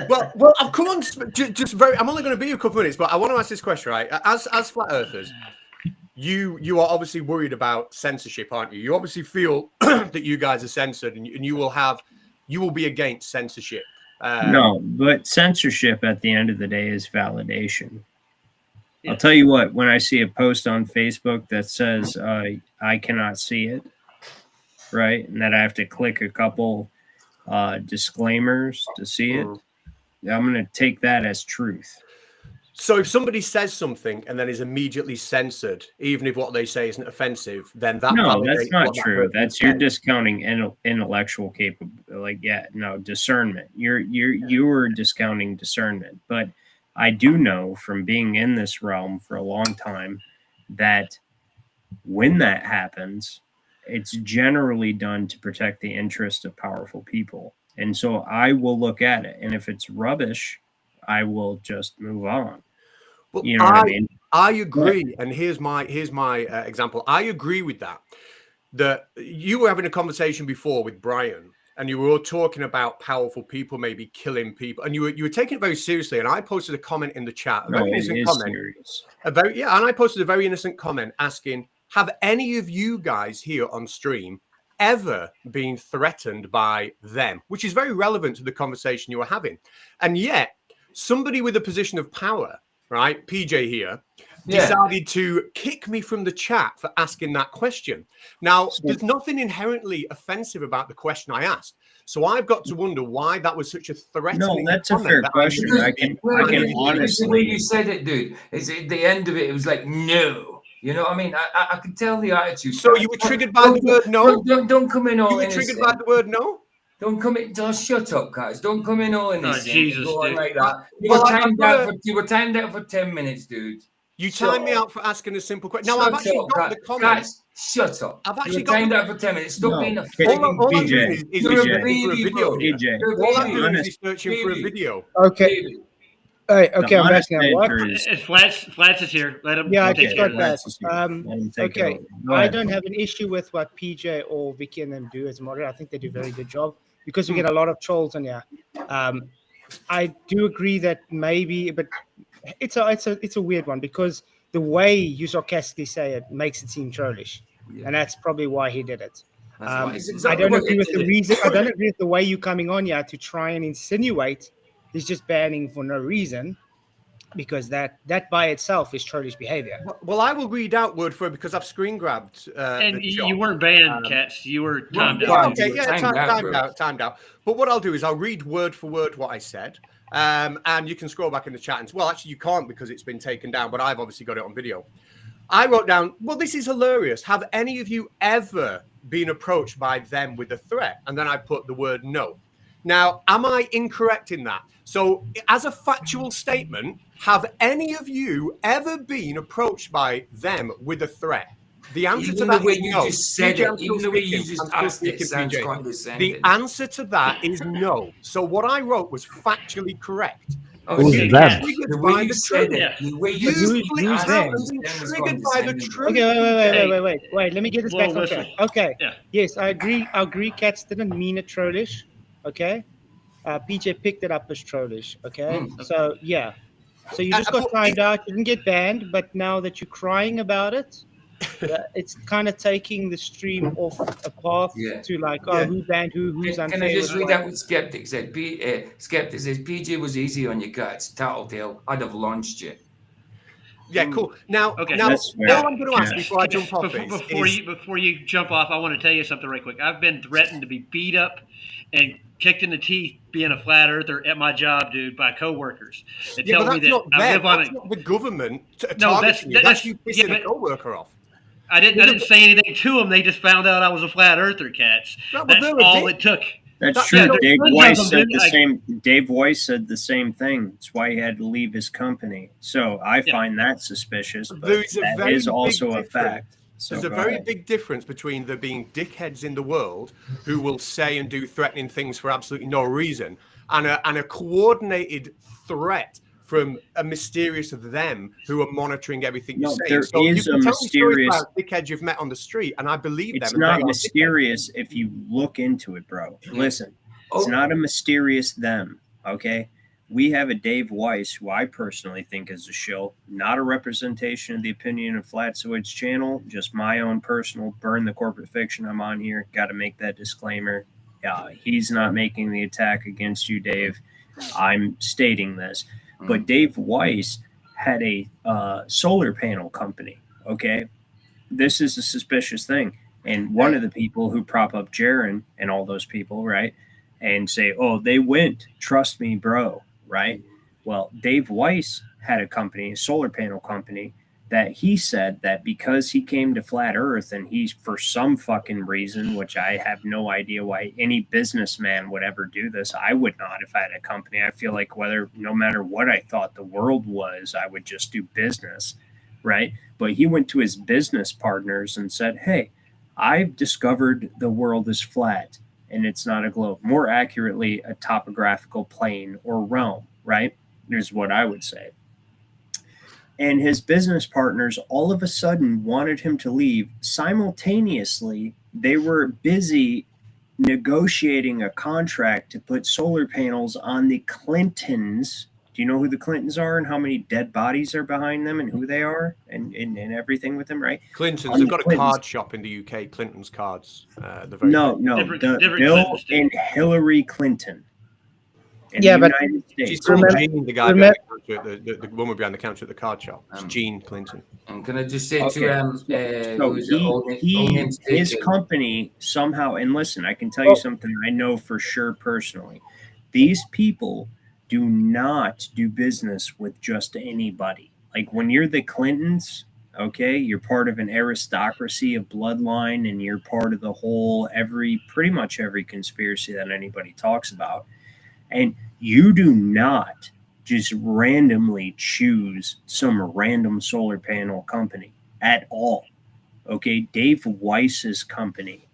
[SPEAKER 9] Well, I've come on just very. I'm only going to be a couple minutes, but I want to ask this question, right? As flat earthers, you are obviously worried about censorship, aren't you? You obviously feel that you guys are censored, and you will be against censorship.
[SPEAKER 17] No, but censorship at the end of the day is validation. I'll tell you what, when I see a post on Facebook that says I cannot see it, right, and that I have to click a couple disclaimers to see it, I'm going to take that as truth.
[SPEAKER 9] So if somebody says something and then is immediately censored, even if what they say isn't offensive, then that
[SPEAKER 17] No, that's
[SPEAKER 9] validates
[SPEAKER 17] not
[SPEAKER 9] what that
[SPEAKER 17] true.
[SPEAKER 9] person
[SPEAKER 17] That's you're
[SPEAKER 9] said.
[SPEAKER 17] discounting intellectual discernment. You're discounting discernment. But I do know from being in this realm for a long time that when that happens, it's generally done to protect the interest of powerful people. And so I will look at it, and if it's rubbish, I will just move on.
[SPEAKER 9] But
[SPEAKER 17] You know what I mean?
[SPEAKER 9] I agree, and here's my example. I agree with that. That you were having a conversation before with Brian, and you were all talking about powerful people maybe killing people, and you were taking it very seriously. And I posted a comment in the chat, a very innocent comment.
[SPEAKER 17] Serious.
[SPEAKER 9] And I posted a very innocent comment asking, have any of you guys here on stream ever been threatened by them? Which is very relevant to the conversation you were having. And yet, somebody with a position of power, right, PJ here, decided to kick me from the chat for asking that question. Now, there's nothing inherently offensive about the question I asked. So I've got to wonder why that was such a threatening
[SPEAKER 17] that's a
[SPEAKER 9] comment
[SPEAKER 17] fair
[SPEAKER 9] that
[SPEAKER 17] question. I can honestly.
[SPEAKER 3] The way you said it, dude, is at the end of it, it was like, no. You know what I mean? I could tell the attitude.
[SPEAKER 9] So you were triggered by the word no?
[SPEAKER 3] Don't come in all
[SPEAKER 9] You were triggered by the word no?
[SPEAKER 3] Don't come in. Just shut up, guys. Don't come in all innocent.
[SPEAKER 7] Jesus,
[SPEAKER 3] go on
[SPEAKER 7] dude.
[SPEAKER 3] like that. You were timed out for 10 minutes, dude.
[SPEAKER 9] You timed me out for asking a simple question. No,
[SPEAKER 3] Shut
[SPEAKER 9] I've actually
[SPEAKER 3] up,
[SPEAKER 9] got the comment.
[SPEAKER 3] Guys, shut up.
[SPEAKER 9] I've actually
[SPEAKER 3] you were
[SPEAKER 9] got
[SPEAKER 3] timed
[SPEAKER 9] the...
[SPEAKER 3] out for 10 minutes. Stop being a
[SPEAKER 9] all I'm doing is
[SPEAKER 3] You're a
[SPEAKER 9] researching for a
[SPEAKER 3] baby,
[SPEAKER 9] video.
[SPEAKER 3] bro.
[SPEAKER 9] All I'm doing is researching for a video.
[SPEAKER 2] Okay. All right, okay, I'm back now. What?
[SPEAKER 7] Flats is here. Let him.
[SPEAKER 2] Yeah, I
[SPEAKER 7] take
[SPEAKER 2] just
[SPEAKER 7] care
[SPEAKER 2] got
[SPEAKER 7] of
[SPEAKER 2] that. Okay, I don't have an issue with what PJ or Vicky and them do as a moderator. I think they do a very good job because we get a lot of trolls on here. I do agree that maybe, but it's a weird one because the way you sarcastically say it makes it seem trollish, and that's probably why he did it. I don't agree with the reason. I don't agree with the way you're coming on here to try and insinuate he's just banning for no reason, because that by itself is trollish behavior.
[SPEAKER 9] Well, I will read out word for it because I've screen grabbed.
[SPEAKER 7] And you weren't banned, Cats. You were timed out.
[SPEAKER 9] Okay, yeah, timed out. But what I'll do is I'll read word for word what I said, and you can scroll back in the chat. And well, actually, you can't because it's been taken down. But I've obviously got it on video. I wrote down, well, this is hilarious. Have any of you ever been approached by them with a threat? And then I put the word no. Now, am I incorrect in that? So, as a factual statement, have any of you ever been approached by them with a threat? The answer to that is no.
[SPEAKER 3] Even the way you just asked it sounds condescending.
[SPEAKER 9] The answer to that is no. So what I wrote was factually correct.
[SPEAKER 3] Who's
[SPEAKER 9] them?
[SPEAKER 3] The way you said it. The way you
[SPEAKER 2] Who's them?
[SPEAKER 9] Triggered by the truth.
[SPEAKER 2] Okay, wait. Let me get this back on track. Okay. Yes, I agree. Cats didn't mean it trollish. Okay. PJ picked it up as trollish. Okay. So yeah. So you just got timed out. You didn't get banned, but now that you're crying about it, it's kind of taking the stream off a path to like, who banned who's unfair.
[SPEAKER 3] Can I just read out what Skeptic said? Skeptic says, PJ was easy on you, Cats. Tattletale. I'd have launched you.
[SPEAKER 9] Yeah, cool. Now, all I'm going to ask before I jump off
[SPEAKER 7] before you jump off, I want to tell you something right quick. I've been threatened to be beat up and kicked in the teeth being a flat earther at my job, dude, by coworkers. They tell me that I live on
[SPEAKER 9] not the government.
[SPEAKER 7] That's
[SPEAKER 9] you pissing a coworker off.
[SPEAKER 7] I didn't say anything to them. They just found out I was a flat earther, Cats. That's all it took.
[SPEAKER 17] That's
[SPEAKER 7] Yeah,
[SPEAKER 17] true. Dave
[SPEAKER 7] tons of
[SPEAKER 17] Weiss
[SPEAKER 7] them,
[SPEAKER 17] said
[SPEAKER 7] dude.
[SPEAKER 17] the same. Dave Weiss said the same thing. That's why he had to leave his company. So I find that suspicious, but
[SPEAKER 9] There is a
[SPEAKER 17] that
[SPEAKER 9] very
[SPEAKER 17] is also
[SPEAKER 9] big
[SPEAKER 17] a
[SPEAKER 9] difference.
[SPEAKER 17] fact. So
[SPEAKER 9] There's a
[SPEAKER 17] go
[SPEAKER 9] very
[SPEAKER 17] ahead.
[SPEAKER 9] big difference between there being dickheads in the world who will say and do threatening things for absolutely no reason, and a coordinated threat from a mysterious of them who are monitoring everything you
[SPEAKER 17] No,
[SPEAKER 9] say.
[SPEAKER 17] there
[SPEAKER 9] So you
[SPEAKER 17] is a
[SPEAKER 9] can tell me stories
[SPEAKER 17] mysterious.
[SPEAKER 9] about dickheads you've met on the street, and I believe
[SPEAKER 17] It's
[SPEAKER 9] them. And they
[SPEAKER 17] not
[SPEAKER 9] are
[SPEAKER 17] mysterious if you look into it, bro. Listen, it's not a mysterious them. Okay, we have a Dave Weiss, who I personally think is a shill, not a representation of the opinion of Flatzoid's channel, just my own personal burn the corporate fiction. I'm on here. Got to make that disclaimer. He's not making the attack against you, Dave. I'm stating this. But Dave Weiss had a solar panel company. Okay, this is a suspicious thing. And one of the people who prop up Jaron and all those people, right, and say, oh, they went, trust me, bro, right? Well, Dave Weiss had a company, a solar panel company, that he said that because he came to Flat Earth and he's, for some fucking reason, which I have no idea why any businessman would ever do this. I would not if I had a company. I feel like no matter what I thought the world was, I would just do business, right? But he went to his business partners and said, hey, I've discovered the world is flat and it's not a globe. More accurately, a topographical plane or realm, right? Is what I would say. And his business partners all of a sudden wanted him to leave. Simultaneously, they were busy negotiating a contract to put solar panels on the Clintons. Do you know who the Clintons are and how many dead bodies are behind them and who they are and everything with them, right?
[SPEAKER 9] Clintons. They've got a card shop in the UK, Clinton's Cards.
[SPEAKER 17] No,
[SPEAKER 7] Different
[SPEAKER 17] Bill
[SPEAKER 7] Clintons, too.
[SPEAKER 17] and Hillary Clinton. In
[SPEAKER 2] Yeah,
[SPEAKER 17] the
[SPEAKER 2] but
[SPEAKER 17] United States.
[SPEAKER 9] She's called Jean, the guy behind the counter, the woman behind the counter at the card shop. It's Jean Clinton.
[SPEAKER 3] And can I just say
[SPEAKER 17] Okay.
[SPEAKER 3] to
[SPEAKER 17] His company somehow, and listen, I can tell you something I know for sure personally. These people do not do business with just anybody. Like when you're the Clintons, okay, you're part of an aristocracy, a bloodline, and you're part of the whole pretty much every conspiracy that anybody talks about. And you do not just randomly choose some random solar panel company at all. Okay, Dave Weiss's company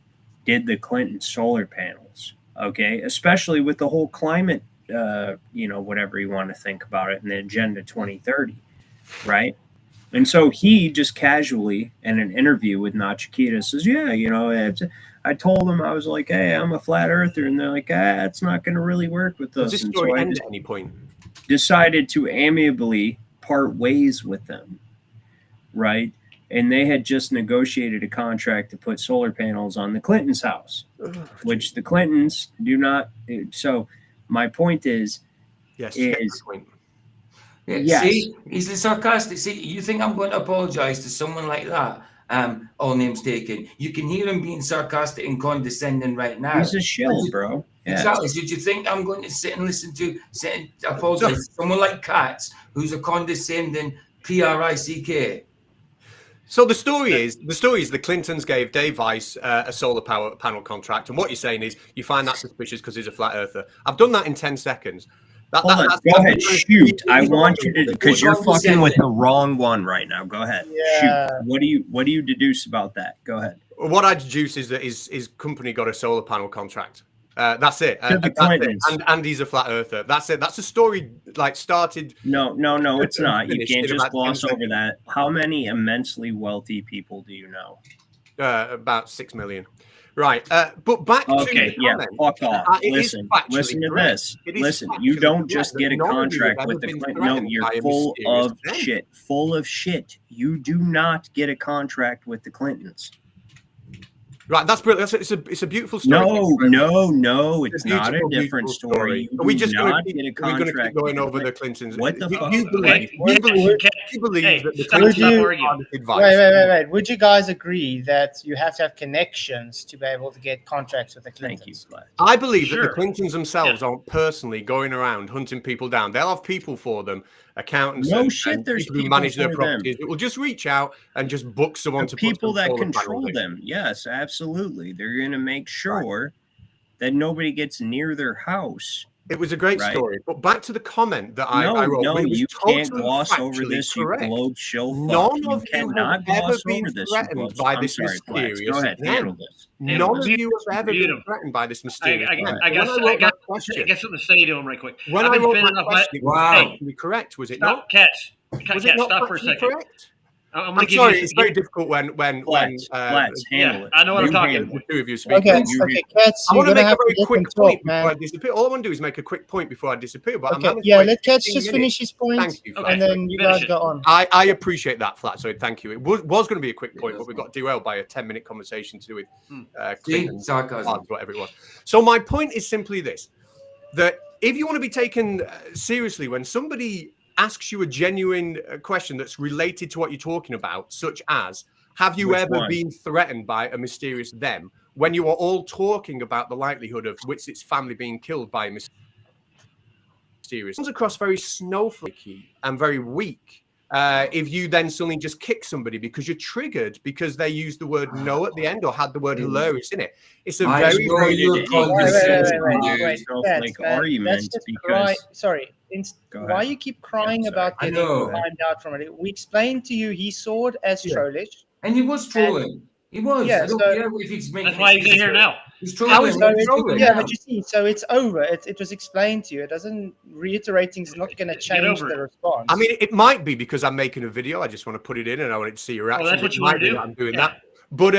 [SPEAKER 17] did the Clinton solar panels. Okay, especially with the whole climate, whatever you want to think about it, and the Agenda 2030, right? And so he just casually, in an interview with Nachikita, says, yeah, I told them, I was like, hey, I'm a flat earther. And they're like, it's not going to really work with us.
[SPEAKER 9] Does this
[SPEAKER 17] And
[SPEAKER 9] story
[SPEAKER 17] so I
[SPEAKER 9] end
[SPEAKER 17] just
[SPEAKER 9] at any point?
[SPEAKER 17] decided to amiably part ways with them, right? And they had just negotiated a contract to put solar panels on the Clintons' house, which the Clintons do not. So my point is,
[SPEAKER 3] Yes.
[SPEAKER 17] yes.
[SPEAKER 3] See, he's the sarcastic. See, you think I'm going to apologise to someone like that? All names taken. You can hear him being sarcastic and condescending right now.
[SPEAKER 17] He's a shill, bro. Yeah.
[SPEAKER 3] Exactly. So do you think I'm going to sit and apologise to someone like Katz, who's a condescending prick?
[SPEAKER 9] So the story is the Clintons gave Dave Weiss a solar power panel contract, and what you're saying is you find that suspicious because he's a flat earther. I've done that in 10 seconds.
[SPEAKER 17] Hold on. Go ahead. Shoot. I want you to, because you're fucking with the wrong one right now. Go ahead.
[SPEAKER 2] Yeah.
[SPEAKER 17] Shoot. What do you deduce about that? Go ahead.
[SPEAKER 9] What I deduce is that his company got a solar panel contract. That's it.
[SPEAKER 17] To the Clintons.
[SPEAKER 9] And he's a flat earther. That's it. That's a story started.
[SPEAKER 17] No, it's not. You can't just gloss over that. How many immensely wealthy people do you know?
[SPEAKER 9] About 6 million. Right. But back to
[SPEAKER 17] okay,
[SPEAKER 9] the
[SPEAKER 17] yeah,
[SPEAKER 9] comment.
[SPEAKER 17] fuck off. Listen to this. Listen, you don't just get a contract with the Clintons. No, you're full of shit. Full of shit. You do not get a contract with the Clintons.
[SPEAKER 9] Right, that's brilliant. It's a beautiful story.
[SPEAKER 17] No, it's not a different story.
[SPEAKER 9] Are we just going to
[SPEAKER 17] get a contract
[SPEAKER 9] going over the Clintons?
[SPEAKER 17] What the fuck?
[SPEAKER 9] You believe that the Clintons have advice?
[SPEAKER 2] Wait. Would you guys agree that you have to have connections to be able to get contracts with the Clintons?
[SPEAKER 9] I believe that the Clintons themselves aren't personally going around hunting people down. They'll have people for them, accountants,
[SPEAKER 17] no
[SPEAKER 9] and
[SPEAKER 17] shit. There's
[SPEAKER 9] people who
[SPEAKER 17] people
[SPEAKER 9] manage their
[SPEAKER 17] for
[SPEAKER 9] properties.
[SPEAKER 17] them.
[SPEAKER 9] It will just reach out and just book someone to
[SPEAKER 17] people
[SPEAKER 9] put
[SPEAKER 17] that
[SPEAKER 9] solar
[SPEAKER 17] control
[SPEAKER 9] panels in.
[SPEAKER 17] them. Yes, absolutely. They're going to make sure that nobody gets near their house.
[SPEAKER 9] It was a great
[SPEAKER 17] Right.
[SPEAKER 9] story. But back to the comment that I wrote.
[SPEAKER 17] No,
[SPEAKER 9] it was
[SPEAKER 17] you can't
[SPEAKER 9] totally
[SPEAKER 17] gloss over
[SPEAKER 9] factually
[SPEAKER 17] this,
[SPEAKER 9] correct.
[SPEAKER 17] you globe shill fuck.
[SPEAKER 9] None
[SPEAKER 17] You
[SPEAKER 9] of you have
[SPEAKER 17] cannot
[SPEAKER 9] ever
[SPEAKER 17] gloss
[SPEAKER 9] been
[SPEAKER 17] over this, you
[SPEAKER 9] threatened
[SPEAKER 17] globe.
[SPEAKER 9] by
[SPEAKER 17] I'm
[SPEAKER 9] this
[SPEAKER 17] sorry, Flats.
[SPEAKER 9] mysterious
[SPEAKER 17] Go ahead, handle
[SPEAKER 9] them.
[SPEAKER 17] this.
[SPEAKER 9] None of you have ever
[SPEAKER 7] Mute
[SPEAKER 9] been
[SPEAKER 7] him.
[SPEAKER 9] threatened by this mysterious
[SPEAKER 7] I
[SPEAKER 9] them.
[SPEAKER 7] got
[SPEAKER 9] When I wrote my question,
[SPEAKER 7] I got something to say to him right quick.
[SPEAKER 9] when
[SPEAKER 7] I've
[SPEAKER 9] I
[SPEAKER 7] been
[SPEAKER 9] wrote
[SPEAKER 7] fending
[SPEAKER 9] my
[SPEAKER 7] off
[SPEAKER 9] question, it was
[SPEAKER 7] Hey,
[SPEAKER 9] factually correct, was it
[SPEAKER 7] stop,
[SPEAKER 9] not?
[SPEAKER 7] Cats.
[SPEAKER 9] Was it
[SPEAKER 7] Cats,
[SPEAKER 9] not
[SPEAKER 7] stop for a
[SPEAKER 9] factually
[SPEAKER 7] second.
[SPEAKER 9] correct?
[SPEAKER 7] I'm
[SPEAKER 9] I'm
[SPEAKER 7] gonna give
[SPEAKER 9] sorry,
[SPEAKER 7] you.
[SPEAKER 9] it's very difficult when
[SPEAKER 17] Flats, handle it.
[SPEAKER 7] I know what I'm
[SPEAKER 17] You
[SPEAKER 7] talking
[SPEAKER 17] handle
[SPEAKER 7] about.
[SPEAKER 9] the two of you speak.
[SPEAKER 2] Okay, okay, Cats,
[SPEAKER 9] I
[SPEAKER 2] you're
[SPEAKER 9] want to
[SPEAKER 2] gonna
[SPEAKER 9] make a
[SPEAKER 2] have to
[SPEAKER 9] very
[SPEAKER 2] let
[SPEAKER 9] quick
[SPEAKER 2] them talk,
[SPEAKER 9] point before I
[SPEAKER 2] man.
[SPEAKER 9] disappear. All I want to do is make a quick point before I disappear. But I'm
[SPEAKER 2] Okay,
[SPEAKER 9] managing
[SPEAKER 2] yeah,
[SPEAKER 9] to wait
[SPEAKER 2] let Cats
[SPEAKER 9] 15
[SPEAKER 2] just
[SPEAKER 9] minutes.
[SPEAKER 2] finish his point,
[SPEAKER 9] Thank you,
[SPEAKER 2] and then you guys go on.
[SPEAKER 9] I appreciate that, Flatzoid. Thank you. It was going to be a quick point, but we got derailed by a 10-minute conversation to do with Clinton,
[SPEAKER 3] sarcasm.
[SPEAKER 9] whatever it was. So my point is simply this: that if you want to be taken seriously when somebody asks you a genuine question that's related to what you're talking about, such as, have you
[SPEAKER 17] Which
[SPEAKER 9] ever
[SPEAKER 17] one?
[SPEAKER 9] been threatened by a mysterious them, when you are all talking about the likelihood of Witset's family being killed by a mysterious, comes across very snowflakey and very weak. If you then suddenly just kick somebody because you're triggered because they used the word no at the end or had the word hilarious in it, it's a very, very
[SPEAKER 2] Wait,
[SPEAKER 17] snowflake argument
[SPEAKER 2] That's just
[SPEAKER 17] because
[SPEAKER 2] sorry.
[SPEAKER 17] Go
[SPEAKER 2] Why
[SPEAKER 17] ahead.
[SPEAKER 2] you keep crying
[SPEAKER 17] Yeah, sorry.
[SPEAKER 2] about
[SPEAKER 3] I
[SPEAKER 2] getting
[SPEAKER 3] know.
[SPEAKER 2] timed out from it? We explained to you he saw it as trollish.
[SPEAKER 3] And he was trolling. He was.
[SPEAKER 2] Yeah,
[SPEAKER 3] I don't
[SPEAKER 2] so
[SPEAKER 3] care if he's making
[SPEAKER 7] That's why he's in here now.
[SPEAKER 3] He's
[SPEAKER 2] How
[SPEAKER 3] trolling.
[SPEAKER 2] is
[SPEAKER 3] He's trolling.
[SPEAKER 2] yeah, but you see, so it's over. It was explained to you. It doesn't reiterating is not going to change
[SPEAKER 9] over
[SPEAKER 2] the
[SPEAKER 9] it.
[SPEAKER 2] response.
[SPEAKER 9] I mean, it might be because I'm making a video. I just want to put it in and I want to see your reaction.
[SPEAKER 7] that's what
[SPEAKER 9] It
[SPEAKER 7] you
[SPEAKER 9] might
[SPEAKER 7] wanna
[SPEAKER 9] be
[SPEAKER 7] do?
[SPEAKER 9] that I'm doing
[SPEAKER 7] Yeah.
[SPEAKER 9] that. But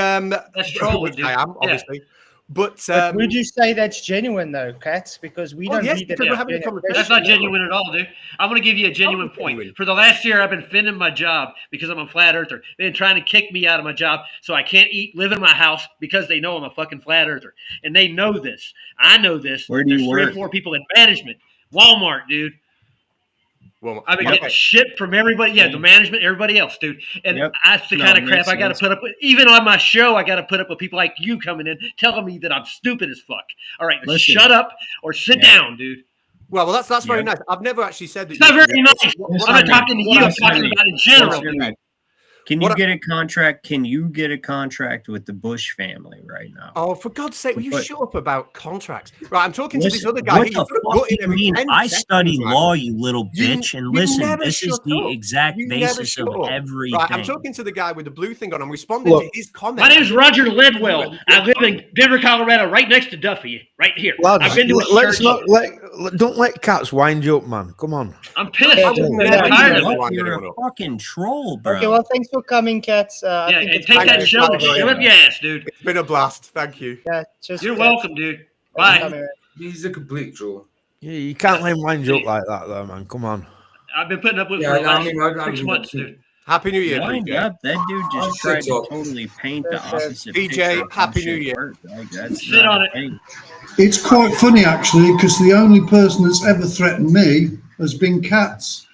[SPEAKER 7] That's trolling,
[SPEAKER 9] which
[SPEAKER 7] dude.
[SPEAKER 9] I am,
[SPEAKER 7] Yeah.
[SPEAKER 9] obviously. But
[SPEAKER 2] would you say that's genuine though, Cats? Because we don't
[SPEAKER 9] yes,
[SPEAKER 2] read that.
[SPEAKER 9] because we're
[SPEAKER 2] as
[SPEAKER 9] having a
[SPEAKER 2] genuine.
[SPEAKER 9] conversation.
[SPEAKER 7] That's not genuine at all, dude. I'm going to give you a genuine point. For the last year, I've been fending my job because I'm a flat earther. They've been trying to kick me out of my job so I can't live in my house because they know I'm a fucking flat earther. And they know this. I know this.
[SPEAKER 17] Where do
[SPEAKER 7] There's
[SPEAKER 17] you
[SPEAKER 7] 3 or
[SPEAKER 17] work?
[SPEAKER 7] 4 people in management. Walmart, dude.
[SPEAKER 9] Well,
[SPEAKER 7] I've been getting shit from everybody. Yeah, the management, everybody else, dude. And that's the
[SPEAKER 17] No,
[SPEAKER 7] kind of
[SPEAKER 17] it
[SPEAKER 7] crap
[SPEAKER 17] makes
[SPEAKER 7] I got to
[SPEAKER 17] sense.
[SPEAKER 7] put up with. Even on my show, I got to put up with people like you coming in telling me that I'm stupid as fuck. All right,
[SPEAKER 17] Listen.
[SPEAKER 7] shut up or sit down, dude.
[SPEAKER 9] Well, that's very
[SPEAKER 17] Yeah.
[SPEAKER 9] nice. I've never actually said that.
[SPEAKER 7] It's not very nice. I'm not talking to you. I'm
[SPEAKER 17] Listen
[SPEAKER 7] talking
[SPEAKER 17] to me.
[SPEAKER 7] about in general.
[SPEAKER 17] Listen to me. Can you get a contract? Can you get a contract with the Bush family right now?
[SPEAKER 9] Oh, for God's sake, will you
[SPEAKER 17] But-
[SPEAKER 9] shut up about contracts? Right, I'm talking to this
[SPEAKER 17] Listen,
[SPEAKER 9] other guy.
[SPEAKER 17] what
[SPEAKER 9] He's
[SPEAKER 17] the
[SPEAKER 9] got a
[SPEAKER 17] fuck
[SPEAKER 9] gut
[SPEAKER 17] do
[SPEAKER 9] in
[SPEAKER 17] you
[SPEAKER 9] every
[SPEAKER 17] mean?
[SPEAKER 9] 10
[SPEAKER 17] I
[SPEAKER 9] seconds,
[SPEAKER 17] study
[SPEAKER 9] man.
[SPEAKER 17] law, you little
[SPEAKER 9] You-
[SPEAKER 17] bitch. And
[SPEAKER 9] you
[SPEAKER 17] listen,
[SPEAKER 9] never
[SPEAKER 17] this is
[SPEAKER 9] shut
[SPEAKER 17] the
[SPEAKER 9] up.
[SPEAKER 17] exact
[SPEAKER 9] You never
[SPEAKER 17] basis
[SPEAKER 9] shut
[SPEAKER 17] of
[SPEAKER 9] up.
[SPEAKER 17] everything.
[SPEAKER 9] Right, I'm talking to the guy with the blue thing on. I'm responding
[SPEAKER 8] Look,
[SPEAKER 9] to his comment.
[SPEAKER 7] My name's Roger Ledwell. I live in Denver, Colorado, right next to Duffy, right here.
[SPEAKER 8] Lads,
[SPEAKER 7] I've been to his
[SPEAKER 8] let's
[SPEAKER 7] church.
[SPEAKER 8] not don't let Cats wind you up, man. Come on.
[SPEAKER 7] I'm pissed.
[SPEAKER 2] Yeah,
[SPEAKER 7] I'm
[SPEAKER 2] yeah,
[SPEAKER 7] tired
[SPEAKER 2] yeah.
[SPEAKER 7] of it.
[SPEAKER 17] You're a fucking troll, bro.
[SPEAKER 2] Okay, well, thanks for coming, Cats. I
[SPEAKER 7] Yeah,
[SPEAKER 2] think
[SPEAKER 7] and
[SPEAKER 2] it's
[SPEAKER 7] take
[SPEAKER 2] been
[SPEAKER 7] that
[SPEAKER 2] very
[SPEAKER 7] show.
[SPEAKER 2] fun.
[SPEAKER 7] Shut up your ass, dude.
[SPEAKER 9] It's been a blast. Thank you.
[SPEAKER 2] Yeah, just
[SPEAKER 7] You're welcome, dude. Bye.
[SPEAKER 3] He's a complete troll.
[SPEAKER 8] Yeah, you can't let him wind you up like that, though, man. Come on.
[SPEAKER 7] I've been putting up with it
[SPEAKER 3] Yeah,
[SPEAKER 7] for the
[SPEAKER 3] I
[SPEAKER 7] last
[SPEAKER 3] mean,
[SPEAKER 7] 6 months, dude.
[SPEAKER 9] Happy New Year,
[SPEAKER 17] Wind
[SPEAKER 9] PJ.
[SPEAKER 17] up. That dude
[SPEAKER 3] I'll
[SPEAKER 17] just tried
[SPEAKER 3] sit
[SPEAKER 17] to
[SPEAKER 3] up.
[SPEAKER 17] totally paint the opposite
[SPEAKER 9] PJ,
[SPEAKER 17] picture of how
[SPEAKER 9] Happy New
[SPEAKER 17] shit
[SPEAKER 9] Year.
[SPEAKER 17] works. Like, that's
[SPEAKER 7] Sit
[SPEAKER 17] not
[SPEAKER 7] on
[SPEAKER 17] a
[SPEAKER 7] it.
[SPEAKER 17] thing.
[SPEAKER 6] It's quite funny actually, because the only person that's ever threatened me has been Cats.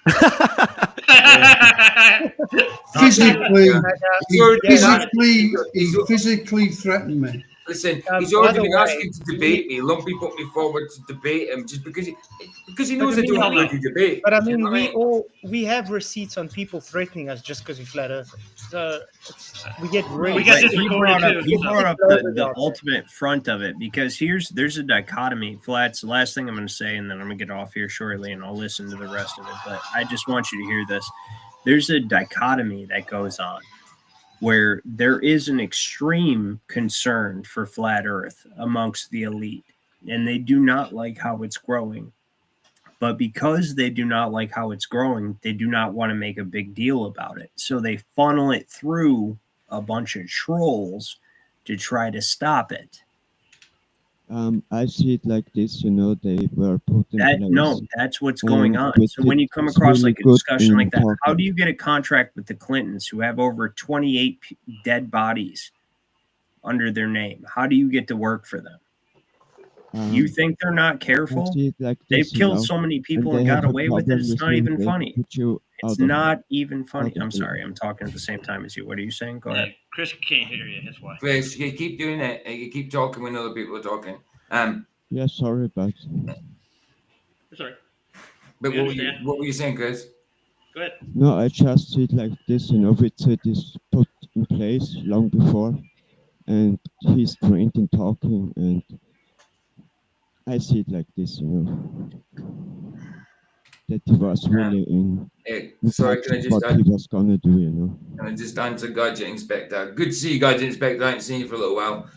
[SPEAKER 6] Physically, he physically threatened me.
[SPEAKER 3] Listen,
[SPEAKER 2] by
[SPEAKER 3] he's already
[SPEAKER 2] the
[SPEAKER 3] been
[SPEAKER 2] way,
[SPEAKER 3] asking to debate me. Lumpy put me forward to debate him just because he knows I
[SPEAKER 2] But I mean,
[SPEAKER 3] don't really debate.
[SPEAKER 2] But I
[SPEAKER 3] You
[SPEAKER 2] mean,
[SPEAKER 3] know what
[SPEAKER 2] we have receipts on people threatening us just because we flat earth. So we get really.
[SPEAKER 7] We got
[SPEAKER 17] But
[SPEAKER 7] this
[SPEAKER 17] he
[SPEAKER 7] recorded
[SPEAKER 17] brought up,
[SPEAKER 7] too,
[SPEAKER 17] he
[SPEAKER 7] so.
[SPEAKER 17] brought up the ultimate front of it because there's a dichotomy. Flats, the last thing I'm going to say, and then I'm going to get off here shortly and I'll listen to the rest of it. But I just want you to hear this. There's a dichotomy that goes on where there is an extreme concern for flat earth amongst the elite, and they do not like how it's growing. But because they do not like how it's growing, they do not want to make a big deal about it. So they funnel it through a bunch of trolls to try to stop it.
[SPEAKER 13] I see it like this, they were put in place.
[SPEAKER 17] No, that's what's going on.
[SPEAKER 13] But
[SPEAKER 17] So when you come
[SPEAKER 13] it's
[SPEAKER 17] across
[SPEAKER 13] really
[SPEAKER 17] like a
[SPEAKER 13] good
[SPEAKER 17] discussion
[SPEAKER 13] in
[SPEAKER 17] like that, how
[SPEAKER 13] talking.
[SPEAKER 17] do you get a contract with the Clintons who have over 28 dead bodies under their name? How do you get to work for them? You think they're not careful?
[SPEAKER 13] I see it like
[SPEAKER 17] They've
[SPEAKER 13] this,
[SPEAKER 17] killed so many people and
[SPEAKER 13] they
[SPEAKER 17] got
[SPEAKER 13] have a
[SPEAKER 17] away with it.
[SPEAKER 13] problem
[SPEAKER 17] It's
[SPEAKER 13] with
[SPEAKER 17] not
[SPEAKER 13] me,
[SPEAKER 17] even
[SPEAKER 13] they
[SPEAKER 17] funny.
[SPEAKER 13] put you
[SPEAKER 17] It's
[SPEAKER 13] out of-
[SPEAKER 17] not even funny.
[SPEAKER 13] out of
[SPEAKER 17] I'm
[SPEAKER 13] the-
[SPEAKER 17] sorry. I'm talking at the same time as you. What are you saying? Go ahead.
[SPEAKER 7] Chris can't hear you. That's why.
[SPEAKER 3] Chris, you keep doing it. You keep talking when other people are talking.
[SPEAKER 13] Yeah, sorry about
[SPEAKER 7] That's all right.
[SPEAKER 3] But
[SPEAKER 7] We understand.
[SPEAKER 3] what were you saying, Chris?
[SPEAKER 7] Go ahead.
[SPEAKER 13] No, I just see it like this, Witsit is put in place long before, and he's trained in talking, and I see it like this, that he was really in
[SPEAKER 3] Sorry,
[SPEAKER 13] touch
[SPEAKER 3] can I
[SPEAKER 13] with
[SPEAKER 3] just
[SPEAKER 13] what he was gonna do,
[SPEAKER 3] Can I just answer Gadget Inspector? Good to see you, Gadget Inspector. I haven't seen you for a little while.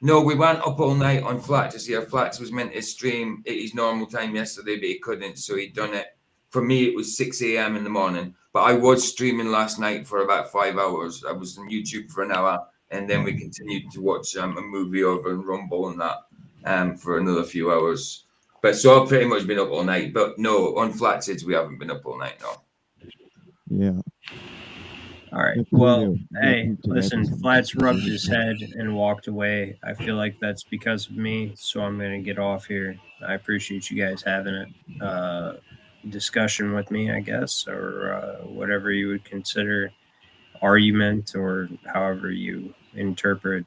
[SPEAKER 3] No, we went up all night on Flat to see how Flats was meant to stream at his normal time yesterday, but he couldn't, so he'd done it. For me, it was 6 a.m. in the morning, but I was streaming last night for about 5 hours. I was on YouTube for an hour, and then we continued to watch a movie over in Rumble and that for another few hours. But so I've pretty much been up all night. But no, on Flatsids, we haven't been up all night, no.
[SPEAKER 13] Yeah.
[SPEAKER 17] All right.
[SPEAKER 13] Look,
[SPEAKER 17] Well,
[SPEAKER 13] Julio,
[SPEAKER 17] hey,
[SPEAKER 13] welcome to
[SPEAKER 17] listen,
[SPEAKER 13] Reddit.
[SPEAKER 17] Flats rubbed his head and walked away. I feel like that's because of me, so I'm going to get off here. I appreciate you guys having a discussion with me, I guess, or whatever you would consider argument, or however you interpret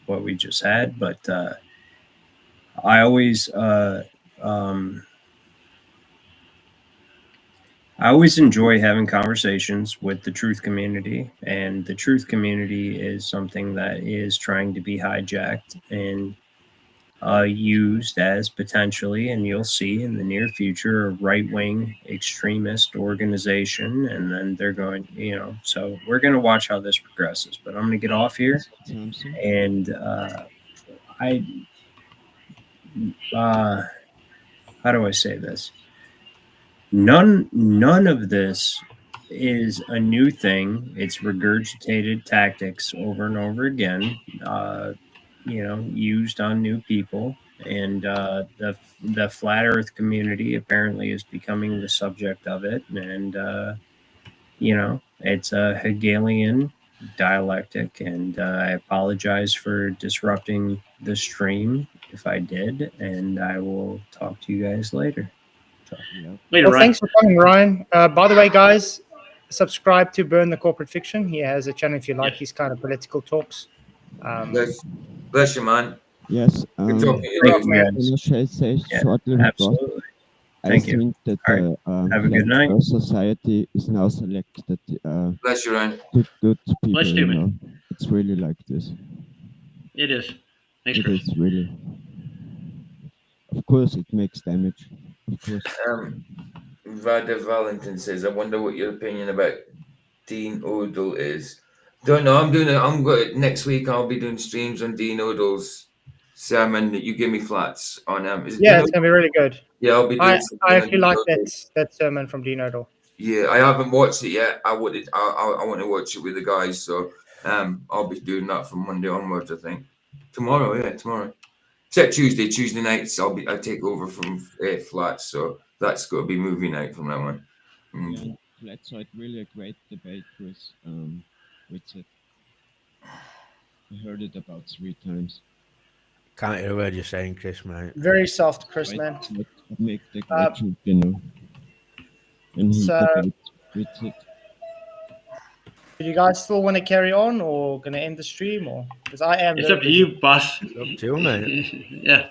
[SPEAKER 17] what we just had. But I always I always enjoy having conversations with the truth community, and the truth community is something that is trying to be hijacked and used as potentially, and you'll see in the near future, a right-wing extremist organization, and then they're going, so we're going to watch how this progresses. But I'm going to get off here, and how do I say this? None of this is a new thing. It's regurgitated tactics over and over again, used on new people. And the flat Earth community apparently is becoming the subject of it. And it's a Hegelian dialectic. And I apologize for disrupting the stream if I did. And I will talk to you guys later.
[SPEAKER 7] Later,
[SPEAKER 2] Well,
[SPEAKER 7] Ryan.
[SPEAKER 2] thanks for coming, Ryan. By the way, guys, subscribe to Burn the Corporate Fiction. He has a channel if you like these kind of political talks.
[SPEAKER 3] Bless you, man.
[SPEAKER 13] Yes.
[SPEAKER 3] Good talking to you,
[SPEAKER 2] Thank
[SPEAKER 3] dude.
[SPEAKER 2] you, man.
[SPEAKER 13] And I shall say
[SPEAKER 17] Yeah,
[SPEAKER 13] shortly,
[SPEAKER 17] absolutely.
[SPEAKER 13] I
[SPEAKER 17] Thank you.
[SPEAKER 13] think that
[SPEAKER 17] All right.
[SPEAKER 13] the
[SPEAKER 17] Have a good
[SPEAKER 13] Flat
[SPEAKER 17] night.
[SPEAKER 13] Earth Society is now selected
[SPEAKER 3] Bless you, Ryan.
[SPEAKER 13] good people.
[SPEAKER 7] Bless you, man.
[SPEAKER 13] It's really like this.
[SPEAKER 7] It is. Thanks,
[SPEAKER 13] It
[SPEAKER 7] Chris.
[SPEAKER 13] is really. Of course, it makes damage. Of course.
[SPEAKER 3] Vada Valentin says, I wonder what your opinion about Dean Odell is. Don't know. I'm good. Next week I'll be doing streams on Dean Odell's sermon that you give me flats on.
[SPEAKER 2] Yeah, it's gonna be really good.
[SPEAKER 3] Yeah, I'll be doing
[SPEAKER 2] I
[SPEAKER 3] something on
[SPEAKER 2] actually
[SPEAKER 3] Dean
[SPEAKER 2] like
[SPEAKER 3] Odell.
[SPEAKER 2] that sermon from Dean Odell.
[SPEAKER 3] Yeah, I haven't watched it yet. I want to watch it with the guys, so I'll be doing that from Monday onwards, I think. Tomorrow. Except Tuesday nights I take over from Flats, so that's got to be movie night from now on.
[SPEAKER 13] Yeah, Flatzoid, really a great debate, Chris. With it. I heard it about 3 times.
[SPEAKER 16] Can't hear a word you're saying, Chris, mate.
[SPEAKER 2] Very soft, Chris, man.
[SPEAKER 13] Make the graduate, and he
[SPEAKER 2] So-
[SPEAKER 13] debates with it.
[SPEAKER 2] Do you guys still want to carry on, or gonna end the stream, or because I am?
[SPEAKER 7] It's up to you, boss.
[SPEAKER 16] It's up to you, mate.
[SPEAKER 7] Yeah.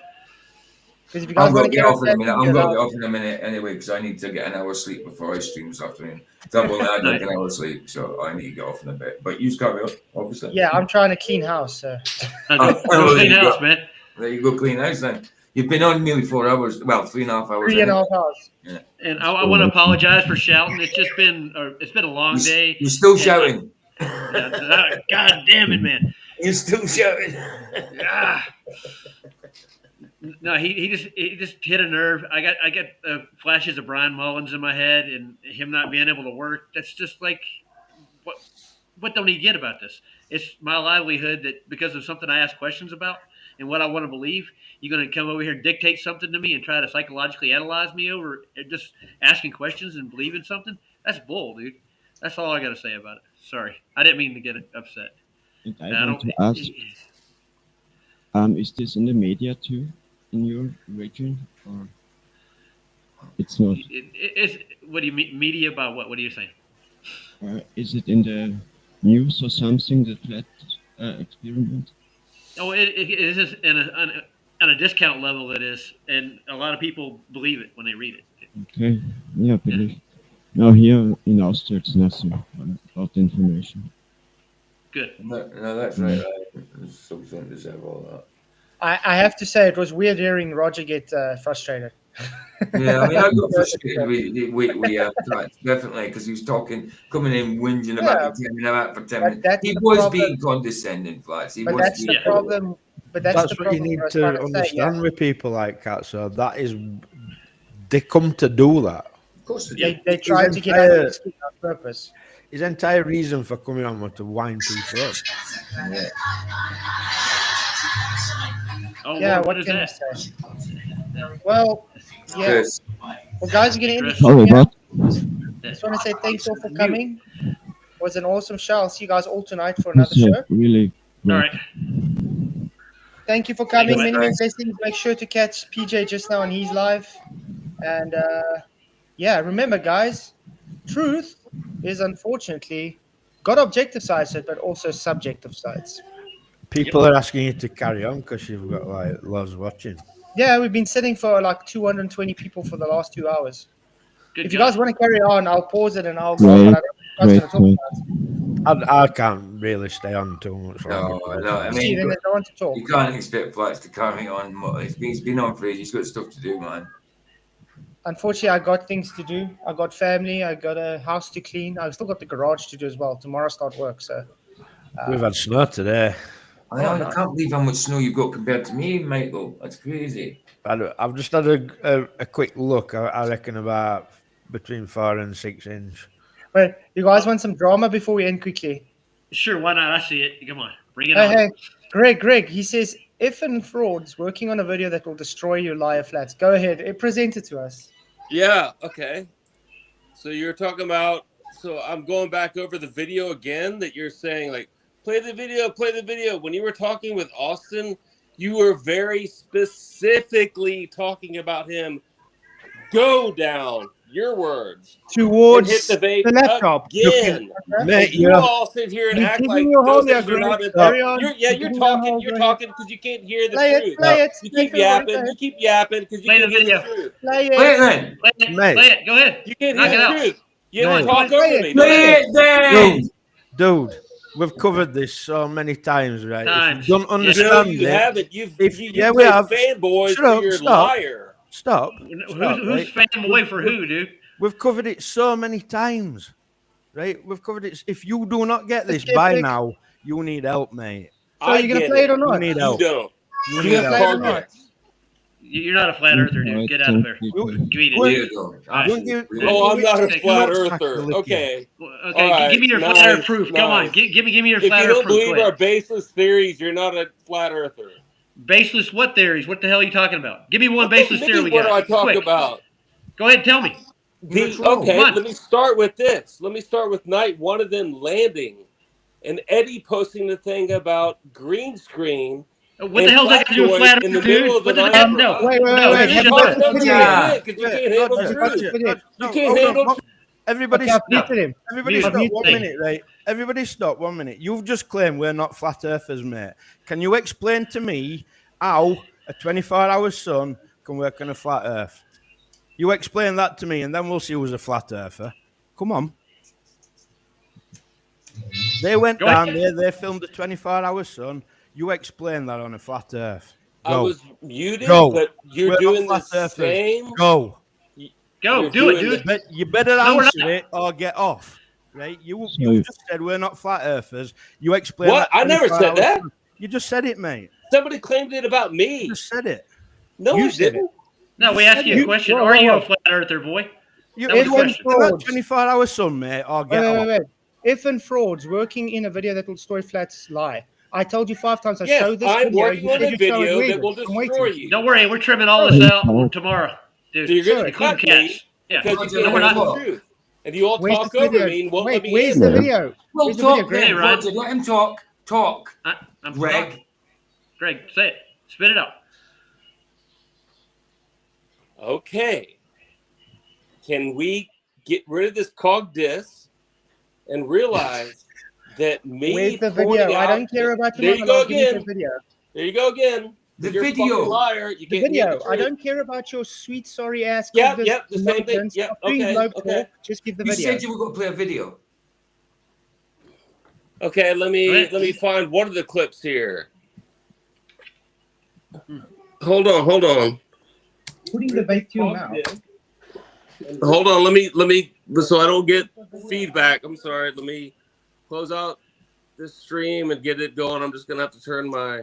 [SPEAKER 2] Because if you guys
[SPEAKER 3] I'm
[SPEAKER 2] want
[SPEAKER 3] going
[SPEAKER 2] to
[SPEAKER 3] to
[SPEAKER 2] carry
[SPEAKER 3] get
[SPEAKER 2] on,
[SPEAKER 3] off in a minute. I'm going to get off in a minute anyway because I need to get an hour's sleep before I stream this afternoon. So I've only had like an hour's sleep, so I need to get off in a bit. But you carry on, obviously.
[SPEAKER 2] Yeah, I'm trying to clean house. So.
[SPEAKER 3] Well,
[SPEAKER 7] clean
[SPEAKER 3] there you
[SPEAKER 7] house,
[SPEAKER 3] go.
[SPEAKER 7] man.
[SPEAKER 3] There you go, clean house then. You've been on nearly 4 hours. Well, 3.5 hours.
[SPEAKER 2] 3.5 hours.
[SPEAKER 3] Yeah.
[SPEAKER 7] And I want to apologize for shouting. It's been a long day.
[SPEAKER 3] You're still
[SPEAKER 7] And
[SPEAKER 3] shouting.
[SPEAKER 7] God damn it, man.
[SPEAKER 3] You're still shouting.
[SPEAKER 7] No, he just hit a nerve. I got flashes of Brian Mullins in my head, and him not being able to work. That's just like what don't he get about this? It's my livelihood that because of something I ask questions about and what I want to believe, you're going to come over here and dictate something to me and try to psychologically analyze me over just asking questions and believing something. That's bull, dude. That's all I got to say about it. Sorry, I didn't mean to get upset.
[SPEAKER 13] And I want to ask, is this in the media too, in your region, or it's not?
[SPEAKER 7] It's what do you mean media about what? What are you saying?
[SPEAKER 13] Is it in the news or something, the flat experiment?
[SPEAKER 7] Oh, it is on a discount level. It is, and a lot of people believe it when they read it.
[SPEAKER 13] Okay, yeah, believe. Now here in Austria, it's nothing about the information.
[SPEAKER 7] Good.
[SPEAKER 3] No, that's right. There's something to say about that.
[SPEAKER 2] I have to say it was weird hearing Roger get frustrated.
[SPEAKER 3] Yeah, I mean, I got frustrated with Flatz, definitely, because he was coming in, whinging about
[SPEAKER 2] Yeah,
[SPEAKER 3] me, telling me out for 10
[SPEAKER 2] but
[SPEAKER 3] minutes.
[SPEAKER 2] that's
[SPEAKER 3] He
[SPEAKER 2] the
[SPEAKER 3] was
[SPEAKER 2] problem.
[SPEAKER 3] being condescending, Flatz. He
[SPEAKER 2] But
[SPEAKER 3] was
[SPEAKER 2] that's the
[SPEAKER 3] being
[SPEAKER 2] problem. But that's the
[SPEAKER 8] what you
[SPEAKER 2] problem.
[SPEAKER 8] need
[SPEAKER 2] I was trying
[SPEAKER 8] to
[SPEAKER 2] to say,
[SPEAKER 8] understand with people like Katso. That is, they come to do that.
[SPEAKER 3] Of course
[SPEAKER 2] They try to get under the skin on purpose.
[SPEAKER 8] His entire reason for coming on was to wind people up.
[SPEAKER 3] Yeah.
[SPEAKER 7] Oh,
[SPEAKER 2] Yeah,
[SPEAKER 7] Lord,
[SPEAKER 2] what
[SPEAKER 7] what is
[SPEAKER 2] can you
[SPEAKER 7] that?
[SPEAKER 2] say? Well, yeah.
[SPEAKER 3] Chris.
[SPEAKER 2] Well, guys, we're going to end the
[SPEAKER 17] Sorry,
[SPEAKER 2] stream here.
[SPEAKER 17] bud.
[SPEAKER 2] Just want to say thanks all for
[SPEAKER 7] Mute.
[SPEAKER 2] coming. It was an awesome show. I'll see you guys all tonight for
[SPEAKER 17] This
[SPEAKER 2] another
[SPEAKER 17] is
[SPEAKER 2] show.
[SPEAKER 17] really
[SPEAKER 7] All
[SPEAKER 17] great.
[SPEAKER 7] right.
[SPEAKER 2] Thank you for coming.
[SPEAKER 7] Thanks,
[SPEAKER 2] Many,
[SPEAKER 7] mate.
[SPEAKER 2] many blessings. Make sure to catch PJ just now on his live. And yeah, remember, guys, truth is unfortunately got objective sides to it, but also subjective sides.
[SPEAKER 8] People are asking you to carry on because you've got like loads watching.
[SPEAKER 2] Yeah, we've been sitting for like 220 people for the last 2 hours.
[SPEAKER 7] Good
[SPEAKER 2] If you
[SPEAKER 7] God.
[SPEAKER 2] guys want to carry on, I'll pause it and I'll go. But I don't know what you guys are going to talk about.
[SPEAKER 8] I can't really stay on too much longer.
[SPEAKER 3] No, I
[SPEAKER 2] See,
[SPEAKER 3] mean,
[SPEAKER 2] then there's no one to talk.
[SPEAKER 3] you can't expect Flatz to carry on. He's been on for ages. He's got stuff to do, man.
[SPEAKER 2] Unfortunately, I got things to do. I got family. I got a house to clean. I've still got the garage to do as well. Tomorrow start work. So
[SPEAKER 8] We've had snow today.
[SPEAKER 3] I can't believe how much snow you've got compared to me, Michael. That's crazy.
[SPEAKER 8] I've just had a quick look. I reckon about between 4 and 6 inch.
[SPEAKER 2] Wait, you guys want some drama before we end quickly?
[SPEAKER 7] Sure, why not? I see it. Come on. Bring it
[SPEAKER 2] Hey,
[SPEAKER 7] on.
[SPEAKER 2] hey, Greg, he says, if and frauds working on a video that will destroy your liar flats. Go ahead, present it to us.
[SPEAKER 10] Yeah, okay. So you're talking about, so I'm going back over the video again that you're saying, like, play the video, play the video. When you were talking with Austin, you were very specifically talking about him. Go down, your words.
[SPEAKER 2] Towards
[SPEAKER 10] and hit the vape
[SPEAKER 2] the laptop.
[SPEAKER 10] again.
[SPEAKER 8] Mate,
[SPEAKER 10] you all sit here and
[SPEAKER 2] You're
[SPEAKER 10] act
[SPEAKER 2] giving
[SPEAKER 10] like
[SPEAKER 2] your
[SPEAKER 10] those
[SPEAKER 2] whole
[SPEAKER 10] things are not.
[SPEAKER 2] Carry on.
[SPEAKER 10] You're talking. You're talking because you can't hear the
[SPEAKER 2] Play it,
[SPEAKER 10] truth.
[SPEAKER 2] play it.
[SPEAKER 10] You
[SPEAKER 2] Play
[SPEAKER 10] keep
[SPEAKER 2] it, everybody,
[SPEAKER 10] yapping.
[SPEAKER 2] play
[SPEAKER 10] You
[SPEAKER 2] it.
[SPEAKER 10] keep yapping because you
[SPEAKER 7] Play
[SPEAKER 10] can't
[SPEAKER 7] the
[SPEAKER 10] hear
[SPEAKER 7] video.
[SPEAKER 10] the truth.
[SPEAKER 2] Play it.
[SPEAKER 3] Play it then.
[SPEAKER 7] Play it.
[SPEAKER 8] Mate.
[SPEAKER 7] Play it. Go ahead.
[SPEAKER 10] You can't
[SPEAKER 7] Knock
[SPEAKER 10] hear
[SPEAKER 7] it
[SPEAKER 10] the
[SPEAKER 7] out.
[SPEAKER 10] truth. You
[SPEAKER 7] Come
[SPEAKER 10] have
[SPEAKER 7] on,
[SPEAKER 10] to
[SPEAKER 7] come
[SPEAKER 10] talk
[SPEAKER 7] on.
[SPEAKER 10] over me.
[SPEAKER 3] Play it then.
[SPEAKER 8] Dude, we've covered this so many times, right?
[SPEAKER 7] Times.
[SPEAKER 8] If you don't
[SPEAKER 10] No,
[SPEAKER 8] understand
[SPEAKER 10] you
[SPEAKER 8] it,
[SPEAKER 10] haven't. You
[SPEAKER 8] we
[SPEAKER 10] played
[SPEAKER 8] have.
[SPEAKER 10] fanboys
[SPEAKER 8] Shut
[SPEAKER 10] for
[SPEAKER 8] up,
[SPEAKER 10] your
[SPEAKER 8] stop.
[SPEAKER 10] liar.
[SPEAKER 8] Stop.
[SPEAKER 7] Who's fanboy for who, dude?
[SPEAKER 8] We've covered it so many times, right? We've covered it. If you do not get this
[SPEAKER 2] Skeptic.
[SPEAKER 8] by now, you need help, mate.
[SPEAKER 2] So you're going to play it or not?
[SPEAKER 8] You need
[SPEAKER 10] You
[SPEAKER 8] help.
[SPEAKER 10] don't.
[SPEAKER 8] You
[SPEAKER 2] You
[SPEAKER 8] need
[SPEAKER 2] gonna play it or
[SPEAKER 8] help.
[SPEAKER 2] not?
[SPEAKER 7] You're not a flat earther, dude. Get out of there. Give me
[SPEAKER 3] Weirdo.
[SPEAKER 10] Oh, I'm not a
[SPEAKER 7] Take
[SPEAKER 10] flat
[SPEAKER 7] it.
[SPEAKER 10] earther. Okay.
[SPEAKER 7] Okay,
[SPEAKER 10] All right,
[SPEAKER 7] give me your flat earth
[SPEAKER 10] nice,
[SPEAKER 7] proof. Come on,
[SPEAKER 10] nice.
[SPEAKER 7] give me your
[SPEAKER 10] If
[SPEAKER 7] flat
[SPEAKER 10] you
[SPEAKER 7] earth
[SPEAKER 10] don't
[SPEAKER 7] proof.
[SPEAKER 10] believe
[SPEAKER 7] Go
[SPEAKER 10] our
[SPEAKER 7] ahead.
[SPEAKER 10] baseless theories, you're not a flat earther.
[SPEAKER 7] Baseless what theories? What the hell are you talking about? Give me one
[SPEAKER 10] What do
[SPEAKER 7] baseless
[SPEAKER 10] you
[SPEAKER 7] theory
[SPEAKER 10] mean,
[SPEAKER 7] we
[SPEAKER 10] what do I
[SPEAKER 7] got.
[SPEAKER 10] talk
[SPEAKER 7] Quick.
[SPEAKER 10] about?
[SPEAKER 7] Go ahead, tell me.
[SPEAKER 10] Okay,
[SPEAKER 7] Come on.
[SPEAKER 10] let me start with this. Let me start with night one of them landing and Eddie posting the thing about green screen.
[SPEAKER 7] What the hell's that got to do with flat
[SPEAKER 10] in the
[SPEAKER 7] earth,
[SPEAKER 10] middle
[SPEAKER 7] dude?
[SPEAKER 10] of the
[SPEAKER 7] What does
[SPEAKER 10] night?
[SPEAKER 7] that? No.
[SPEAKER 2] Wait,
[SPEAKER 7] No,
[SPEAKER 2] wait.
[SPEAKER 7] shut
[SPEAKER 2] Have
[SPEAKER 7] up.
[SPEAKER 2] you watched the video?
[SPEAKER 10] Because you can't handle the truth. You can't handle truth.
[SPEAKER 8] Everybody
[SPEAKER 2] Okay, I've
[SPEAKER 8] stop.
[SPEAKER 2] muted him.
[SPEAKER 8] Everybody
[SPEAKER 7] Mute
[SPEAKER 8] stop
[SPEAKER 7] him.
[SPEAKER 8] 1
[SPEAKER 7] Thank
[SPEAKER 8] minute, right? Everybody stop 1 minute. You've just claimed we're not flat earthers, mate. Can you explain to me how a 24-hour sun can work on a flat earth? You explain that to me, and then we'll see who's a flat earther. Come on. They went
[SPEAKER 7] Go
[SPEAKER 8] down
[SPEAKER 7] ahead.
[SPEAKER 8] there, they filmed a 24-hour sun. You explain that on a flat earth. Go.
[SPEAKER 10] I was muted,
[SPEAKER 8] Go.
[SPEAKER 10] but you're
[SPEAKER 8] We're
[SPEAKER 10] doing
[SPEAKER 8] not
[SPEAKER 10] the
[SPEAKER 8] flat earthers.
[SPEAKER 10] same.
[SPEAKER 8] Go.
[SPEAKER 7] Go,
[SPEAKER 10] You're
[SPEAKER 7] do it,
[SPEAKER 10] doing
[SPEAKER 7] dude.
[SPEAKER 8] You better
[SPEAKER 7] No, we're
[SPEAKER 8] answer
[SPEAKER 7] not.
[SPEAKER 8] it or get off. Right? You
[SPEAKER 17] So-
[SPEAKER 8] just said we're not flat earthers. You explain
[SPEAKER 10] What?
[SPEAKER 8] that
[SPEAKER 10] I never
[SPEAKER 8] 24
[SPEAKER 10] said
[SPEAKER 8] hours
[SPEAKER 10] that.
[SPEAKER 8] sun. You just said it, mate.
[SPEAKER 10] Somebody claimed it about me.
[SPEAKER 8] You just said it.
[SPEAKER 10] No,
[SPEAKER 2] You
[SPEAKER 10] I
[SPEAKER 2] said
[SPEAKER 10] didn't.
[SPEAKER 7] No, we asked you a question.
[SPEAKER 2] Whoa,
[SPEAKER 7] Are
[SPEAKER 2] whoa,
[SPEAKER 7] you
[SPEAKER 2] whoa.
[SPEAKER 7] a flat earther, boy?
[SPEAKER 8] You
[SPEAKER 7] That was the
[SPEAKER 2] Edwin
[SPEAKER 7] question.
[SPEAKER 2] Frauds.
[SPEAKER 8] 24-hour sun, mate, or get off.
[SPEAKER 2] Wait. If and frauds working in a video that will destroy flats lie. I told you 5 times. I
[SPEAKER 10] Yes,
[SPEAKER 2] showed this
[SPEAKER 10] I'm
[SPEAKER 2] video.
[SPEAKER 10] working
[SPEAKER 2] You
[SPEAKER 10] on
[SPEAKER 2] said
[SPEAKER 10] a
[SPEAKER 2] your show is
[SPEAKER 10] video
[SPEAKER 2] weird.
[SPEAKER 10] that will
[SPEAKER 2] I'm
[SPEAKER 10] destroy
[SPEAKER 2] waiting.
[SPEAKER 10] you.
[SPEAKER 7] Don't worry, we're trimming all this out tomorrow, dude.
[SPEAKER 10] So you're going to
[SPEAKER 7] Including
[SPEAKER 10] cut me
[SPEAKER 7] cats. Yeah.
[SPEAKER 10] because you
[SPEAKER 7] No,
[SPEAKER 10] can't
[SPEAKER 7] we're
[SPEAKER 10] handle
[SPEAKER 7] not.
[SPEAKER 10] the truth. And you all
[SPEAKER 2] Where's
[SPEAKER 10] talk
[SPEAKER 2] the
[SPEAKER 10] over
[SPEAKER 2] video?
[SPEAKER 10] me and won't
[SPEAKER 2] Wait,
[SPEAKER 10] let me
[SPEAKER 2] where's
[SPEAKER 10] answer.
[SPEAKER 2] the video?
[SPEAKER 3] Well,
[SPEAKER 2] Where's the video,
[SPEAKER 3] talk
[SPEAKER 2] Greg?
[SPEAKER 7] Hey,
[SPEAKER 3] then,
[SPEAKER 7] Ryan.
[SPEAKER 3] Roger. Let him talk. Talk.
[SPEAKER 7] I'm
[SPEAKER 3] Greg.
[SPEAKER 7] Greg, say it. Spit it out.
[SPEAKER 10] Okay. Can we get rid of this cog dis and realize that me
[SPEAKER 2] Where's the
[SPEAKER 10] pointing
[SPEAKER 2] video? I
[SPEAKER 10] out-
[SPEAKER 2] don't care about
[SPEAKER 10] There
[SPEAKER 2] your
[SPEAKER 10] you go
[SPEAKER 2] monologue. Give me
[SPEAKER 10] again.
[SPEAKER 2] the video.
[SPEAKER 10] There you go again.
[SPEAKER 3] The
[SPEAKER 10] You're a
[SPEAKER 3] video.
[SPEAKER 10] fucking liar. You
[SPEAKER 2] The
[SPEAKER 10] can't hear
[SPEAKER 2] video.
[SPEAKER 10] the
[SPEAKER 2] I
[SPEAKER 10] truth.
[SPEAKER 2] don't care about your sweet, sorry ass.
[SPEAKER 10] Yep,
[SPEAKER 2] cognitive
[SPEAKER 10] yep, the same thing.
[SPEAKER 2] nonsense.
[SPEAKER 10] Yep,
[SPEAKER 2] Stop doing
[SPEAKER 10] okay,
[SPEAKER 2] globe
[SPEAKER 10] okay.
[SPEAKER 2] talk. Just give the
[SPEAKER 3] You
[SPEAKER 2] video.
[SPEAKER 3] said you were going to play a video.
[SPEAKER 10] Okay, let
[SPEAKER 7] Go
[SPEAKER 10] me
[SPEAKER 7] ahead.
[SPEAKER 10] find one of the clips here. Hold on.
[SPEAKER 2] Putting the vape to your mouth.
[SPEAKER 10] Hold on. Let me. So I don't get feedback. I'm sorry. Let me close out this stream and get it going. I'm just gonna have to turn my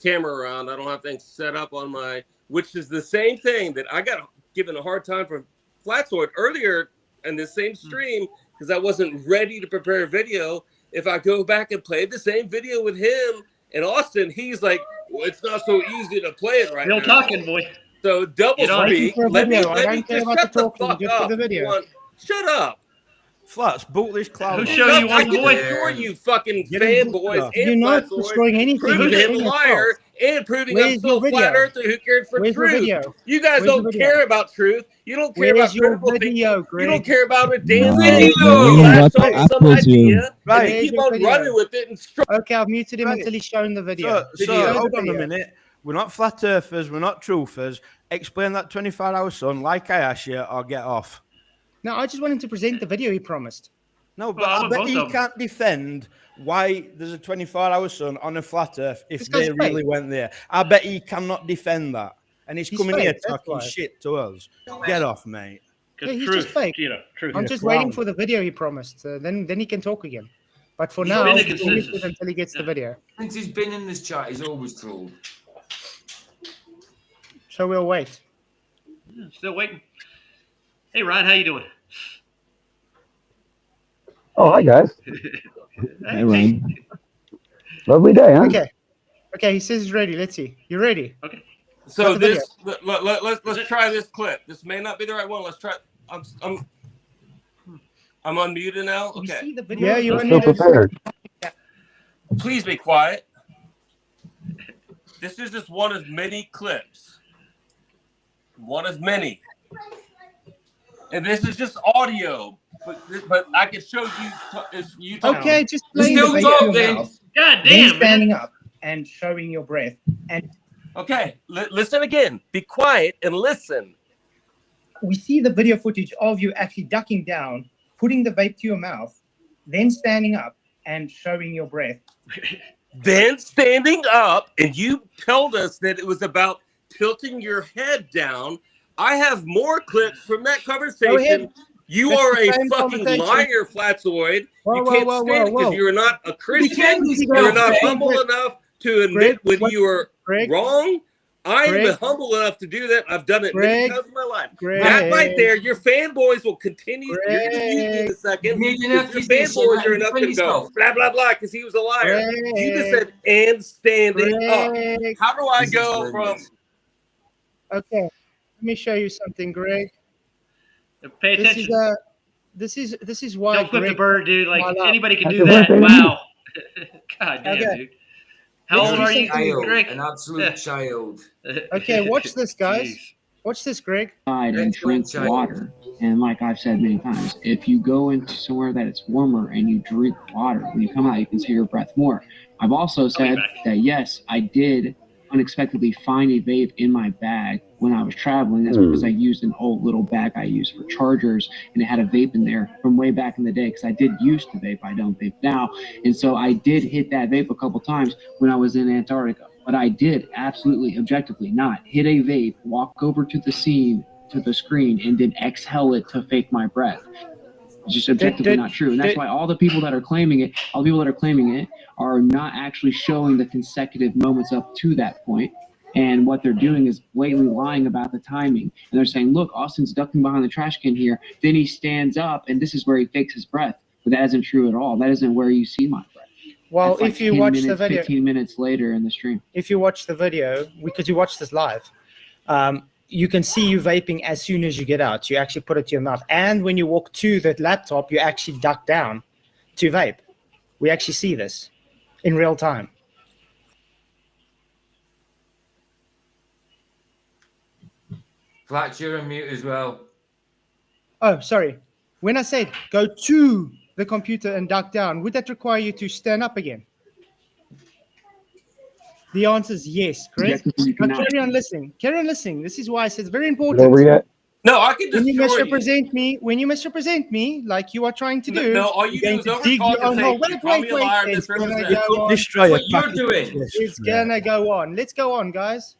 [SPEAKER 10] camera around. I don't have things set up on my, which is the same thing that I got given a hard time from Flatzoid earlier in the same stream because I wasn't ready to prepare a video. If I go back and play the same video with him and Austin, he's like, well, it's not so easy to play it right now.
[SPEAKER 7] Still talking, boy.
[SPEAKER 10] So double speak. Let me just shut the fuck up. Shut up.
[SPEAKER 8] Flats, boot this cloud.
[SPEAKER 7] Who show you
[SPEAKER 10] I
[SPEAKER 7] one,
[SPEAKER 10] can
[SPEAKER 7] boy?
[SPEAKER 10] destroy you fucking
[SPEAKER 8] Get him
[SPEAKER 10] fanboys
[SPEAKER 8] booked
[SPEAKER 2] You're
[SPEAKER 10] and
[SPEAKER 2] not
[SPEAKER 10] Flatzoid,
[SPEAKER 2] destroying anything.
[SPEAKER 10] proving
[SPEAKER 2] You're
[SPEAKER 10] him a
[SPEAKER 2] doing
[SPEAKER 10] liar
[SPEAKER 2] yourself.
[SPEAKER 10] and proving
[SPEAKER 2] Where's
[SPEAKER 10] I'm so
[SPEAKER 2] your video?
[SPEAKER 10] flat earther who cares for
[SPEAKER 2] Where's your
[SPEAKER 10] truth.
[SPEAKER 2] video?
[SPEAKER 10] You guys
[SPEAKER 2] Where's
[SPEAKER 10] don't
[SPEAKER 2] the video?
[SPEAKER 10] care about truth. You don't care
[SPEAKER 2] Where's
[SPEAKER 10] about
[SPEAKER 2] your
[SPEAKER 10] critical
[SPEAKER 2] video,
[SPEAKER 10] thinking.
[SPEAKER 2] Greg?
[SPEAKER 10] You don't care about a damn
[SPEAKER 13] No,
[SPEAKER 10] thing.
[SPEAKER 13] no,
[SPEAKER 10] You
[SPEAKER 13] you know
[SPEAKER 10] latch
[SPEAKER 13] what?
[SPEAKER 10] on to
[SPEAKER 13] I
[SPEAKER 10] some
[SPEAKER 13] told you.
[SPEAKER 10] idea and
[SPEAKER 2] Where's
[SPEAKER 10] you keep
[SPEAKER 2] your
[SPEAKER 10] on
[SPEAKER 2] video?
[SPEAKER 10] running with it. And
[SPEAKER 2] Okay, I've muted him until he's shown the video.
[SPEAKER 8] So hold on a minute. We're not flat earthers. We're not truthers. Explain that 24-hour sun like I asked you, or get off.
[SPEAKER 2] No, I just want him to present the video he promised.
[SPEAKER 8] No, but I bet he can't defend why there's a 24-hour sun on a flat earth if
[SPEAKER 2] This guy's
[SPEAKER 8] they really
[SPEAKER 2] fake.
[SPEAKER 8] went there. I bet he cannot defend that. And he's coming
[SPEAKER 2] fake,
[SPEAKER 8] here
[SPEAKER 2] that's
[SPEAKER 8] talking
[SPEAKER 2] why.
[SPEAKER 8] shit to us. Get off, mate.
[SPEAKER 2] Yeah, he's just fake.
[SPEAKER 7] Truth.
[SPEAKER 2] I'm just waiting for the video he promised. Then he can talk again. But for
[SPEAKER 10] He's
[SPEAKER 2] now,
[SPEAKER 10] been
[SPEAKER 2] we'll
[SPEAKER 10] inconsistent.
[SPEAKER 2] leave it until he gets the video.
[SPEAKER 3] Since he's been in this chat, he's always trolled.
[SPEAKER 2] So we'll wait.
[SPEAKER 7] Still waiting. Hey, Ryan, how you doing?
[SPEAKER 11] Oh, hi guys.
[SPEAKER 13] Hey, Ryan.
[SPEAKER 11] Lovely day, huh?
[SPEAKER 2] Okay, he says he's ready. Let's see. You ready?
[SPEAKER 7] Okay.
[SPEAKER 10] So
[SPEAKER 2] Got the
[SPEAKER 10] this, let's try this clip. This may not be the right one. Let's try. I'm unmuted now.
[SPEAKER 2] We
[SPEAKER 10] Okay.
[SPEAKER 2] see the video.
[SPEAKER 11] Yeah, you so prepared.
[SPEAKER 10] Please be quiet. This is just one of many clips. One of many. And this is just audio. But I can show you. If you
[SPEAKER 2] Okay, just play
[SPEAKER 10] still
[SPEAKER 2] the
[SPEAKER 10] talk,
[SPEAKER 2] video
[SPEAKER 10] then.
[SPEAKER 2] now.
[SPEAKER 7] God
[SPEAKER 2] Then
[SPEAKER 7] damn,
[SPEAKER 2] standing
[SPEAKER 7] man.
[SPEAKER 2] up and showing your breath. And
[SPEAKER 10] Okay, listen again. Be quiet and listen.
[SPEAKER 2] we see the video footage of you actually ducking down, putting the vape to your mouth, then standing up and showing your breath.
[SPEAKER 10] Then standing up, and you told us that it was about tilting your head down. I have more clips from that conversation. You
[SPEAKER 2] That's
[SPEAKER 10] are
[SPEAKER 2] the
[SPEAKER 10] a
[SPEAKER 2] same
[SPEAKER 10] fucking
[SPEAKER 2] conversation.
[SPEAKER 10] liar, Flatzoid.
[SPEAKER 2] Whoa,
[SPEAKER 10] You
[SPEAKER 2] whoa,
[SPEAKER 10] can't
[SPEAKER 2] whoa,
[SPEAKER 10] stand it
[SPEAKER 2] whoa,
[SPEAKER 10] because
[SPEAKER 2] whoa.
[SPEAKER 10] you're not a Christian.
[SPEAKER 2] Greg,
[SPEAKER 10] You're not
[SPEAKER 2] Greg,
[SPEAKER 10] humble
[SPEAKER 2] Greg,
[SPEAKER 10] enough to admit
[SPEAKER 2] Greg,
[SPEAKER 10] when
[SPEAKER 2] what-
[SPEAKER 10] you are
[SPEAKER 2] Greg,
[SPEAKER 10] wrong. I am
[SPEAKER 2] Greg,
[SPEAKER 10] humble enough to do that. I've done it many
[SPEAKER 2] Greg,
[SPEAKER 10] times in my life.
[SPEAKER 2] Greg,
[SPEAKER 10] That right there, your fanboys will continue. You're going to mute me in a second.
[SPEAKER 3] Greg,
[SPEAKER 10] Your fanboys are enough to go blah, blah, blah, because he was a liar. You just said, and standing up.
[SPEAKER 2] Greg.
[SPEAKER 10] How do I go from...
[SPEAKER 2] Okay, let me show you something, Greg.
[SPEAKER 7] Pay attention.
[SPEAKER 2] This is why.
[SPEAKER 7] Don't flip the
[SPEAKER 2] Greg
[SPEAKER 7] bird, dude. Like
[SPEAKER 2] my love.
[SPEAKER 7] anybody can
[SPEAKER 11] Happy
[SPEAKER 7] do that.
[SPEAKER 11] birthday,
[SPEAKER 7] Wow. God damn,
[SPEAKER 2] Okay.
[SPEAKER 7] dude. How old are you,
[SPEAKER 3] Child,
[SPEAKER 7] Greg?
[SPEAKER 3] an absolute child.
[SPEAKER 2] Okay, watch this, guys.
[SPEAKER 7] Jeez.
[SPEAKER 2] Watch this, Greg.
[SPEAKER 13] And
[SPEAKER 3] Excellent
[SPEAKER 13] drink
[SPEAKER 3] child.
[SPEAKER 13] water. And like I've said many times, if you go into somewhere that it's warmer and you drink water, when you come out, you can see your breath more. I've also said that, yes, I did unexpectedly find a vape in my bag when I was traveling. That's because I used an old little bag I used for chargers, and it had a vape in there from way back in the day, because I did used to vape. I don't vape now. And so I did hit that vape a couple times when I was in Antarctica. But I did absolutely, objectively not hit a vape, walk over to the scene, to the screen, and then exhale it to fake my breath. It's just objectively not true. And that's why all the people that are claiming it, are not actually showing the consecutive moments up to that point. And what they're doing is blatantly lying about the timing. And they're saying, look, Austin's ducking behind the trash can here. Then he stands up, and this is where he fakes his breath. But that isn't true at all. That isn't where you see my breath.
[SPEAKER 2] Well,
[SPEAKER 13] That's like
[SPEAKER 2] if you
[SPEAKER 13] 10
[SPEAKER 2] watch
[SPEAKER 13] minutes,
[SPEAKER 2] the video,
[SPEAKER 13] 15 minutes later in the stream.
[SPEAKER 2] if you watch the video, because you watch this live, you can see you vaping as soon as you get out. You actually put it to your mouth. And when you walk to the laptop, you actually duck down to vape. We actually see this in real time.
[SPEAKER 3] Flat, you're on mute as well.
[SPEAKER 2] Oh, sorry. When I said go to the computer and duck down, would that require you to stand up again? The answer is yes, correct?
[SPEAKER 13] Yes, you
[SPEAKER 2] Now
[SPEAKER 13] cannot.
[SPEAKER 2] carry on listening. Carry on listening. This is why I said it's very
[SPEAKER 11] Is it
[SPEAKER 2] important.
[SPEAKER 11] over yet?
[SPEAKER 10] No, I can
[SPEAKER 2] When you
[SPEAKER 10] destroy you.
[SPEAKER 2] misrepresent me, like you are trying to do,
[SPEAKER 10] No, all you
[SPEAKER 2] you're
[SPEAKER 10] do
[SPEAKER 2] going
[SPEAKER 10] is
[SPEAKER 2] to dig
[SPEAKER 10] overtalk
[SPEAKER 2] your own
[SPEAKER 10] and
[SPEAKER 2] hole.
[SPEAKER 10] say,
[SPEAKER 2] Wait,
[SPEAKER 10] you call me a liar,
[SPEAKER 2] it's gonna
[SPEAKER 10] misrepresent.
[SPEAKER 2] go on.
[SPEAKER 8] Destroy
[SPEAKER 3] What
[SPEAKER 8] a
[SPEAKER 3] you're
[SPEAKER 8] packet.
[SPEAKER 3] doing.
[SPEAKER 2] It's gonna go on. Let's go on, guys.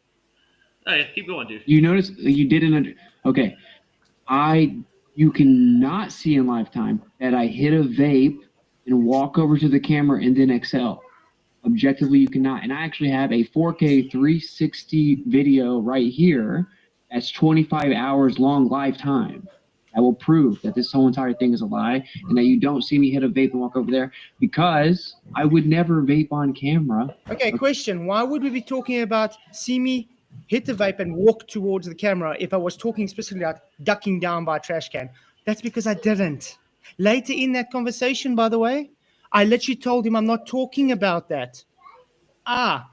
[SPEAKER 7] Oh yeah, keep going, dude.
[SPEAKER 13] You notice you didn't. Okay, you cannot see in lifetime that I hit a vape and walk over to the camera and then exhale. Objectively, you cannot. And I actually have a 4K 360 video right here that's 25 hours long lifetime. That will prove that this whole entire thing is a lie and that you don't see me hit a vape and walk over there, because I would never vape on camera.
[SPEAKER 2] Okay, question. Why would we be talking about see me hit the vape and walk towards the camera if I was talking specifically about ducking down by a trash can? That's because I didn't. Later in that conversation, by the way, I literally told him I'm not talking about that.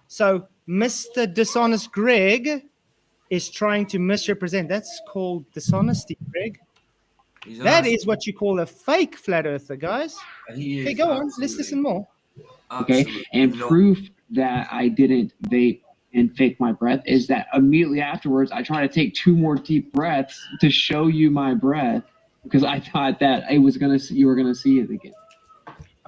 [SPEAKER 2] So Mr. Dishonest Greg is trying to misrepresent. That's called dishonesty, Greg. That is what you call a fake flat earther, guys. Okay, go on. Let's listen more.
[SPEAKER 13] Okay, and proof that I didn't vape and fake my breath is that immediately afterwards I try to take 2 more deep breaths to show you my breath, because I thought that you were gonna see it again.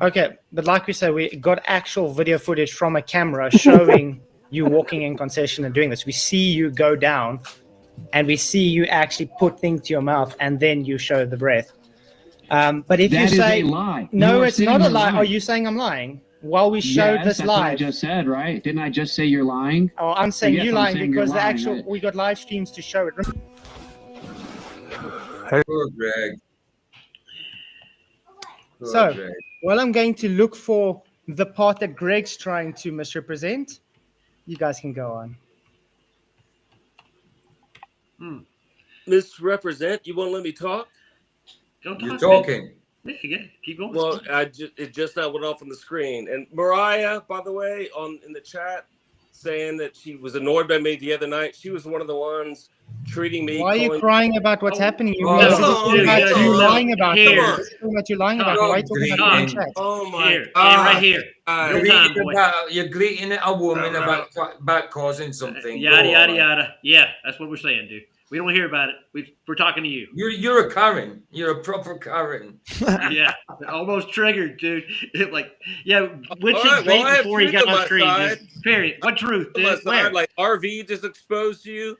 [SPEAKER 2] Okay, but like we said, we got actual video footage from a camera showing you walking in concession and doing this. We see you go down, and we see you actually put things to your mouth, and then you show the breath. But if
[SPEAKER 13] That
[SPEAKER 2] you
[SPEAKER 13] is
[SPEAKER 2] say
[SPEAKER 13] a lie.
[SPEAKER 2] no,
[SPEAKER 13] You are
[SPEAKER 2] it's
[SPEAKER 13] saying
[SPEAKER 2] not a
[SPEAKER 13] I'm
[SPEAKER 2] lie.
[SPEAKER 13] lying.
[SPEAKER 2] Are you saying I'm lying? While we showed
[SPEAKER 13] Yes,
[SPEAKER 2] this
[SPEAKER 13] that's what I
[SPEAKER 2] live.
[SPEAKER 13] just said, right? Didn't I just say you're lying?
[SPEAKER 2] Oh, I'm saying
[SPEAKER 13] Yes,
[SPEAKER 2] you
[SPEAKER 13] I'm
[SPEAKER 2] lying
[SPEAKER 13] saying you're
[SPEAKER 2] because the
[SPEAKER 13] lying,
[SPEAKER 2] actual
[SPEAKER 13] right?
[SPEAKER 2] we got live streams to show it.
[SPEAKER 3] Poor Greg. Poor
[SPEAKER 2] So,
[SPEAKER 3] Greg.
[SPEAKER 2] while I'm going to look for the part that Greg's trying to misrepresent, you guys can go on.
[SPEAKER 10] Misrepresent? You won't let me talk?
[SPEAKER 7] Don't
[SPEAKER 3] You're
[SPEAKER 7] talk,
[SPEAKER 3] talking.
[SPEAKER 7] man. Yeah, keep going.
[SPEAKER 10] Well, it just now went off on the screen. And Mariah, by the way, in the chat, saying that she was annoyed by me the other night. She was one of the ones treating me.
[SPEAKER 2] Why are you crying about what's happening? You
[SPEAKER 10] Oh,
[SPEAKER 2] this is
[SPEAKER 10] come on,
[SPEAKER 2] about
[SPEAKER 10] dude,
[SPEAKER 2] you
[SPEAKER 10] no,
[SPEAKER 2] lying about it.
[SPEAKER 10] here.
[SPEAKER 2] This is about you lying about it. Why are you talking about it in chat?
[SPEAKER 10] Oh my
[SPEAKER 7] Here,
[SPEAKER 10] God.
[SPEAKER 7] right here. Real time, boy.
[SPEAKER 3] You're greeting a woman about causing something.
[SPEAKER 7] Yada
[SPEAKER 3] Go
[SPEAKER 7] yada
[SPEAKER 3] on.
[SPEAKER 7] yada. Yeah, that's what we're saying, dude. We don't hear about it. We're talking to you.
[SPEAKER 3] You're a Karen. You're a proper Karen.
[SPEAKER 7] Yeah, almost triggered, dude. Yeah, Winston
[SPEAKER 10] All right, well, I have
[SPEAKER 7] before he
[SPEAKER 10] truth
[SPEAKER 7] got
[SPEAKER 10] on
[SPEAKER 7] on
[SPEAKER 10] my
[SPEAKER 7] screen.
[SPEAKER 10] side.
[SPEAKER 7] Dude. Period. What truth,
[SPEAKER 10] On my
[SPEAKER 7] dude?
[SPEAKER 10] side,
[SPEAKER 7] Where?
[SPEAKER 10] like RV just exposed to you.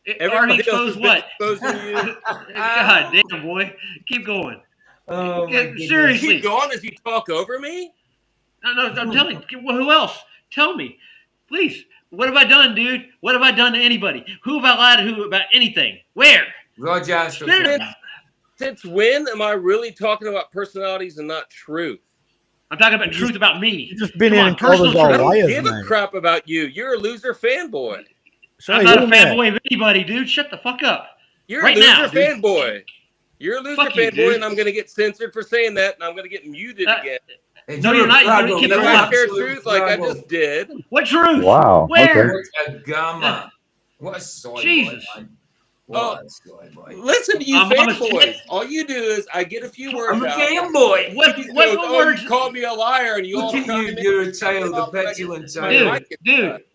[SPEAKER 7] RV
[SPEAKER 10] Everybody else
[SPEAKER 7] exposed
[SPEAKER 10] has been
[SPEAKER 7] what?
[SPEAKER 10] exposing you.
[SPEAKER 7] God damn, boy. Keep going.
[SPEAKER 3] Oh,
[SPEAKER 7] Yeah,
[SPEAKER 3] my goodness.
[SPEAKER 7] seriously.
[SPEAKER 10] Keep going as you talk over me.
[SPEAKER 7] No, I'm telling you. Well, who else? Tell me, please. What have I done, dude? What have I done to anybody? Who have I lied to who about anything? Where?
[SPEAKER 3] Roger.
[SPEAKER 10] Since when am I really talking about personalities and not truth?
[SPEAKER 7] I'm talking about truth about me.
[SPEAKER 8] You've just been
[SPEAKER 7] Come
[SPEAKER 8] in
[SPEAKER 7] on,
[SPEAKER 8] and called us
[SPEAKER 7] personal
[SPEAKER 8] all
[SPEAKER 7] truth.
[SPEAKER 10] I
[SPEAKER 8] liars,
[SPEAKER 10] don't give a
[SPEAKER 8] mate.
[SPEAKER 10] crap about you. You're a loser fanboy.
[SPEAKER 7] I'm not a fanboy of anybody, dude. Shut the fuck up.
[SPEAKER 10] You're
[SPEAKER 7] right
[SPEAKER 10] a loser
[SPEAKER 7] now, dude.
[SPEAKER 10] fanboy. You're a loser
[SPEAKER 7] Fuck you,
[SPEAKER 10] fanboy,
[SPEAKER 7] dude.
[SPEAKER 10] and I'm going to get censored for saying that, and I'm going to get muted again.
[SPEAKER 7] No, you're not. You're gonna keep
[SPEAKER 10] And if
[SPEAKER 7] going.
[SPEAKER 10] I share truth like I just did.
[SPEAKER 7] What truth?
[SPEAKER 11] Wow,
[SPEAKER 7] Where?
[SPEAKER 11] okay.
[SPEAKER 3] What a gamma. What a soy
[SPEAKER 7] Jesus.
[SPEAKER 3] boy, man.
[SPEAKER 10] Oh,
[SPEAKER 3] What a soy boy.
[SPEAKER 10] listen to you
[SPEAKER 7] I'm a
[SPEAKER 10] fanboys.
[SPEAKER 7] kid.
[SPEAKER 10] All you do is I get a few words
[SPEAKER 3] I'm a
[SPEAKER 10] out.
[SPEAKER 3] game boy.
[SPEAKER 7] What
[SPEAKER 10] He
[SPEAKER 7] what
[SPEAKER 10] goes,
[SPEAKER 7] what
[SPEAKER 10] "Oh,
[SPEAKER 7] words?
[SPEAKER 10] you called me a liar," and you all
[SPEAKER 3] Look at
[SPEAKER 10] chime
[SPEAKER 3] you.
[SPEAKER 10] in.
[SPEAKER 3] You're a child, a petulant child.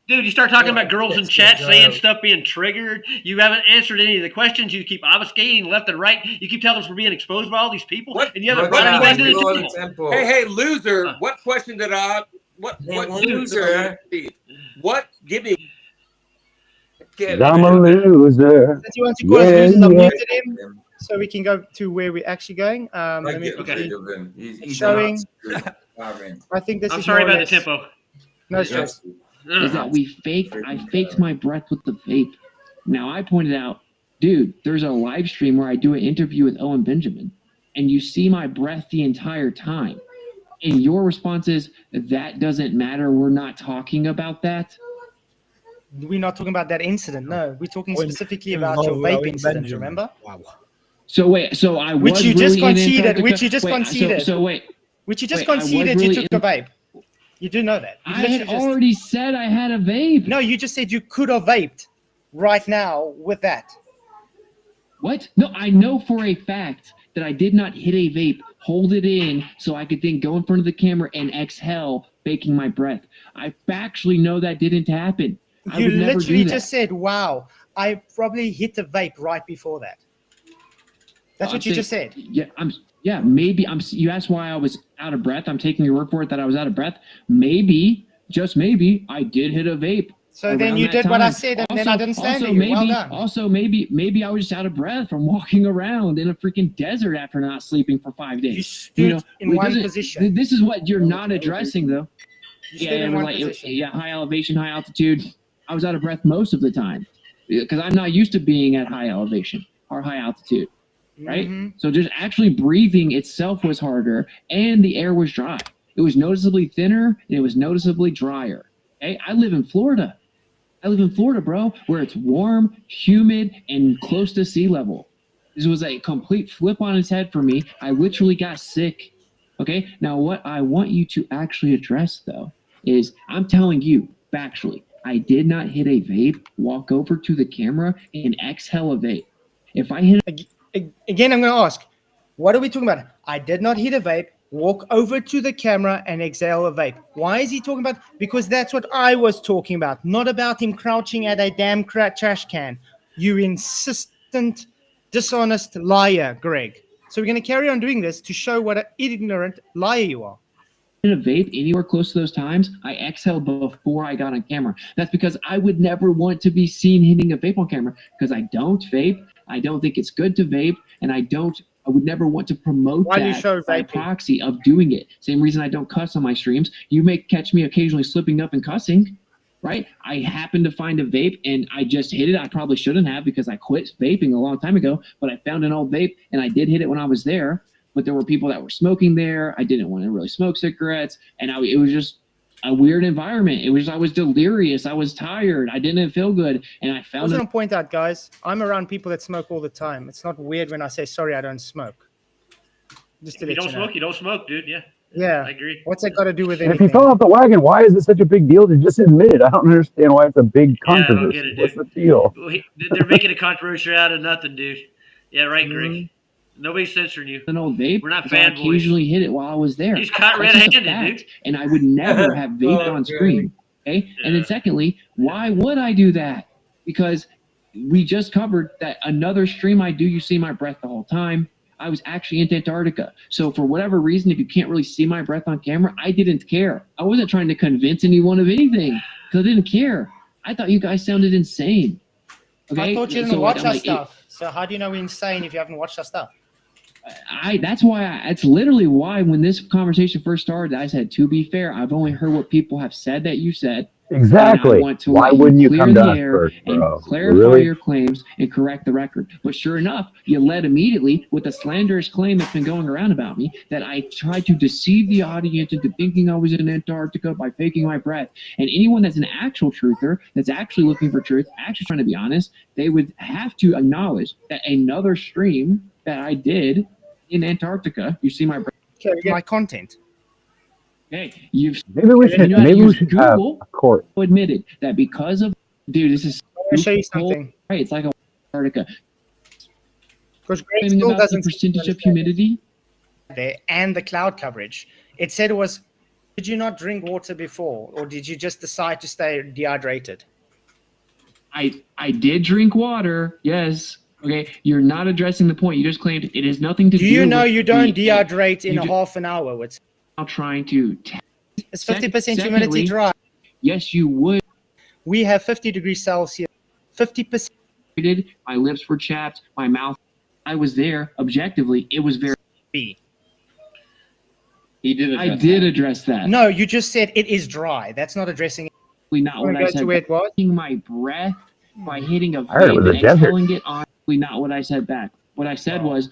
[SPEAKER 7] Dude, you start talking
[SPEAKER 3] What
[SPEAKER 7] about girls in
[SPEAKER 3] gets
[SPEAKER 7] chat
[SPEAKER 3] you
[SPEAKER 7] saying
[SPEAKER 3] down?
[SPEAKER 7] stuff, being triggered. You haven't answered any of the questions. You keep obfuscating left and right. You keep telling us we're being exposed by all these people,
[SPEAKER 10] What?
[SPEAKER 7] and you haven't
[SPEAKER 3] What
[SPEAKER 7] brought
[SPEAKER 3] happened?
[SPEAKER 7] anybody to
[SPEAKER 3] Lower
[SPEAKER 7] the
[SPEAKER 3] the
[SPEAKER 7] table.
[SPEAKER 3] tempo.
[SPEAKER 10] Hey, loser! What question did I? What
[SPEAKER 3] loser.
[SPEAKER 10] What? Give me.
[SPEAKER 11] I'm a loser.
[SPEAKER 2] Since you want to call us
[SPEAKER 11] Yeah,
[SPEAKER 2] losers, I've
[SPEAKER 11] yeah.
[SPEAKER 2] muted him so we can go to where we're actually going. Let me
[SPEAKER 3] Get
[SPEAKER 2] quickly
[SPEAKER 3] rid of him. He's
[SPEAKER 2] showing.
[SPEAKER 3] an absolute
[SPEAKER 2] I think this
[SPEAKER 7] I'm
[SPEAKER 2] is
[SPEAKER 7] sorry
[SPEAKER 2] more or
[SPEAKER 7] about the
[SPEAKER 2] less-
[SPEAKER 7] tempo.
[SPEAKER 2] No stress.
[SPEAKER 13] Is that I faked my breath with the vape. Now I pointed out, dude, there's a live stream where I do an interview with Owen Benjamin, and you see my breath the entire time. And your response is, that doesn't matter. We're not talking about that.
[SPEAKER 2] We're not talking about that incident. No, we're talking
[SPEAKER 13] Owen-
[SPEAKER 2] specifically
[SPEAKER 13] Owen
[SPEAKER 2] about your
[SPEAKER 13] Hall,
[SPEAKER 2] vape
[SPEAKER 13] Owen
[SPEAKER 2] incident.
[SPEAKER 13] Benjamin.
[SPEAKER 2] Remember?
[SPEAKER 13] So wait, so I
[SPEAKER 2] Which
[SPEAKER 13] was
[SPEAKER 2] you just
[SPEAKER 13] really in
[SPEAKER 2] conceded.
[SPEAKER 13] Antarctica?
[SPEAKER 2] Which you just
[SPEAKER 13] Wait,
[SPEAKER 2] conceded.
[SPEAKER 13] So wait.
[SPEAKER 2] Which you just
[SPEAKER 13] Wait, I was
[SPEAKER 2] conceded. You
[SPEAKER 13] really
[SPEAKER 2] took
[SPEAKER 13] in-
[SPEAKER 2] a vape. You do know that. You
[SPEAKER 13] I
[SPEAKER 2] literally
[SPEAKER 13] had
[SPEAKER 2] just-
[SPEAKER 13] already said I had a vape.
[SPEAKER 2] No, you just said you could have vaped right now with that.
[SPEAKER 13] What? No, I know for a fact that I did not hit a vape, hold it in so I could then go in front of the camera and exhale, faking my breath. I factually know that didn't happen. I
[SPEAKER 2] You
[SPEAKER 13] would never
[SPEAKER 2] literally
[SPEAKER 13] do that.
[SPEAKER 2] just said, "Wow, I probably hit the vape right before that." That's what you just said.
[SPEAKER 13] Yeah, maybe you asked why I was out of breath. I'm taking your word for it that I was out of breath. Maybe, just maybe, I did hit a vape
[SPEAKER 2] So then
[SPEAKER 13] around
[SPEAKER 2] you
[SPEAKER 13] that
[SPEAKER 2] did what I
[SPEAKER 13] time.
[SPEAKER 2] said, and
[SPEAKER 13] Also,
[SPEAKER 2] then I didn't stand
[SPEAKER 13] also
[SPEAKER 2] you. Well
[SPEAKER 13] maybe,
[SPEAKER 2] done.
[SPEAKER 13] also maybe I was just out of breath from walking around in a freaking desert after not sleeping for 5 days.
[SPEAKER 2] You stood in one position.
[SPEAKER 13] This is what you're not addressing, though.
[SPEAKER 2] You stood in one position.
[SPEAKER 13] High elevation, high altitude. I was out of breath most of the time because I'm not used to being at high elevation or high altitude, right?
[SPEAKER 2] Mhm.
[SPEAKER 13] So just actually breathing itself was harder, and the air was dry. It was noticeably thinner, and it was noticeably drier. Okay, I live in Florida. Bro, where it's warm, humid, and close to sea level. This was a complete flip on its head for me. I literally got sick. Okay, now what I want you to actually address, though, is I'm telling you factually, I did not hit a vape, walk over to the camera, and exhale a vape. If I hit
[SPEAKER 2] Again, I'm going to ask, what are we talking about? I did not hit a vape, walk over to the camera, and exhale a vape. Why is he talking about? Because that's what I was talking about, not about him crouching at a damn trash can. You insistent, dishonest liar, Greg. So we're going to carry on doing this to show what an ignorant liar you are.
[SPEAKER 13] in a vape anywhere close to those times, I exhaled before I got on camera. That's because I would never want to be seen hitting a vape on camera because I don't vape. I don't think it's good to vape, and I would never want to promote
[SPEAKER 2] Why do you
[SPEAKER 13] that
[SPEAKER 2] show
[SPEAKER 13] by
[SPEAKER 2] vaping?
[SPEAKER 13] proxy of doing it. Same reason I don't cuss on my streams. You may catch me occasionally slipping up and cussing, right? I happened to find a vape and I just hit it. I probably shouldn't have because I quit vaping a long time ago, but I found an old vape and I did hit it when I was there. But there were people that were smoking there. I didn't want to really smoke cigarettes, and it was just a weird environment. I was delirious. I was tired. I didn't feel good, and I
[SPEAKER 2] I
[SPEAKER 13] found
[SPEAKER 2] was
[SPEAKER 13] it.
[SPEAKER 2] going to point out, guys, I'm around people that smoke all the time. It's not weird when I say, sorry, I don't smoke. Just to
[SPEAKER 7] If you
[SPEAKER 2] let
[SPEAKER 7] don't
[SPEAKER 2] you know.
[SPEAKER 7] smoke, you don't smoke, dude. Yeah.
[SPEAKER 2] Yeah.
[SPEAKER 7] I agree.
[SPEAKER 2] What's that got to do with
[SPEAKER 11] And if you
[SPEAKER 2] anything?
[SPEAKER 11] fell off the wagon, why is it such a big deal to just admit it? I don't understand why it's a big
[SPEAKER 7] Yeah, I don't
[SPEAKER 11] controversy.
[SPEAKER 7] get it,
[SPEAKER 11] What's
[SPEAKER 7] dude.
[SPEAKER 11] the deal?
[SPEAKER 7] Well, they're making a controversy out of nothing, dude. Yeah, right, Greg.
[SPEAKER 13] Mhm.
[SPEAKER 7] Nobody's censoring you.
[SPEAKER 13] An old vape.
[SPEAKER 7] We're not
[SPEAKER 13] so I
[SPEAKER 7] fanboys.
[SPEAKER 13] occasionally hit it while I was there.
[SPEAKER 7] He's caught
[SPEAKER 13] That's just a
[SPEAKER 7] red-handed,
[SPEAKER 13] fact,
[SPEAKER 7] dude.
[SPEAKER 13] and I would never have vaped on screen. Okay. And then secondly, why would I do that? Because we just covered that another stream I do, you see my breath the whole time. I was actually in Antarctica. So for whatever reason, if you can't really see my breath on camera, I didn't care. I wasn't trying to convince anyone of anything because I didn't care. I thought you guys sounded insane. Okay.
[SPEAKER 2] I thought you didn't
[SPEAKER 13] So,
[SPEAKER 2] watch our
[SPEAKER 13] like,
[SPEAKER 2] stuff. So how do you know we're insane if you haven't watched our stuff?
[SPEAKER 13] That's literally why when this conversation first started, I said, to be fair, I've only heard what people have said that you said.
[SPEAKER 11] Exactly.
[SPEAKER 13] And I want to
[SPEAKER 11] Why
[SPEAKER 13] let
[SPEAKER 11] wouldn't you
[SPEAKER 13] clear
[SPEAKER 11] come to
[SPEAKER 13] the
[SPEAKER 11] us
[SPEAKER 13] air
[SPEAKER 11] first,
[SPEAKER 13] and
[SPEAKER 11] bro?
[SPEAKER 13] clarify
[SPEAKER 11] Really?
[SPEAKER 13] your claims and correct the record. But sure enough, you led immediately with the slanderous claim that's been going around about me that I tried to deceive the audience into thinking I was in Antarctica by faking my breath. And anyone that's an actual truther, that's actually looking for truth, actually trying to be honest, they would have to acknowledge that another stream that I did in Antarctica, you see my breath.
[SPEAKER 2] My content.
[SPEAKER 13] Okay, you've
[SPEAKER 11] Maybe we should.
[SPEAKER 13] you know how to
[SPEAKER 11] Maybe we
[SPEAKER 13] use
[SPEAKER 11] should have
[SPEAKER 13] Google
[SPEAKER 11] a court.
[SPEAKER 13] admitted that because of this is
[SPEAKER 2] I'm gonna show you something.
[SPEAKER 13] right. It's like Antarctica.
[SPEAKER 2] Because Greg
[SPEAKER 13] Claiming
[SPEAKER 2] still
[SPEAKER 13] about the
[SPEAKER 2] doesn't
[SPEAKER 13] percentage of humidity.
[SPEAKER 2] there and the cloud coverage. It said it was, did you not drink water before, or did you just decide to stay dehydrated?
[SPEAKER 13] I did drink water. Yes. Okay. You're not addressing the point. You just claimed it has nothing to do.
[SPEAKER 2] Do you know
[SPEAKER 13] with
[SPEAKER 2] you don't
[SPEAKER 13] the-
[SPEAKER 2] dehydrate in
[SPEAKER 13] you
[SPEAKER 2] a
[SPEAKER 13] ju-
[SPEAKER 2] half an hour? It's
[SPEAKER 13] Now trying to.
[SPEAKER 2] It's 50% humidity
[SPEAKER 13] Secondly,
[SPEAKER 2] dry.
[SPEAKER 13] Yes, you would.
[SPEAKER 2] We have 50 degrees Celsius. 50%.
[SPEAKER 13] My lips were chapped. My mouth. I was there. Objectively, it was very.
[SPEAKER 2] B.
[SPEAKER 13] He did. I did address that.
[SPEAKER 2] No, you just said it is dry. That's not addressing it.
[SPEAKER 13] Not what
[SPEAKER 2] Wanna
[SPEAKER 13] I
[SPEAKER 2] go
[SPEAKER 13] said.
[SPEAKER 2] to where it was?
[SPEAKER 13] Taking my breath by hitting a
[SPEAKER 11] I heard it
[SPEAKER 13] vape
[SPEAKER 11] was a
[SPEAKER 13] and
[SPEAKER 11] desert.
[SPEAKER 13] exhaling it honestly not what I said back. What I said was,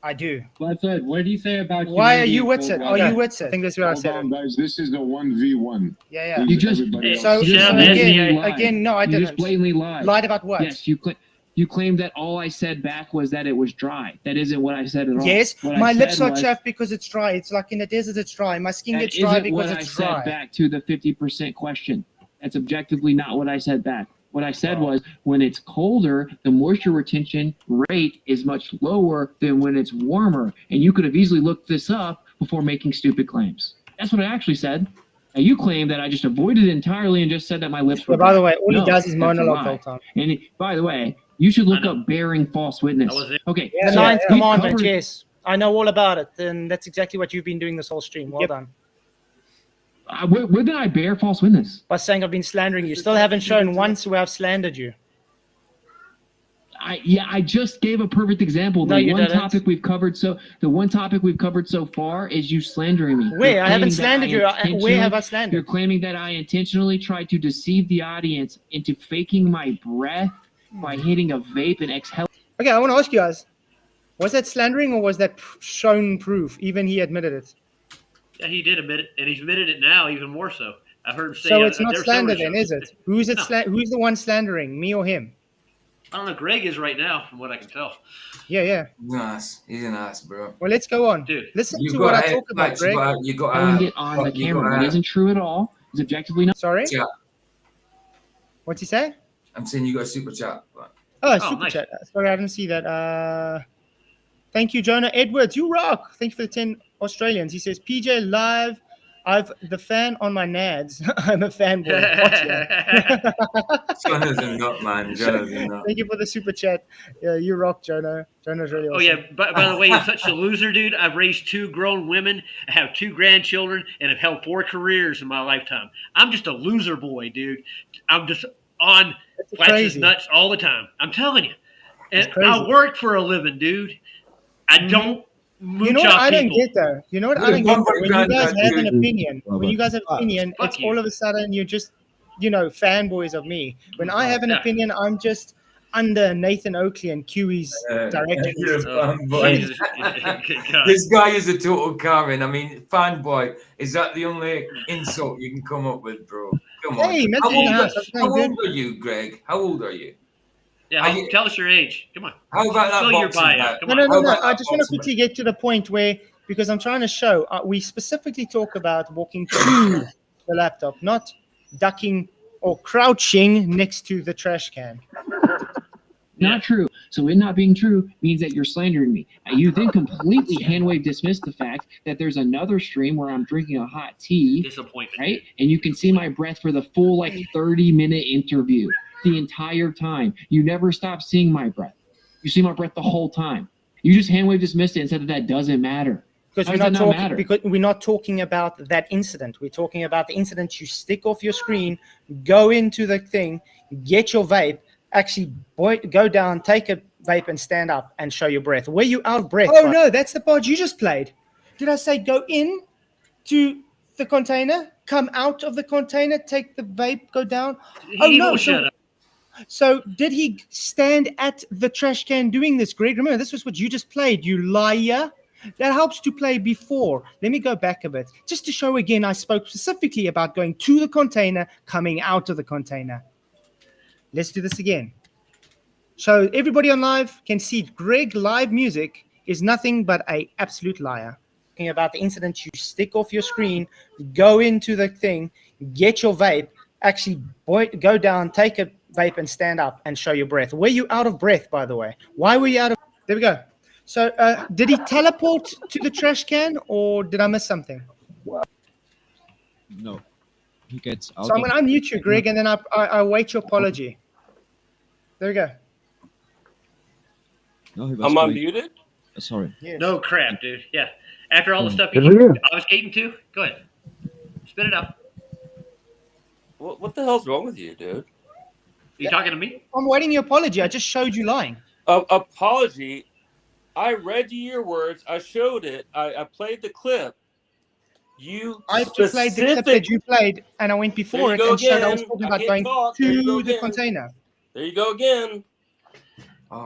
[SPEAKER 2] I do.
[SPEAKER 12] Flatzoid, what do you say about
[SPEAKER 2] Why are
[SPEAKER 12] humidity
[SPEAKER 2] you
[SPEAKER 12] and
[SPEAKER 2] with
[SPEAKER 12] cold
[SPEAKER 2] it? Are
[SPEAKER 12] weather?
[SPEAKER 2] you with it? I think that's what I
[SPEAKER 12] Hold
[SPEAKER 2] said.
[SPEAKER 12] on, guys. This is the 1v1.
[SPEAKER 2] Yeah, yeah.
[SPEAKER 13] You just
[SPEAKER 12] Everybody
[SPEAKER 2] So,
[SPEAKER 12] else.
[SPEAKER 2] so
[SPEAKER 7] Yeah, man,
[SPEAKER 2] again,
[SPEAKER 7] yeah.
[SPEAKER 2] again, no, I
[SPEAKER 13] you
[SPEAKER 2] didn't.
[SPEAKER 13] just blatantly lied.
[SPEAKER 2] Lied about what?
[SPEAKER 13] Yes, you claimed that all I said back was that it was dry. That isn't what I said at all.
[SPEAKER 2] Yes,
[SPEAKER 13] What
[SPEAKER 2] my
[SPEAKER 13] I
[SPEAKER 2] lips
[SPEAKER 13] said
[SPEAKER 2] are
[SPEAKER 13] was,
[SPEAKER 2] chapped because it's dry. It's like in the desert, it's dry. My skin
[SPEAKER 13] that
[SPEAKER 2] gets dry
[SPEAKER 13] isn't
[SPEAKER 2] because
[SPEAKER 13] what
[SPEAKER 2] it's
[SPEAKER 13] I
[SPEAKER 2] dry.
[SPEAKER 13] said back to the 50% question. That's objectively not what I said back. What I said was when it's colder, the moisture retention rate is much lower than when it's warmer. And you could have easily looked this up before making stupid claims. That's what I actually said. Now you claim that I just avoided it entirely and just said that my lips were
[SPEAKER 2] Yeah, by the
[SPEAKER 13] dry.
[SPEAKER 2] way, all he
[SPEAKER 13] No,
[SPEAKER 2] does is
[SPEAKER 13] that's a
[SPEAKER 2] monologue
[SPEAKER 13] lie.
[SPEAKER 2] the whole time.
[SPEAKER 13] And by the way, you should look up bearing false witness.
[SPEAKER 7] That was it.
[SPEAKER 13] Okay.
[SPEAKER 2] The
[SPEAKER 13] so
[SPEAKER 2] ninth
[SPEAKER 13] we
[SPEAKER 2] commandment,
[SPEAKER 13] covered-
[SPEAKER 2] yes. I know all about it. And that's exactly what you've been doing this whole stream. Well done.
[SPEAKER 13] Where did I bear false witness?
[SPEAKER 2] By saying I've been slandering you. Still haven't shown once where I've slandered you.
[SPEAKER 13] I just gave a perfect example.
[SPEAKER 2] No,
[SPEAKER 13] The
[SPEAKER 2] you
[SPEAKER 13] one
[SPEAKER 2] didn't.
[SPEAKER 13] topic we've covered so far is you slandering me.
[SPEAKER 2] Where?
[SPEAKER 13] You're
[SPEAKER 2] I haven't
[SPEAKER 13] claiming that
[SPEAKER 2] slandered you. Where
[SPEAKER 13] intentionally-
[SPEAKER 2] have I slandered?
[SPEAKER 13] You're claiming that I intentionally tried to deceive the audience into faking my breath by hitting a vape and exhaling.
[SPEAKER 2] Okay, I want to ask you guys. Was that slandering or was that shown proof? Even he admitted it.
[SPEAKER 7] Yeah, he did admit it, and he's admitted it now even more so. I've heard him say.
[SPEAKER 2] So it's not
[SPEAKER 7] there were
[SPEAKER 2] slander
[SPEAKER 7] several
[SPEAKER 2] then, is
[SPEAKER 7] shows.
[SPEAKER 2] it? Who's it?
[SPEAKER 7] No.
[SPEAKER 2] Who's the one slandering? Me or him?
[SPEAKER 7] I don't know. Greg is right now, from what I can tell.
[SPEAKER 2] Yeah.
[SPEAKER 3] Nice. He's an ass, bro.
[SPEAKER 2] Well, let's go on.
[SPEAKER 7] Dude,
[SPEAKER 2] Listen
[SPEAKER 3] You
[SPEAKER 2] to what I
[SPEAKER 3] got
[SPEAKER 2] talk about, Greg.
[SPEAKER 3] You got
[SPEAKER 13] Showing it on the camera. That isn't true at all. It's objectively not.
[SPEAKER 2] Sorry?
[SPEAKER 3] chat.
[SPEAKER 2] What's he say?
[SPEAKER 3] I'm saying you got a super chat.
[SPEAKER 2] Oh, super chat. Sorry, I didn't see that. Thank you, Jonah Edwards. You rock. Thank you for the 10 Australians. He says, PJ live. I've the fan on my nads. I'm a fanboy.
[SPEAKER 3] Jonah's a nut, man. Jonah's a nut.
[SPEAKER 2] Thank you for the super chat. Yeah, you rock, Jonah. Jonah's really awesome.
[SPEAKER 7] Oh yeah. By the way, you're such a loser, dude. I've raised 2 grown women, I have 2 grandchildren, and have held 4 careers in my lifetime. I'm just a loser boy, dude. I'm just on Flatzoid nuts all the time. I'm telling you. And I work for a living, dude. I don't mooch
[SPEAKER 2] You know what
[SPEAKER 7] off
[SPEAKER 2] I don't
[SPEAKER 7] people.
[SPEAKER 2] get though? You know what I don't get though? When you guys have an opinion, it's all of a sudden you're just, fanboys of me. When I have an opinion, I'm just under Nathan Oakley and Kiwi's direction.
[SPEAKER 3] You're a fanboy. This guy is a total Karen. I mean, fanboy. Is that the only insult you can come up with, bro? Come on.
[SPEAKER 2] Hey,
[SPEAKER 3] How old,
[SPEAKER 2] how
[SPEAKER 3] old are you, Greg? How old are you?
[SPEAKER 7] Yeah, tell us your age. Come on.
[SPEAKER 3] How about that
[SPEAKER 7] Fill your
[SPEAKER 3] boxing
[SPEAKER 7] bio.
[SPEAKER 3] bag?
[SPEAKER 7] Come
[SPEAKER 2] No.
[SPEAKER 7] on.
[SPEAKER 2] I just want to quickly get to the point where, because I'm trying to show, we specifically talk about walking to the laptop, not ducking or crouching next to the trash can.
[SPEAKER 13] Not true. So it not being true means that you're slandering me. You then completely hand-wave dismiss the fact that there's another stream where I'm drinking a hot tea.
[SPEAKER 7] Disappointment.
[SPEAKER 13] Right? And you can see my breath for the full 30-minute interview. The entire time. You never stop seeing my breath. You see my breath the whole time. You just hand-wave dismissed it and said that doesn't matter.
[SPEAKER 2] Because we're not talking about that incident. We're talking about the incident you stick off your screen, go into the thing, get your vape, actually go down, take a vape and stand up and show your breath. Were you out of breath? Oh, no, that's the part you just played. Did I say go in to the container, come out of the container, take the vape, go down?
[SPEAKER 7] Shut up.
[SPEAKER 2] So did he stand at the trash can doing this, Greg? Remember, this was what you just played, you liar. That helps to play before. Let me go back a bit. Just to show again, I spoke specifically about going to the container, coming out of the container. Let's do this again. So everybody on live can see Greg live music is nothing but an absolute liar. Talking about the incident you stick off your screen, go into the thing, get your vape, actually go down, take a vape and stand up and show your breath. Were you out of breath, by the way? Why were you out of... There we go. So did he teleport to the trash can or did I miss something?
[SPEAKER 14] No. He gets out.
[SPEAKER 2] So I'm going to unmute you, Greg, and then I await your apology. There we go.
[SPEAKER 14] No, he was
[SPEAKER 10] I'm
[SPEAKER 14] going-
[SPEAKER 10] unmuted?
[SPEAKER 14] Sorry.
[SPEAKER 7] No crap, dude. Yeah. After all the stuff
[SPEAKER 14] Good
[SPEAKER 7] you
[SPEAKER 14] for you.
[SPEAKER 7] I was skating to, go ahead. Spit it out.
[SPEAKER 10] What the hell's wrong with you, dude?
[SPEAKER 7] You talking to me?
[SPEAKER 2] I'm waiting your apology. I just showed you lying.
[SPEAKER 10] Apology. I read you your words. I showed it. I played the clip.
[SPEAKER 2] I just played the clip that you played, and I went before
[SPEAKER 10] There
[SPEAKER 2] it
[SPEAKER 10] you go
[SPEAKER 2] and showed I was
[SPEAKER 10] again.
[SPEAKER 2] talking
[SPEAKER 10] I
[SPEAKER 2] about
[SPEAKER 10] can't
[SPEAKER 2] going
[SPEAKER 10] talk. There you go
[SPEAKER 2] to the
[SPEAKER 10] again.
[SPEAKER 2] container.
[SPEAKER 10] There you go again.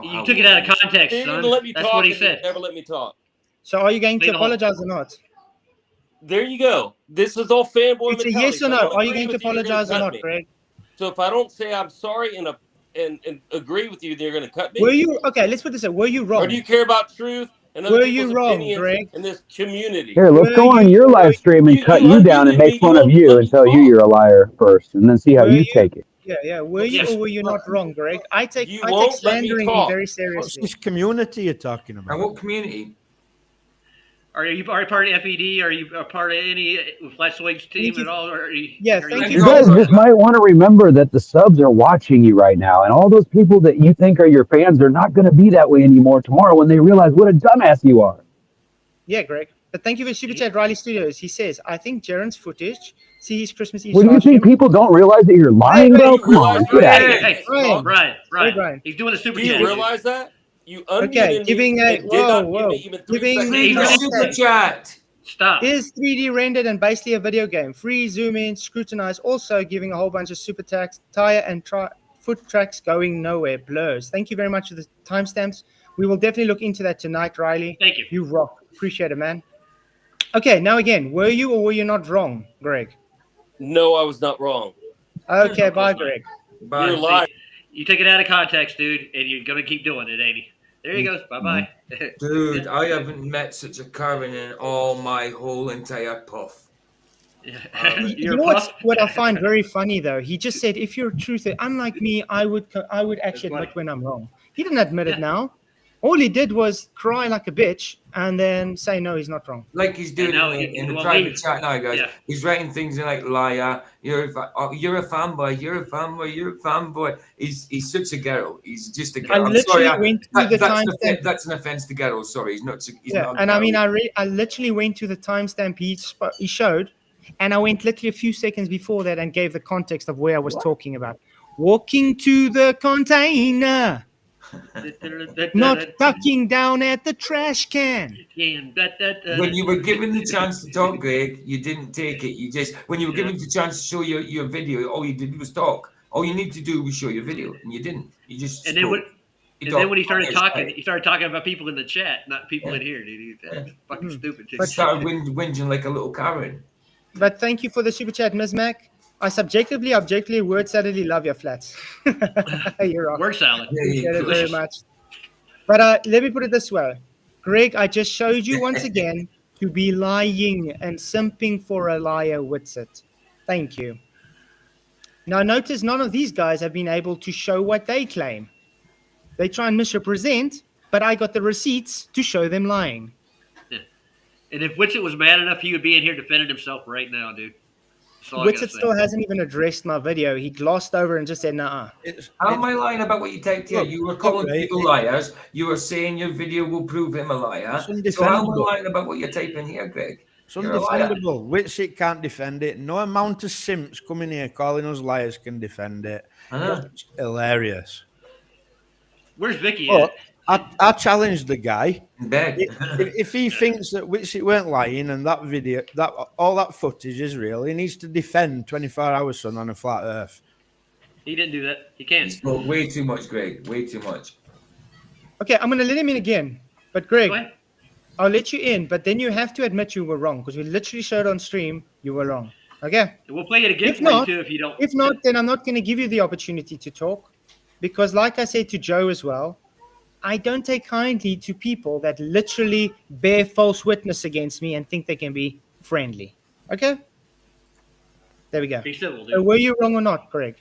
[SPEAKER 7] You took it out of context,
[SPEAKER 10] You didn't
[SPEAKER 7] son.
[SPEAKER 10] even let me
[SPEAKER 7] That's
[SPEAKER 10] talk.
[SPEAKER 7] what he
[SPEAKER 10] and you
[SPEAKER 7] said.
[SPEAKER 10] Never let me talk.
[SPEAKER 2] So are you going to
[SPEAKER 7] Leave it alone.
[SPEAKER 2] apologize or not?
[SPEAKER 10] There you go. This is all fanboy
[SPEAKER 2] It's a
[SPEAKER 10] mentality.
[SPEAKER 2] yes or
[SPEAKER 10] If I
[SPEAKER 2] no.
[SPEAKER 10] don't
[SPEAKER 2] Are you
[SPEAKER 10] agree
[SPEAKER 2] going to
[SPEAKER 10] with you're gonna
[SPEAKER 2] apologize or
[SPEAKER 10] cut
[SPEAKER 2] not,
[SPEAKER 10] me.
[SPEAKER 2] Greg?
[SPEAKER 10] So if I don't say I'm sorry and agree with you, then you're going to cut me.
[SPEAKER 2] Were you okay? Let's put this way. Were you wrong?
[SPEAKER 10] Or do you care about truth and other
[SPEAKER 2] Were
[SPEAKER 10] people's
[SPEAKER 2] you wrong,
[SPEAKER 10] opinions
[SPEAKER 2] Greg?
[SPEAKER 10] in this community?
[SPEAKER 11] Here, let's go on your live stream and cut you down and make fun of you and tell you you're a liar first, and then see how you take it.
[SPEAKER 2] Yeah. Were you or were you not wrong, Greg? I take
[SPEAKER 10] won't let me
[SPEAKER 2] slandering
[SPEAKER 10] talk.
[SPEAKER 2] very
[SPEAKER 16] What's
[SPEAKER 2] seriously.
[SPEAKER 16] this community you're talking about?
[SPEAKER 3] And what community?
[SPEAKER 7] Are you part of FED? Are you a part of any Flatzoid's team at all? Or are you,
[SPEAKER 2] Yeah,
[SPEAKER 7] are
[SPEAKER 2] thank
[SPEAKER 11] You guys just might want to remember that the subs are watching you right now, and all those people that you think are your fans are not going to be that way anymore tomorrow when they realize what a dumbass you are.
[SPEAKER 2] Yeah, Greg. But thank you for super chat, Riley Studios. He says, I think Jaren's footage. See his Christmas Eve.
[SPEAKER 11] What do you think? People don't realize that you're lying, bro? Come on, get out of here.
[SPEAKER 7] Hey, Brian. He's doing a super
[SPEAKER 10] Do you
[SPEAKER 7] chat.
[SPEAKER 10] realize that? You unmuted
[SPEAKER 2] Okay,
[SPEAKER 10] me
[SPEAKER 2] giving a
[SPEAKER 10] and did not give me even 3 seconds.
[SPEAKER 3] Read the super chat.
[SPEAKER 7] Stop.
[SPEAKER 2] Is 3D rendered and basically a video game? Free, zoom in, scrutinize. Also giving a whole bunch of super tags, tire and foot tracks going nowhere. Blurs. Thank you very much for the timestamps. We will definitely look into that tonight, Riley.
[SPEAKER 7] Thank you.
[SPEAKER 2] You rock. Appreciate it, man. Okay, now again, were you or were you not wrong, Greg?
[SPEAKER 10] No, I was not wrong.
[SPEAKER 2] Okay, bye, Greg.
[SPEAKER 10] You're lying.
[SPEAKER 7] You take it out of context, dude, and you're gonna keep doing it, ain't you? There he goes. Bye bye.
[SPEAKER 3] Dude, I haven't met such a Karen in all my whole entire puff.
[SPEAKER 2] You know what I find very funny though? He just said, "If you're a truther, unlike me, I would actually admit when I'm wrong." He didn't admit it now. All he did was cry like a bitch and then say, "No, he's not wrong."
[SPEAKER 3] Like he's doing in the private chat now, guys. Yeah. He's writing things in like liar. You're a fanboy. You're a fanboy. You're a fanboy. He's such a girl. He's just a girl.
[SPEAKER 2] I literally went through the timestamp.
[SPEAKER 3] That's an offense to girls. Sorry, he's not. He's
[SPEAKER 2] yeah,
[SPEAKER 3] not
[SPEAKER 2] and I mean, I literally went to the timestamp he showed, and I went literally a few seconds before that and gave the context of where I was talking about. Walking to the container. Not ducking down at the trash can.
[SPEAKER 3] When you were given the chance to talk, Greg, you didn't take it. You just, when you were given the chance to show your video, all you did was talk. All you need to do was show your video, and you didn't. You just.
[SPEAKER 7] And then when he started talking about people in the chat, not people in here, dude. That's fucking stupid.
[SPEAKER 3] He started whinging like a little Karen.
[SPEAKER 2] But thank you for the super chat, Ms. Mac. I objectively, word saladly love your flats. You're off.
[SPEAKER 7] Word salad.
[SPEAKER 2] Appreciate it very much. But let me put it this way. Greg, I just showed you once again to be lying and simping for a liar Witsit. Thank you. Now notice none of these guys have been able to show what they claim. They try and misrepresent, but I got the receipts to show them lying.
[SPEAKER 7] Yeah. And if Witsit was mad enough, he would be in here defending himself right now, dude.
[SPEAKER 2] Witsit still hasn't even addressed my video. He glossed over and just said, "Nah."
[SPEAKER 3] How am I lying about what you typed here? You were calling people liars. You were saying your video will prove him a liar. So how am I lying about what you're typing here, Greg?
[SPEAKER 16] It's undefendable. Witsit can't defend it. No amount of simps coming here calling us liars can defend it. It's hilarious.
[SPEAKER 7] Where's Vicky at?
[SPEAKER 16] I challenged the guy.
[SPEAKER 3] If
[SPEAKER 16] he thinks that Witsit weren't lying and that video, all that footage is real, he needs to defend 24 Hours Sun on a flat Earth.
[SPEAKER 7] He didn't do that. He can't.
[SPEAKER 3] He spoke way too much, Greg. Way too much.
[SPEAKER 2] Okay, I'm going to let him in again. But Greg, I'll let you in, but then you have to admit you were wrong because we literally showed on stream you were wrong. Okay?
[SPEAKER 7] We'll play it again for you too if you don't.
[SPEAKER 2] If not, then I'm not going to give you the opportunity to talk because like I said to Joe as well, I don't take kindly to people that literally bear false witness against me and think they can be friendly. Okay? There we go.
[SPEAKER 7] Be civil, dude.
[SPEAKER 2] So were you wrong or not, Greg?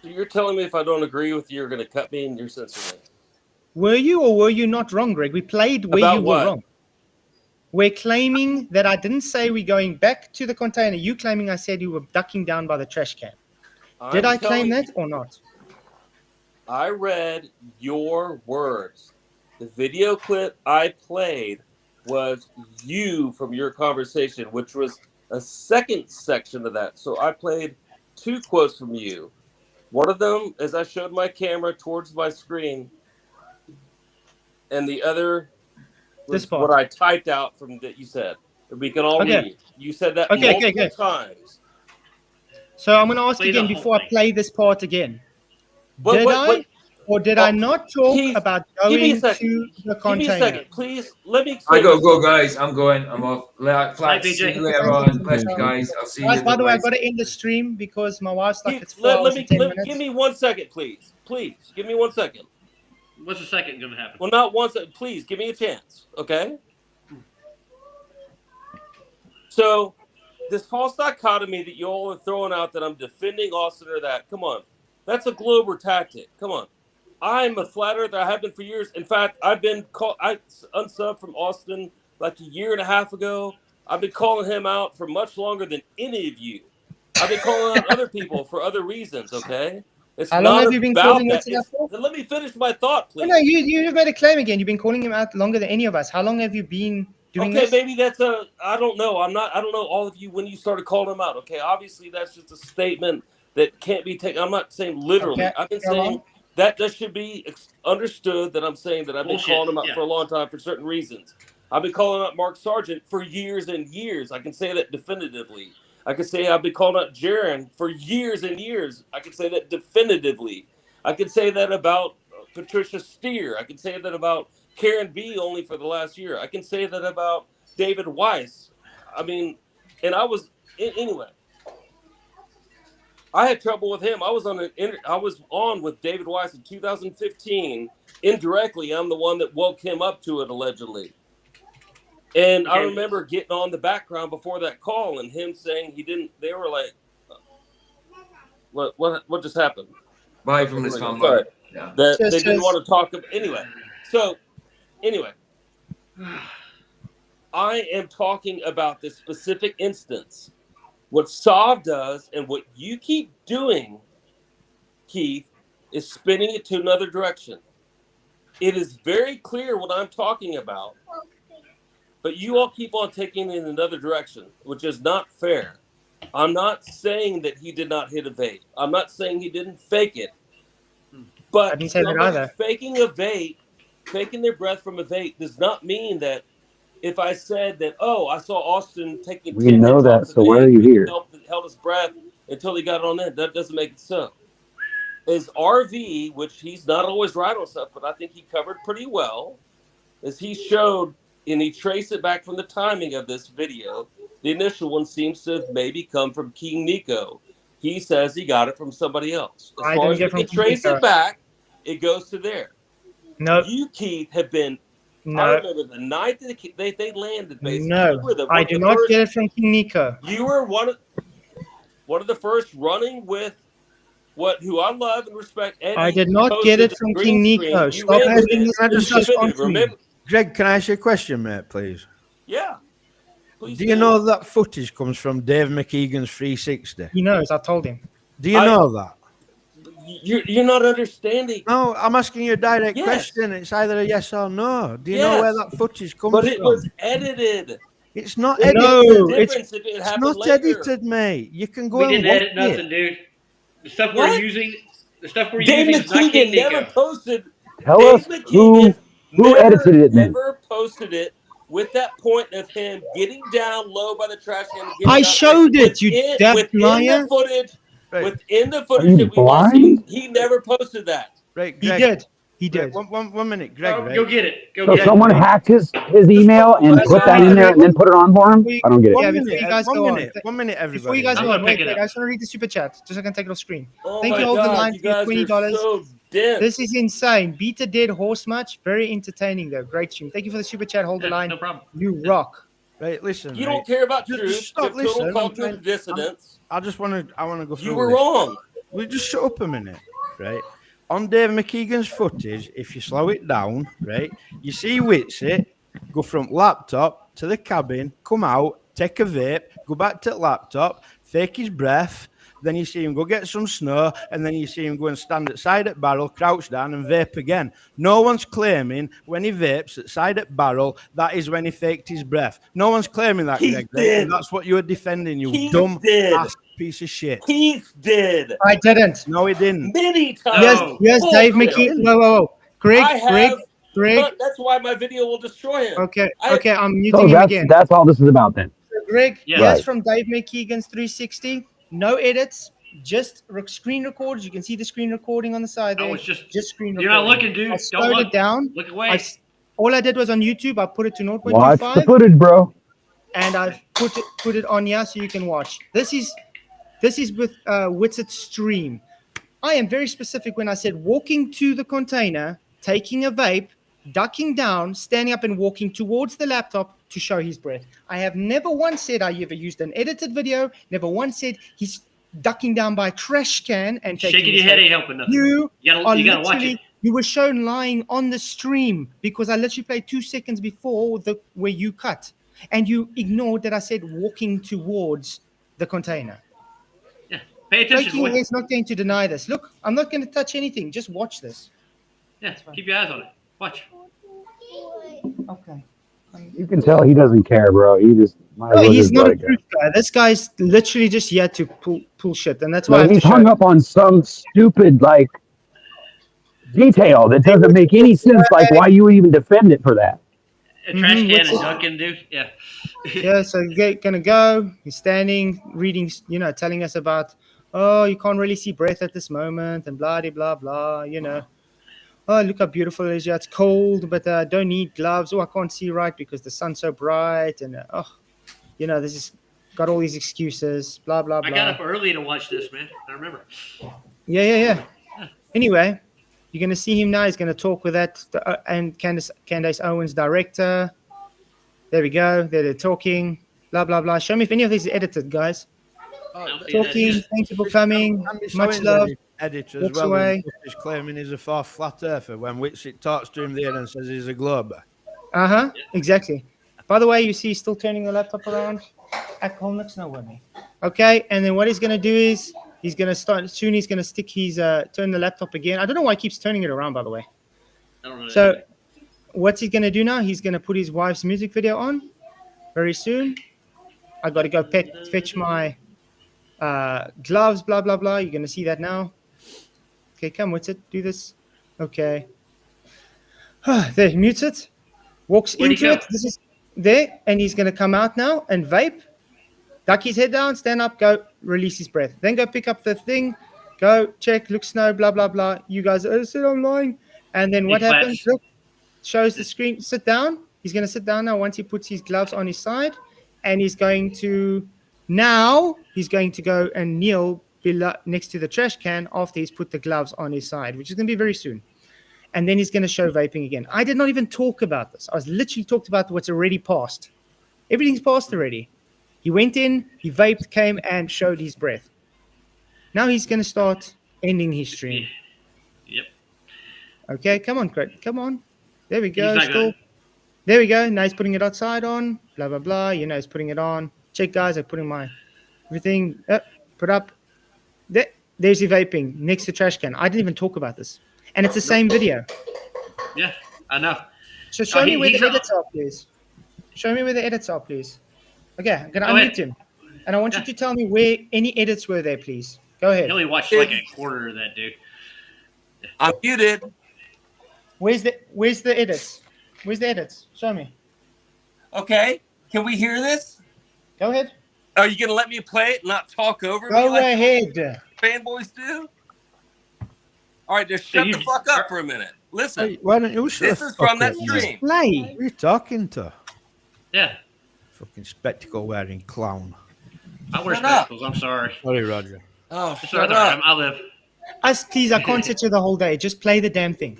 [SPEAKER 10] So you're telling me if I don't agree with you, you're going to cut me and you're censoring me.
[SPEAKER 2] Were you or were you not wrong, Greg? We played where
[SPEAKER 10] About
[SPEAKER 2] you
[SPEAKER 10] what?
[SPEAKER 2] were wrong. We're claiming that I didn't say we're going back to the container. You claiming I said you were ducking down by the trash can. Did I claim that or not?
[SPEAKER 10] I read your words. The video clip I played was you from your conversation, which was a second section of that. So I played 2 quotes from you. One of them, as I showed my camera towards my screen, and the other was what I typed out from that you said. We can all read. You said that multiple times.
[SPEAKER 2] So I'm going to ask again before I play this part again. Or did I not talk about going to the container?
[SPEAKER 10] Give me a second, please. Let me explain.
[SPEAKER 3] I go, guys. I'm going. I'm off. Flat. See you later on. Pleasure, guys. I'll see you.
[SPEAKER 2] By the way, I've got to end the stream because my wife's like, it's 4
[SPEAKER 10] let
[SPEAKER 2] hours
[SPEAKER 10] me,
[SPEAKER 2] and 10 minutes.
[SPEAKER 10] Give me 1 second, please. Please, give me 1 second.
[SPEAKER 7] What's the second going to happen?
[SPEAKER 10] Well, not 1 second. Please, give me a chance, okay? So, this false dichotomy that you all are throwing out that I'm defending Austin or that, come on. That's a Glober tactic. Come on. I'm a flat earther. I have been for years. In fact, I unsubbed from Austin like a year and a half ago. I've been calling him out for much longer than any of you. I've been calling out other people for other reasons, okay? It's
[SPEAKER 2] How long
[SPEAKER 10] not
[SPEAKER 2] have you been
[SPEAKER 10] about
[SPEAKER 2] calling
[SPEAKER 10] that.
[SPEAKER 2] Witsit out for?
[SPEAKER 10] Let me finish my thought,
[SPEAKER 2] Oh,
[SPEAKER 10] please.
[SPEAKER 2] no, you've made a claim again. You've been calling him out longer than any of us. How long have you been doing
[SPEAKER 10] Okay,
[SPEAKER 2] this?
[SPEAKER 10] maybe that's I don't know. I don't know all of you when you started calling him out. Okay, obviously that's just a statement that can't be taken. I'm not saying literally.
[SPEAKER 2] Okay,
[SPEAKER 10] I've been
[SPEAKER 2] go
[SPEAKER 10] saying
[SPEAKER 2] on.
[SPEAKER 10] that should be understood that I'm saying that I've been
[SPEAKER 7] Bullshit,
[SPEAKER 10] calling him out
[SPEAKER 7] yeah.
[SPEAKER 10] for a long time for certain reasons. I've been calling out Mark Sargent for years and years. I can say that definitively. I can say I've been calling out Jaron for years and years. I can say that definitively. I can say that about Patricia Steer. I can say that about Karen B only for the last year. I can say that about David Weiss. I mean, and I was anyway. I had trouble with him. I was on with David Weiss in 2015. Indirectly, I'm the one that woke him up to it allegedly. And I
[SPEAKER 7] Okay.
[SPEAKER 10] remember getting on the background before that call and him saying he didn't. They were like, "What just happened?"
[SPEAKER 3] Buy from this phone,
[SPEAKER 10] Sorry,
[SPEAKER 3] buddy. Yeah.
[SPEAKER 10] that
[SPEAKER 2] Just-
[SPEAKER 10] they didn't
[SPEAKER 2] just-
[SPEAKER 10] want to talk about anyway. So anyway, I am talking about this specific instance. What Sav does and what you keep doing, Keith, is spinning it to another direction. It is very clear what I'm talking about, but you all keep on taking it in another direction, which is not fair. I'm not saying that he did not hit a vape. I'm not saying he didn't fake it. But
[SPEAKER 2] I didn't say that
[SPEAKER 10] somebody
[SPEAKER 2] either.
[SPEAKER 10] faking a vape, faking their breath from a vape, does not mean that if I said that, oh, I saw Austin taking
[SPEAKER 11] We
[SPEAKER 10] 10
[SPEAKER 11] know
[SPEAKER 10] hits
[SPEAKER 11] that,
[SPEAKER 10] off the
[SPEAKER 11] so why
[SPEAKER 10] vape,
[SPEAKER 11] are you
[SPEAKER 10] and he
[SPEAKER 11] here?
[SPEAKER 10] held his breath until he got on in, that doesn't make it so. Is RV, which he's not always right on stuff, but I think he covered pretty well, as he showed, and he traced it back from the timing of this video. The initial one seems to have maybe come from King Nico. He says he got it from somebody else. As
[SPEAKER 2] I
[SPEAKER 10] far
[SPEAKER 2] didn't
[SPEAKER 10] as
[SPEAKER 2] get
[SPEAKER 10] we
[SPEAKER 2] from
[SPEAKER 10] can
[SPEAKER 2] King
[SPEAKER 10] trace
[SPEAKER 2] Nico.
[SPEAKER 10] it back, it goes to there.
[SPEAKER 2] No,
[SPEAKER 10] You, Keith, have been. I
[SPEAKER 2] no,
[SPEAKER 10] remember the night that they landed. Basically,
[SPEAKER 2] no.
[SPEAKER 10] you were
[SPEAKER 2] I
[SPEAKER 10] one of
[SPEAKER 2] do
[SPEAKER 10] the
[SPEAKER 2] not
[SPEAKER 10] first.
[SPEAKER 2] get it from King Nico.
[SPEAKER 10] You were one of the first running with who I love and respect. Eddie,
[SPEAKER 2] I did
[SPEAKER 10] who
[SPEAKER 2] not get
[SPEAKER 10] posted
[SPEAKER 2] it
[SPEAKER 10] the
[SPEAKER 2] from
[SPEAKER 10] green
[SPEAKER 2] King
[SPEAKER 10] screen.
[SPEAKER 2] Nico.
[SPEAKER 10] You
[SPEAKER 2] Stop
[SPEAKER 10] ran with
[SPEAKER 2] having
[SPEAKER 10] it.
[SPEAKER 2] this
[SPEAKER 16] Can I just
[SPEAKER 2] discuss
[SPEAKER 10] Definitive.
[SPEAKER 2] onto me.
[SPEAKER 10] Remember?
[SPEAKER 16] Greg, can I ask you a question, mate, please?
[SPEAKER 10] Yeah. Please
[SPEAKER 16] Do you know that footage comes from Dave McKeegan's 360?
[SPEAKER 2] He knows. I told him.
[SPEAKER 16] Do you know that?
[SPEAKER 10] You're not understanding.
[SPEAKER 16] No, I'm asking you a direct
[SPEAKER 10] Yes.
[SPEAKER 16] question. It's either a yes or no. Do you
[SPEAKER 10] Yes.
[SPEAKER 16] know where that footage comes
[SPEAKER 10] But it
[SPEAKER 16] from?
[SPEAKER 10] was edited.
[SPEAKER 16] It's not
[SPEAKER 10] It
[SPEAKER 16] edited.
[SPEAKER 10] makes a difference if it
[SPEAKER 16] It's
[SPEAKER 10] happened
[SPEAKER 16] not
[SPEAKER 10] later.
[SPEAKER 16] edited, mate. You can go
[SPEAKER 7] We
[SPEAKER 16] and
[SPEAKER 7] didn't
[SPEAKER 16] watch
[SPEAKER 7] edit nothing,
[SPEAKER 16] it.
[SPEAKER 7] dude. The stuff
[SPEAKER 10] What?
[SPEAKER 7] we're using,
[SPEAKER 10] Dave
[SPEAKER 7] is not King
[SPEAKER 10] McKeegan never
[SPEAKER 7] Nico.
[SPEAKER 10] posted.
[SPEAKER 11] Tell
[SPEAKER 10] Dave
[SPEAKER 11] us
[SPEAKER 10] McKeegan
[SPEAKER 11] who edited it then.
[SPEAKER 10] never posted it with that point of him getting down low by the trash can. And getting
[SPEAKER 2] I
[SPEAKER 10] out
[SPEAKER 2] showed it, you deaf
[SPEAKER 10] within
[SPEAKER 2] liar.
[SPEAKER 10] the footage.
[SPEAKER 16] Right.
[SPEAKER 10] Within the
[SPEAKER 11] Are
[SPEAKER 10] footage
[SPEAKER 11] you
[SPEAKER 10] that we've all seen,
[SPEAKER 11] blind?
[SPEAKER 10] he never posted that.
[SPEAKER 16] Right,
[SPEAKER 2] He
[SPEAKER 16] Greg.
[SPEAKER 2] did. He
[SPEAKER 16] Greg,
[SPEAKER 2] did.
[SPEAKER 16] one minute, Greg.
[SPEAKER 7] Go,
[SPEAKER 16] right?
[SPEAKER 7] go get it. Go
[SPEAKER 11] So
[SPEAKER 7] get
[SPEAKER 11] someone
[SPEAKER 7] it.
[SPEAKER 11] hacked his email and
[SPEAKER 10] That's
[SPEAKER 11] put that
[SPEAKER 10] right.
[SPEAKER 11] in there and then put it on for him?
[SPEAKER 2] Before you-
[SPEAKER 11] I don't get it.
[SPEAKER 2] Yeah,
[SPEAKER 16] One
[SPEAKER 2] before you
[SPEAKER 16] minute,
[SPEAKER 2] guys
[SPEAKER 16] one
[SPEAKER 2] go on.
[SPEAKER 16] minute, one minute, everybody.
[SPEAKER 2] Before you guys
[SPEAKER 7] I'm
[SPEAKER 2] go
[SPEAKER 7] gonna
[SPEAKER 2] on,
[SPEAKER 7] pick
[SPEAKER 2] wait,
[SPEAKER 7] it up.
[SPEAKER 2] I just want to read the super chat, just so I can take it off screen.
[SPEAKER 10] Oh
[SPEAKER 2] Thank
[SPEAKER 10] my
[SPEAKER 2] you, hold the
[SPEAKER 10] God,
[SPEAKER 2] line
[SPEAKER 10] you
[SPEAKER 2] for your
[SPEAKER 10] guys
[SPEAKER 2] $20.
[SPEAKER 10] are so dense.
[SPEAKER 2] This is insane. Beat a dead horse match. Very entertaining, though. Great stream. Thank you for the super chat. Hold the line.
[SPEAKER 7] No problem.
[SPEAKER 2] You rock.
[SPEAKER 16] Right, listen.
[SPEAKER 10] You
[SPEAKER 16] right?
[SPEAKER 10] don't care about
[SPEAKER 16] Just
[SPEAKER 10] truth.
[SPEAKER 16] stop
[SPEAKER 10] You have total
[SPEAKER 16] listening. I'm
[SPEAKER 10] cognitive
[SPEAKER 16] trying-
[SPEAKER 10] dissonance.
[SPEAKER 16] I want to go through.
[SPEAKER 10] You were
[SPEAKER 16] this.
[SPEAKER 10] wrong.
[SPEAKER 16] Well, just shut up a minute, right? On Dave McKeegan's footage, if you slow it down, right, you see Witsit go from laptop to the cabin, come out, take a vape, go back to the laptop, fake his breath. Then you see him go get some snow, and then you see him go and stand at side at barrel, crouch down, and vape again. No one's claiming when he vapes at side at barrel that is when he faked his breath. No one's claiming that,
[SPEAKER 10] Keith
[SPEAKER 16] Greg.
[SPEAKER 10] did.
[SPEAKER 16] And that's what you were defending, you
[SPEAKER 10] Keith
[SPEAKER 16] dumb
[SPEAKER 10] did.
[SPEAKER 16] ass piece of shit.
[SPEAKER 10] Keith did.
[SPEAKER 2] I didn't.
[SPEAKER 16] No, he didn't.
[SPEAKER 10] Many times.
[SPEAKER 2] Yes, Dave
[SPEAKER 10] Bullshit.
[SPEAKER 2] McKee. Whoa. Greg,
[SPEAKER 10] I have.
[SPEAKER 2] Greg.
[SPEAKER 10] That's why my video will destroy him.
[SPEAKER 2] Okay,
[SPEAKER 10] I-
[SPEAKER 2] I'm muting
[SPEAKER 11] So
[SPEAKER 2] him again.
[SPEAKER 11] that's all this is about then.
[SPEAKER 2] Greg,
[SPEAKER 7] Yeah.
[SPEAKER 2] yes,
[SPEAKER 11] Right.
[SPEAKER 2] from Dave McKeegan's 360. No edits, just screen records. You can see the screen recording on the side there.
[SPEAKER 7] Oh, it's just
[SPEAKER 2] screen
[SPEAKER 7] you're
[SPEAKER 2] recording.
[SPEAKER 7] not looking, dude.
[SPEAKER 2] I
[SPEAKER 7] Don't
[SPEAKER 2] slowed
[SPEAKER 7] look.
[SPEAKER 2] it down.
[SPEAKER 7] Look away.
[SPEAKER 2] All I did was on YouTube, I put it to
[SPEAKER 11] Watch
[SPEAKER 2] 0.25
[SPEAKER 11] the footage, bro.
[SPEAKER 2] and I've put it on here so you can watch. This is with Witsit's stream. I am very specific when I said walking to the container, taking a vape, ducking down, standing up and walking towards the laptop to show his breath. I have never once said I ever used an edited video, never once said he's ducking down by a trash can and taking
[SPEAKER 7] Shaking
[SPEAKER 2] his
[SPEAKER 7] your head
[SPEAKER 2] vape.
[SPEAKER 7] ain't helping nothing.
[SPEAKER 2] You
[SPEAKER 7] gotta watch it.
[SPEAKER 2] You were shown lying on the stream because I literally played 2 seconds before where you cut. And you ignored that I said walking towards the container.
[SPEAKER 7] Yeah. Pay attention,
[SPEAKER 2] Breaking
[SPEAKER 7] boy.
[SPEAKER 2] is not going to deny this. Look, I'm not going to touch anything. Just watch this.
[SPEAKER 7] Yeah, keep your eyes on it. Watch.
[SPEAKER 2] Okay.
[SPEAKER 11] You can tell he doesn't care, bro. He just might as
[SPEAKER 2] No,
[SPEAKER 11] well
[SPEAKER 2] he's
[SPEAKER 11] just
[SPEAKER 2] not
[SPEAKER 11] let
[SPEAKER 2] a
[SPEAKER 11] it go.
[SPEAKER 2] truth guy. This guy's literally just here to pull shit, and that's why I
[SPEAKER 11] No,
[SPEAKER 2] have to
[SPEAKER 11] he's
[SPEAKER 2] show
[SPEAKER 11] hung
[SPEAKER 2] it.
[SPEAKER 11] up on some stupid like detail that doesn't make any sense. Like why you would even defend it for that?
[SPEAKER 7] A trash can
[SPEAKER 2] what's
[SPEAKER 7] and
[SPEAKER 2] this?
[SPEAKER 7] Duncan, dude. Yeah.
[SPEAKER 2] Yeah, so gonna go. He's standing, reading, telling us about, oh, you can't really see breath at this moment, and blah, blah, blah, Oh, look how beautiful it is. Yeah, it's cold, but I don't need gloves. Oh, I can't see right because the sun's so bright, and this is got all these excuses, blah, blah, blah.
[SPEAKER 7] I got up early to watch this, man. I remember.
[SPEAKER 2] Yeah. Anyway, you're gonna see him now. He's gonna talk with that and Candace Owens, director. There we go. They're talking. Blah blah blah. Show me if any of these are edited, guys. Talking. Thank you for coming. Much love.
[SPEAKER 16] Edit as
[SPEAKER 2] Walks
[SPEAKER 16] well.
[SPEAKER 2] away.
[SPEAKER 16] He's claiming he's a flat earther when Whitsitt talks to him there and says he's a glober.
[SPEAKER 2] Exactly. By the way, you see he's still turning the laptop around. Alcoholics, no with me. Okay, and then what he's gonna do is he's gonna start soon. He's gonna stick his turn the laptop again. I don't know why he keeps turning it around. By the way.
[SPEAKER 7] I don't know.
[SPEAKER 2] So, what's he gonna do now? He's gonna put his wife's music video on very soon. I got to go fetch my gloves. Blah blah blah. You're gonna see that now. Okay, come. What's it? Do this. Okay. There, he mutes it. Walks
[SPEAKER 7] Where'd he
[SPEAKER 2] into
[SPEAKER 7] go?
[SPEAKER 2] it. This is there, and he's gonna come out now and vape. Duck his head down, stand up, go, release his breath. Then go pick up the thing, go check, look snow, blah blah blah. You guys said I'm lying. And then what happens? Look, shows the screen. Sit down. He's gonna sit down now once he puts his gloves on his side, and he's going to go and kneel below, next to the trash can after he's put the gloves on his side, which is gonna be very soon. And then he's gonna show vaping again. I did not even talk about this. I was literally talked about what's already passed. Everything's passed already. He went in, he vaped, came and showed his breath. Now he's going to start ending his stream.
[SPEAKER 7] Yep.
[SPEAKER 2] Okay, come on, Craig. Come on. There we go.
[SPEAKER 7] He's not good.
[SPEAKER 2] There we go. Now he's putting it outside on. Blah, blah, blah. He's putting it on. Check, guys. I'm putting my everything up, put up. There's the vaping next to trash can. I didn't even talk about this. And it's the same video.
[SPEAKER 7] Yeah, I know.
[SPEAKER 2] So show me where the edits are, please. Show me where the edits are, please. Okay, I'm going to unmute him. And I want you to tell me where any edits were there, please. Go ahead.
[SPEAKER 7] He only watched like a quarter of that, dude.
[SPEAKER 10] I'm muted.
[SPEAKER 2] Where's the edits? Where's the edits? Show me.
[SPEAKER 10] Okay. Can we hear this?
[SPEAKER 2] Go ahead.
[SPEAKER 10] Are you going to let me play it and not talk over me
[SPEAKER 2] Go
[SPEAKER 10] like
[SPEAKER 2] ahead.
[SPEAKER 10] fanboys do? All right, just shut the fuck up for a minute. Listen.
[SPEAKER 16] Hey, why don't you shut
[SPEAKER 10] This
[SPEAKER 16] the
[SPEAKER 10] is from
[SPEAKER 16] fuck
[SPEAKER 10] that
[SPEAKER 16] up,
[SPEAKER 10] stream.
[SPEAKER 16] man? Who are you talking to?
[SPEAKER 7] Yeah.
[SPEAKER 16] Fucking spectacle wearing clown.
[SPEAKER 7] I wear
[SPEAKER 10] Shut up.
[SPEAKER 7] spectacles. I'm sorry.
[SPEAKER 16] Sorry, Roger.
[SPEAKER 10] Oh,
[SPEAKER 7] It's
[SPEAKER 10] shut
[SPEAKER 7] all right.
[SPEAKER 10] up.
[SPEAKER 7] I live.
[SPEAKER 2] Please, I can't sit here the whole day. Just play the damn thing.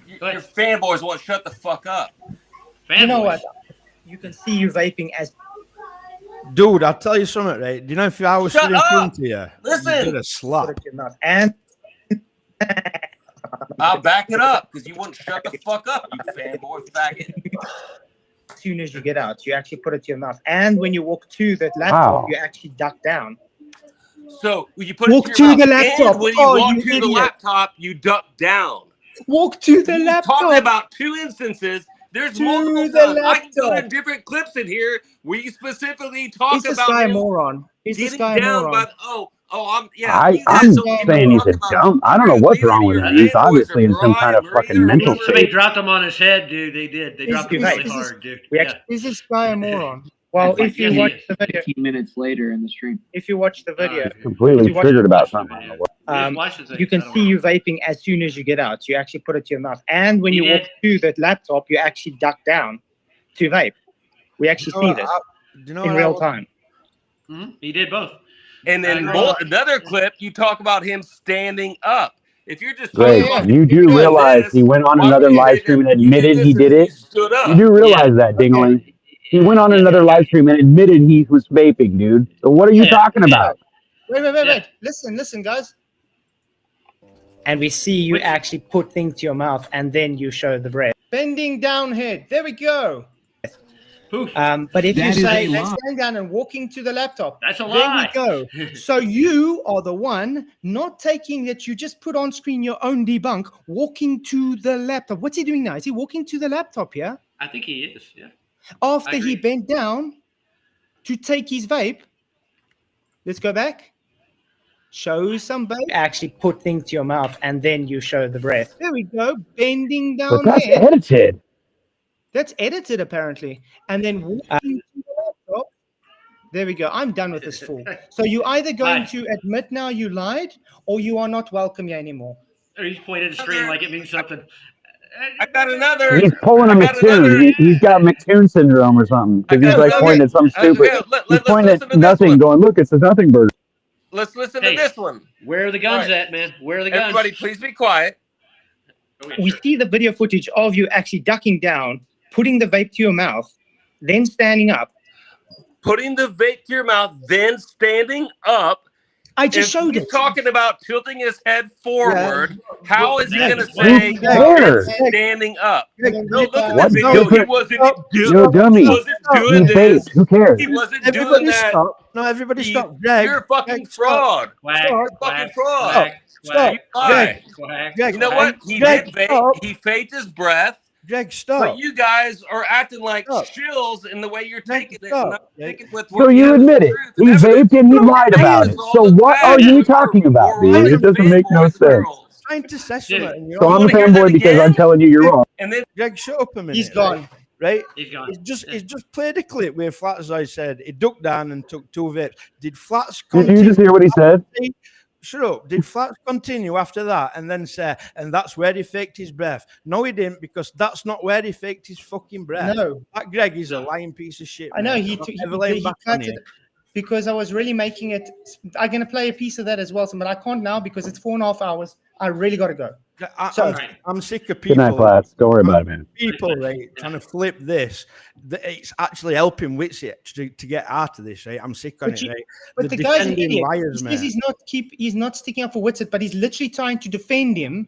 [SPEAKER 10] Your fanboys won't shut the fuck up.
[SPEAKER 2] You know what? You can see you vaping as.
[SPEAKER 16] Dude, I'll tell you something, right? Do you know if I was
[SPEAKER 10] Shut
[SPEAKER 16] sitting in
[SPEAKER 10] up!
[SPEAKER 16] front of you,
[SPEAKER 10] Listen!
[SPEAKER 16] you'd get a slap.
[SPEAKER 2] And
[SPEAKER 10] I'll back it up because you wouldn't shut the fuck up, you fanboy faggot.
[SPEAKER 2] as soon as you get out, you actually put it to your mouth. And when you walk to that laptop,
[SPEAKER 11] Wow.
[SPEAKER 2] you actually duck down.
[SPEAKER 10] So when you put
[SPEAKER 2] Walk
[SPEAKER 10] it to your
[SPEAKER 2] to the
[SPEAKER 10] mouth,
[SPEAKER 2] laptop.
[SPEAKER 10] and when you
[SPEAKER 2] Oh,
[SPEAKER 10] walk
[SPEAKER 2] you
[SPEAKER 10] to the
[SPEAKER 2] idiot.
[SPEAKER 10] laptop, you duck down.
[SPEAKER 2] Walk to the
[SPEAKER 10] You're
[SPEAKER 2] laptop.
[SPEAKER 10] talking about two instances. There's
[SPEAKER 2] To
[SPEAKER 10] multiple
[SPEAKER 2] the
[SPEAKER 10] times. I can go to
[SPEAKER 2] laptop.
[SPEAKER 10] different clips in here where you specifically talk
[SPEAKER 2] Is this
[SPEAKER 10] about
[SPEAKER 2] guy a
[SPEAKER 10] him
[SPEAKER 2] moron? Is this
[SPEAKER 10] getting
[SPEAKER 2] guy a
[SPEAKER 10] down.
[SPEAKER 2] moron?
[SPEAKER 10] But I'm
[SPEAKER 11] I'm saying he's a dumb. I don't know what's wrong with him. He's obviously in some kind of fucking mental
[SPEAKER 7] Somebody
[SPEAKER 11] state.
[SPEAKER 7] dropped him on his head, dude. They did. They dropped him really hard, dude.
[SPEAKER 2] Is this guy a moron? Well, if you
[SPEAKER 7] Yes,
[SPEAKER 2] watch
[SPEAKER 7] he is.
[SPEAKER 2] the video,
[SPEAKER 13] 15 minutes later in the stream.
[SPEAKER 2] if you watch the video,
[SPEAKER 11] Completely
[SPEAKER 2] if you watch
[SPEAKER 11] triggered
[SPEAKER 2] the
[SPEAKER 11] about
[SPEAKER 2] video,
[SPEAKER 11] something.
[SPEAKER 2] you can see you vaping as soon as you get out. You actually put it to your mouth. And when
[SPEAKER 7] He
[SPEAKER 2] you walk
[SPEAKER 7] did.
[SPEAKER 2] to that laptop, you actually duck down to vape. We actually see this in real time.
[SPEAKER 7] Mhm. He did both.
[SPEAKER 10] And then another clip, you talk about him standing up. If you're just
[SPEAKER 11] Greg,
[SPEAKER 10] talking about
[SPEAKER 11] you do
[SPEAKER 10] doing
[SPEAKER 11] realize
[SPEAKER 10] this,
[SPEAKER 11] he went on
[SPEAKER 10] why
[SPEAKER 11] another
[SPEAKER 10] would you
[SPEAKER 11] live
[SPEAKER 10] say
[SPEAKER 11] stream
[SPEAKER 10] that
[SPEAKER 11] and
[SPEAKER 10] you did
[SPEAKER 11] admitted
[SPEAKER 10] this
[SPEAKER 11] he
[SPEAKER 10] if
[SPEAKER 11] did
[SPEAKER 10] you
[SPEAKER 11] it?
[SPEAKER 10] stood up?
[SPEAKER 11] You do realize that, Dingaling. He went on another live stream and admitted he was vaping, dude. So what are you talking about?
[SPEAKER 2] Wait. Listen, guys. And we see you actually put things to your mouth and then you show the breath. Bending down head. There we go. But if you
[SPEAKER 13] That is
[SPEAKER 2] say,
[SPEAKER 13] a
[SPEAKER 2] let's
[SPEAKER 13] lie.
[SPEAKER 2] stand down and walking to the laptop,
[SPEAKER 7] That's a
[SPEAKER 2] there
[SPEAKER 7] lie.
[SPEAKER 2] we go. So you are the one not taking that you just put on screen your own debunk, walking to the laptop. What's he doing now? Is he walking to the laptop here?
[SPEAKER 7] I think he is. Yeah.
[SPEAKER 2] After
[SPEAKER 7] I
[SPEAKER 2] he
[SPEAKER 7] agree.
[SPEAKER 2] bent down to take his vape. Let's go back. Show some vape. Actually put things to your mouth and then you show the breath. There we go. Bending
[SPEAKER 11] But
[SPEAKER 2] down
[SPEAKER 11] that's
[SPEAKER 2] there.
[SPEAKER 11] edited.
[SPEAKER 2] That's edited apparently. And then walking to the laptop. There we go. I'm done with this fool. So you either going to admit now you lied or you are not welcome here anymore.
[SPEAKER 7] Or he's pointing at the screen like it means something.
[SPEAKER 10] I got another.
[SPEAKER 11] He's pulling a McToon. He's got McToon syndrome or something because he's like pointing at something stupid. He's pointing at nothing, going, "Look, it's a nothing bird."
[SPEAKER 10] Let's listen
[SPEAKER 7] Hey,
[SPEAKER 10] to this one.
[SPEAKER 7] Where are the guns
[SPEAKER 10] All right.
[SPEAKER 7] at, man? Where are the guns?
[SPEAKER 10] Everybody, please be quiet.
[SPEAKER 2] We see the video footage of you actually ducking down, putting the vape to your mouth, then standing up.
[SPEAKER 10] Putting the vape to your mouth, then standing up.
[SPEAKER 2] I just
[SPEAKER 10] If
[SPEAKER 2] showed
[SPEAKER 10] he's
[SPEAKER 2] it.
[SPEAKER 10] talking about tilting his head forward. How is he going to
[SPEAKER 11] Who
[SPEAKER 10] say
[SPEAKER 11] cares?
[SPEAKER 10] standing up? No, look at
[SPEAKER 11] What
[SPEAKER 10] the video. He
[SPEAKER 11] different-
[SPEAKER 10] wasn't
[SPEAKER 11] You dummy.
[SPEAKER 10] He wasn't
[SPEAKER 11] You
[SPEAKER 10] doing this.
[SPEAKER 11] vaped. Who cares?
[SPEAKER 10] He wasn't doing
[SPEAKER 16] Everybody
[SPEAKER 10] that.
[SPEAKER 16] stop. No, everybody stop. Greg,
[SPEAKER 10] You're a fucking
[SPEAKER 16] Greg,
[SPEAKER 10] fraud.
[SPEAKER 7] Quack,
[SPEAKER 10] You're a
[SPEAKER 7] quack,
[SPEAKER 10] fucking fraud.
[SPEAKER 7] quack,
[SPEAKER 16] Stop.
[SPEAKER 7] quack,
[SPEAKER 10] You lie.
[SPEAKER 7] quack,
[SPEAKER 16] Greg,
[SPEAKER 10] You know
[SPEAKER 7] quack.
[SPEAKER 10] what? He
[SPEAKER 16] Greg,
[SPEAKER 10] did vape.
[SPEAKER 16] stop.
[SPEAKER 10] He faked his breath.
[SPEAKER 16] Greg, stop.
[SPEAKER 10] But you guys are acting like
[SPEAKER 16] Stop.
[SPEAKER 10] shills in the way you're taking it.
[SPEAKER 16] stop.
[SPEAKER 10] And not taking it with
[SPEAKER 11] So you admit it. He vaped and he lied about it. So what are you talking about, dude? It doesn't make no sense.
[SPEAKER 16] Trying to say something. and you're
[SPEAKER 11] So I'm a
[SPEAKER 16] not-
[SPEAKER 11] fanboy because I'm telling you you're wrong.
[SPEAKER 10] And then
[SPEAKER 16] Greg, shut up a minute.
[SPEAKER 2] He's gone.
[SPEAKER 16] Right?
[SPEAKER 7] He's gone.
[SPEAKER 16] He's just played a clip where Flatzoid said he ducked down and took 2 vapes. Did Flats
[SPEAKER 11] Did
[SPEAKER 16] continue?
[SPEAKER 11] you just hear what he said?
[SPEAKER 16] Shut up. Did Flats continue after that and then say, and that's where he faked his breath? No, he didn't, because that's not where he faked his fucking breath.
[SPEAKER 2] No.
[SPEAKER 16] That Greg is a lying piece of shit.
[SPEAKER 2] I know
[SPEAKER 16] man.
[SPEAKER 2] he
[SPEAKER 16] Don't ever lay him back on
[SPEAKER 2] cut
[SPEAKER 16] you.
[SPEAKER 2] it because I was really making it. I'm gonna play a piece of that as well, but I can't now because it's 4.5 hours. I really got to go. So
[SPEAKER 16] I'm sick of
[SPEAKER 11] Good
[SPEAKER 16] people.
[SPEAKER 11] night, Flats. Don't worry about it, man.
[SPEAKER 16] People, right, trying to flip this. It's actually helping Witsy to get out of this, right? I'm sick on
[SPEAKER 2] But
[SPEAKER 16] it,
[SPEAKER 2] you-
[SPEAKER 16] right?
[SPEAKER 2] But
[SPEAKER 16] The
[SPEAKER 2] the guy's an
[SPEAKER 16] defending
[SPEAKER 2] idiot.
[SPEAKER 16] liars,
[SPEAKER 2] He
[SPEAKER 16] man.
[SPEAKER 2] says he's not sticking up for Whitsett, but he's literally trying to defend him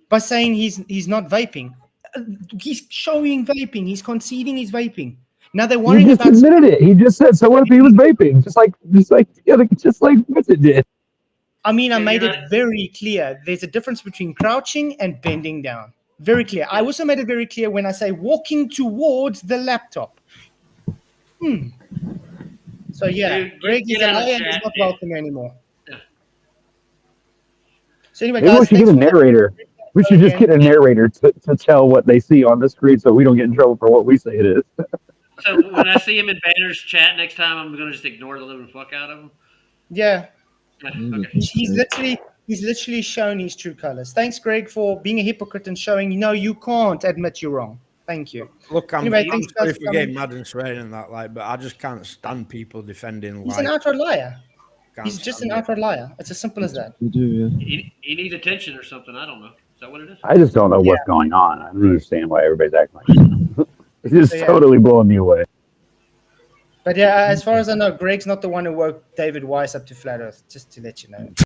[SPEAKER 2] by saying he's not vaping. He's showing vaping. He's conceding he's vaping. Now they're
[SPEAKER 11] He
[SPEAKER 2] worrying
[SPEAKER 11] just
[SPEAKER 2] about.
[SPEAKER 11] admitted it. He just said, "So what if he was vaping?" Just like Vincent did.
[SPEAKER 2] I mean, I made it very clear. There's a difference between crouching and bending down. Very clear. I also made it very clear when I say walking towards the laptop. So yeah,
[SPEAKER 7] Dude,
[SPEAKER 2] Greg is
[SPEAKER 7] get
[SPEAKER 2] a
[SPEAKER 7] out of
[SPEAKER 2] liar and
[SPEAKER 7] chat,
[SPEAKER 2] he's not
[SPEAKER 7] dude.
[SPEAKER 2] welcome anymore. So anyway,
[SPEAKER 11] Maybe we
[SPEAKER 2] guys,
[SPEAKER 11] should get a
[SPEAKER 2] thanks for-
[SPEAKER 11] narrator. We should just get a narrator to tell what they see on the screen so we don't get in trouble for what we say it is.
[SPEAKER 7] So when I see him in Banner's chat next time, I'm gonna just ignore the living fuck out of him.
[SPEAKER 2] Yeah,
[SPEAKER 7] Yeah, okay.
[SPEAKER 2] he's literally shown his true colors. Thanks, Greg, for being a hypocrite and showing you can't admit you're wrong. Thank you.
[SPEAKER 16] Look, I'm
[SPEAKER 2] Anyway,
[SPEAKER 16] sorry
[SPEAKER 2] thanks, guys,
[SPEAKER 16] for
[SPEAKER 2] for
[SPEAKER 16] getting
[SPEAKER 2] coming.
[SPEAKER 16] mad and swearing and that, like, but I just can't stand people defending
[SPEAKER 2] He's
[SPEAKER 16] lies.
[SPEAKER 2] an outright liar.
[SPEAKER 16] Can't
[SPEAKER 2] He's just
[SPEAKER 16] stand
[SPEAKER 2] an
[SPEAKER 16] it.
[SPEAKER 2] outright liar. It's as simple as that.
[SPEAKER 14] We do, yeah.
[SPEAKER 7] He needs attention or something. I don't know. Is that what it is?
[SPEAKER 11] I just don't know what's going on. I don't understand why everybody's acting like this. It's just
[SPEAKER 2] So, yeah.
[SPEAKER 11] totally blowing me away.
[SPEAKER 2] But yeah, as far as I know, Greg's not the one who woke David Weiss up to flat Earth. Just to let you know.